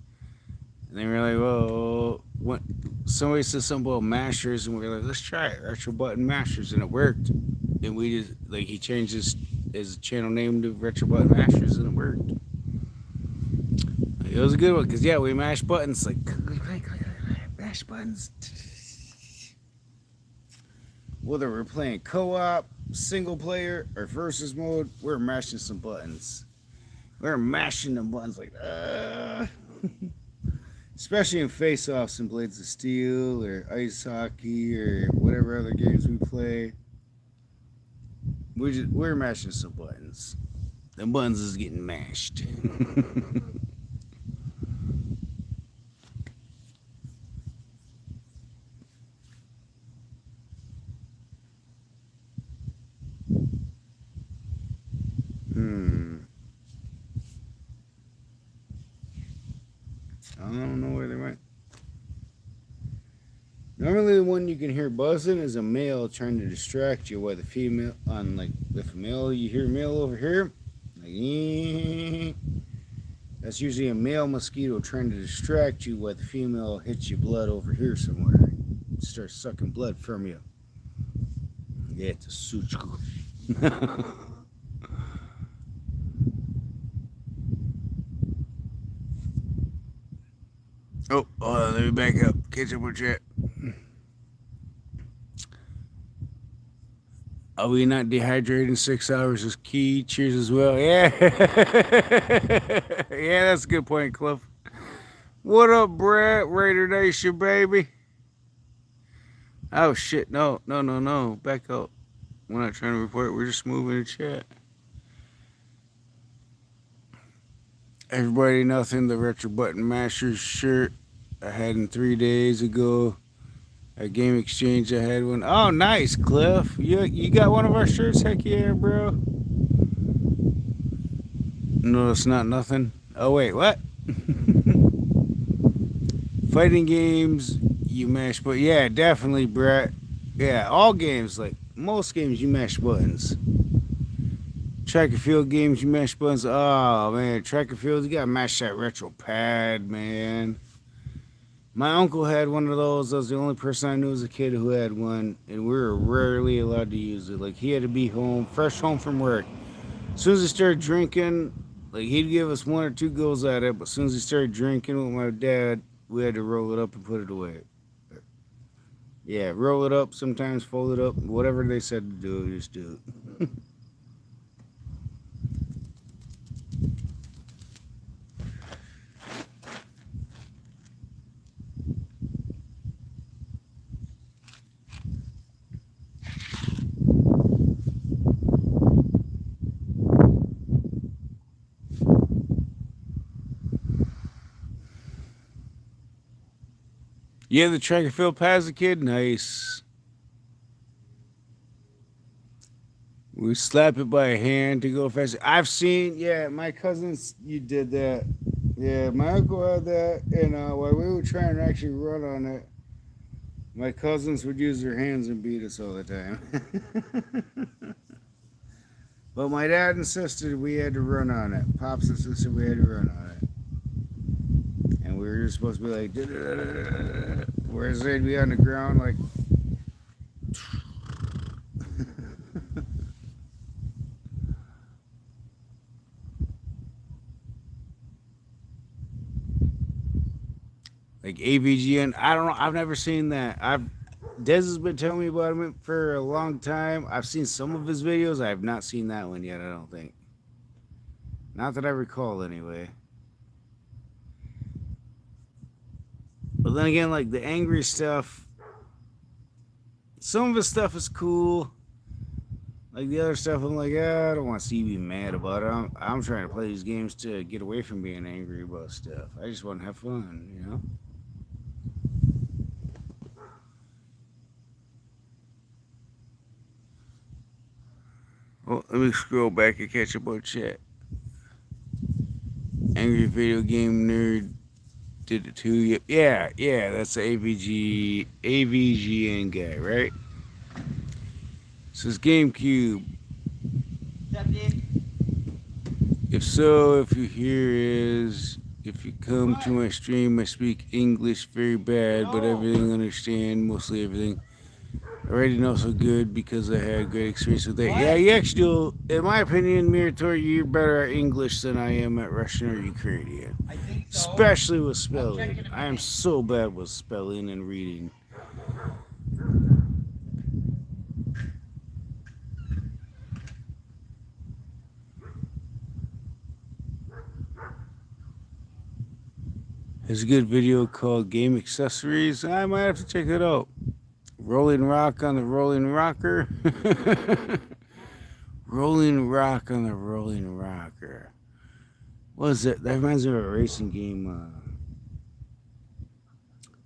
and they were like, "Well, what?" Somebody said something about mashers, and we were like, "Let's try it, retro button mashers," and it worked. And we just like he changed his channel name to retro button mashers, and it worked. Like, it was a good one because we mashed buttons like mash buttons. Whether we're playing co-op, single player, or versus mode, we're mashing some buttons. We're mashing them buttons like, especially in face-offs and Blades of Steel or ice hockey or whatever other games we play. We're mashing some buttons. Them buttons is getting mashed. I don't know where they went. Normally the one you can hear buzzing is a male trying to distract you, while the female on like if a male you hear male over here, like that's usually a male mosquito trying to distract you, while the female hits your blood over here somewhere. Starts sucking blood from you. Yeah, it's a suchku. Oh, let me back up. Catch up with chat. Are we not dehydrating 6 hours is key? Cheers as well. Yeah. Yeah, that's a good point, Cliff. What up, Brad? Raider Nation, baby. Oh, shit. No. Back up. We're not trying to report. We're just moving the chat. Everybody, nothing. The Retro Button Mashers shirt I had in 3 days ago. At Game Exchange, I had one. Oh, nice, Cliff. You got one of our shirts? Heck yeah, bro. No, it's not nothing. Oh, wait, what? Fighting games, you mash buttons. Yeah, definitely, Brett. Yeah, all games, like most games, you mash buttons. Track and field games, you mash buttons. Oh, man, track and field, you gotta mash that retro pad, man. My uncle had one of those. I was the only person I knew as a kid who had one, and we were rarely allowed to use it. Like, he had to be home, fresh home from work. As soon as he started drinking, like, he'd give us 1 or 2 goes at it, but as soon as he started drinking with my dad, we had to roll it up and put it away. Yeah, roll it up, sometimes fold it up, whatever they said to do, just do it. Yeah, the track and field pads a kid, nice. We slap it by hand to go faster. I've seen, yeah, my cousins, you did that. Yeah, my uncle had that, and while we were trying to actually run on it, my cousins would use their hands and beat us all the time. But my dad insisted we had to run on it. Pops insisted we had to run on it. And we were just supposed to be like, whereas they'd be on the ground like, like AVGN. I don't know. I've never seen that. Dez has been telling me about him for a long time. I've seen some of his videos. I have not seen that one yet, I don't think. Not that I recall, anyway. But then again, like the angry stuff, some of his stuff is cool. Like the other stuff, I'm like, I don't want to see you be mad about it. I'm trying to play these games to get away from being angry about stuff. I just want to have fun, you know? Well, let me scroll back and catch up on chat. Angry Video Game Nerd did it too. Yeah, that's the AVGN guy, right? Says GameCube. If so, if you hear is, if you come to my stream, I speak English very bad, but everything I understand, mostly everything. I already know so good because I had a great experience with that. Yeah, you actually do. In my opinion, Miratori, you're better at English than I am at Russian or Ukrainian. I think so. Especially with spelling. I am so bad with spelling and reading. There's a good video called Game Accessories. I might have to check it out. Rolling Rock on the Rolling Rocker. Rolling Rock on the Rolling Rocker. What is it? That reminds me of a racing game.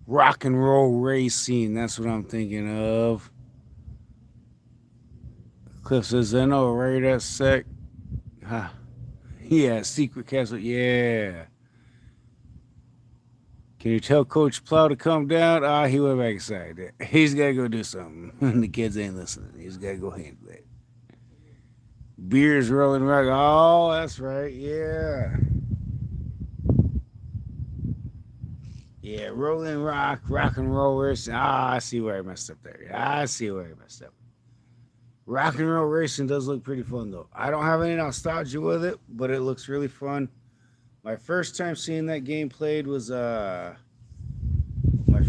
Rock and Roll Racing. That's what I'm thinking of. Cliff says, I know right at sec. Huh. Yeah, Secret Castle. Yeah. Can you tell Coach Plow to come down? He went back inside. He's got to go do something. The kids ain't listening. He's got to go handle it. Beers Rolling Rock. Oh, that's right. Yeah. Yeah, Rolling Rock, Rock and Roll Racing. I see where I messed up there. I see where I messed up. Rock and Roll Racing does look pretty fun, though. I don't have any nostalgia with it, but it looks really fun. My first time seeing that game played was my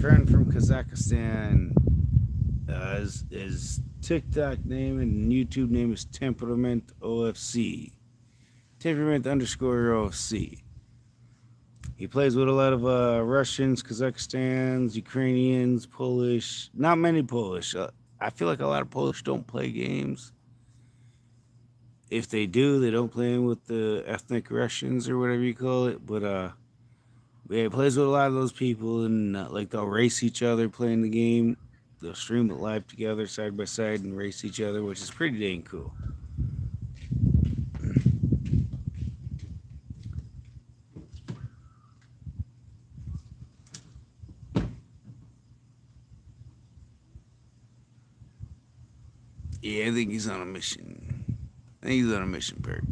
friend from Kazakhstan. His TikTok name and YouTube name is Temperament OFC. Temperament _ OFC. He plays with a lot of Russians, Kazakhstans, Ukrainians, Polish. Not many Polish. I feel like a lot of Polish don't play games. If they do, they don't play with the ethnic Russians or whatever you call it. But yeah, he plays with a lot of those people, and like they'll race each other playing the game. They'll stream it live together, side by side, and race each other, which is pretty dang cool. Yeah, I think he's on a mission. I think he's on a mission, Perk.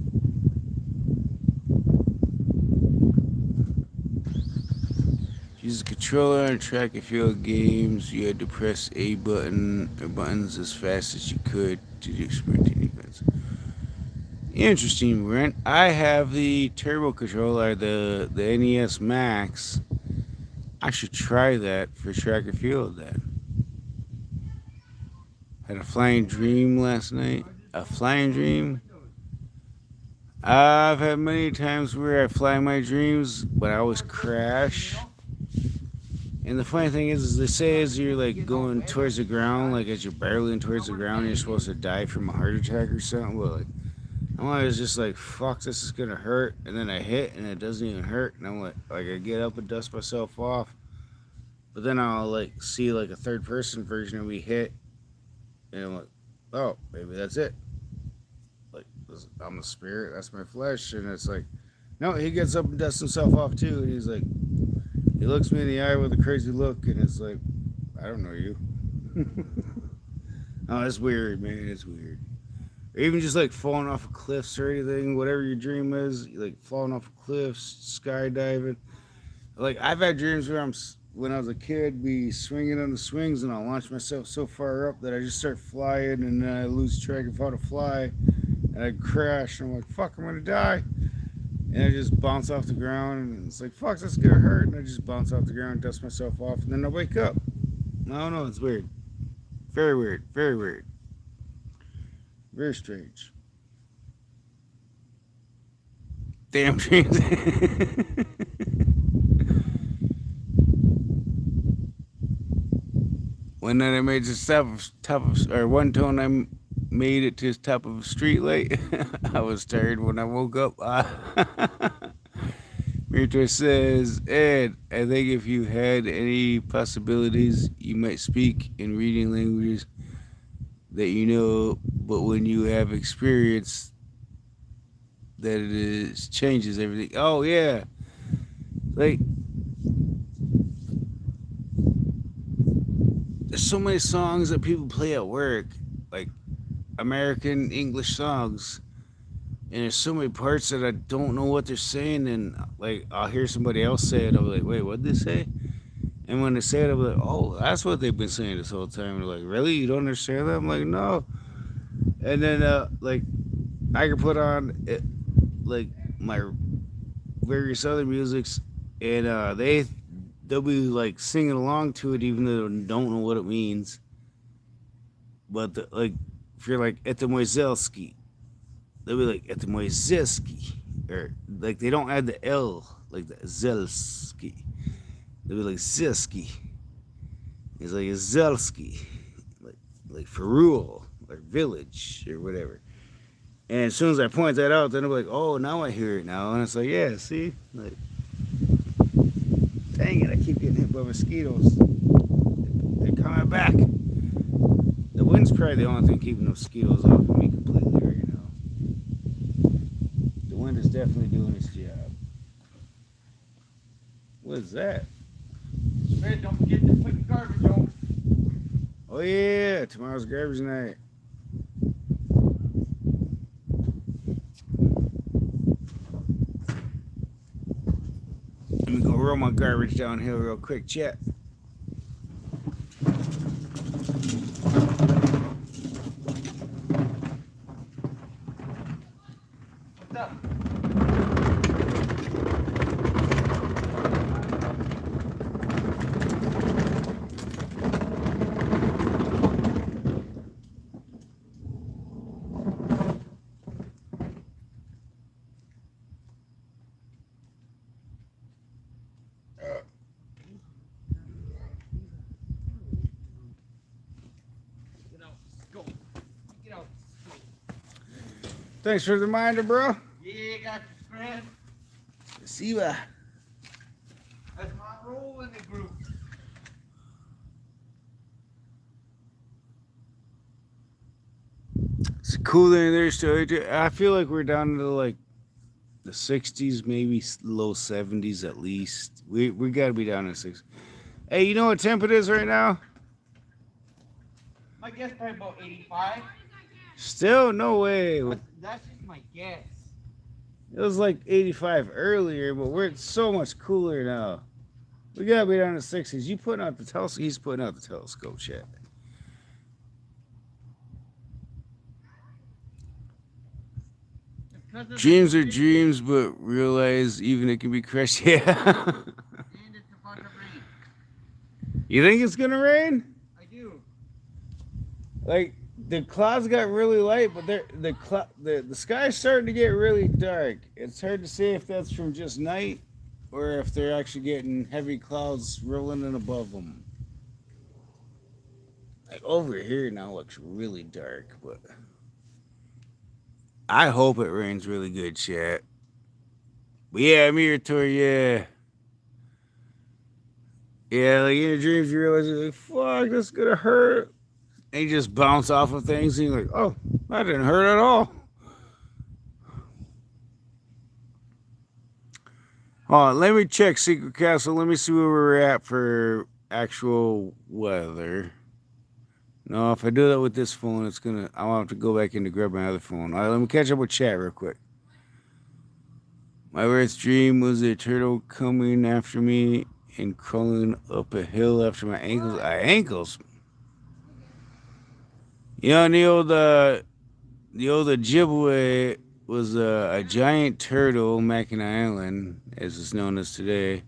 Use a controller on track and field games. You had to press A button or buttons as fast as you could to do sprinting events. Interesting, Brent. I have the turbo controller, the NES Max. I should try that for track and field then. Had a flying dream last night. A flying dream? I've had many times where I fly my dreams, but I always crash. And the funny thing is they say as you're like going towards the ground, like as you're barreling towards the ground, you're supposed to die from a heart attack or something. But like, I'm always just like, fuck, this is gonna hurt. And then I hit and it doesn't even hurt. And I'm like I get up and dust myself off. But then I'll like see like a third person version of me hit. And I'm like, oh, maybe that's it. I'm a spirit. That's my flesh. And it's like, no, he gets up and dusts himself off too. And he's like, he looks me in the eye with a crazy look. And it's like, I don't know you. Oh, it's weird, man. It's weird. Or even just like falling off of cliffs or anything, whatever your dream is, like falling off of cliffs, skydiving. Like I've had dreams where when I was a kid, be swinging on the swings and I launch myself so far up that I just start flying and then I lose track of how to fly and I crash and I'm like, fuck, I'm gonna die. And I just bounce off the ground and it's like, fuck, that's gonna hurt. And I just bounce off the ground, dust myself off, and then I wake up. I don't know, it's weird. Very weird, very weird. Very strange. Damn dreams. One night I made this one tone I made it to the top of a street light. I was tired when I woke up. Mirto says, Ed, I think if you had any possibilities, you might speak in reading languages that you know, but when you have experience that changes everything. Oh yeah, like there's so many songs that people play at work, like American English songs, and there's so many parts that I don't know what they're saying, and like I'll hear somebody else say it, I'll be like, wait, what'd they say? And when they say it, I'll be like, oh, that's what they've been saying this whole time. And they're like, really? You don't understand that? I'm like, no. And then like I can put on it, like my various other musics, and they'll be like singing along to it even though they don't know what it means. But like if you're like Etymoizelski, they'll be like Etymoizelski, or like they don't add the L, like the Zelski. They'll be like Zelski. It's like a Zelski, like for rule or village or whatever. And as soon as I point that out, then I'm like, oh, now I hear it now. And it's like, yeah, see? Like, dang it, I keep getting hit by mosquitoes. They're coming back. The wind's probably the only thing keeping those mosquitoes off of me completely right now. The wind is definitely doing its job. What is that? Fred, don't forget to put the garbage on. Oh, yeah, tomorrow's garbage night. Let me go roll my garbage downhill real quick, chat. What's up? Get out. Go. Get out. Thanks for the reminder, bro. Yeah, got you, Fred. See ya. That's my role in the group. It's cool in there still. I feel like we're down to like the 60s, maybe low 70s at least. We gotta be down in the 60s. Hey, you know what temp it is right now? My guess probably about 85. Still, no way. But that's just my guess. It was like 85 earlier, but we're so much cooler now. We gotta be down in the 60s. You putting out the telescope? He's putting out the telescope, chat. Dreams are dreams, but realize even it can be crushed. Yeah. And it's about to rain. You think it's gonna rain? I do. Like the clouds got really light, but the sky's starting to get really dark. It's hard to say if that's from just night or if they're actually getting heavy clouds rolling in above them. Like over here now looks really dark, but I hope it rains really good, chat. But yeah, mirror tour, yeah. Yeah, like in your dreams you realize you're like, fuck, that's gonna hurt. And you just bounce off of things and you're like, oh, that didn't hurt at all. Oh, let me check Secret Castle. Let me see where we're at for actual weather. No, if I do that with this phone, it's gonna. I'll have to go back in to grab my other phone. All right, let me catch up with chat real quick. My worst dream was a turtle coming after me and crawling up a hill after my ankles. Ankles. You know, the old Ojibwe was a giant turtle, Mackinac Island, as it's known as today,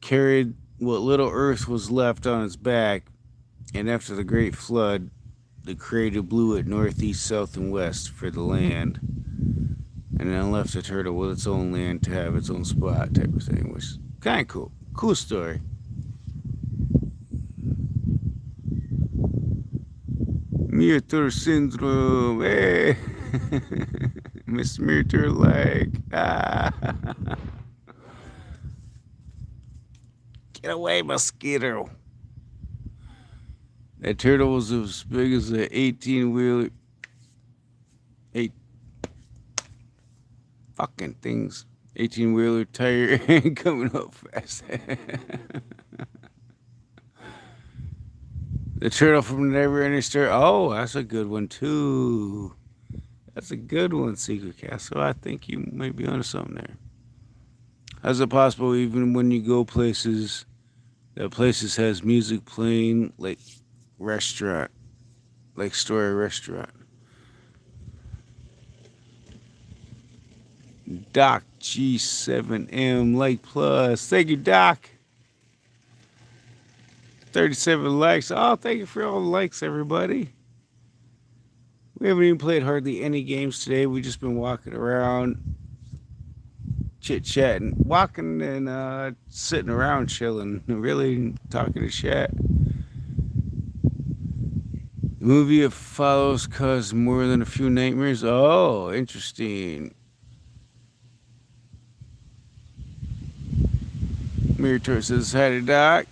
carried what little earth was left on its back, and after the Great Flood, the crater blew it northeast, south, and west for the land, and then left the turtle with its own land to have its own spot, type of thing, which is kind of cool. Cool story. Murder syndrome, hey! Miss Murder like, Get away, mosquito. That turtle was as big as an 18-wheeler. 8 fucking things. 18-wheeler tire coming up fast. The turtle from the Never-Ending Story. Oh, that's a good one, too. That's a good one, Secret Castle. I think you might be onto something there. How's it possible, even when you go places, that places has music playing, like restaurant, like Story Restaurant? Doc G7M like plus. Thank you, Doc. 37 likes. Oh, thank you for all the likes, everybody. We haven't even played hardly any games today. We've just been walking around, chit-chatting, walking and sitting around chilling, really talking to chat. The movie it follows caused more than a few nightmares. Oh, interesting. Mirror says, hi to Doc.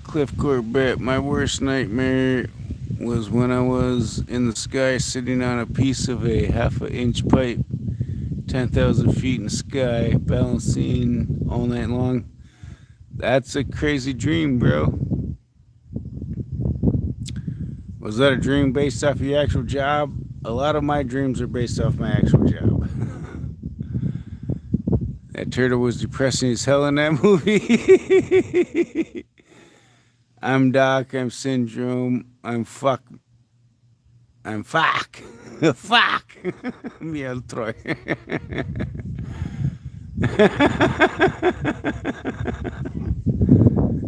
Cliff Corbett, my worst nightmare was when I was in the sky sitting on a piece of a half-inch pipe, 10,000 feet in the sky, balancing all night long. That's a crazy dream, bro. Was that a dream based off your actual job? A lot of my dreams are based off my actual job. That turtle was depressing as hell in that movie. I'm Doc, I'm Syndrome, I'm fuck. Fuck. Meow Troy.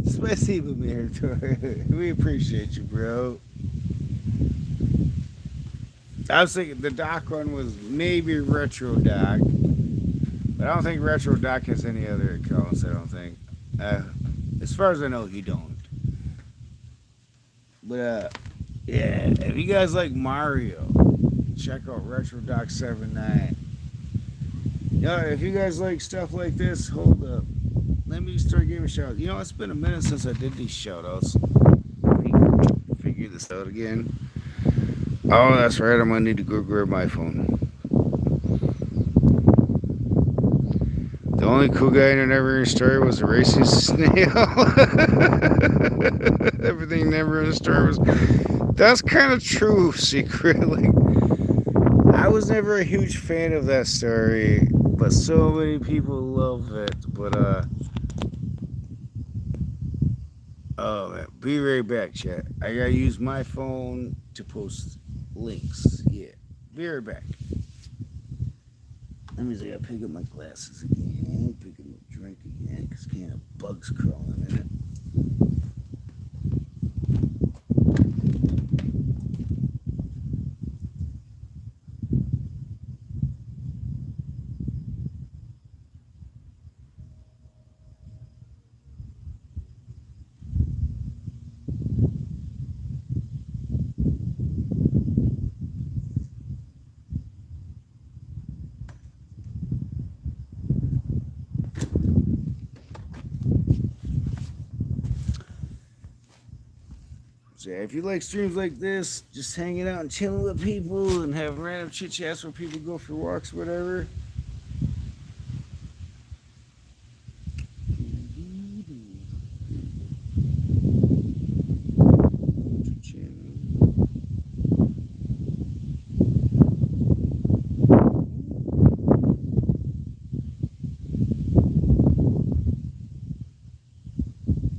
Спасибо, Meow Troy. We appreciate you, bro. I was thinking the Doc one was maybe Retro Doc. But I don't think Retro Doc has any other accounts, I don't think. As far as I know, he don't. But yeah, if you guys like Mario, check out Retro Doc 79. Yeah, if you guys like stuff like this, hold up. Let me start giving shout outs. You know, it's been a minute since I did these shout outs. Let me figure this out again. Oh, that's right. I'm gonna need to go grab my phone. The only cool guy in the Never-Ending Story was a racing snail. Everything Never-Ending Story was. That's kind of true, Secret. Like, I was never a huge fan of that story, but so many people love it. But oh man, be right back, chat. I gotta use my phone to post links. Yeah, be right back. Let me see. I pick up my glasses again. Pick up my drink again, because can't have bugs crawling in it. So yeah, if you like streams like this, just hanging out and chilling with people and having random chit chats where people go for walks, whatever.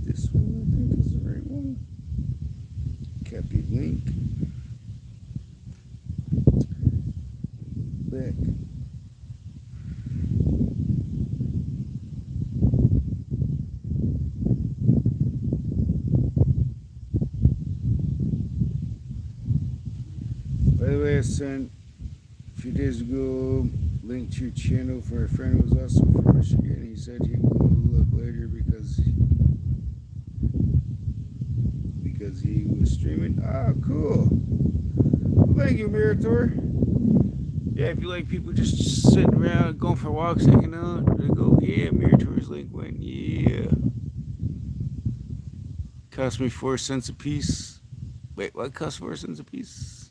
This one I think is the right one. Copy link. Back. By the way, I sent a few days ago link to your channel for a friend who was also from Michigan. He said he would look later because he was streaming. Ah, cool. Well, thank you, Mirator. Yeah, if you like people just sitting around, going for walks, hanging out, they go, yeah, Mirator's link went, yeah. Cost me 4 cents a piece. Wait, what cost 4 cents a piece?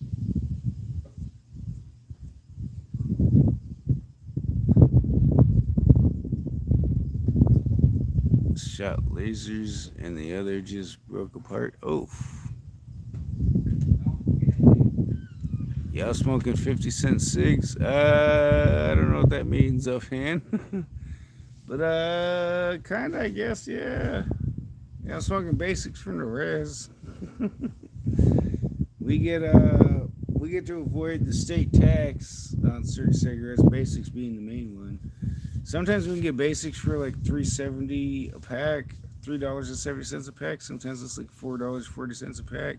Shot lasers and the other just broke apart. Oh. Y'all smoking 50-cent cigs? I don't know what that means offhand. But kinda, I guess, yeah. Yeah, I'm smoking basics from the res. we get to avoid the state tax on certain cigarettes, basics being the main one. Sometimes we can get basics for like $3.70 a pack, $3.70 a pack. Sometimes it's like $4.40 a pack.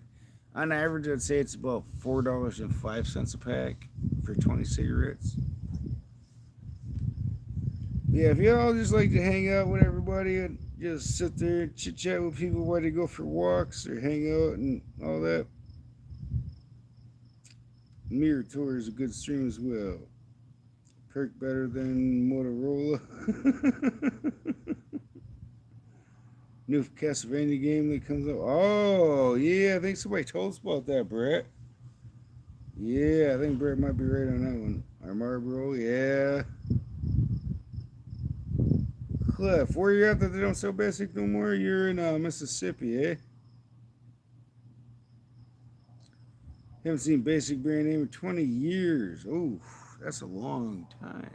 On average, I'd say it's about $4.05 a pack for 20 cigarettes. Yeah, if y'all just like to hang out with everybody and just sit there and chit chat with people while they go for walks or hang out and all that, Mirror Tour is a good stream as well. Perk better than Motorola. New Castlevania game that comes up. Oh, yeah, I think somebody told us about that, Brett. Yeah, I think Brett might be right on that one. Our Marlboro, yeah. Cliff, where you at that they don't sell basic no more? You're in Mississippi, eh? Haven't seen basic brand name in 20 years. Oh, that's a long time.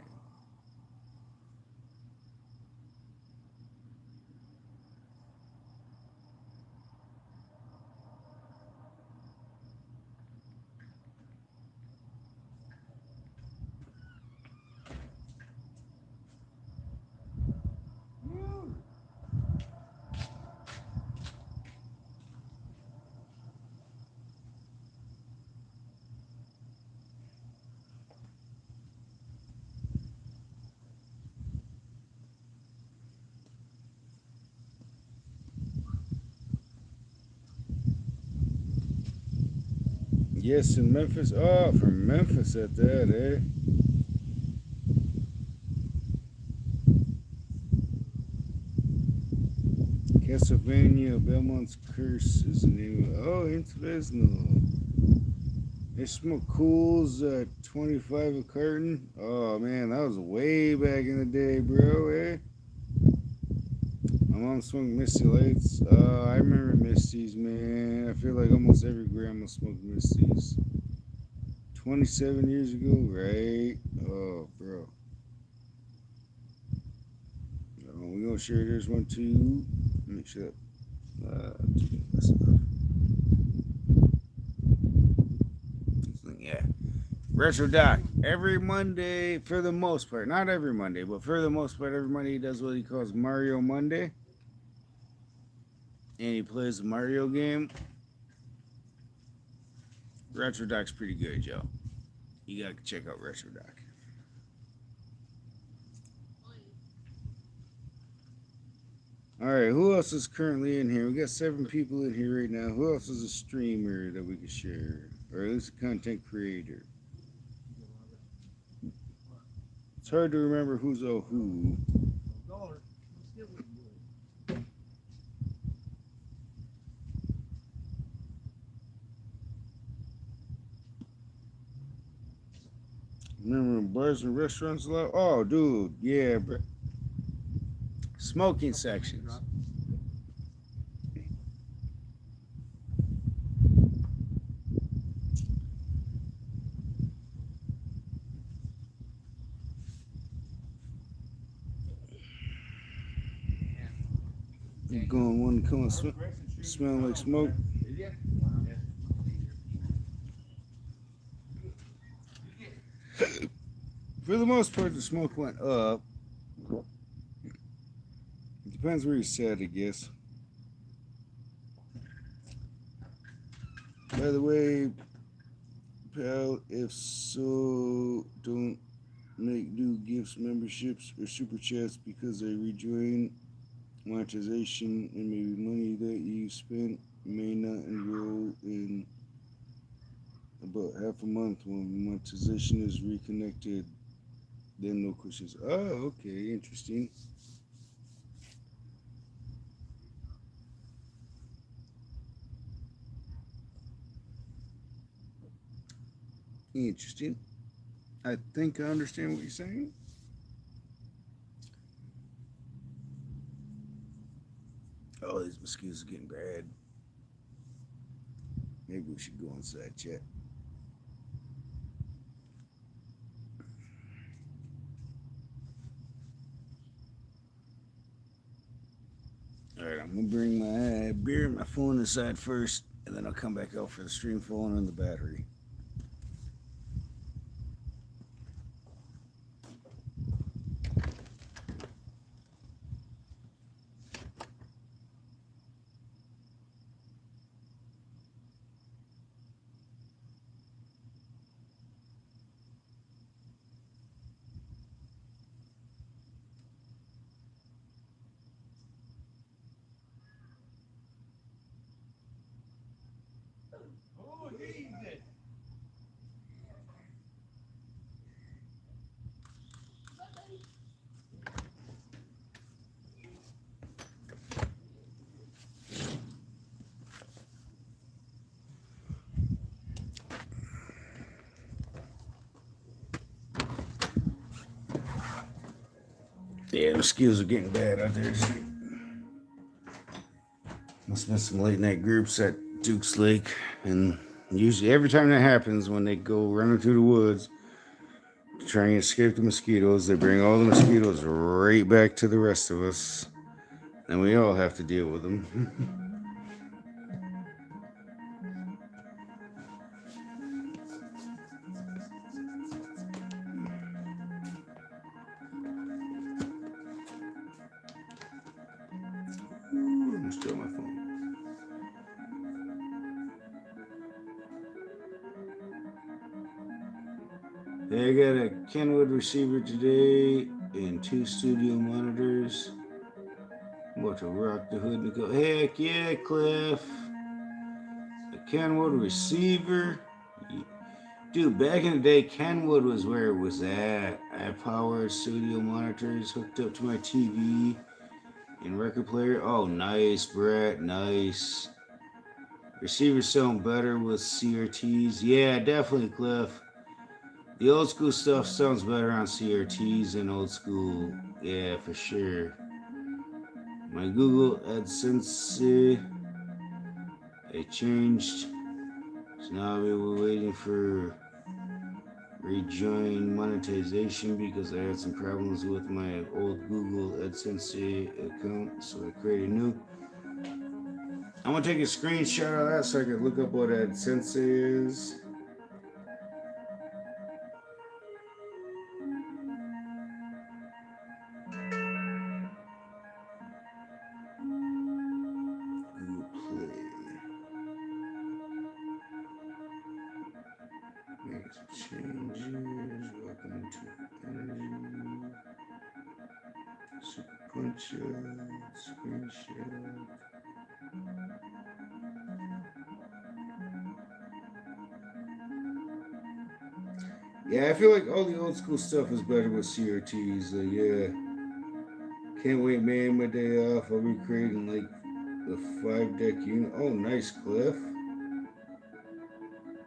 Yes, in Memphis. Oh, from Memphis at that, eh? Castlevania, Belmont's Curse is the name of it. Oh, interesting. They smoke cools at 25 a carton. Oh man, that was way back in the day, bro, eh? My mom smoked Misty Lights. I remember Misties, man. I feel like almost every grandma smoked Misties. 27 years ago, right? Oh, bro. We're gonna share this one too. Make sure that yeah. Retro Doc. Every Monday, for the most part, not every Monday, but for the most part, every Monday he does what he calls Mario Monday. And he plays the Mario game. Retro Doc's pretty good, Joe. You gotta check out Retro Doc. Alright, who else is currently in here? We got 7 people in here right now. Who else is a streamer that we can share? Or at least a content creator? It's hard to remember who's a who. bars and restaurants allow? Oh, dude, yeah, bro. Smoking sections. You going one to come and smell like smoke? For the most part, the smoke went up. It depends where you sat, I guess. By the way, pal, if so, don't make new gifts, memberships, or super chats because they rejoin monetization and maybe money that you spent may not enroll in about half a month when monetization is reconnected. Then no questions. Oh, okay, interesting. Interesting. I think I understand what you're saying. Oh, these mosquitoes are getting bad. Maybe we should go inside, chat. All right, I'm gonna bring my beer and my phone inside first, and then I'll come back out for the stream phone and the battery. Oh, Jesus. Yeah, mosquitoes are getting bad out there. Must have been some late night groups at Duke's Lake, and usually every time that happens, when they go running through the woods to try and escape the mosquitoes, they bring all the mosquitoes right back to the rest of us, and we all have to deal with them. Ooh, I'm still on my phone. Hey, I got a Kenwood receiver today and 2 studio monitors. I'm about to rock the hood and go, heck yeah, Cliff. A Kenwood receiver. Dude, back in the day, Kenwood was where it was at. I have power studio monitors hooked up to my TV and record player. Oh, nice, Brett, nice. Receivers sound better with CRTs. Yeah, definitely, Cliff. The old school stuff sounds better on CRTs than old school. Yeah, for sure. My Google AdSense, I changed. So now we're waiting for rejoin monetization because I had some problems with my old Google AdSense account. So I created a new. I'm gonna take a screenshot of that so I can look up what AdSense is. Make some changes. Welcome to energy. Super punch out. Screenshot. Yeah, I feel like all the old school stuff is better with CRTs. Yeah. Can't wait, man. My day off. I'll be creating like the 5 deck unit. Oh, nice, Cliff.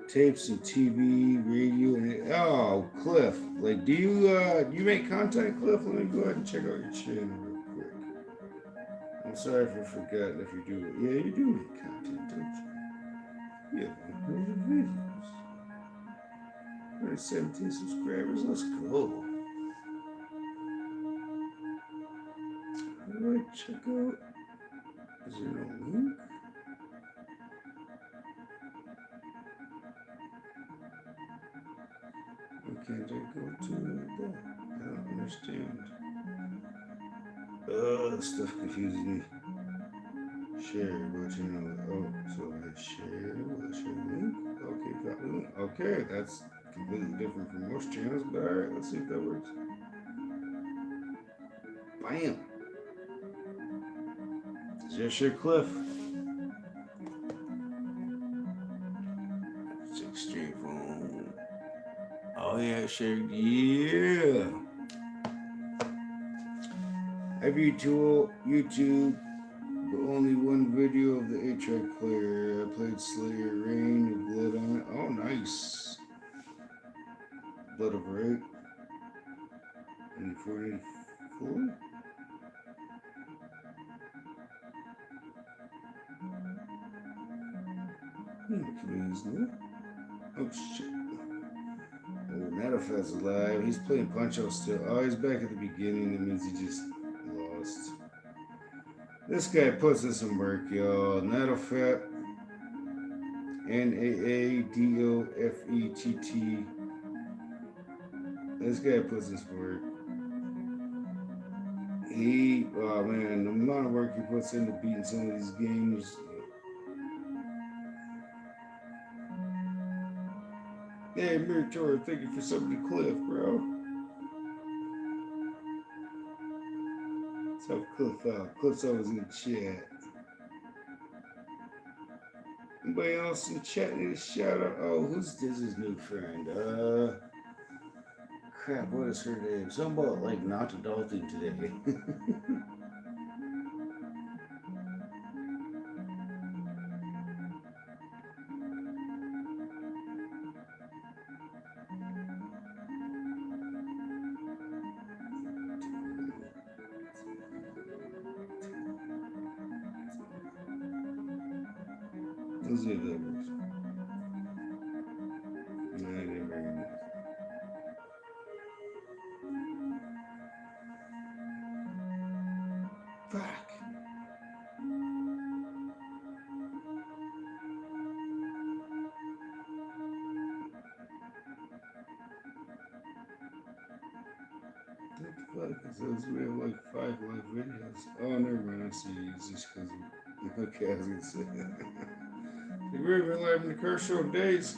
tapes and TV, radio, and oh, Cliff. Like, do you make content, Cliff? Let me go ahead and check out your channel real quick. I'm sorry for forgetting if you do. Yeah, you do make content, don't you? Yeah, 100 videos. 117 subscribers. Let's go. How do I check out? Is there no link? Why can't I go to that? I don't understand. Stuff confuses me. Share, but you know, oh, so I share, will I share the link? Okay, got the link. Okay, that's completely different from most channels, but alright, let's see if that works. Bam! Just your Cliff. 6 phone. Oh yeah, sure. Yeah. I have YouTube, but only one video of the 8-track player. I played Slayer Rain with Blood on it. Oh, nice. Blood of Rape. And 44. Please, no. Oh shit. Oh, Natafat's alive. He's playing Punch-Out still. Oh, he's back at the beginning. That means he just lost. This guy puts in some work, y'all. Natafat. Naadofett. This guy puts in some work. Oh man, the amount of work he puts into beating some of these games. Hey, Meritor, thank you for subbing to Cliff, bro. What's up, Cliff out? Cliff's always in the chat. Anybody else in the chat need a shout out? Oh, who's this? His new friend? Crap, what is her name? Something about like not adulting today. Let's see if that works. No, I didn't bring it up. Fuck. What the fuck? It says we have like 5 live videos. Oh, never mind. I see. It's just because. Okay, I was gonna say that. We've been live in the car show days.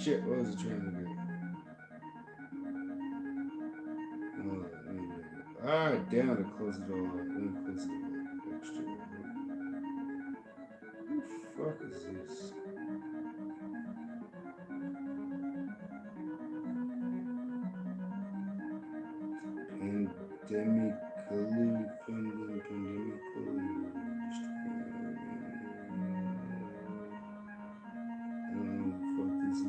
Shit. What was I trying to do? Damn, to close it all up. Let me close it all extra. Who the fuck is this? Fuck this is.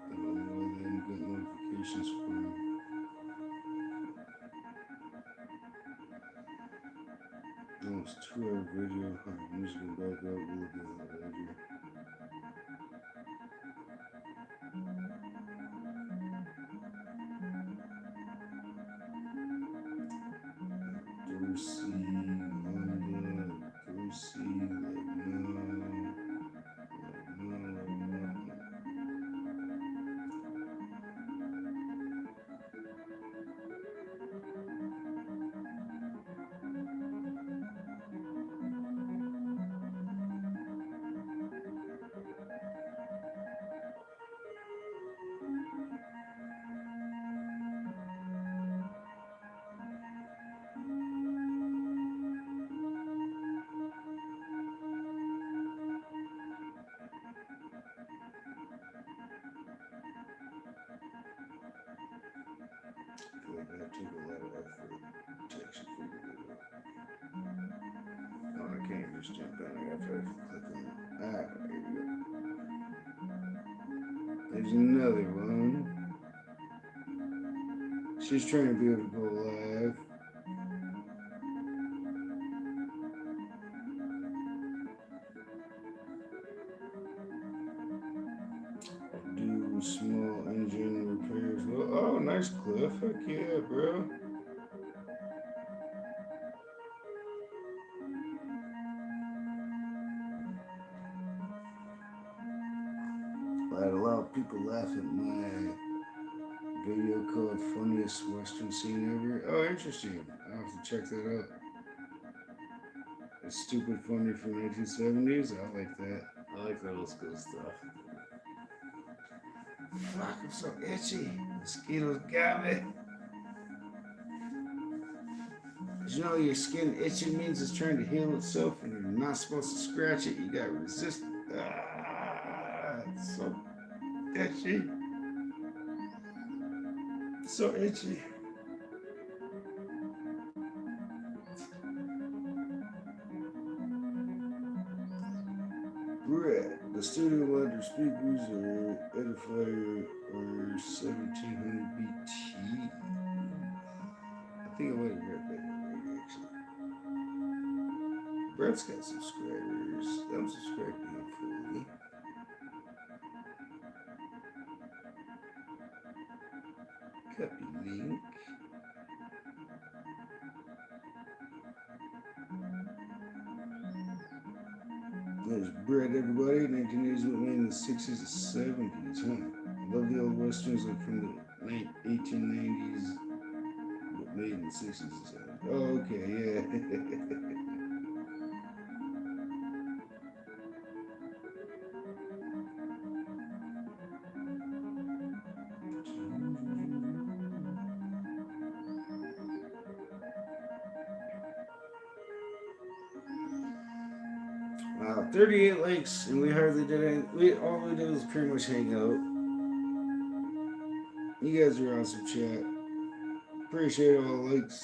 I don't know why they didn't get notifications from me. Almost 2-hour video. I'm just gonna back up. We'll get that later. can't just jump in. I gotta try to click on it. Ah, there you go. There's another one. She's trying to be able to go live. I do small engine repairs. Oh, nice Cliff. Heck yeah, bro. I had a lot of people laugh at my video called Funniest Western Scene Ever. Oh, interesting. I'll have to check that out. It's stupid funny from 1970s. I like that. I like that old school stuff. Fuck, I'm so itchy. Mosquitoes got me. Did you know your skin itching means it's trying to heal itself and you're not supposed to scratch it? You gotta resist. It's so itchy. So itchy. Brett, the studio wonder speakers are edifier or 1700 BT. I think I might have read that already, actually. Brett's got subscribers. I'm subscribed to him fully. Copy link. There's Brett, everybody. 1980s went made in the 60s and 70s, huh? I love the old westerns like from the 1890s, but made in the 60s and 70s. Oh, okay, yeah. Wow, 38 likes, and we hardly did anything. All we did was pretty much hang out. You guys are awesome, chat. Appreciate all the likes.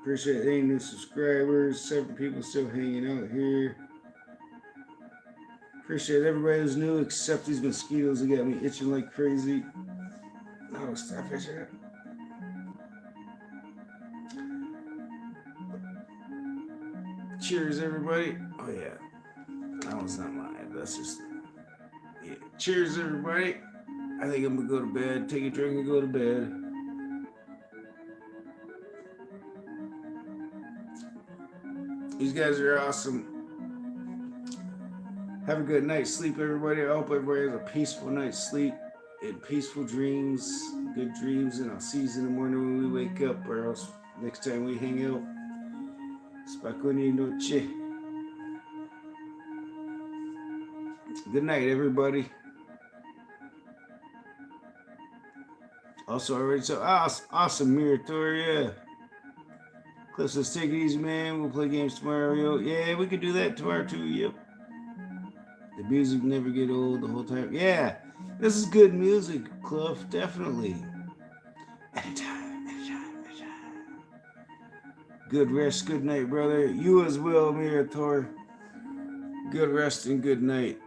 Appreciate any new subscribers. 7 people still hanging out here. Appreciate everybody who's new, except these mosquitoes that got me itching like crazy. No, stop itching. Cheers, everybody. Oh, yeah. That one's not mine. That's just. Yeah. Cheers, everybody. I think I'm gonna go to bed. Take a drink and go to bed. These guys are awesome. Have a good night's sleep, everybody. I hope everybody has a peaceful night's sleep and peaceful dreams, good dreams, and I'll see you in the morning when we wake up, or else next time we hang out. Spokojnej noche. Good night, everybody. Also, already so awesome mirror tour, yeah. Cliff says, take it easy, man. We'll play games tomorrow, yo. Yeah, we could do that tomorrow too, yep. The music never get old the whole time. Yeah, this is good music, Cliff, definitely. Anytime. Good rest, good night, brother. You as well, Mirator. Good rest and good night.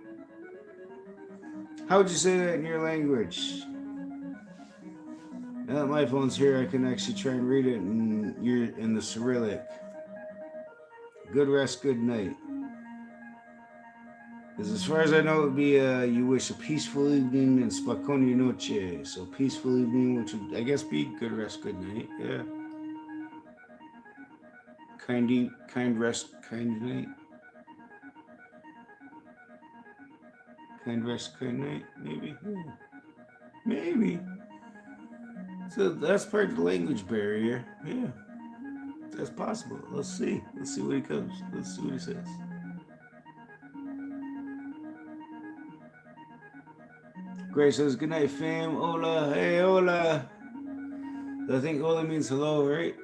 How would you say that in your language? Now that my phone's here, I can actually try and read it in the Cyrillic. Good rest, good night. Because as far as I know, it would be you wish a peaceful evening and spokojnej noche. So peaceful evening, which would, I guess, be good rest, good night. Yeah. Kind rest, kind night. Kind rest, kind night, maybe. Maybe. So that's part of the language barrier. Yeah. That's possible. Let's see. Let's see what he comes. Let's see what he says. Grace says, good night, fam. Hola. Hey, hola. I think hola means hello, right?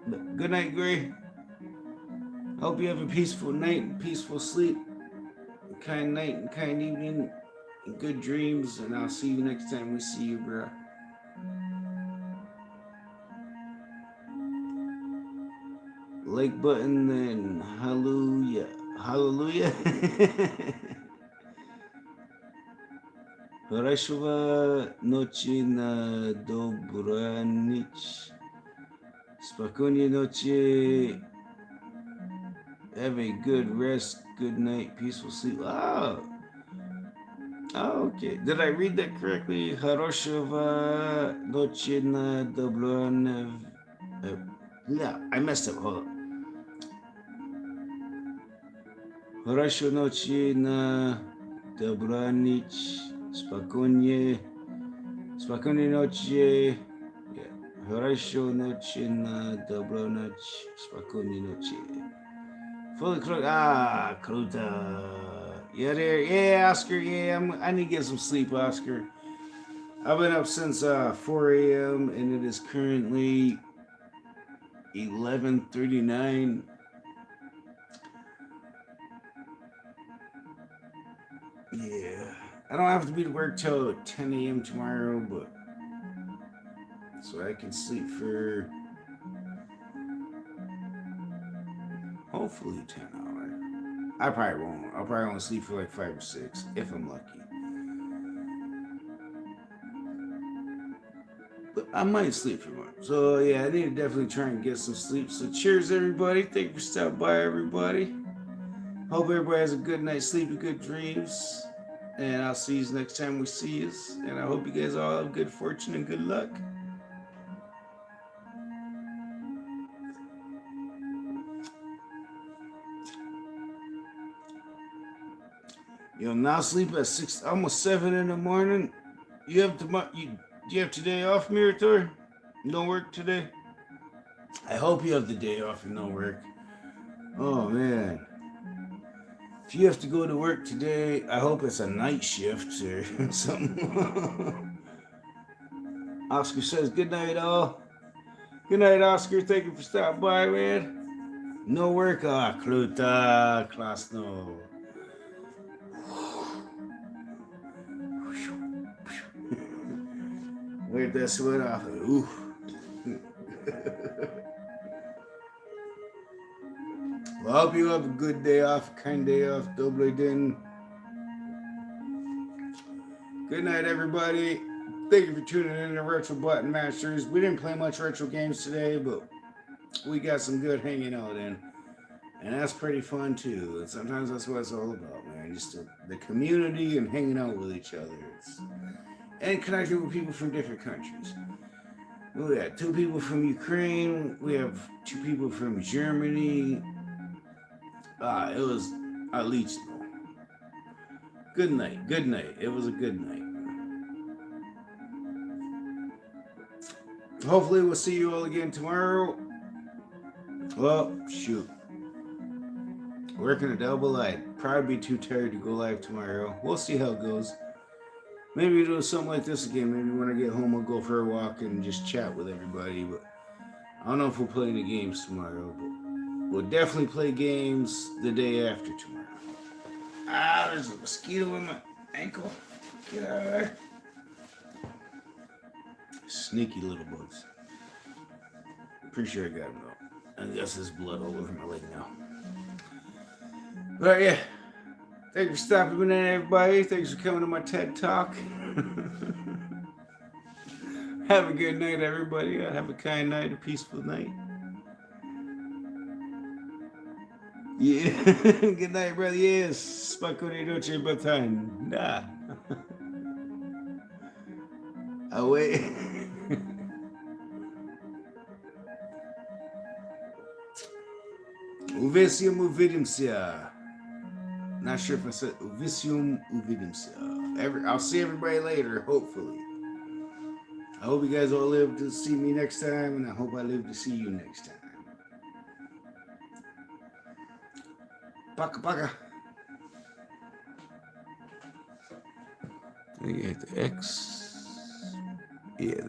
But good night, Gray. I hope you have a peaceful night and peaceful sleep. A kind night and kind evening. And good dreams. And I'll see you next time we see you, bro. like button, then hallelujah. Hallelujah. Хорошего ночи на добраніч. Спокойной ночи. Have a good rest, good night, peaceful sleep. Oh, okay. Did I read that correctly? Хорошего ночи на добраніч. Yeah, I messed up. Hold on. Хорошей ночи на добраніч. Спокойной ночи. Хорошей ночи на добраніч. Спокойной ночи. Fully cooked. Ah, kruta. Yeah, there. Yeah, Oscar. Yeah, I need to get some sleep, Oscar. I've been up since 4 a.m. and it is currently 11:39. Yeah, I don't have to be to work till 10 a.m. tomorrow, but so I can sleep for hopefully 10 hours. I probably won't. I'll probably only sleep for like 5 or 6 if I'm lucky. But I might sleep for more. So yeah, I need to definitely try and get some sleep. So cheers, everybody. Thank you for stopping by, everybody. Hope everybody has a good night's sleep and good dreams. And I'll see you next time we see you. And I hope you guys all have good fortune and good luck. You'll now sleep at 6, almost 7 in the morning. You have today off, Mirator? No work today? I hope you have the day off and no work. Oh man. If you have to go to work today, I hope it's a night shift or something. Oscar says, good night, all. Good night, Oscar. Thank you for stopping by, man. No work. Ah, Kluta, Klasno. Wait, that sweat off. Ooh. Well, I hope you have a good day off, kind day off, doble din. Good night, everybody. Thank you for tuning in to Retro Button Masters. We didn't play much retro games today, but we got some good hanging out in. And that's pretty fun, too. And sometimes that's what it's all about, man. Just the community and hanging out with each other. And connecting with people from different countries. We got 2 people from Ukraine. We have 2 people from Germany. It was at least good night. Good night. It was a good night. Hopefully we'll see you all again tomorrow. Well, shoot. Working a double, I'd probably be too tired to go live tomorrow. We'll see how it goes. Maybe do something like this again. Maybe when I get home, I'll go for a walk and just chat with everybody. But I don't know if we'll play any games tomorrow. But we'll definitely play games the day after tomorrow. Ah, there's a mosquito in my ankle. Get out of there. Sneaky little bugs. Pretty sure I got him though. I guess there's blood all over my leg now. But yeah. Thanks for stopping in, everybody. Thanks for coming to my TED Talk. Have a good night, everybody. Have a kind night, a peaceful night. Yeah. Good night, brother. Yes. Spokojnej noche, batan. Nah. Away. Увидимся. Not sure if I said увидимся. I'll see everybody later, hopefully. I hope you guys all live to see me next time, and I hope I live to see you next time. Paka paka. I get the X. Yeah,